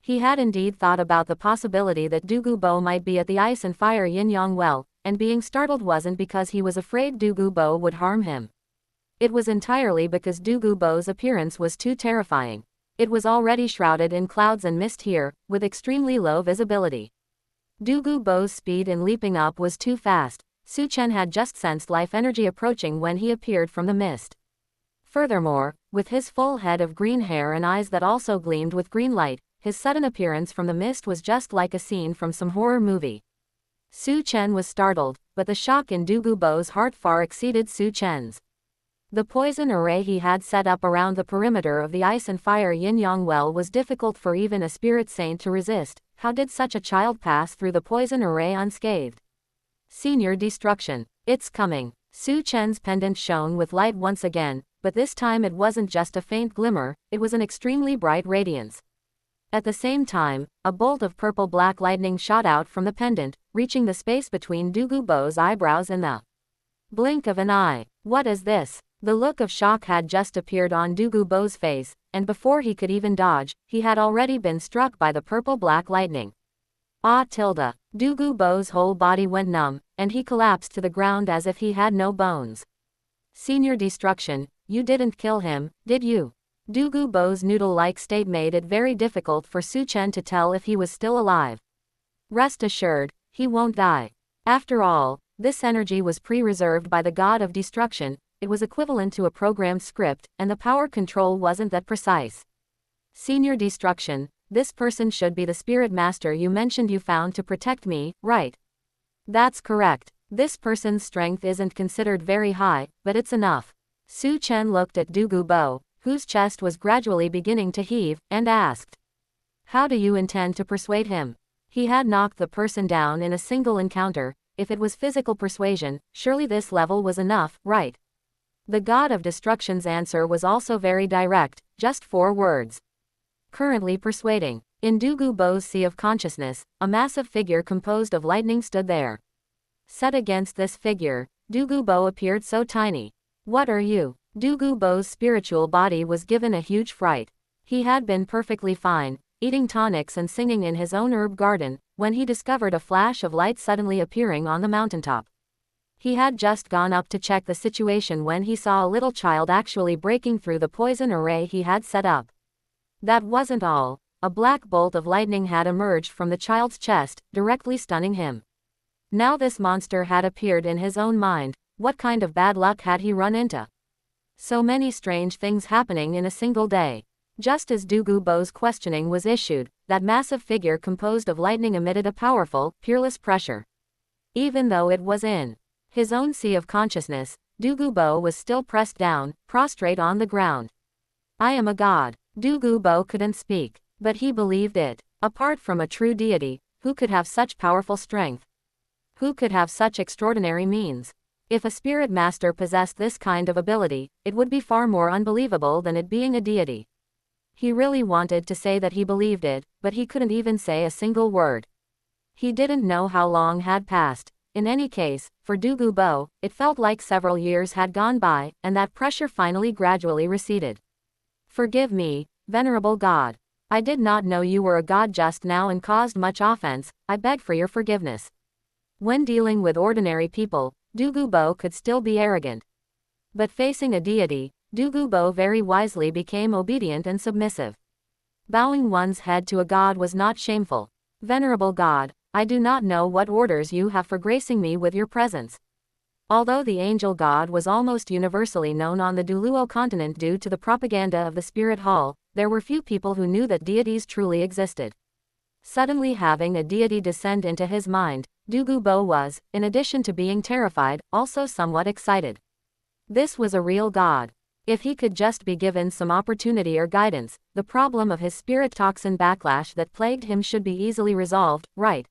He had indeed thought about the possibility that Douluo might be at the ice and fire yin-yang well, and being startled wasn't because he was afraid Douluo would harm him. It was entirely because Douluo's appearance was too terrifying. It was already shrouded in clouds and mist here, with extremely low visibility. Douluo's speed in leaping up was too fast. Chen had just sensed life energy approaching when he appeared from the mist. Furthermore, with his full head of green hair and eyes that also gleamed with green light, his sudden appearance from the mist was just like a scene from some horror movie. Chen was startled, but the shock in Douluo's heart far exceeded Chen's. The poison array he had set up around the perimeter of the ice and fire yin-yang well was difficult for even a spirit saint to resist. How did such a child pass through the poison array unscathed? Senior destruction. It's coming. Chen's pendant shone with light once again, but this time it wasn't just a faint glimmer, it was an extremely bright radiance. At the same time, a bolt of purple-black lightning shot out from the pendant, reaching the space between Douluo's eyebrows in the blink of an eye. What is this? The look of shock had just appeared on Douluo's face, and before he could even dodge, he had already been struck by the purple-black lightning. Douluo's whole body went numb, and he collapsed to the ground as if he had no bones. Senior destruction, you didn't kill him, did you? Douluo's noodle-like state made it very difficult for Chen to tell if he was still alive. Rest assured, he won't die. After all, this energy was pre-reserved by the god of destruction. It was equivalent to a programmed script, and the power control wasn't that precise. Senior destruction, this person should be the spirit master you mentioned you found to protect me, right? That's correct. This person's strength isn't considered very high, but it's enough. Chen looked at Douluo, whose chest was gradually beginning to heave, and asked, "How do you intend to persuade him?" He had knocked the person down in a single encounter. If it was physical persuasion, surely this level was enough, right? The god of destruction's answer was also very direct, just 4 words. currently persuading. In Douluo's sea of consciousness, a massive figure composed of lightning stood there. Set against this figure, Douluo appeared so tiny. What are you? Douluo's spiritual body was given a huge fright. He had been perfectly fine, eating tonics and singing in his own herb garden, when he discovered a flash of light suddenly appearing on the mountaintop. He had just gone up to check the situation when he saw a little child actually breaking through the poison array he had set up. That wasn't all. A black bolt of lightning had emerged from the child's chest, directly stunning him. Now this monster had appeared in his own mind. What kind of bad luck had he run into? So many strange things happening in a single day. Just as Douluo's questioning was issued, that massive figure composed of lightning emitted a powerful, peerless pressure. Even though it was in his own sea of consciousness, Douluo was still pressed down, prostrate on the ground. I am a god. Douluo couldn't speak, but he believed it. Apart from a true deity, who could have such powerful strength? Who could have such extraordinary means? If a spirit master possessed this kind of ability, it would be far more unbelievable than it being a deity. He really wanted to say that he believed it, but he couldn't even say a single word. He didn't know how long had passed. In any case, for Douluo, it felt like several years had gone by, and that pressure finally gradually receded. Forgive me, venerable god. I did not know you were a god just now and caused much offense. I beg for your forgiveness. When dealing with ordinary people, Douluo could still be arrogant. But facing a deity, Douluo very wisely became obedient and submissive. Bowing one's head to a god was not shameful. Venerable god, I do not know what orders you have for gracing me with your presence. Although the angel god was almost universally known on the douluo continent due to the propaganda of the spirit hall, there were few people who knew that deities truly existed. Suddenly having a deity descend into his mind, Douluo was, in addition to being terrified, also somewhat excited. This was a real god. If he could just be given some opportunity or guidance, the problem of his spirit toxin backlash that plagued him should be easily resolved, right?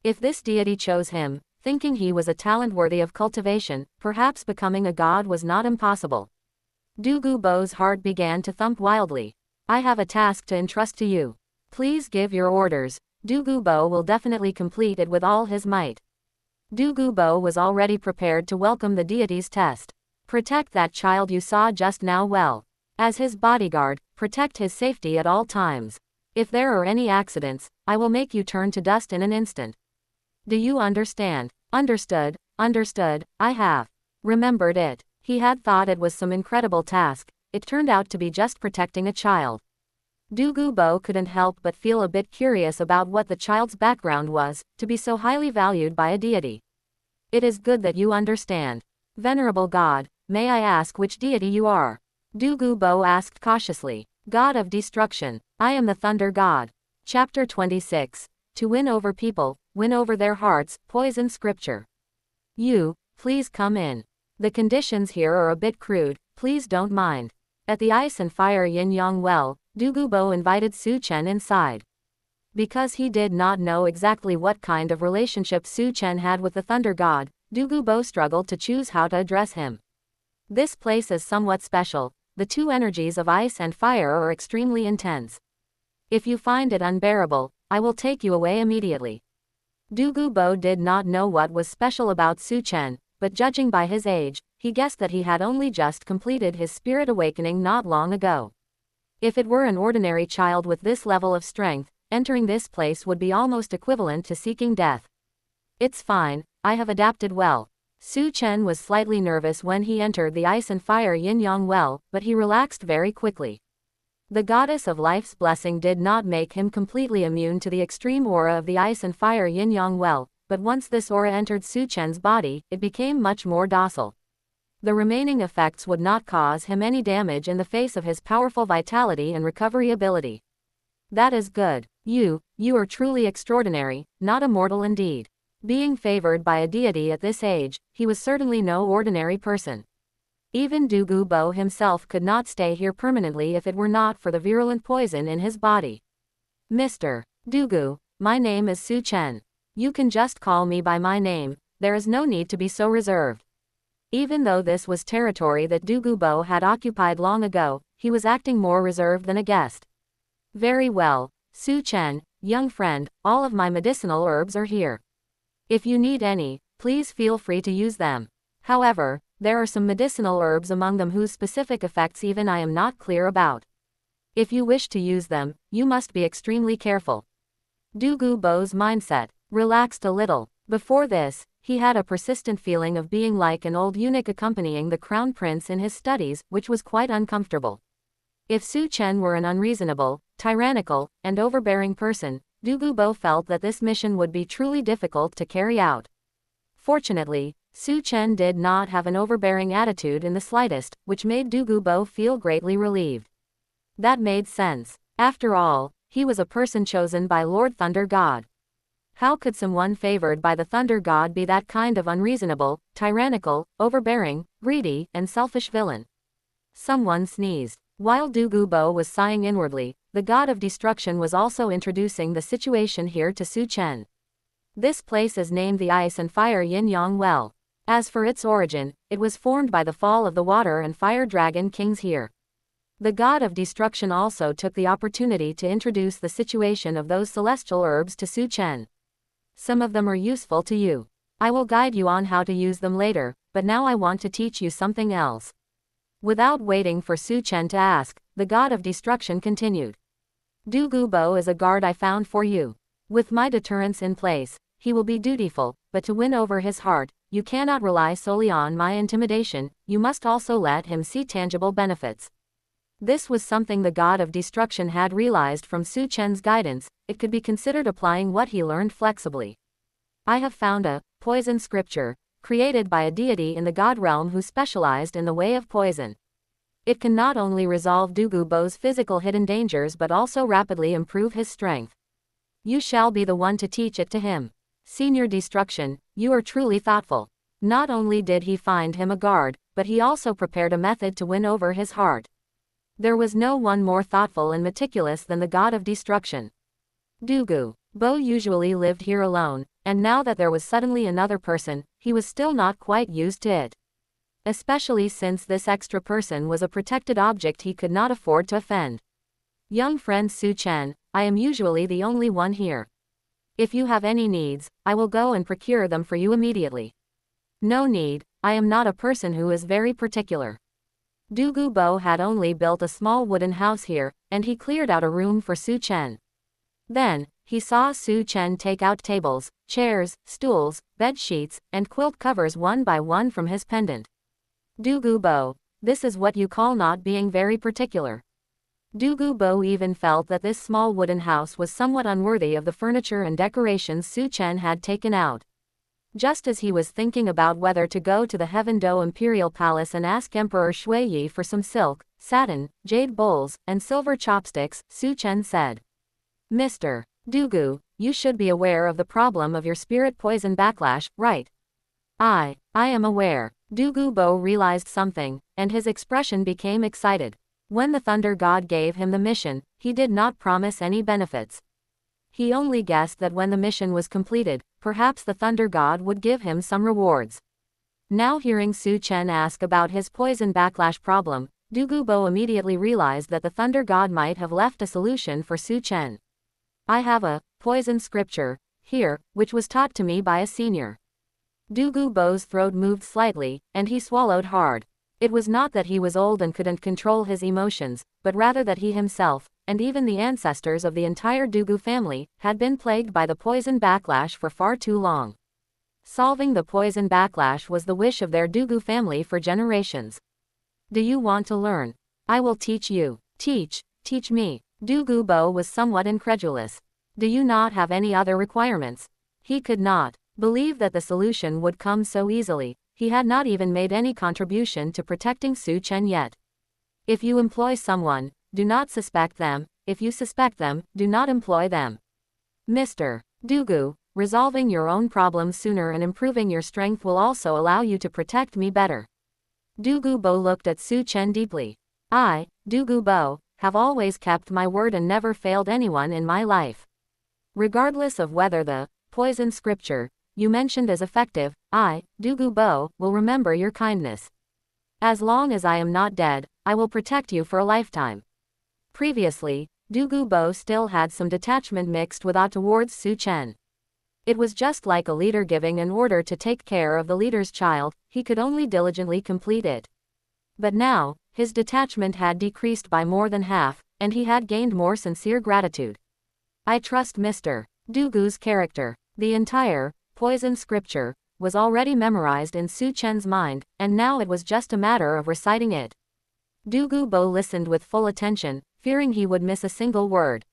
If this deity chose him, thinking he was a talent worthy of cultivation, perhaps becoming a god was not impossible. Douluo's heart began to thump wildly. I have a task to entrust to you. Please give your orders. Douluo will definitely complete it with all his might. Douluo was already prepared to welcome the deity's test. Protect that child you saw just now well. As his bodyguard, protect his safety at all times. If there are any accidents, I will make you turn to dust in an instant. Do you understand? Understood, understood, I have. Remembered it. He had thought it was some incredible task. It turned out to be just protecting a child. Douluo couldn't help but feel a bit curious about what the child's background was, to be so highly valued by a deity. It is good that you understand. Venerable god, may I ask which deity you are? Douluo asked cautiously. God of destruction. I am the thunder god. Chapter 26. To win over people, win over their hearts, poison scripture. You, please come in. The conditions here are a bit crude, please don't mind. At the ice and fire yin-yang well, Douluo invited Chen inside. Because he did not know exactly what kind of relationship Chen had with the thunder god, Douluo struggled to choose how to address him. This place is somewhat special. The two energies of ice and fire are extremely intense. If you find it unbearable, I will take you away immediately. Douluo did not know what was special about Chen, but judging by his age, he guessed that he had only just completed his spirit awakening not long ago. If it were an ordinary child with this level of strength, entering this place would be almost equivalent to seeking death. It's fine, I have adapted well. Chen was slightly nervous when he entered the ice and fire yin-yang well, but he relaxed very quickly. The goddess of life's blessing did not make him completely immune to the extreme aura of the ice and fire yin-yang well, but once this aura entered Chen's body, it became much more docile. The remaining effects would not cause him any damage in the face of his powerful vitality and recovery ability. That is good. You are truly extraordinary, not a mortal indeed. Being favored by a deity at this age, he was certainly no ordinary person. Even Douluo himself could not stay here permanently if it were not for the virulent poison in his body. Mr. Douluo, my name is Chen. You can just call me by my name, there is no need to be so reserved. Even though this was territory that Douluo had occupied long ago, he was acting more reserved than a guest. Very well, Su Chen, young friend, all of my medicinal herbs are here. If you need any, please feel free to use them. However, there are some medicinal herbs among them whose specific effects even I am not clear about. If you wish to use them, you must be extremely careful. Du Gubo's mindset relaxed a little. Before this, he had a persistent feeling of being like an old eunuch accompanying the crown prince in his studies, which was quite uncomfortable. If Su Chen were an unreasonable, tyrannical, and overbearing person, Du Gubo felt that this mission would be truly difficult to carry out. Fortunately, Su Chen did not have an overbearing attitude in the slightest, which made Du Gubo feel greatly relieved. That made sense. After all, he was a person chosen by Lord Thunder God. How could someone favored by the Thunder God be that kind of unreasonable, tyrannical, overbearing, greedy, and selfish villain? Someone sneezed. While Du Gubo was sighing inwardly, the god of destruction was also introducing the situation here to Su Chen. This place is named the Ice and Fire Yin-Yang Well. As for its origin, it was formed by the fall of the Water and Fire Dragon Kings here. The god of destruction also took the opportunity to introduce the situation of those celestial herbs to Su Chen. Some of them are useful to you. I will guide you on how to use them later, but now I want to teach you something else. Without waiting for Su Chen to ask, the god of destruction continued. Du Gubo is a guard I found for you. With my deterrence in place, he will be dutiful, but to win over his heart, you cannot rely solely on my intimidation, you must also let him see tangible benefits. This was something the god of destruction had realized from Su Chen's guidance. It could be considered applying what he learned flexibly. I have found a poison scripture, created by a deity in the god realm who specialized in the way of poison. It can not only resolve Du Gubo's physical hidden dangers but also rapidly improve his strength. You shall be the one to teach it to him. Senior Destruction, you are truly thoughtful. Not only did he find him a guard, but he also prepared a method to win over his heart. There was no one more thoughtful and meticulous than the god of destruction. Du Gubo usually lived here alone, and now that there was suddenly another person, he was still not quite used to it. Especially since this extra person was a protected object he could not afford to offend. Young friend Su Chen, I am usually the only one here. If you have any needs, I will go and procure them for you immediately. No need, I am not a person who is very particular. Du Gubo had only built a small wooden house here, and he cleared out a room for Su Chen. Then, he saw Su Chen take out tables, chairs, stools, bed sheets, and quilt covers one by one from his pendant. Du Gubo, this is what you call not being very particular. Du Gubo even felt that this small wooden house was somewhat unworthy of the furniture and decorations Su Chen had taken out. Just as he was thinking about whether to go to the Heaveno Imperial Palace and ask Emperor Shuiyi for some silk, satin, jade bowls, and silver chopsticks, Su Chen said, Mr. Du Gu, you should be aware of the problem of your spirit poison backlash, right? I am aware. Du Gubo realized something, and his expression became excited. When the Thunder God gave him the mission, he did not promise any benefits. He only guessed that when the mission was completed, perhaps the Thunder God would give him some rewards. Now hearing Su Chen ask about his poison backlash problem, Du Gubo immediately realized that the Thunder God might have left a solution for Su Chen. I have a poison scripture here, which was taught to me by a senior. Du Gubo's throat moved slightly, and he swallowed hard. It was not that he was old and couldn't control his emotions, but rather that he himself, and even the ancestors of the entire Du Gu family, had been plagued by the poison backlash for far too long. Solving the poison backlash was the wish of their Du Gu family for generations. Do you want to learn? I will teach you. Teach me. Du Gubo was somewhat incredulous. Do you not have any other requirements? He could not believe that the solution would come so easily. He had not even made any contribution to protecting Su Chen yet. If you employ someone, do not suspect them. If you suspect them, do not employ them. Mr. Du Gu, resolving your own problems sooner and improving your strength will also allow you to protect me better. Du Gubo looked at Su Chen deeply. I, Du Gubo, have always kept my word and never failed anyone in my life. Regardless of whether the poison scripture you mentioned is effective, I, Du Gubo, will remember your kindness. As long as I am not dead, I will protect you for a lifetime. Previously, Dugu Bo still had some detachment mixed with awe towards Su Chen. It was just like a leader giving an order to take care of the leader's child, he could only diligently complete it. But now, his detachment had decreased by more than half, and he had gained more sincere gratitude. I trust Mr. Dugu's character. The entire poison scripture was already memorized in Su Chen's mind, and now it was just a matter of reciting it. Dugu Bo listened with full attention, fearing he would miss a single word.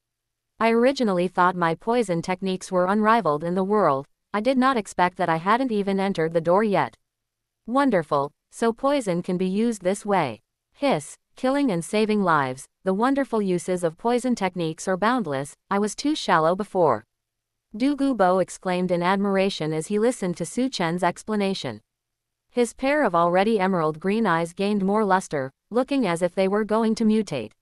I originally thought my poison techniques were unrivaled in the world. I did not expect that I hadn't even entered the door yet. Wonderful, so poison can be used this way. Hiss, killing and saving lives, the wonderful uses of poison techniques are boundless, I was too shallow before. Dugu Bo exclaimed in admiration as he listened to Su Chen's explanation. His pair of already emerald green eyes gained more luster, looking as if they were going to mutate.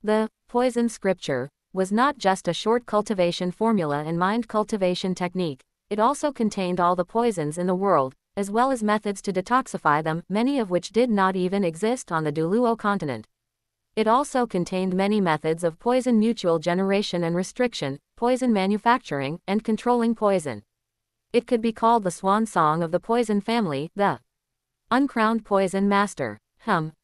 The poison scripture was not just a short cultivation formula and mind cultivation technique, it also contained all the poisons in the world, as well as methods to detoxify them, many of which did not even exist on the douluo continent. It also contained many methods of poison mutual generation and restriction, poison manufacturing, and controlling poison. It could be called the swan song of the poison family, the uncrowned poison master.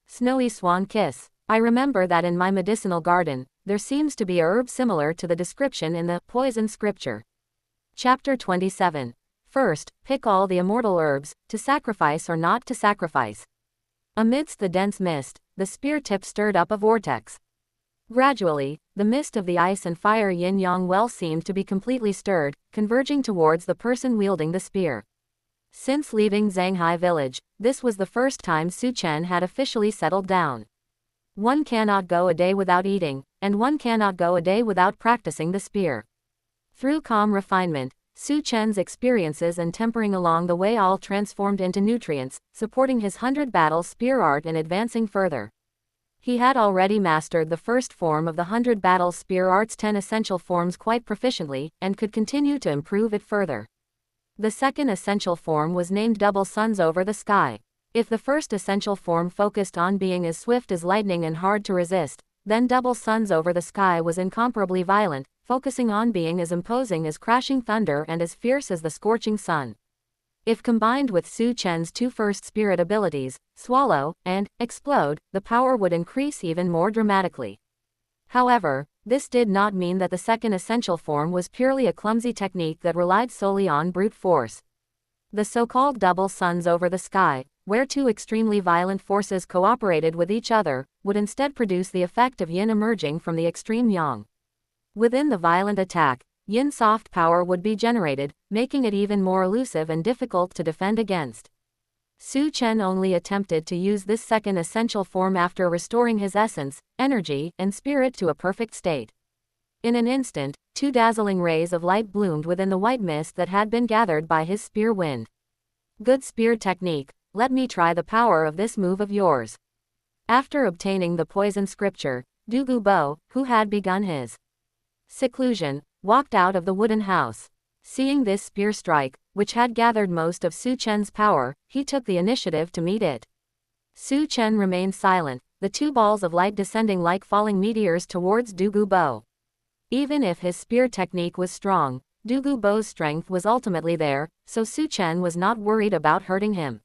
Snowy swan kiss. I remember that in my medicinal garden, there seems to be a herb similar to the description in the poison scripture. Chapter 27. First, pick all the immortal herbs, to sacrifice or not to sacrifice. Amidst the dense mist, the spear tip stirred up a vortex. Gradually, the mist of the ice and fire yin-yang well seemed to be completely stirred, converging towards the person wielding the spear. Since leaving Zhanghai village, this was the first time Su Chen had officially settled down. One cannot go a day without eating, and one cannot go a day without practicing the spear. Through calm refinement, Su Chen's experiences and tempering along the way all transformed into nutrients, supporting his 100-battle spear art and advancing further. He had already mastered the first form of the 100-battle spear art's 10 essential forms quite proficiently, and could continue to improve it further. The second essential form was named Double Suns Over the Sky. If the first essential form focused on being as swift as lightning and hard to resist, then Double Suns Over the Sky was incomparably violent, focusing on being as imposing as crashing thunder and as fierce as the scorching sun. If combined with Su Chen's two first spirit abilities, Swallow and Explode, the power would increase even more dramatically. However, this did not mean that the second essential form was purely a clumsy technique that relied solely on brute force. The so-called Double Suns Over the Sky, where two extremely violent forces cooperated with each other, would instead produce the effect of yin emerging from the extreme yang. Within the violent attack, yin soft power would be generated, making it even more elusive and difficult to defend against. Su Chen only attempted to use this second essential form after restoring his essence, energy, and spirit to a perfect state. In an instant, two dazzling rays of light bloomed within the white mist that had been gathered by his spear wind. Good spear technique, let me try the power of this move of yours. After obtaining the poison scripture, Dugu Bo, who had begun his seclusion, walked out of the wooden house. Seeing this spear strike, which had gathered most of Su Chen's power, he took the initiative to meet it. Su Chen remained silent, the two balls of light descending like falling meteors towards Dugu Bo. Even if his spear technique was strong, Dugu Bo's strength was ultimately there, so Su Chen was not worried about hurting him.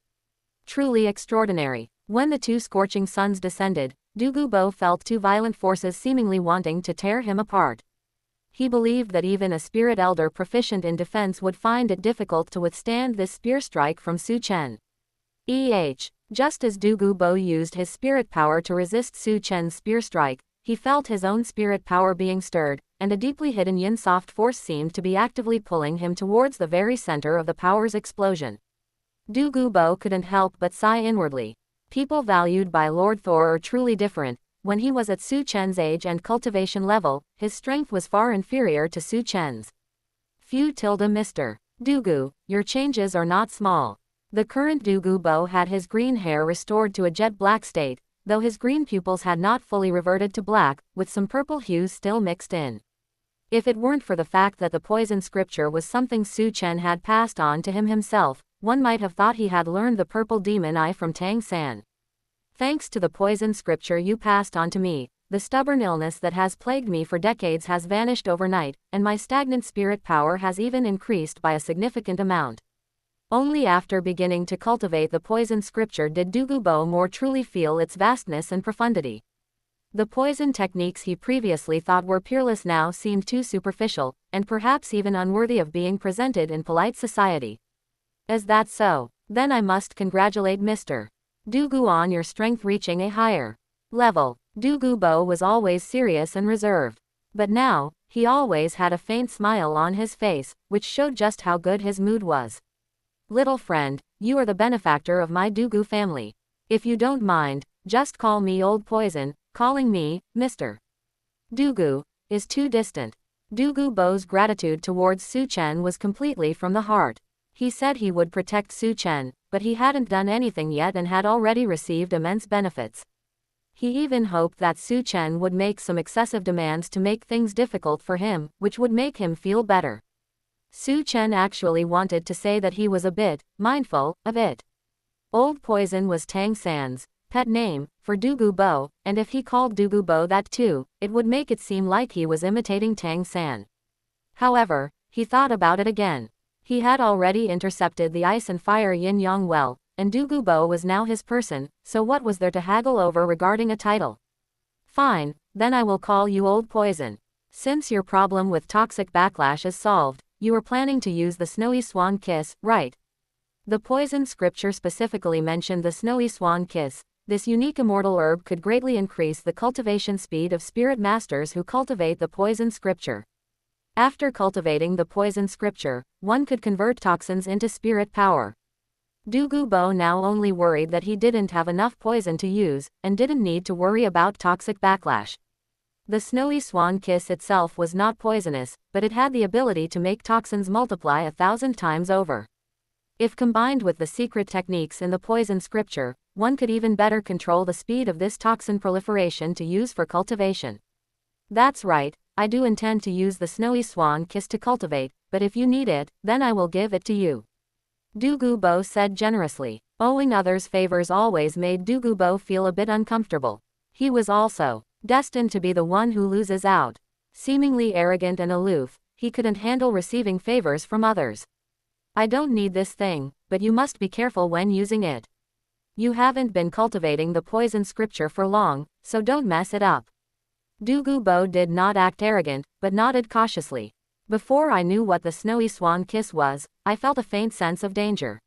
Truly extraordinary. When the two scorching suns descended, Dugu Bo felt two violent forces seemingly wanting to tear him apart. He believed that even a spirit elder proficient in defense would find it difficult to withstand this spear strike from Su Chen. Just as Dugu Bo used his spirit power to resist Su Chen's spear strike, he felt his own spirit power being stirred, and a deeply hidden yin soft force seemed to be actively pulling him towards the very center of the power's explosion. Dugu Bo couldn't help but sigh inwardly. People valued by Lord Thor are truly different. When he was at Su Chen's age and cultivation level, his strength was far inferior to Su Chen's. Mr. Dugu, your changes are not small. The current Dugu Bo had his green hair restored to a jet black state, though his green pupils had not fully reverted to black, with some purple hues still mixed in. If it weren't for the fact that the poison scripture was something Su Chen had passed on to him himself, one might have thought he had learned the purple demon eye from Tang San. Thanks to the poison scripture you passed on to me, the stubborn illness that has plagued me for decades has vanished overnight, and my stagnant spirit power has even increased by a significant amount. Only after beginning to cultivate the poison scripture did douluo more truly feel its vastness and profundity. The poison techniques he previously thought were peerless now seemed too superficial, and perhaps even unworthy of being presented in polite society. Is that so? Then I must congratulate Mr. douluo on your strength reaching a higher level. Douluo was always serious and reserved. But now, he always had a faint smile on his face, which showed just how good his mood was. Little friend, you are the benefactor of my douluo family. If you don't mind, just call me Old Poison. Calling me Mr. douluo is too distant. Douluo's gratitude towards Chen was completely from the heart. He said he would protect Chen, but he hadn't done anything yet and had already received immense benefits. He even hoped that Chen would make some excessive demands to make things difficult for him, which would make him feel better. Chen actually wanted to say that he was a bit mindful of it. Old Poison was Tangan's pet name for douluo, and if he called douluo that too, it would make it seem like he was imitating Tangan. However, he thought about it again. He had already intercepted the ice and fire yin-yang well, and douluo was now his person, so what was there to haggle over regarding a title? Fine, then I will call you Old Poison. Since your problem with toxic backlash is solved, you are planning to use the snowy swan kiss, right? The poison scripture specifically mentioned the snowy swan kiss. This unique immortal herb could greatly increase the cultivation speed of spirit masters who cultivate the poison scripture. After cultivating the poison scripture, one could convert toxins into spirit power. Douluo now only worried that he didn't have enough poison to use, and didn't need to worry about toxic backlash. The snowy swan kiss itself was not poisonous, but it had the ability to make toxins multiply 1,000 times over. If combined with the secret techniques in the poison scripture, one could even better control the speed of this toxin proliferation to use for cultivation. That's right, I do intend to use the snowy swan kiss to cultivate, but if you need it, then I will give it to you. Douluo said generously. Owing others favors always made Douluo feel a bit uncomfortable. He was also destined to be the one who loses out. Seemingly arrogant and aloof, he couldn't handle receiving favors from others. I don't need this thing, but you must be careful when using it. You haven't been cultivating the poison scripture for long, so don't mess it up. Douluo did not act arrogant, but nodded cautiously. Before I knew what the snowy swan kiss was, I felt a faint sense of danger.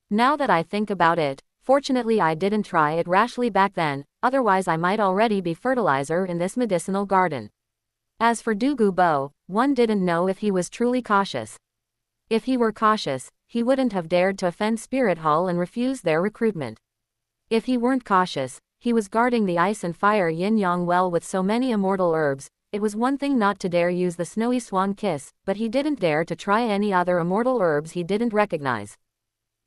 Now that I think about it, fortunately I didn't try it rashly back then, otherwise I might already be fertilizer in this medicinal garden. As for douluo, one didn't know if he was truly cautious. If he were cautious, he wouldn't have dared to offend Spirit Hall and refuse their recruitment. If he weren't cautious, he was guarding the ice and fire yin-yang well with so many immortal herbs. It was one thing not to dare use the snowy swan kiss, but he didn't dare to try any other immortal herbs he didn't recognize.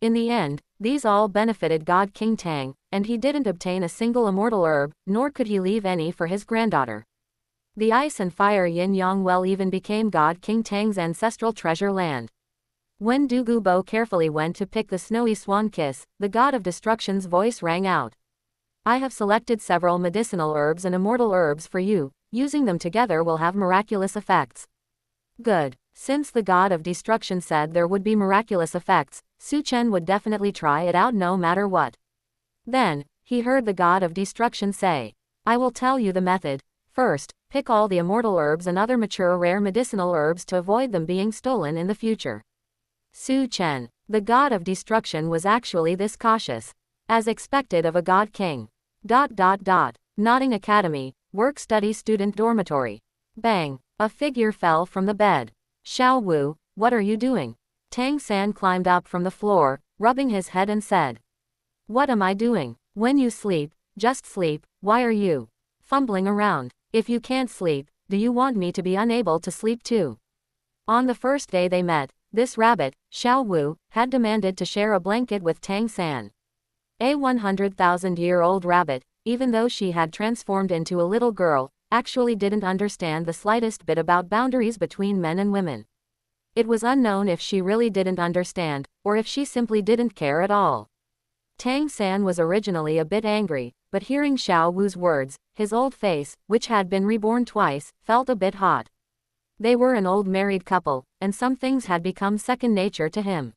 In the end, these all benefited God King Tang, and he didn't obtain a single immortal herb, nor could he leave any for his granddaughter. The ice and fire yin-yang well even became God King Tang's ancestral treasure land. When douluo carefully went to pick the snowy swan kiss, the god of destruction's voice rang out. I have selected several medicinal herbs and immortal herbs for you, using them together will have miraculous effects. Good. Since the god of destruction said there would be miraculous effects, Chen would definitely try it out no matter what. Then, he heard the god of destruction say, I will tell you the method. First, pick all the immortal herbs and other mature rare medicinal herbs to avoid them being stolen in the future. Chen, the god of destruction, was actually this cautious. As expected of a god king. Nodding Academy, work-study student dormitory. Bang, a figure fell from the bed. Xiao Wu, what are you doing? Tang San climbed up from the floor, rubbing his head and said. What am I doing? When you sleep, just sleep, why are you fumbling around? If you can't sleep, do you want me to be unable to sleep too? On the first day they met, this rabbit, Xiao Wu, had demanded to share a blanket with Tang San. A 100,000-year-old rabbit, even though she had transformed into a little girl, actually didn't understand the slightest bit about boundaries between men and women. It was unknown if she really didn't understand, or if she simply didn't care at all. Tang San was originally a bit angry, but hearing Xiao Wu's words, his old face, which had been reborn twice, felt a bit hot. They were an old married couple, and some things had become second nature to him.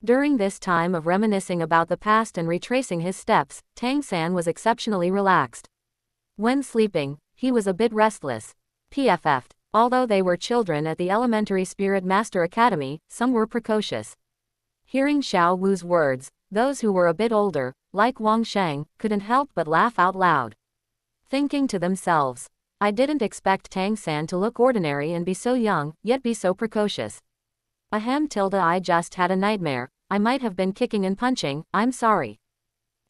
During this time of reminiscing about the past and retracing his steps, Tangan was exceptionally relaxed. When sleeping, he was a bit restless. PFF'd. Although they were children at the Elementary Spirit Master Academy, some were precocious. Hearing Xiao Wu's words, those who were a bit older, like Wang Sheng, couldn't help but laugh out loud. Thinking to themselves, I didn't expect Tangan to look ordinary and be so young, yet be so precocious. Ahem tilde I just had a nightmare, I might have been kicking and punching, I'm sorry.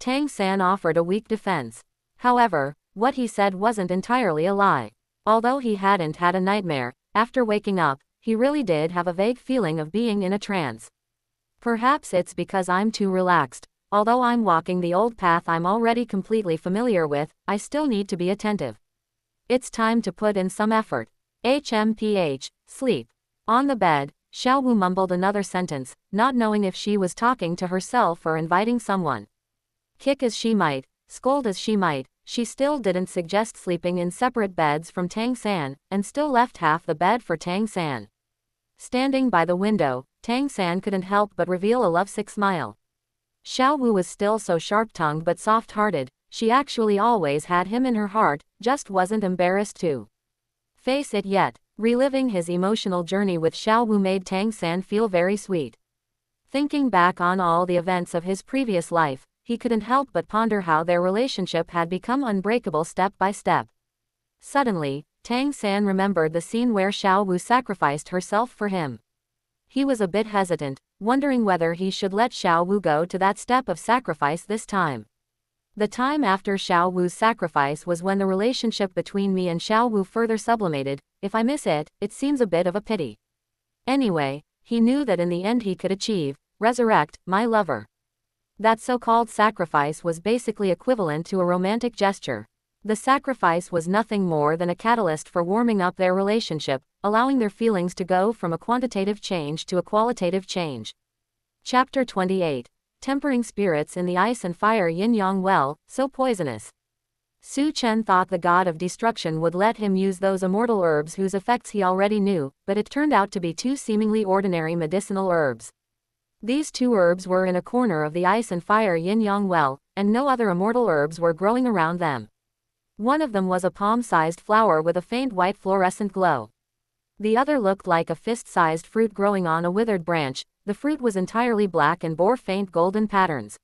Tangan offered a weak defense. However, what he said wasn't entirely a lie. Although he hadn't had a nightmare, after waking up, he really did have a vague feeling of being in a trance. Perhaps it's because I'm too relaxed. Although I'm walking the old path I'm already completely familiar with, I still need to be attentive. It's time to put in some effort. HMPH, sleep. On the bed, Xiao Wu mumbled another sentence, not knowing if she was talking to herself or inviting someone. Kick as she might, scold as she might, she still didn't suggest sleeping in separate beds from Tangan, and still left half the bed for Tangan. Standing by the window, Tangan couldn't help but reveal a lovesick smile. Xiao Wu was still so sharp-tongued but soft-hearted, she actually always had him in her heart, just wasn't embarrassed to face it yet. Reliving his emotional journey with Xiao Wu made Tangan feel very sweet. Thinking back on all the events of his previous life, he couldn't help but ponder how their relationship had become unbreakable step by step. Suddenly, Tangan remembered the scene where Xiao Wu sacrificed herself for him. He was a bit hesitant, wondering whether he should let Xiao Wu go to that step of sacrifice this time. The time after Xiao Wu's sacrifice was when the relationship between me and Xiao Wu further sublimated. If I miss it, it seems a bit of a pity. Anyway, he knew that in the end he could achieve, resurrect, my lover. That so-called sacrifice was basically equivalent to a romantic gesture. The sacrifice was nothing more than a catalyst for warming up their relationship, allowing their feelings to go from a quantitative change to a qualitative change. Chapter 28. Tempering spirits in the ice and fire yin-yang well, so poisonous. Chen thought the god of destruction would let him use those immortal herbs whose effects he already knew, but it turned out to be two seemingly ordinary medicinal herbs. These two herbs were in a corner of the ice and fire yin-yang well, and no other immortal herbs were growing around them. One of them was a palm-sized flower with a faint white fluorescent glow. The other looked like a fist-sized fruit growing on a withered branch. The fruit was entirely black and bore faint golden patterns.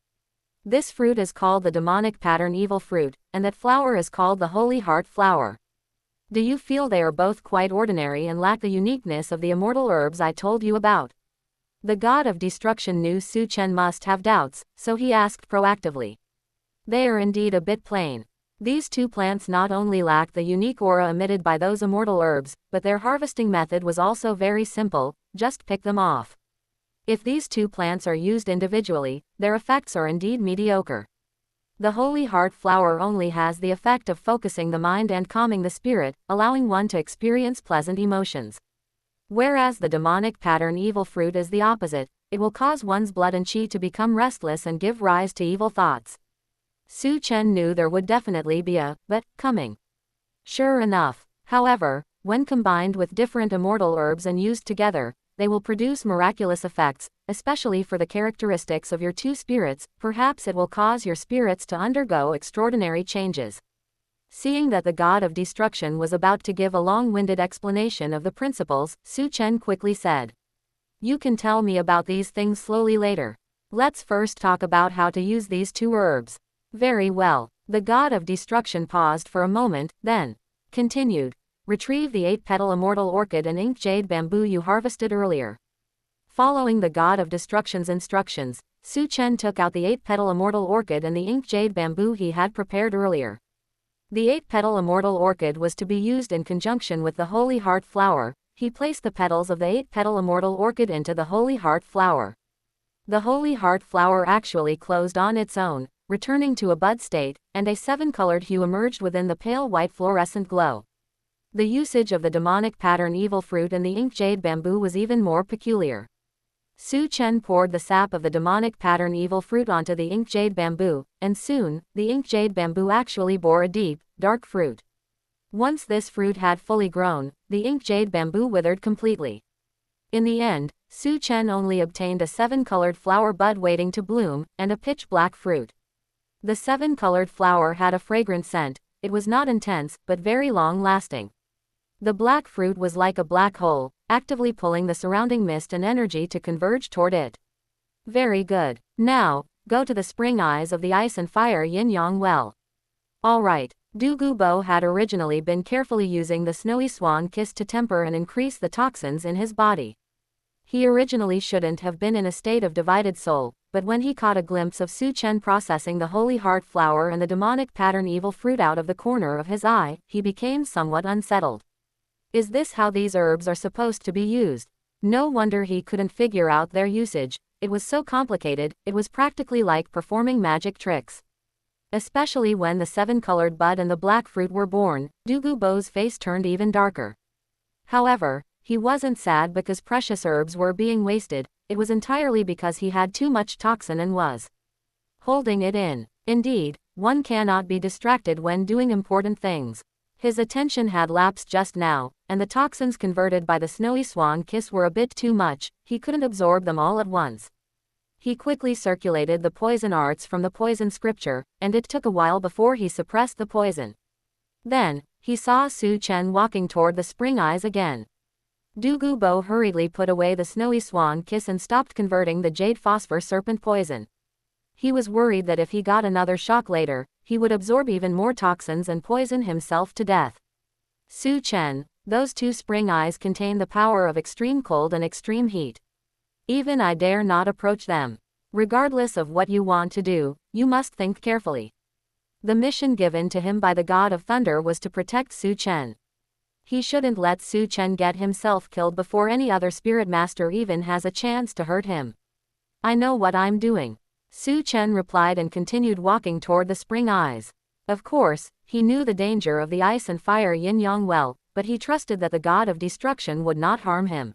This fruit is called the demonic pattern evil fruit, and that flower is called the holy heart flower. Do you feel they are both quite ordinary and lack the uniqueness of the immortal herbs I told you about? The god of destruction knew Chen must have doubts, so he asked proactively. They are indeed a bit plain. These two plants not only lack the unique aura emitted by those immortal herbs, but their harvesting method was also very simple, just pick them off. If these two plants are used individually, their effects are indeed mediocre. The holy heart flower only has the effect of focusing the mind and calming the spirit, allowing one to experience pleasant emotions. Whereas the demonic pattern evil fruit is the opposite, it will cause one's blood and qi to become restless and give rise to evil thoughts. Chen knew there would definitely be a but coming. Sure enough, however, when combined with different immortal herbs and used together, they will produce miraculous effects, especially for the characteristics of your two spirits. Perhaps it will cause your spirits to undergo extraordinary changes. Seeing that the god of destruction was about to give a long-winded explanation of the principles, Chen quickly said, "You can tell me about these things slowly later. Let's first talk about how to use these two herbs." Very well. The god of destruction paused for a moment, then continued. Retrieve the 8-petal immortal orchid and ink jade bamboo you harvested earlier. Following the god of destruction's instructions, Chen took out the 8-petal immortal orchid and the ink jade bamboo he had prepared earlier. The 8-petal immortal orchid was to be used in conjunction with the holy heart flower. He placed the petals of the 8-petal immortal orchid into the holy heart flower. The holy heart flower actually closed on its own, returning to a bud state, and a 7-colored hue emerged within the pale white fluorescent glow. The usage of the demonic pattern evil fruit and the ink jade bamboo was even more peculiar. Su Chen poured the sap of the demonic pattern evil fruit onto the ink jade bamboo, and soon, the ink jade bamboo actually bore a deep, dark fruit. Once this fruit had fully grown, the ink jade bamboo withered completely. In the end, Su Chen only obtained a 7-colored flower bud waiting to bloom, and a pitch-black fruit. The 7-colored flower had a fragrant scent. It was not intense, but very long-lasting. The black fruit was like a black hole, actively pulling the surrounding mist and energy to converge toward it. Very good. Now, go to the spring eyes of the ice and fire yin-yang well. Alright, Du Gubo had originally been carefully using the snowy swan kiss to temper and increase the toxins in his body. He originally shouldn't have been in a state of divided soul, but when he caught a glimpse of Su Chen processing the holy heart flower and the demonic pattern evil fruit out of the corner of his eye, he became somewhat unsettled. Is this how these herbs are supposed to be used? No wonder he couldn't figure out their usage. It was so complicated, it was practically like performing magic tricks. Especially when the 7-colored bud and the black fruit were born, Du Gubo's face turned even darker. However, he wasn't sad because precious herbs were being wasted, it was entirely because he had too much toxin and was holding it in. Indeed, one cannot be distracted when doing important things. His attention had lapsed just now, and the toxins converted by the snowy swan kiss were a bit too much. He couldn't absorb them all at once. He quickly circulated the poison arts from the poison scripture, and it took a while before he suppressed the poison. Then, he saw Su Chen walking toward the spring eyes again. Du Gubo hurriedly put away the snowy swan kiss and stopped converting the jade phosphor serpent poison. He was worried that if he got another shock later, he would absorb even more toxins and poison himself to death. Su Chen, those 2 spring eyes contain the power of extreme cold and extreme heat. Even I dare not approach them. Regardless of what you want to do, you must think carefully. The mission given to him by the god of thunder was to protect Su Chen. He shouldn't let Su Chen get himself killed before any other spirit master even has a chance to hurt him. I know what I'm doing. Su Chen replied and continued walking toward the spring eyes. Of course, he knew the danger of the ice and fire yin-yang well, but he trusted that the god of destruction would not harm him.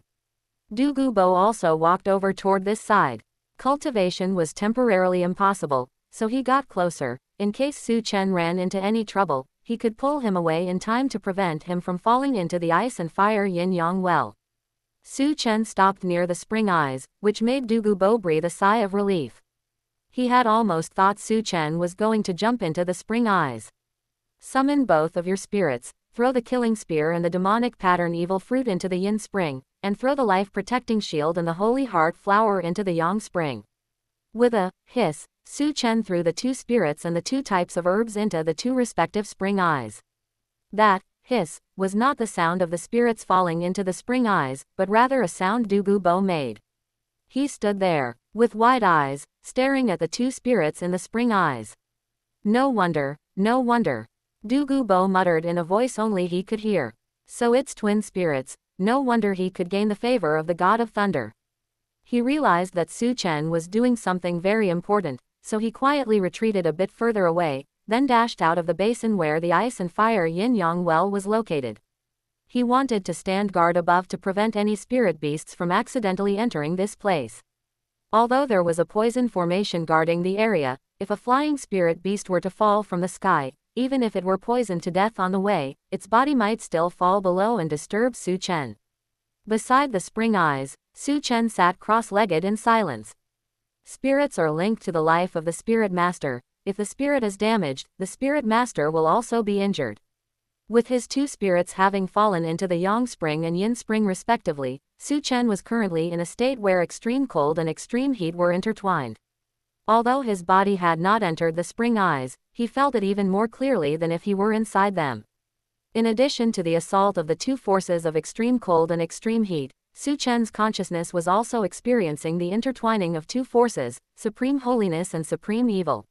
Du Gubo also walked over toward this side. Cultivation was temporarily impossible, so he got closer. In case Su Chen ran into any trouble, he could pull him away in time to prevent him from falling into the ice and fire yin-yang well. Su Chen stopped near the spring eyes, which made Du Gubo breathe a sigh of relief. He had almost thought Su Chen was going to jump into the spring eyes. Summon both of your spirits, throw the killing spear and the demonic pattern evil fruit into the yin spring, and throw the life-protecting shield and the holy heart flower into the yang spring. With a hiss, Su Chen threw the 2 spirits and the 2 types of herbs into the 2 respective spring eyes. That hiss was not the sound of the spirits falling into the spring eyes, but rather a sound Du Gubo made. He stood there, with wide eyes, staring at the 2 spirits in the spring eyes. No wonder, no wonder. Du Gubo muttered in a voice only he could hear. So it's twin spirits, no wonder he could gain the favor of the god of thunder. He realized that Su Chen was doing something very important, so he quietly retreated a bit further away, then dashed out of the basin where the ice and fire yin-yang well was located. He wanted to stand guard above to prevent any spirit beasts from accidentally entering this place. Although there was a poison formation guarding the area, if a flying spirit beast were to fall from the sky, even if it were poisoned to death on the way, its body might still fall below and disturb Su Chen. Beside the spring eyes, Su Chen sat cross-legged in silence. Spirits are linked to the life of the spirit master. If the spirit is damaged, the spirit master will also be injured. With his 2 spirits having fallen into the yang spring and yin spring respectively, Su Chen was currently in a state where extreme cold and extreme heat were intertwined. Although his body had not entered the spring eyes, he felt it even more clearly than if he were inside them. In addition to the assault of the 2 forces of extreme cold and extreme heat, Su Chen's consciousness was also experiencing the intertwining of 2 forces, supreme holiness and supreme evil.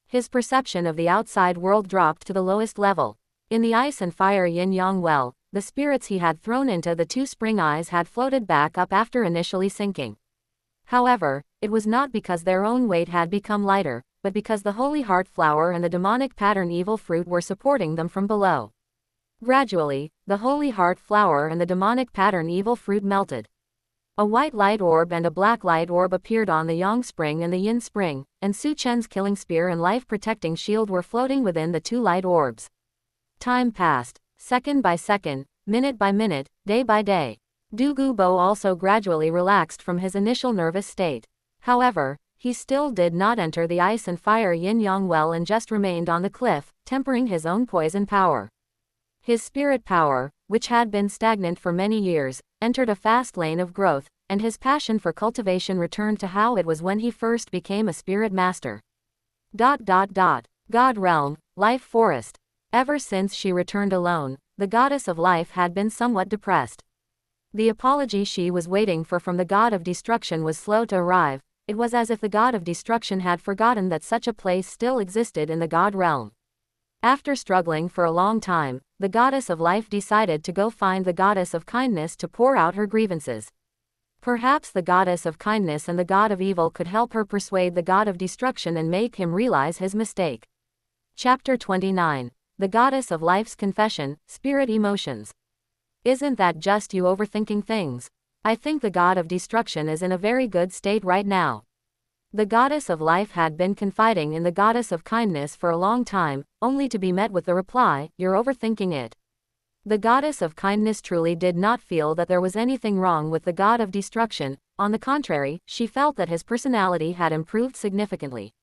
His perception of the outside world dropped to the lowest level. In the ice and fire yin-yang well, the spirits he had thrown into the 2 spring eyes had floated back up after initially sinking. However, it was not because their own weight had become lighter, but because the holy heart flower and the demonic pattern evil fruit were supporting them from below. Gradually, the holy heart flower and the demonic pattern evil fruit melted. A white light orb and a black light orb appeared on the Yang spring and the Yin spring, and Su Chen's killing spear and life-protecting shield were floating within the two light orbs. Time passed, second by second, minute by minute, day by day. Du Gubo also gradually relaxed from his initial nervous state. However, he still did not enter the ice and fire yin-yang well and just remained on the cliff, tempering his own poison power. His spirit power, which had been stagnant for many years, entered a fast lane of growth, and his passion for cultivation returned to how it was when he first became a spirit master. God realm, life forest. Ever since she returned alone, the goddess of life had been somewhat depressed. The apology she was waiting for from the god of destruction was slow to arrive. It was as if the god of destruction had forgotten that such a place still existed in the god realm. After struggling for a long time, the goddess of life decided to go find the goddess of kindness to pour out her grievances. Perhaps the goddess of kindness and the god of evil could help her persuade the god of destruction and make him realize his mistake. Chapter 29. The Goddess of Life's Confession, Spirit Emotions. Isn't that just you overthinking things? I think the god of destruction is in a very good state right now. The goddess of life had been confiding in the goddess of kindness for a long time, only to be met with the reply, "You're overthinking it." The goddess of kindness truly did not feel that there was anything wrong with the god of destruction. On the contrary, she felt that his personality had improved significantly.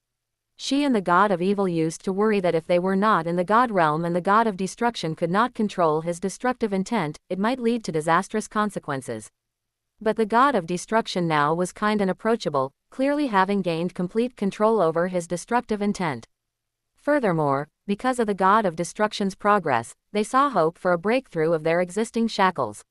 She and the god of evil used to worry that if they were not in the god realm and the god of destruction could not control his destructive intent, it might lead to disastrous consequences. But the god of destruction now was kind and approachable, clearly having gained complete control over his destructive intent. Furthermore, because of the god of destruction's progress, they saw hope for a breakthrough of their existing shackles.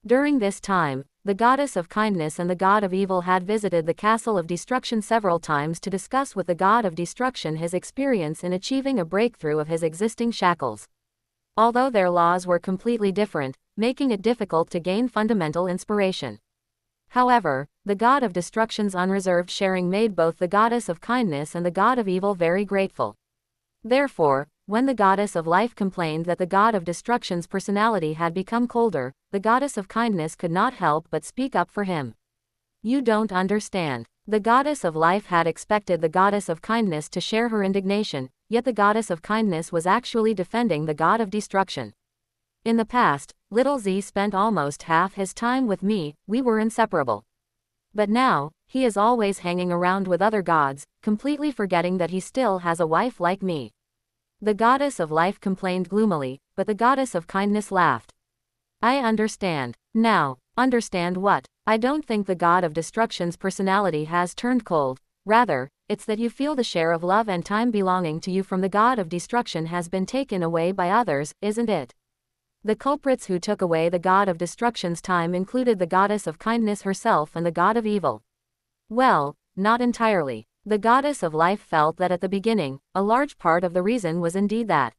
During this time, the goddess of kindness and the god of evil had visited the castle of destruction several times to discuss with the god of destruction his experience in achieving a breakthrough of his existing shackles. Although their laws were completely different, making it difficult to gain fundamental inspiration. However, the god of destruction's unreserved sharing made both the goddess of kindness and the god of evil very grateful. Therefore, when the goddess of life complained that the god of destruction's personality had become colder, the goddess of kindness could not help but speak up for him. "You don't understand." The goddess of life had expected the goddess of kindness to share her indignation, yet the goddess of kindness was actually defending the god of destruction. "In the past, little Z spent almost half his time with me, we were inseparable. But now, he is always hanging around with other gods, completely forgetting that he still has a wife like me." The goddess of life complained gloomily, but the goddess of kindness laughed. "I understand. Now, understand what? I don't think the god of destruction's personality has turned cold, rather, it's that you feel the share of love and time belonging to you from the god of destruction has been taken away by others, isn't it? The culprits who took away the god of destruction's time included the goddess of kindness herself and the god of evil." Well, not entirely. The goddess of life felt that at the beginning, a large part of the reason was indeed that.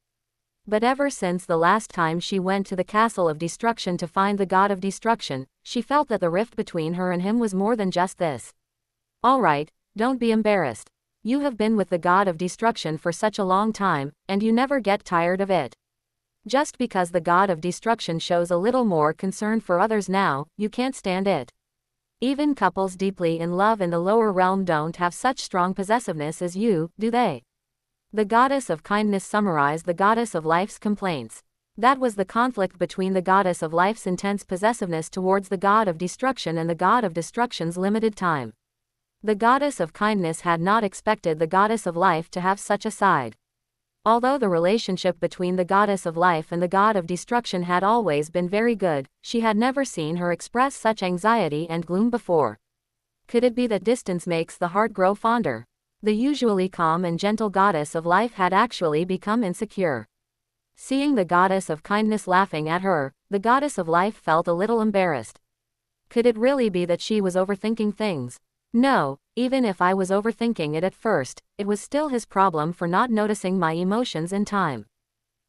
But ever since the last time she went to the castle of destruction to find the god of destruction, she felt that the rift between her and him was more than just this. "All right, don't be embarrassed. You have been with the god of destruction for such a long time, and you never get tired of it. Just because the god of destruction shows a little more concern for others now, you can't stand it. Even couples deeply in love in the lower realm don't have such strong possessiveness as you, do they?" The goddess of kindness summarized the goddess of life's complaints. That was the conflict between the goddess of life's intense possessiveness towards the god of destruction and the god of destruction's limited time. The goddess of kindness had not expected the goddess of life to have such a side. Although the relationship between the goddess of life and the god of destruction had always been very good, she had never seen her express such anxiety and gloom before. Could it be that distance makes the heart grow fonder? The usually calm and gentle goddess of life had actually become insecure. Seeing the goddess of kindness laughing at her, the goddess of life felt a little embarrassed. Could it really be that she was overthinking things? No, even if I was overthinking it at first, it was still his problem for not noticing my emotions in time.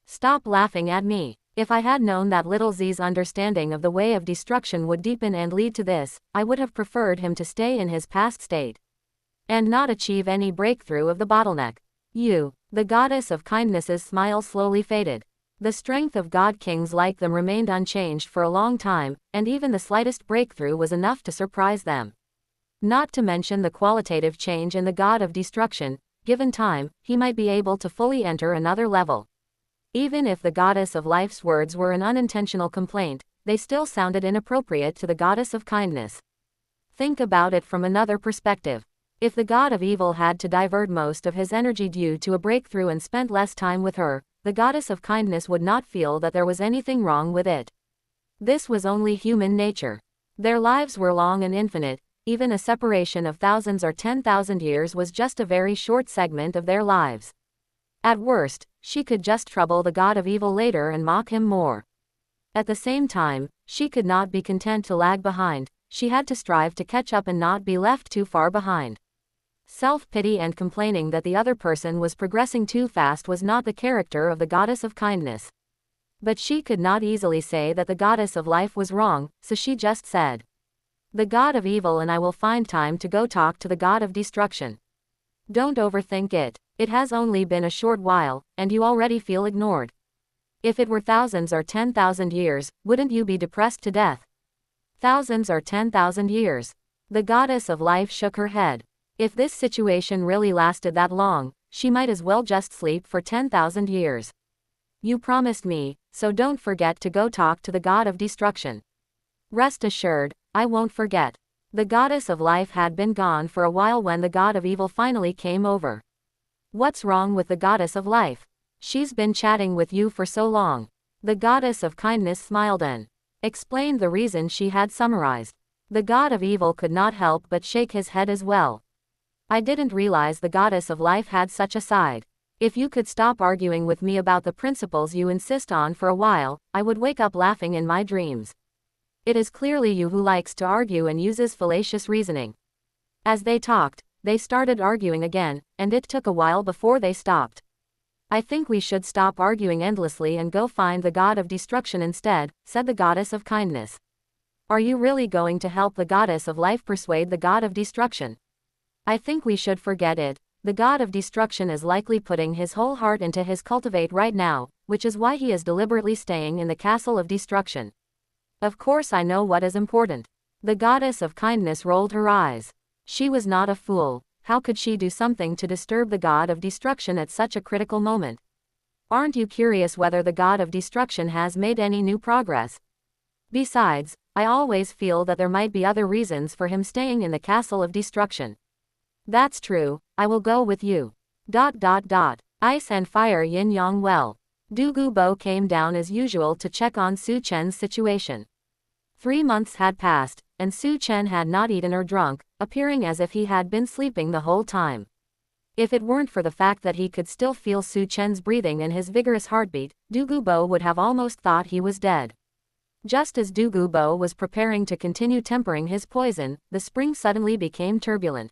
Stop laughing at me. If I had known that little Z's understanding of the way of destruction would deepen and lead to this, I would have preferred him to stay in his past state and not achieve any breakthrough of the bottleneck. You, the goddess of kindness's smile slowly faded. The strength of god kings like them remained unchanged for a long time, and even the slightest breakthrough was enough to surprise them. Not to mention the qualitative change in the god of destruction. Given time, he might be able to fully enter another level. Even if the goddess of life's words were an unintentional complaint, they still sounded inappropriate to the goddess of kindness. Think about it from another perspective. If the god of evil had to divert most of his energy due to a breakthrough and spent less time with her, the goddess of kindness would not feel that there was anything wrong with it. This was only human nature. Their lives were long and infinite. Even a separation of thousands or 10,000 years was just a very short segment of their lives. At worst, she could just trouble the god of evil later and mock him more. At the same time, she could not be content to lag behind. She had to strive to catch up and not be left too far behind. Self-pity and complaining that the other person was progressing too fast was not the character of the goddess of kindness. But she could not easily say that the goddess of life was wrong, so she just said, "The god of evil and I will find time to go talk to the god of destruction. Don't overthink it. It has only been a short while, and you already feel ignored. If it were thousands or 10,000 years, wouldn't you be depressed to death? Thousands or 10,000 years." The goddess of life shook her head. If this situation really lasted that long, she might as well just sleep for 10,000 years. "You promised me, so don't forget to go talk to the god of destruction." "Rest assured, I won't forget." The goddess of life had been gone for a while when the god of evil finally came over. "What's wrong with the goddess of life? She's been chatting with you for so long." The goddess of kindness smiled and explained the reason she had summarized. The god of evil could not help but shake his head as well. "I didn't realize the goddess of life had such a side. If you could stop arguing with me about the principles you insist on for a while, I would wake up laughing in my dreams. It is clearly you who likes to argue and uses fallacious reasoning." As they talked, they started arguing again, and it took a while before they stopped. "I think we should stop arguing endlessly and go find the god of destruction instead," said the goddess of kindness. "Are you really going to help the goddess of life persuade the god of destruction?" "I think we should forget it. The god of destruction is likely putting his whole heart into his cultivate right now, which is why he is deliberately staying in the castle of destruction." "Of course I know what is important." The goddess of kindness rolled her eyes. She was not a fool. How could she do something to disturb the god of destruction at such a critical moment? "Aren't you curious whether the god of destruction has made any new progress? Besides, I always feel that there might be other reasons for him staying in the castle of destruction." "That's true, I will go with you. Ice and fire yin-yang well." Douluo came down as usual to check on Su Chen's situation. 3 months had passed, and Su Chen had not eaten or drunk, appearing as if he had been sleeping the whole time. If it weren't for the fact that he could still feel Su Chen's breathing and his vigorous heartbeat, Douluo would have almost thought he was dead. Just as Douluo was preparing to continue tempering his poison, the spring suddenly became turbulent.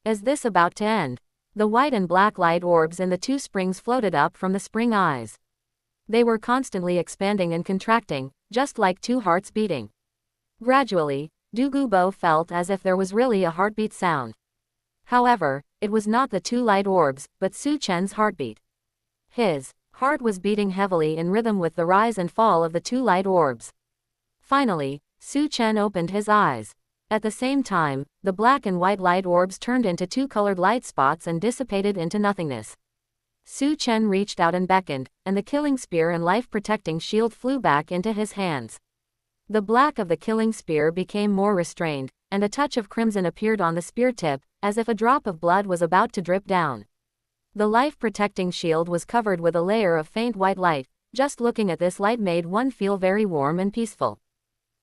Is this about to end? The white and black light orbs in the two springs floated up from the spring eyes. They were constantly expanding and contracting, just like two hearts beating. Gradually, Douluo felt as if there was really a heartbeat sound. However, it was not the two light orbs, but Su Chen's heartbeat. His heart was beating heavily in rhythm with the rise and fall of the two light orbs. Finally, Su Chen opened his eyes. At the same time, the black and white light orbs turned into two colored light spots and dissipated into nothingness. Su Chen reached out and beckoned, and the killing spear and life-protecting shield flew back into his hands. The black of the killing spear became more restrained, and a touch of crimson appeared on the spear tip, as if a drop of blood was about to drip down. The life-protecting shield was covered with a layer of faint white light. Just looking at this light made one feel very warm and peaceful.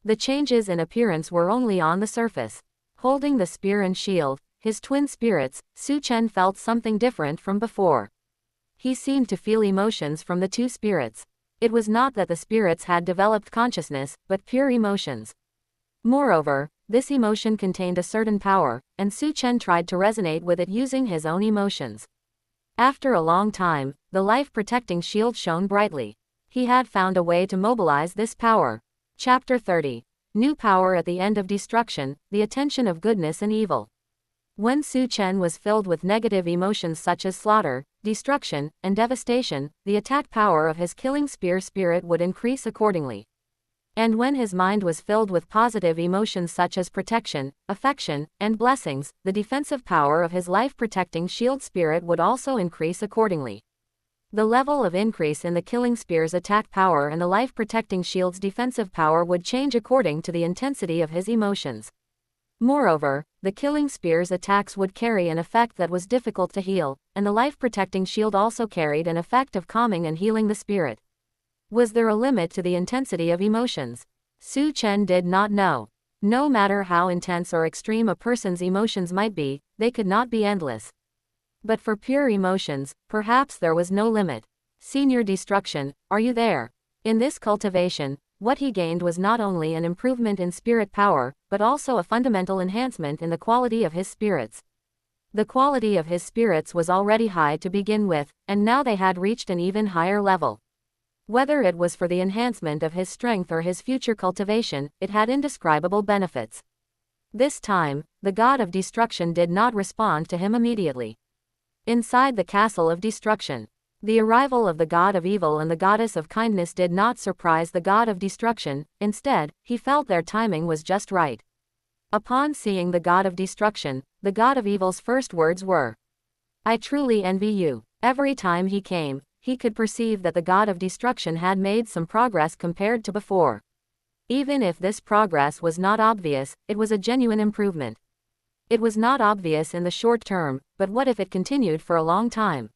The changes in appearance were only on the surface. Holding the spear and shield, his twin spirits, Su Chen felt something different from before. He seemed to feel emotions from the two spirits. It was not that the spirits had developed consciousness, but pure emotions. Moreover, this emotion contained a certain power, and Su Chen tried to resonate with it using his own emotions. After a long time, the life-protecting shield shone brightly. He had found a way to mobilize this power. Chapter 30. New power at the end of destruction, the attention of goodness and evil. When Chen was filled with negative emotions such as slaughter, destruction, and devastation, the attack power of his killing spear spirit would increase accordingly. And when his mind was filled with positive emotions such as protection, affection, and blessings, the defensive power of his life-protecting shield spirit would also increase accordingly. The level of increase in the killing spear's attack power and the life-protecting shield's defensive power would change according to the intensity of his emotions. Moreover, the killing spear's attacks would carry an effect that was difficult to heal, and the life-protecting shield also carried an effect of calming and healing the spirit. Was there a limit to the intensity of emotions? Chen did not know. No matter how intense or extreme a person's emotions might be, they could not be endless. But for pure emotions, perhaps there was no limit. Senior Destruction, are you there? In this cultivation, what he gained was not only an improvement in spirit power, but also a fundamental enhancement in the quality of his spirits. The quality of his spirits was already high to begin with, and now they had reached an even higher level. Whether it was for the enhancement of his strength or his future cultivation, it had indescribable benefits. This time, the god of destruction did not respond to him immediately. Inside the castle of destruction, the arrival of the god of evil and the goddess of kindness did not surprise the god of destruction. Instead, he felt their timing was just right. Upon seeing the god of destruction, the god of evil's first words were, "I truly envy you." Every time he came, he could perceive that the god of destruction had made some progress compared to before. Even if this progress was not obvious, it was a genuine improvement. It was not obvious in the short term, but what if it continued for a long time?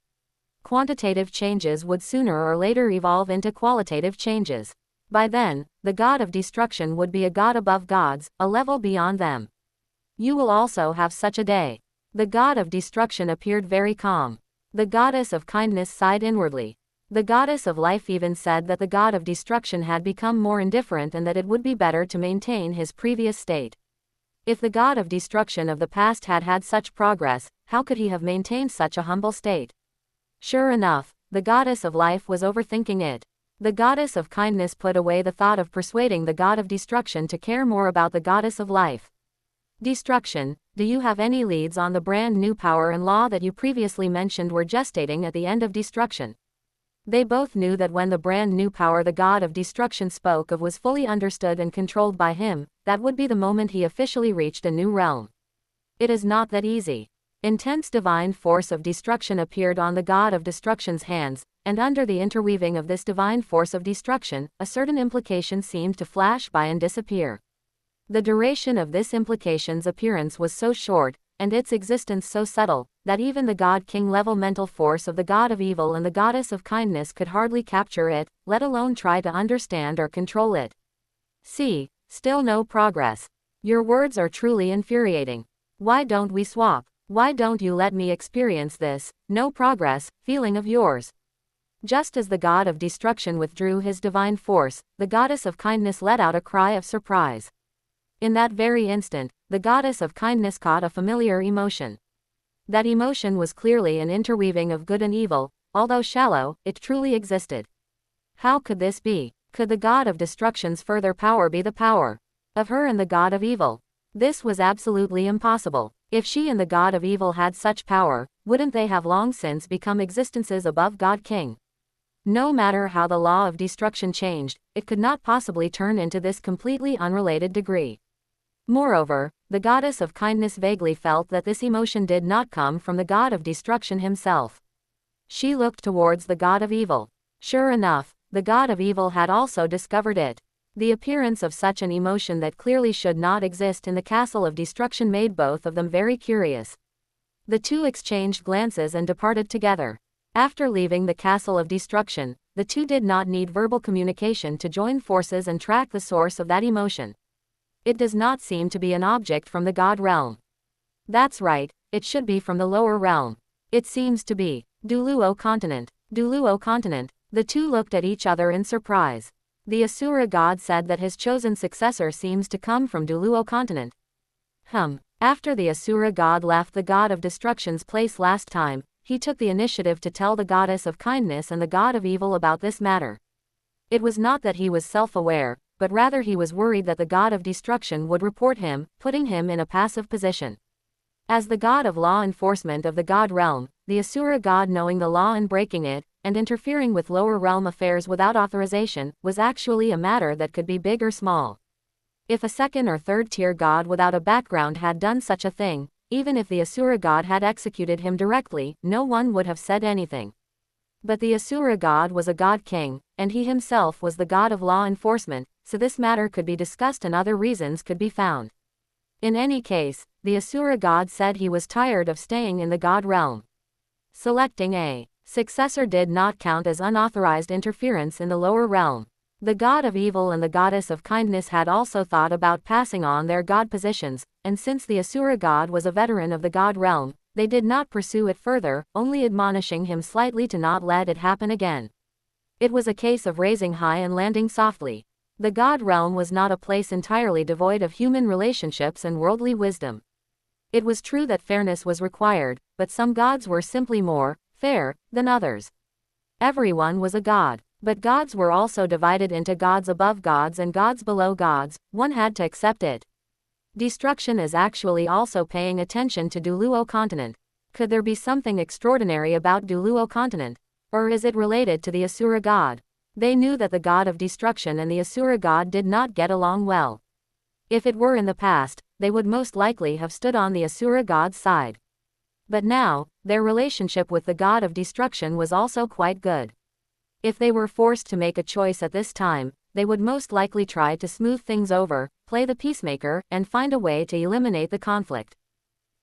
Quantitative changes would sooner or later evolve into qualitative changes. By then, the god of destruction would be a god above gods, a level beyond them. You will also have such a day. The god of destruction appeared very calm. The goddess of kindness sighed inwardly. The goddess of life even said that the god of destruction had become more indifferent and that it would be better to maintain his previous state. If the god of destruction of the past had had such progress, how could he have maintained such a humble state? Sure enough, the goddess of life was overthinking it. The goddess of kindness put away the thought of persuading the god of destruction to care more about the goddess of life. Destruction, do you have any leads on the brand new power and law that you previously mentioned were gestating at the end of destruction? They both knew that when the brand new power the god of destruction spoke of was fully understood and controlled by him, that would be the moment he officially reached a new realm. It is not that easy. Intense divine force of destruction appeared on the god of destruction's hands, and under the interweaving of this divine force of destruction, a certain implication seemed to flash by and disappear. The duration of this implication's appearance was so short, and its existence so subtle, that even the god-king level mental force of the god of evil and the goddess of kindness could hardly capture it, let alone try to understand or control it. See, still no progress. Your words are truly infuriating. Why don't we swap? Why don't you let me experience this, no progress, feeling of yours? Just as the god of destruction withdrew his divine force, the goddess of kindness let out a cry of surprise. In that very instant, the goddess of kindness caught a familiar emotion. That emotion was clearly an interweaving of good and evil, although shallow, it truly existed. How could this be? Could the god of destruction's further power be the power of her and the god of evil? This was absolutely impossible. If she and the god of evil had such power, wouldn't they have long since become existences above God King? No matter how the law of destruction changed, it could not possibly turn into this completely unrelated degree. Moreover, the goddess of kindness vaguely felt that this emotion did not come from the god of destruction himself. She looked towards the god of evil. Sure enough, the god of evil had also discovered it. The appearance of such an emotion that clearly should not exist in the castle of destruction made both of them very curious. The two exchanged glances and departed together. After leaving the castle of destruction, the two did not need verbal communication to join forces and track the source of that emotion. It does not seem to be an object from the god realm. That's right, it should be from the lower realm. It seems to be Douluo continent. Douluo continent. The two looked at each other in surprise. The Asura god said that his chosen successor seems to come from Douluo continent. After the Asura god left the god of destruction's place last time, he took the initiative to tell the goddess of kindness and the god of evil about this matter. It was not that he was self-aware, but rather he was worried that the god of destruction would report him, putting him in a passive position. As the god of law enforcement of the god realm, the Asura god knowing the law and breaking it, and interfering with lower realm affairs without authorization, was actually a matter that could be big or small. If a second or third tier god without a background had done such a thing, even if the Asura god had executed him directly, no one would have said anything. But the Asura god was a god king, and he himself was the god of law enforcement, so this matter could be discussed and other reasons could be found. In any case, the Asura god said he was tired of staying in the god realm. Selecting a successor did not count as unauthorized interference in the lower realm. The god of evil and the goddess of kindness had also thought about passing on their god positions, and since the Asura god was a veteran of the god realm, they did not pursue it further, only admonishing him slightly to not let it happen again. It was a case of raising high and landing softly. The god realm was not a place entirely devoid of human relationships and worldly wisdom. It was true that fairness was required, but some gods were simply more fair than others. Everyone was a god, but gods were also divided into gods above gods and gods below gods. One had to accept it. Destruction is actually also paying attention to douluo continent. Could there be something extraordinary about douluo continent? Or is it related to the Asura god? They knew that the god of destruction and the Asura god did not get along well. If it were in the past, they would most likely have stood on the Asura god's side. But now, their relationship with the god of destruction was also quite good. If they were forced to make a choice at this time, they would most likely try to smooth things over, play the peacemaker, and find a way to eliminate the conflict.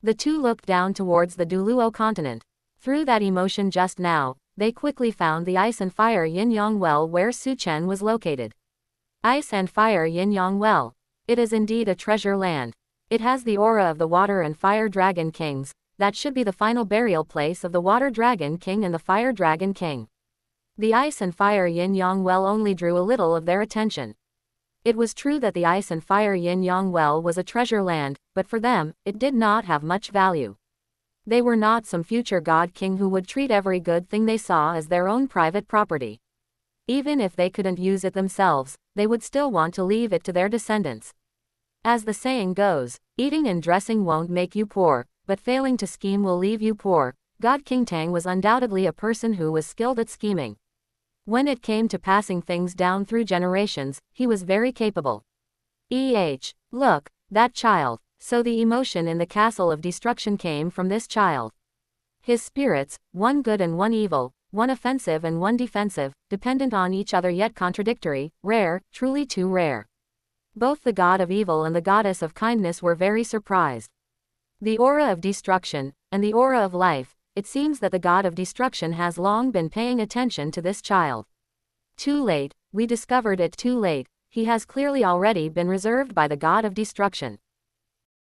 The two looked down towards the douluo continent. Through that emotion just now, they quickly found the ice and fire yin-yang well where Chen was located. Ice and fire yin-yang well. It is indeed a treasure land. It has the aura of the water and fire dragon kings. That should be the final burial place of the water dragon king and the fire dragon king. The ice and fire yin-yang well only drew a little of their attention. It was true that the ice and fire yin-yang well was a treasure land, but for them, it did not have much value. They were not some future god king who would treat every good thing they saw as their own private property. Even if they couldn't use it themselves, they would still want to leave it to their descendants. As the saying goes, eating and dressing won't make you poor, but failing to scheme will leave you poor. God King Tang was undoubtedly a person who was skilled at scheming. When it came to passing things down through generations, he was very capable. Look, that child. So the emotion in the castle of destruction came from this child. His spirits, one good and one evil, one offensive and one defensive, dependent on each other yet contradictory, rare, truly too rare. Both the god of evil and the goddess of kindness were very surprised. The aura of destruction, and the aura of life. It seems that the god of destruction has long been paying attention to this child. Too late, we discovered it too late, he has clearly already been reserved by the god of destruction.